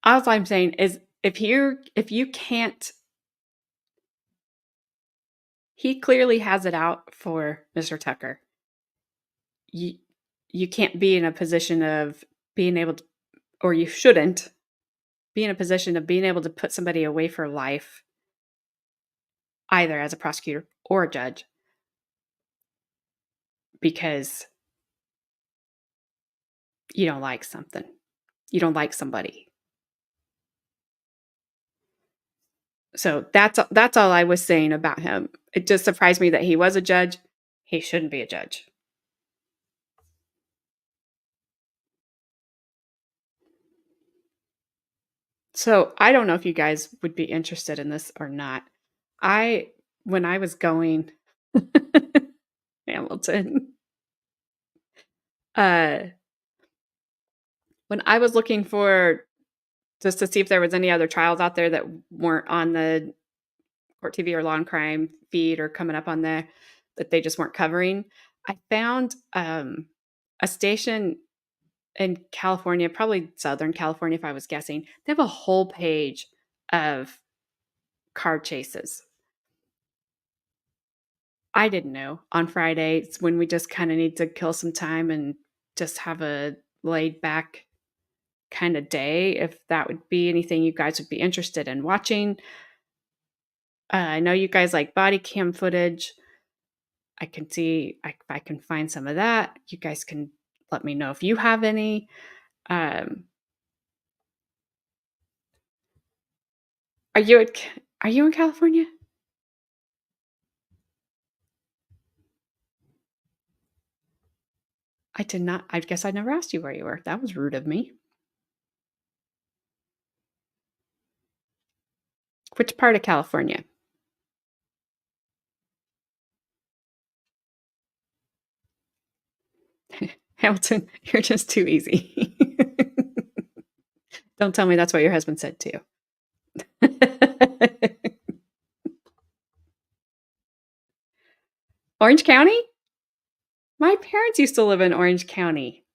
All I'm saying is if you can't, he clearly has it out for Mr. Tucker. You can't be in a position of being able to, or you shouldn't be in a position of being able to put somebody away for life, either as a prosecutor or a judge, because you don't like something. You don't like somebody. So that's all I was saying about him. It just surprised me that he was a judge. He shouldn't be a judge. So I don't know if you guys would be interested in this or not. When I was going Hamilton, when I was looking for just to see if there was any other trials out there that weren't on the Court TV or Law and Crime feed or coming up on there that they just weren't covering, I found a station in California, probably Southern California if I was guessing. They have a whole page of car chases. I didn't know on Fridays when we just kind of need to kill some time and just have a laid back kind of day, if that would be anything you guys would be interested in watching. I know you guys like body cam footage. I can see if I can find some of that. You guys can let me know if you have any. Are you in California? I did not. I guess I never asked you where you were. That was rude of me. Which part of California? Hamilton, you're just too easy. Don't tell me that's what your husband said too. Orange County? My parents used to live in Orange County.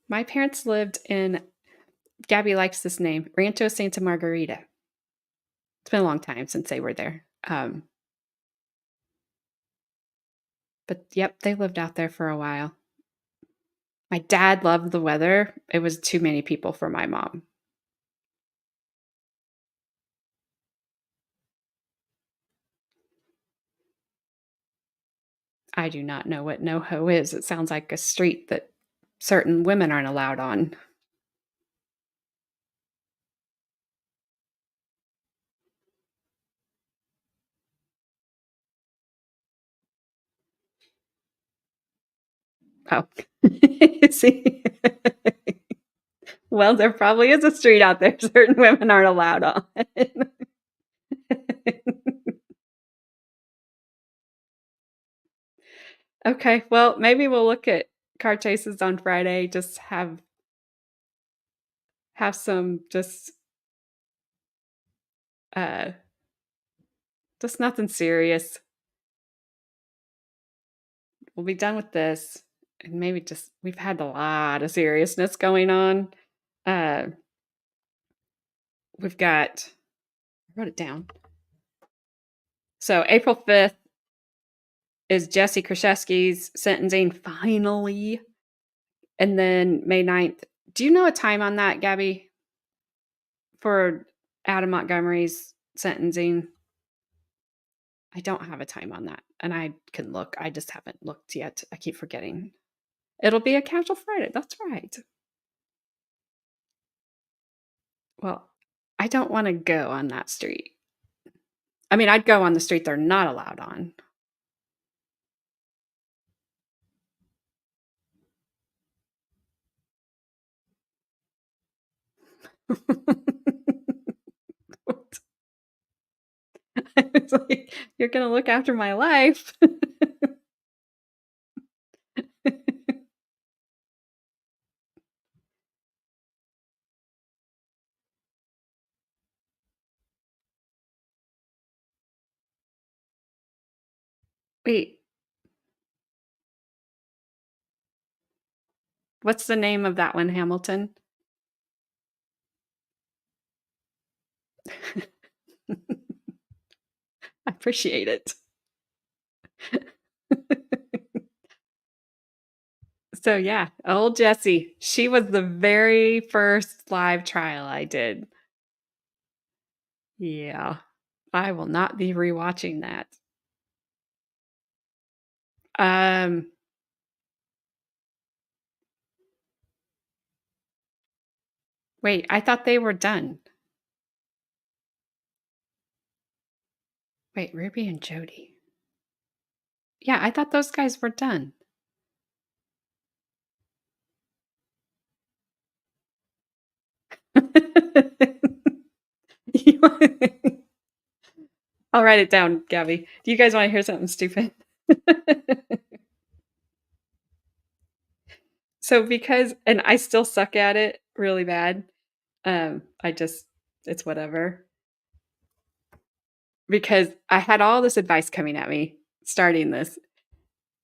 My parents lived in, Gabby likes this name, Rancho Santa Margarita. It's been a long time since they were there. But yep, they lived out there for a while. My dad loved the weather. It was too many people for my mom. I do not know what NoHo is. It sounds like a street that certain women aren't allowed on. Oh. See? Well, there probably is a street out there certain women aren't allowed on. Okay, well, maybe we'll look at car chases on Friday. Just have some uh just nothing serious. We'll be done with this. And maybe just we've had a lot of seriousness going on. Uh we've got I wrote it down. So April 5th is Jesse Kraszewski's sentencing finally. And then May 9th. Do you know a time on that, Gabby? For Adam Montgomery's sentencing? I don't have a time on that. And I can look. I just haven't looked yet. I keep forgetting. It'll be a casual Friday. That's right. Well, I don't want to go on that street. I mean, I'd go on the street they're not allowed on. I was like, you're going to look after my life. Wait. What's the name of that one, Hamilton? I appreciate it. So yeah, old Jessie. She was the very first live trial I did. Yeah. I will not be rewatching that. Wait, I thought they were done. Wait, Ruby and Jody. Yeah, I thought those guys were done. I'll write it down, Gabby. Do you guys want to hear something stupid? So and I still suck at it really bad. It's whatever. Because I had all this advice coming at me starting this,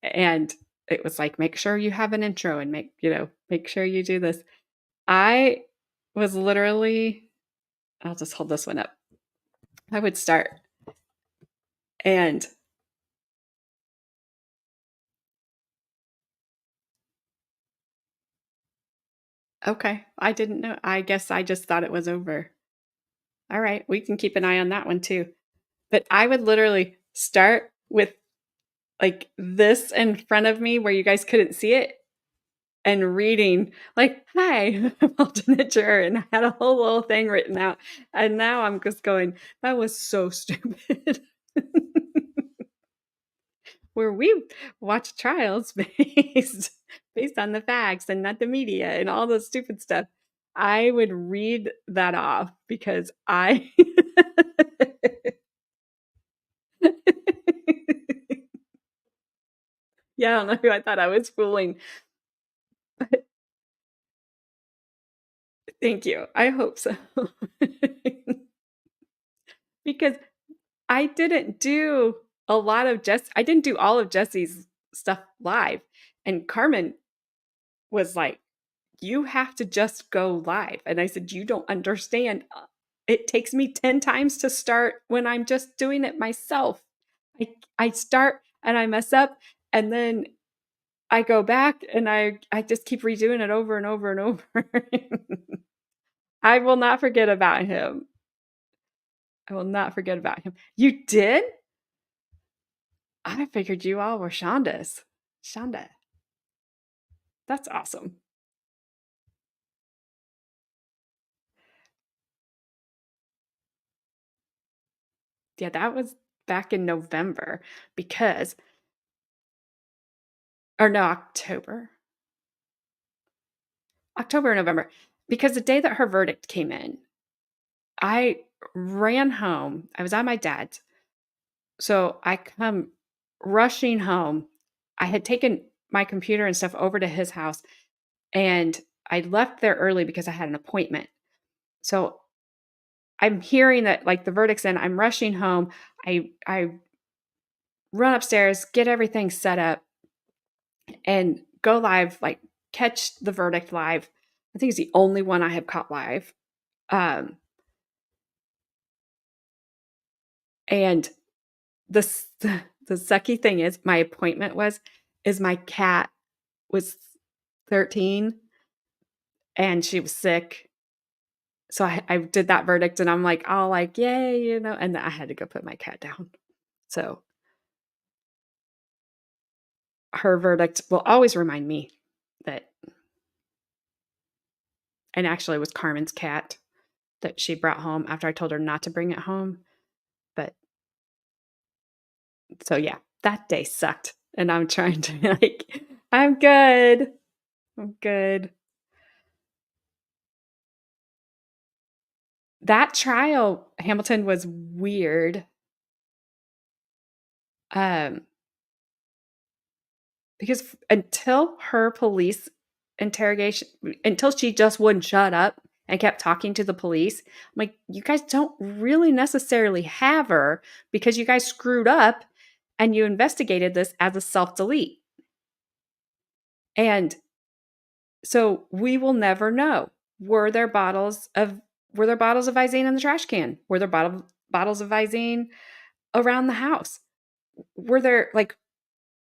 and it was like, make sure you have an intro and make sure you do this. I was literally, I'll just hold this one up. I would start and okay, I didn't know. I guess I just thought it was over. All right, we can keep an eye on that one too. But I would literally start with like this in front of me where you guys couldn't see it and reading like, hi, I'm alternate juror. And I had a whole little thing written out. And now I'm just going, that was so stupid. Where we watch trials based on the facts and not the media and all the stupid stuff. I would read that off because I yeah, I don't know who I thought I was fooling. But thank you. I hope so. Because I didn't do I didn't do all of Jesse's stuff live. And Carmen was like, you have to just go live. And I said, you don't understand. It takes me 10 times to start when I'm just doing it myself. I start and I mess up and then I go back and I just keep redoing it over and over and over. I will not forget about him. I will not forget about him. You did? I figured you all were Shonda's. Shonda. That's awesome. Yeah, that was back in November or no, October or November. because the day that her verdict came in, I ran home. I was at my dad's. So I come rushing home. I had taken my computer and stuff over to his house, and I left there early because I had an appointment. So I'm hearing that like the verdict's in. I'm rushing home. I run upstairs, get everything set up, and go live, like catch the verdict live. I think it's the only one I have caught live. And the sucky thing is my appointment is my cat was 13 and she was sick. So I did that verdict and I'm like, all like, yay, you know, and then I had to go put my cat down. So her verdict will always remind me that, and actually it was Carmen's cat that she brought home after I told her not to bring it home. But so yeah, that day sucked. And I'm trying to like, I'm good. I'm good. That trial, Hamilton, was weird. Because until her police interrogation, until she just wouldn't shut up and kept talking to the police, I'm like, you guys don't really necessarily have her because you guys screwed up and you investigated this as a self-delete. And so we will never know. Were there bottles of Visine in the trash can? Were there bottles of Visine around the house? Were there like,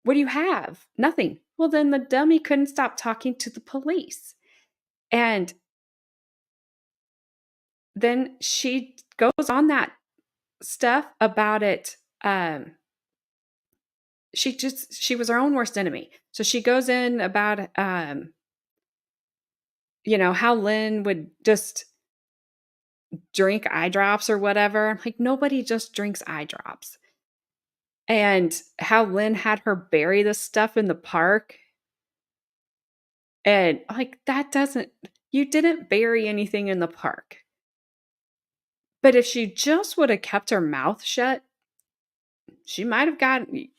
what do you have? Nothing. Well, then the dummy couldn't stop talking to the police. And then she goes on that stuff about it. She was her own worst enemy. So she goes in about, how Lynn would just drink eye drops or whatever. I'm like, nobody just drinks eye drops. And how Lynn had her bury the stuff in the park. And like, you didn't bury anything in the park. But if she just would have kept her mouth shut, she may have gotten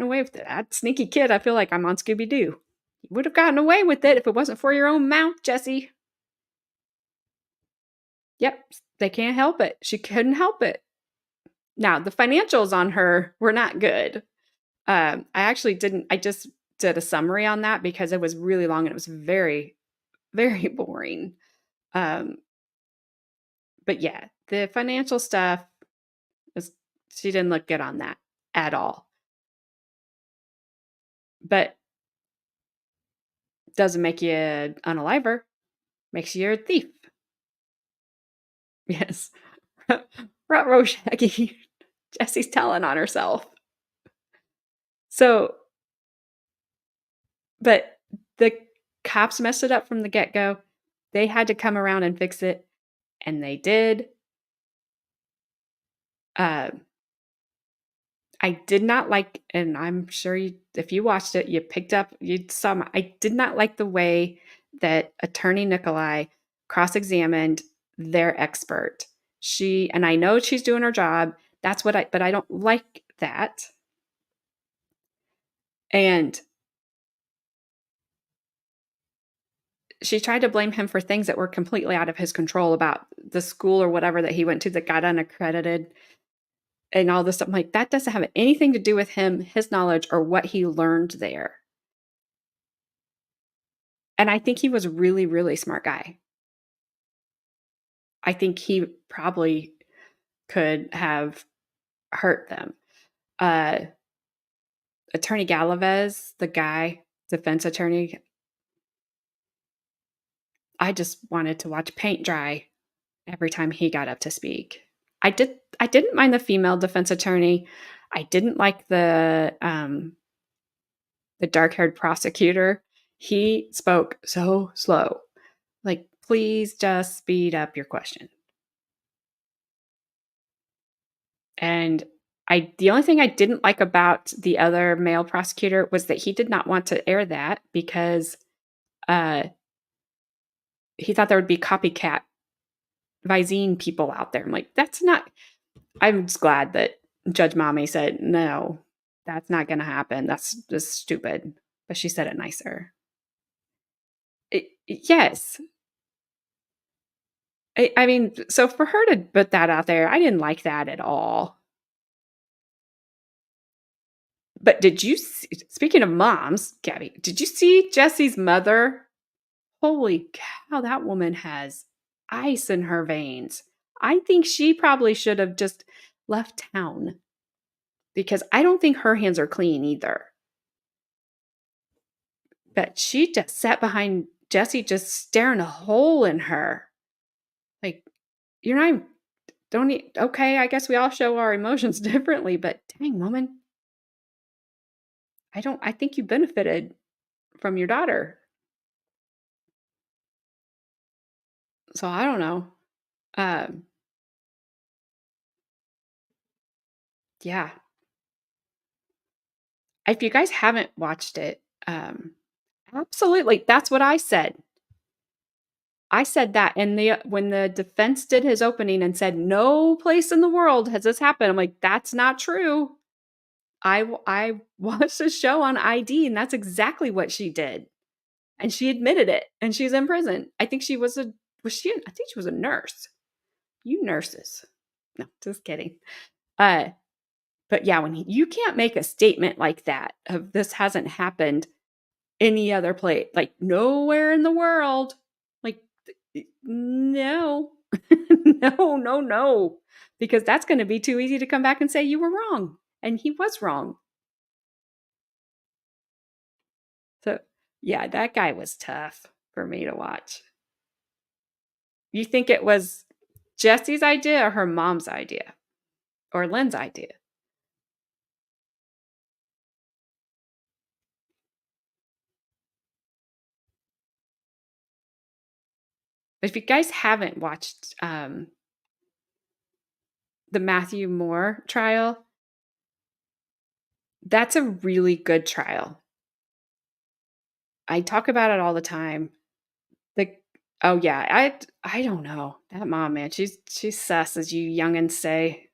away with it. That sneaky kid, I feel like I'm on Scooby-Doo. You would have gotten away with it if it wasn't for your own mouth, Jesse. Yep, they can't help it. She couldn't help it. Now, the financials on her were not good. I just did a summary on that because it was really long and it was very, very boring. But yeah, the financial stuff, she didn't look good on that at all. But doesn't make you an unaliver, makes you a thief. Yes. Ruh-roh, Shaggy. Jesse's telling on herself. So, but the cops messed it up from the get-go. They had to come around and fix it, and they did. I did not like, and I'm sure if you watched it, you saw, I did not like the way that Attorney Nikolai cross-examined their expert. And I know she's doing her job. But I don't like that. And she tried to blame him for things that were completely out of his control about the school or whatever that he went to that got unaccredited and all this stuff. I'm like, that doesn't have anything to do with him, his knowledge, or what he learned there. And I think he was a really, really smart guy. I think he probably could have hurt them. Attorney Galvez, the guy, defense attorney, I just wanted to watch paint dry every time he got up to speak. I didn't mind the female defense attorney. I didn't like the dark-haired prosecutor. He spoke so slow. Like, please just speed up your question. And the only thing I didn't like about the other male prosecutor was that he did not want to air that because he thought there would be copycat Visine people out there. I'm like, that's not, I'm just glad that Judge Mommy said, no, that's not going to happen. That's just stupid. But she said it nicer. Yes. I mean, so for her to put that out there, I didn't like that at all. But did you see, speaking of moms, Gabby, did you see Jesse's mother? Holy cow, that woman has ice in her veins. I think she probably should have just left town because I don't think her hands are clean either. But she just sat behind Jesse, just staring a hole in her. Like, you're not, okay, I guess we all show our emotions differently, but dang, woman. I think you benefited from your daughter. So I don't know. Yeah. If you guys haven't watched it, absolutely. That's what I said. I said that when the defense did his opening and said, no place in the world has this happened. I'm like, that's not true. I watched a show on ID and that's exactly what she did. And she admitted it and she's in prison. I think she was I think she was a nurse. You nurses. No, just kidding. But yeah, when you can't make a statement like that of this hasn't happened any other place, like nowhere in the world, like no, no, because that's going to be too easy to come back and say you were wrong. And he was wrong. So yeah, that guy was tough for me to watch. You think it was Jesse's idea or her mom's idea? Or Lynn's idea? But if you guys haven't watched the Matthew Moore trial, that's a really good trial. I talk about it all the time. Oh yeah, I don't know. That mom, man, she's sus, as you youngins say.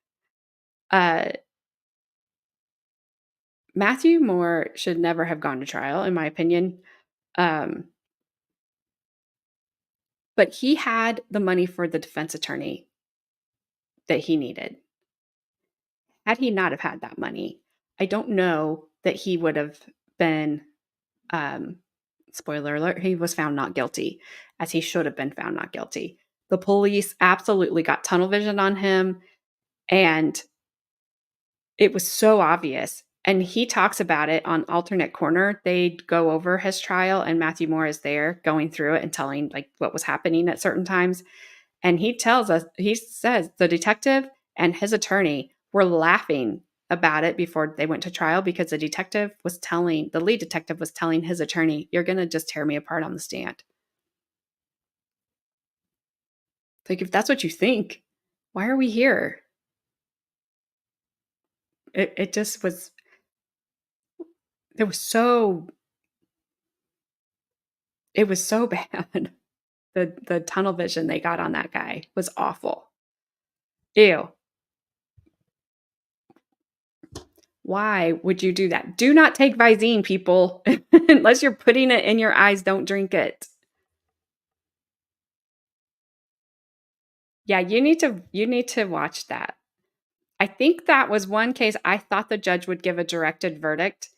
Matthew Moore should never have gone to trial, in my opinion. But he had the money for the defense attorney that he needed. Had he not have had that money, I don't know that he would have been, spoiler alert, he was found not guilty, as he should have been found not guilty. The police absolutely got tunnel vision on him, and it was so obvious. And he talks about it on Alternate Corner. They go over his trial, and Matthew Moore is there going through it and telling like what was happening at certain times. And he says the detective and his attorney were laughing about it before they went to trial because the lead detective was telling his attorney, you're going to just tear me apart on the stand. Like, if that's what you think, why are we here? It just was, it was so bad. The tunnel vision they got on that guy was awful. Ew. Why would you do that? Do not take Visine, people. Unless you're putting it in your eyes, don't drink it. Yeah, you need to watch that. I think that was one case I thought the judge would give a directed verdict.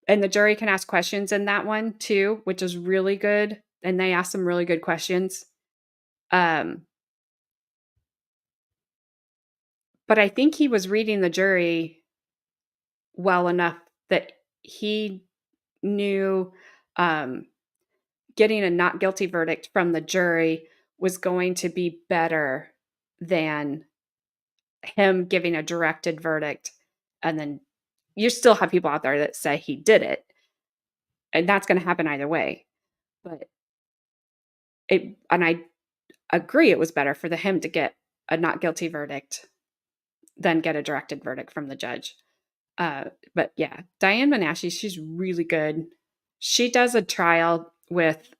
And the jury can ask questions in that one too, which is really good. And they asked some really good questions. But I think he was reading the jury well enough that he knew getting a not guilty verdict from the jury was going to be better than him giving a directed verdict. And then you still have people out there that say he did it. And that's going to happen either way. But I agree it was better for him to get a not guilty verdict than get a directed verdict from the judge. But yeah, Diane Menashe, she's really good. She does a trial with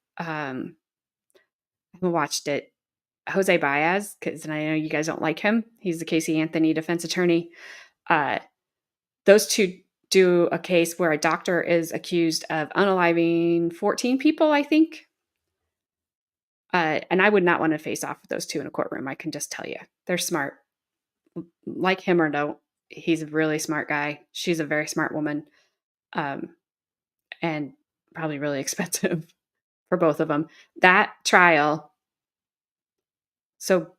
watched it. Jose Baez, because I know you guys don't like him. He's the Casey Anthony defense attorney. Those two do a case where a doctor is accused of unaliving 14 people, I think. And I would not want to face off with those two in a courtroom. I can just tell you. They're smart. Like him or no, he's a really smart guy. She's a very smart woman. And probably really expensive for both of them. That trial, so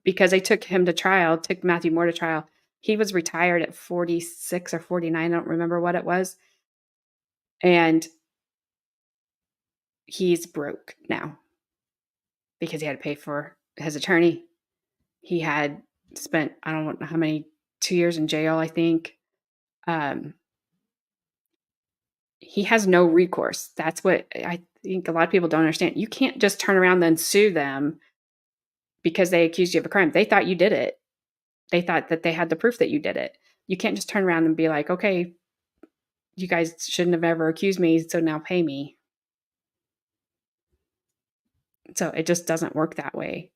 because they took him to trial, took Matthew Moore to trial, he was retired at 46 or 49. I don't remember what it was. And he's broke now because he had to pay for his attorney. He had spent, I don't know how many, 2 years in jail, I think. He has no recourse. That's what I think a lot of people don't understand. You can't just turn around and sue them because they accused you of a crime. They thought you did it. They thought that they had the proof that you did it. You can't just turn around and be like, okay, you guys shouldn't have ever accused me, so now pay me. So it just doesn't work that way.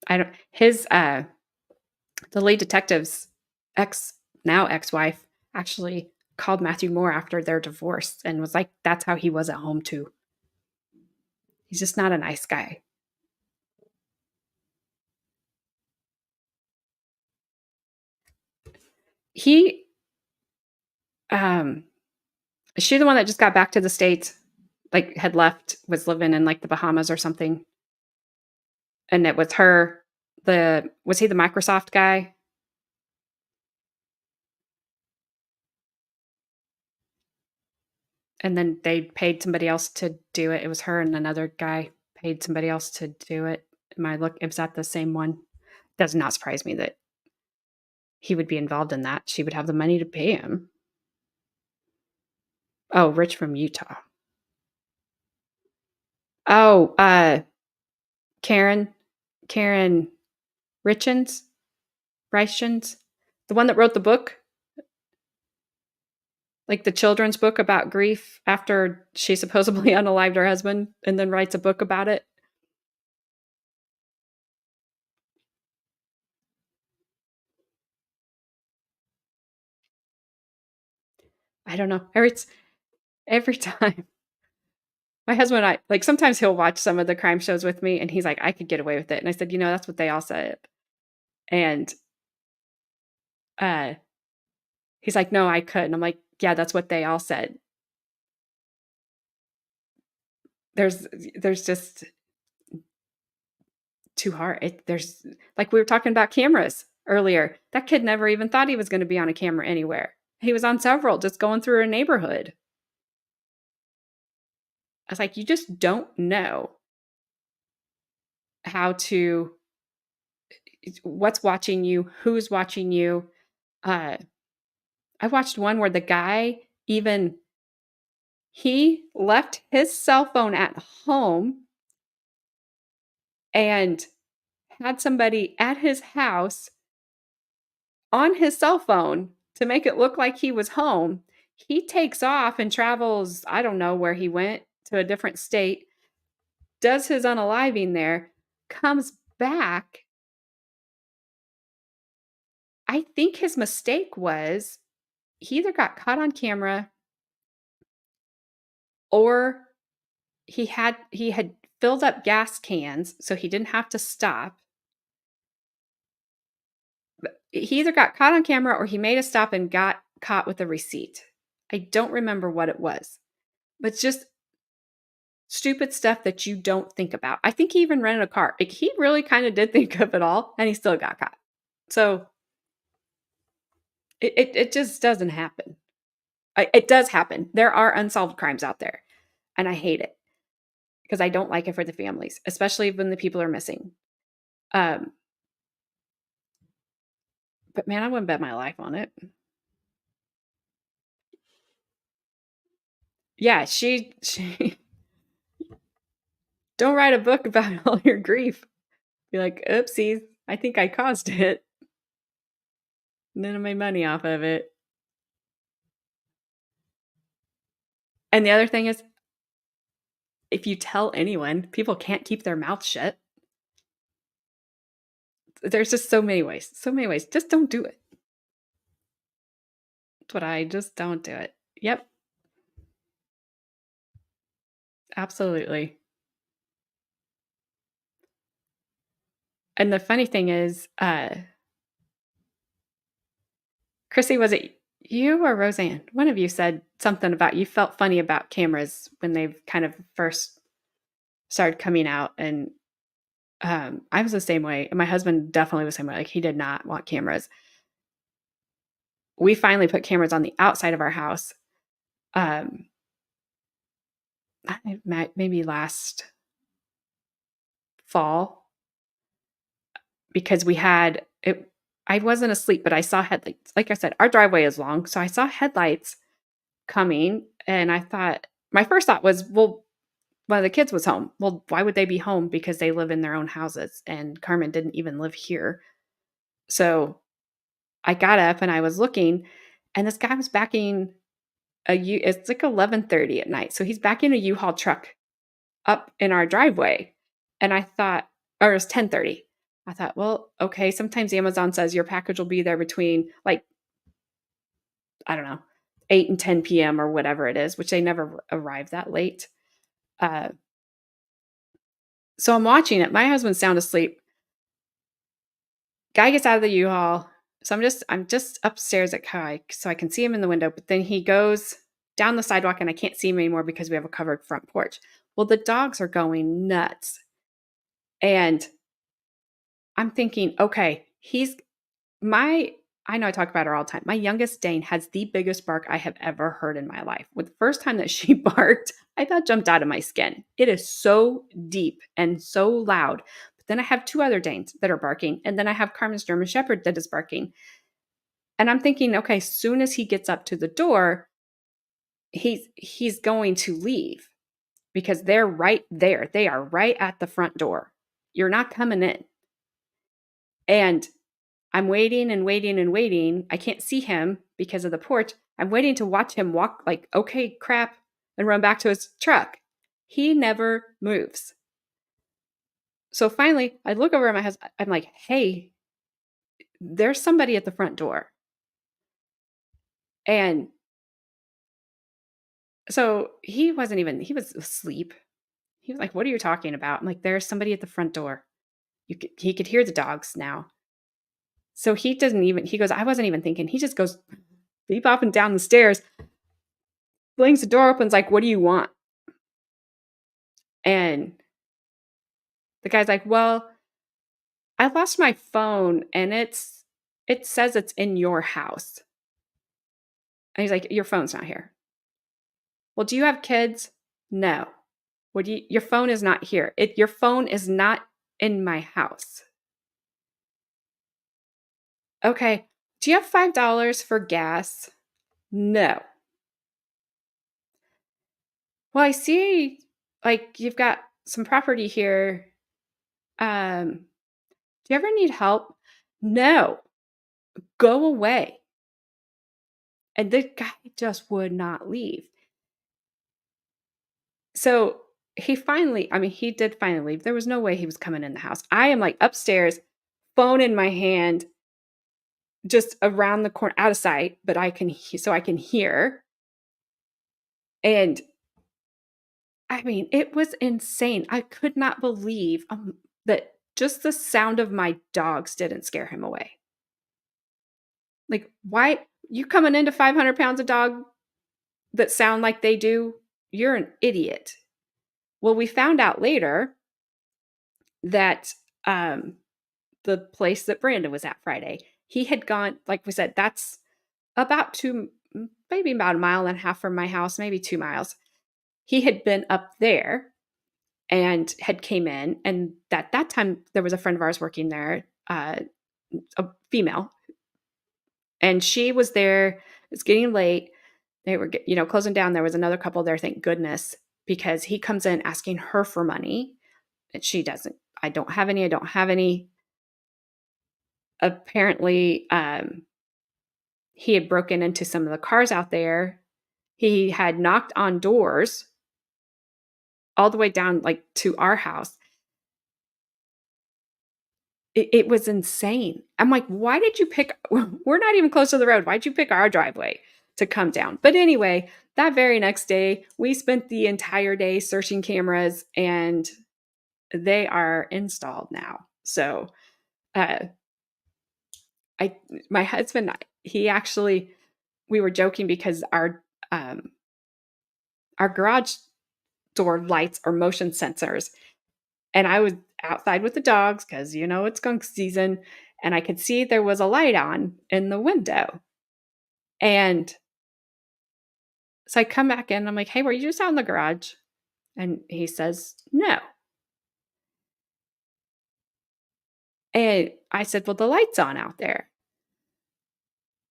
The lead detective's ex-wife actually called Matthew Moore after their divorce and was like, that's how he was at home too. He's just not a nice guy. Is she the one that just got back to the States? Like had left, was living in like the Bahamas or something? And it was her, was he the Microsoft guy? And then they paid somebody else to do it. It was her and another guy paid somebody else to do it. Is that the same one? Does not surprise me that he would be involved in that. She would have the money to pay him. Oh, Rich from Utah. Oh, Karen Richens, the one that wrote the book, like the children's book about grief after she supposedly unalived her husband and then writes a book about it. I don't know. Every time. My husband and I, like sometimes he'll watch some of the crime shows with me and he's like, I could get away with it. And I said, that's what they all said. And he's like, no, I couldn't. I'm like, yeah, that's what they all said. There's just too hard. There's like we were talking about cameras earlier. That kid never even thought he was going to be on a camera anywhere. He was on several, just going through a neighborhood. I was like, you just don't know what's watching you, who's watching you. I watched one where the guy he left his cell phone at home and had somebody at his house on his cell phone to make it look like he was home. He takes off and travels, I don't know where he went, to a different state, does his unaliving there, comes back. I think his mistake was he either got caught on camera or he had filled up gas cans so he didn't have to stop. He either got caught on camera or he made a stop and got caught with a receipt. I don't remember what it was, but it's just stupid stuff that you don't think about. I think he even rented a car. Like, he really kind of did think of it all and he still got caught. So it just doesn't happen. It does happen. There are unsolved crimes out there and I hate it because I don't like it for the families, especially when the people are missing. But man, I wouldn't bet my life on it. Yeah, she don't write a book about all your grief. Be like, oopsies, I think I caused it. And then I made money off of it. And the other thing is, if you tell anyone, people can't keep their mouth shut. There's just so many ways. So many ways. Just don't do it. That's what I just don't do it. Yep. Absolutely. And the funny thing is, Chrissy, was it you or Roseanne? One of you said something about you felt funny about cameras when they kind of first started coming out. And I was the same way. And my husband definitely was the same way. Like, he did not want cameras. We finally put cameras on the outside of our house. Maybe last fall, because we had it. I wasn't asleep, but I saw headlights. Like I said, our driveway is long, so I saw headlights coming, and I thought, my first thought was, well, one of the kids was home. Well, why would they be home? Because they live in their own houses, and Carmen didn't even live here. So I got up and I was looking, and this guy was backing it's like 11:30 at night. So he's backing a U-Haul truck up in our driveway. And I thought, or it was 10:30. I thought, well, okay, sometimes Amazon says your package will be there between, like, I don't know, 8 and 10 p.m. or whatever it is, which they never arrive that late. So I'm watching it. My husband's sound asleep. Guy gets out of the U-Haul. So I'm just upstairs at Kai, so I can see him in the window. But then he goes down the sidewalk and I can't see him anymore because we have a covered front porch. Well, the dogs are going nuts. And I'm thinking, okay, I know I talk about her all the time. My youngest Dane has the biggest bark I have ever heard in my life. With the first time that she barked, I thought jumped out of my skin. It is so deep and so loud. But then I have two other Danes that are barking. And then I have Carmen's German Shepherd that is barking. And I'm thinking, okay, as soon as he gets up to the door, he's going to leave because they're right there. They are right at the front door. You're not coming in. And I'm waiting and waiting and waiting. I can't see him because of the porch. I'm waiting to watch him walk, like, okay, crap, and run back to his truck. He never moves. So finally, I look over at my husband. I'm like, hey, there's somebody at the front door. And so he was asleep. He was like, what are you talking about? I'm like, there's somebody at the front door. He could hear the dogs now. So he goes, I wasn't even thinking. He just goes beep up and down the stairs, flings the door open, like, what do you want? And the guy's like, well, I lost my phone and it says it's in your house. And he's like, your phone's not here. Well, do you have kids? No. Your phone is not here. Your phone is not in my house. Okay. Do you have $5 for gas? No. Well, I see, like, you've got some property here. Do you ever need help? No. Go away. And the guy just would not leave. So he did finally leave. There was no way he was coming in the house. I am, like, upstairs, phone in my hand, just around the corner, out of sight, but I can hear. And it was insane. I could not believe that just the sound of my dogs didn't scare him away. Like, why you coming into 500 pounds of dog that sound like they do? You're an idiot. Well, we found out later that the place that Brandon was at Friday, he had gone, like we said, that's maybe about a mile and a half from my house, maybe 2 miles. He had been up there and had came in, and at that time there was a friend of ours working there, a female, and she was there. It's getting late. They were, closing down. There was another couple there, thank goodness, because he comes in asking her for money, and she doesn't. I don't have any. Apparently, he had broken into some of the cars out there He had knocked on doors all the way down like to our house. It was insane. I'm like, why did you pick? We're not even close to the road. Why'd you pick our driveway to come down? But anyway, that very next day, we spent the entire day searching cameras, and they are installed now. So, my husband, we were joking because our garage door lights are motion sensors, and I was outside with the dogs because it's skunk season, and I could see there was a light on in the window. And so I come back in, I'm like, hey, were you just out in the garage? And he says, no. And I said, well, the light's on out there.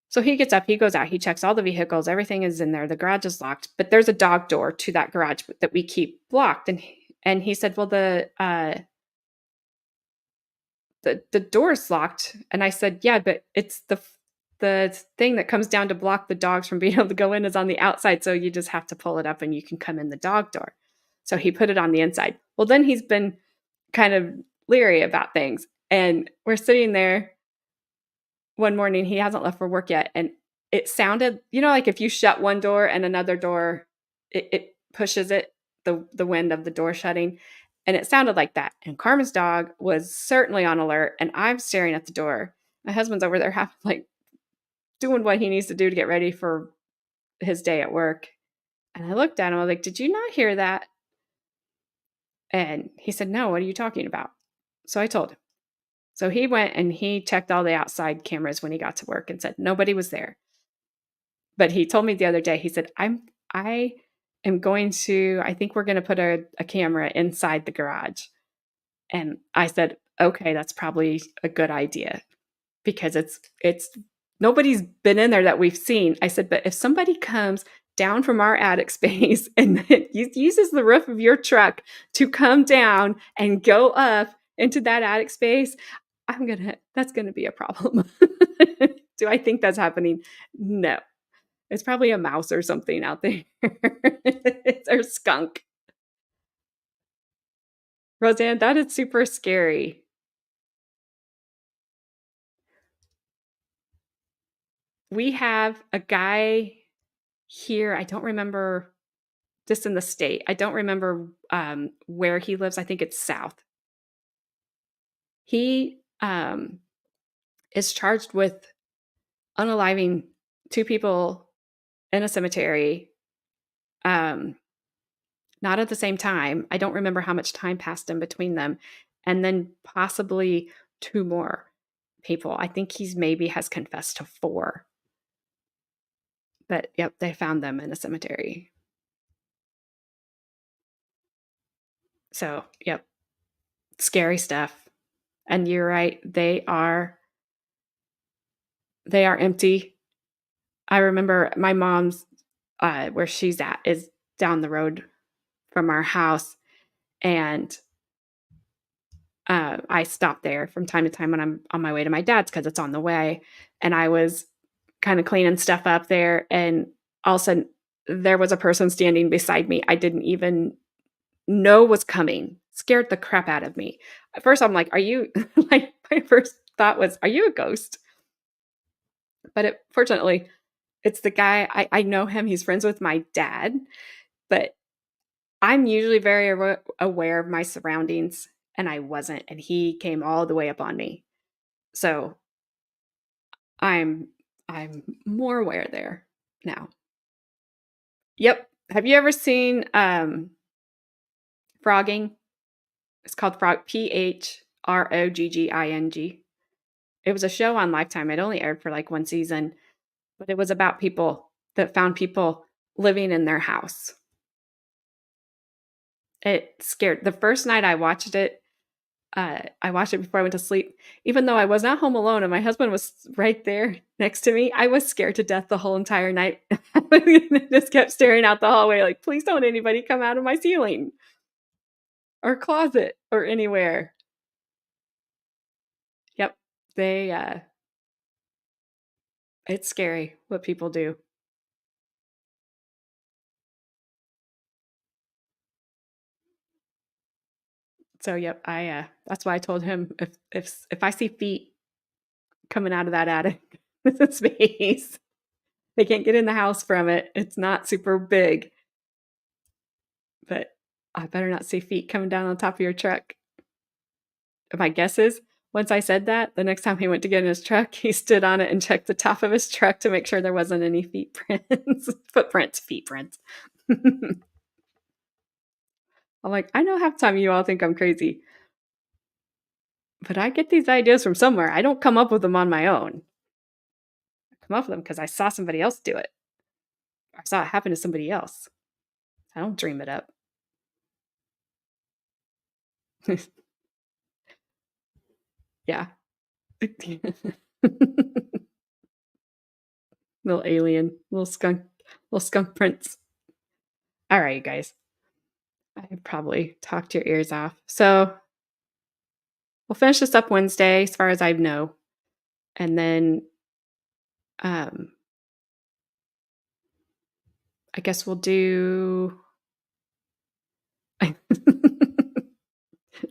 So he gets up, he goes out, he checks all the vehicles, everything is in there, the garage is locked, but there's a dog door to that garage that we keep blocked. And he said, well, the door's locked. And I said, yeah, but it's the thing that comes down to block the dogs from being able to go in is on the outside. So you just have to pull it up and you can come in the dog door. So he put it on the inside. Well, then he's been kind of leery about things. And we're sitting there one morning, he hasn't left for work yet. And it sounded, like if you shut one door and another door, it pushes it, the wind of the door shutting. And it sounded like that. And Carmen's dog was certainly on alert. And I'm staring at the door. My husband's over there doing what he needs to do to get ready for his day at work. And I looked at him, I was like, did you not hear that? And he said, no, what are you talking about? So I told him. So he went and he checked all the outside cameras when he got to work and said nobody was there. But he told me the other day, he said, I think we're going to put a camera inside the garage. And I said, okay, that's probably a good idea because it's nobody's been in there that we've seen. I said, but if somebody comes down from our attic space and uses the roof of your truck to come down and go up into that attic space, that's going to be a problem. Do I think that's happening? No. It's probably a mouse or something out there. It's our skunk. Roseanne, that is super scary. We have a guy here. I don't remember this in the state. I don't remember where he lives. I think it's south. He is charged with unaliving 2 people in a cemetery. Not at the same time. I don't remember how much time passed in between them. And then possibly 2 more people. I think he's maybe has confessed to 4. But yep, they found them in a cemetery. So, yep. Scary stuff. And you're right, they are empty. I remember my mom's where she's at is down the road from our house, and I stop there from time to time when I'm on my way to my dad's because it's on the way. And I was kind of cleaning stuff up there, and all of a sudden there was a person standing beside me I didn't even know was coming. Scared the crap out of me. At first I'm like, are you like my first thought was, are you a ghost? But fortunately, it's the guy, I know him. He's friends with my dad, but I'm usually very aware of my surroundings, and I wasn't, and he came all the way up on me. So I'm more aware there now. Yep. Have you ever seen frogging? It's called Phrogging. It was a show on Lifetime. It only aired for like 1 season, but it was about people that found people living in their house. It scared. The first night I watched it before I went to sleep. Even though I was not home alone and my husband was right there next to me, I was scared to death the whole entire night. I just kept staring out the hallway like, please don't anybody come out of my ceiling or closet or anywhere. Yep. It's scary what people do. So yep, that's why I told him if I see feet coming out of that attic space, they can't get in the house from it. It's not super big, but I better not see feet coming down on top of your truck. My guess is once I said that, the next time he went to get in his truck, he stood on it and checked the top of his truck to make sure there wasn't any feet prints. I'm like, I know half the time you all think I'm crazy, but I get these ideas from somewhere. I don't come up with them on my own. I come up with them because I saw somebody else do it. I saw it happen to somebody else. I don't dream it up. Yeah. Little alien, little skunk prints. All right, you guys. I probably talked your ears off. So we'll finish this up Wednesday, as far as I know. And then I guess we'll do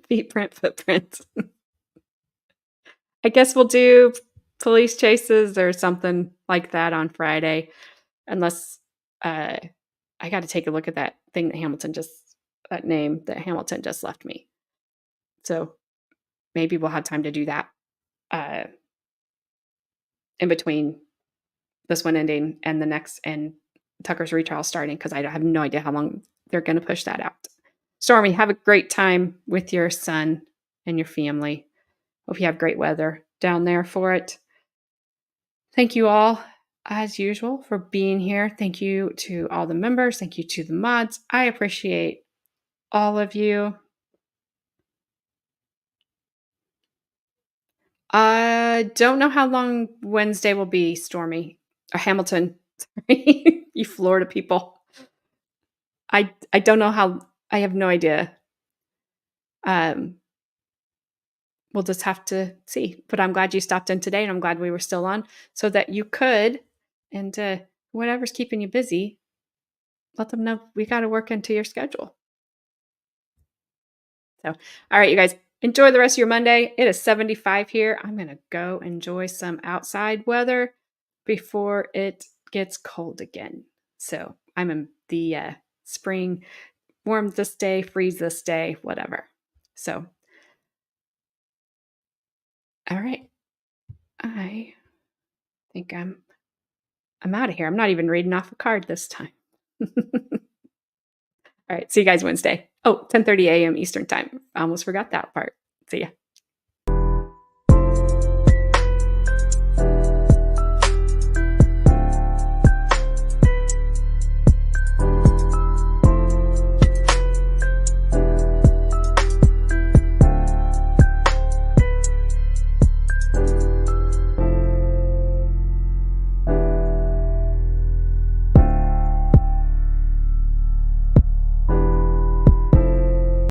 footprints. I guess we'll do police chases or something like that on Friday. Unless I got to take a look at that thing that name that Hamilton just left me. So maybe we'll have time to do that in between this one ending and the next and Tucker's retrial starting, because I have no idea how long they're going to push that out. Stormy, have a great time with your son and your family. Hope you have great weather down there for it. Thank you all, as usual, for being here. Thank you to all the members. Thank you to the mods. I appreciate all of you. I don't know how long Wednesday will be, Stormy. Or Hamilton. Sorry. You Florida people. I don't know how. I have no idea. We'll just have to see. But I'm glad you stopped in today, and I'm glad we were still on so that you could, and whatever's keeping you busy, let them know we got to work into your schedule. So, all right, you guys, enjoy the rest of your Monday. It is 75 here. I'm going to go enjoy some outside weather before it gets cold again. So I'm in the spring, warm this day, freeze this day, whatever. So, all right. I think I'm out of here. I'm not even reading off a card this time. All right. See you guys Wednesday. Oh, 10:30 a.m. Eastern time. I almost forgot that part. See ya.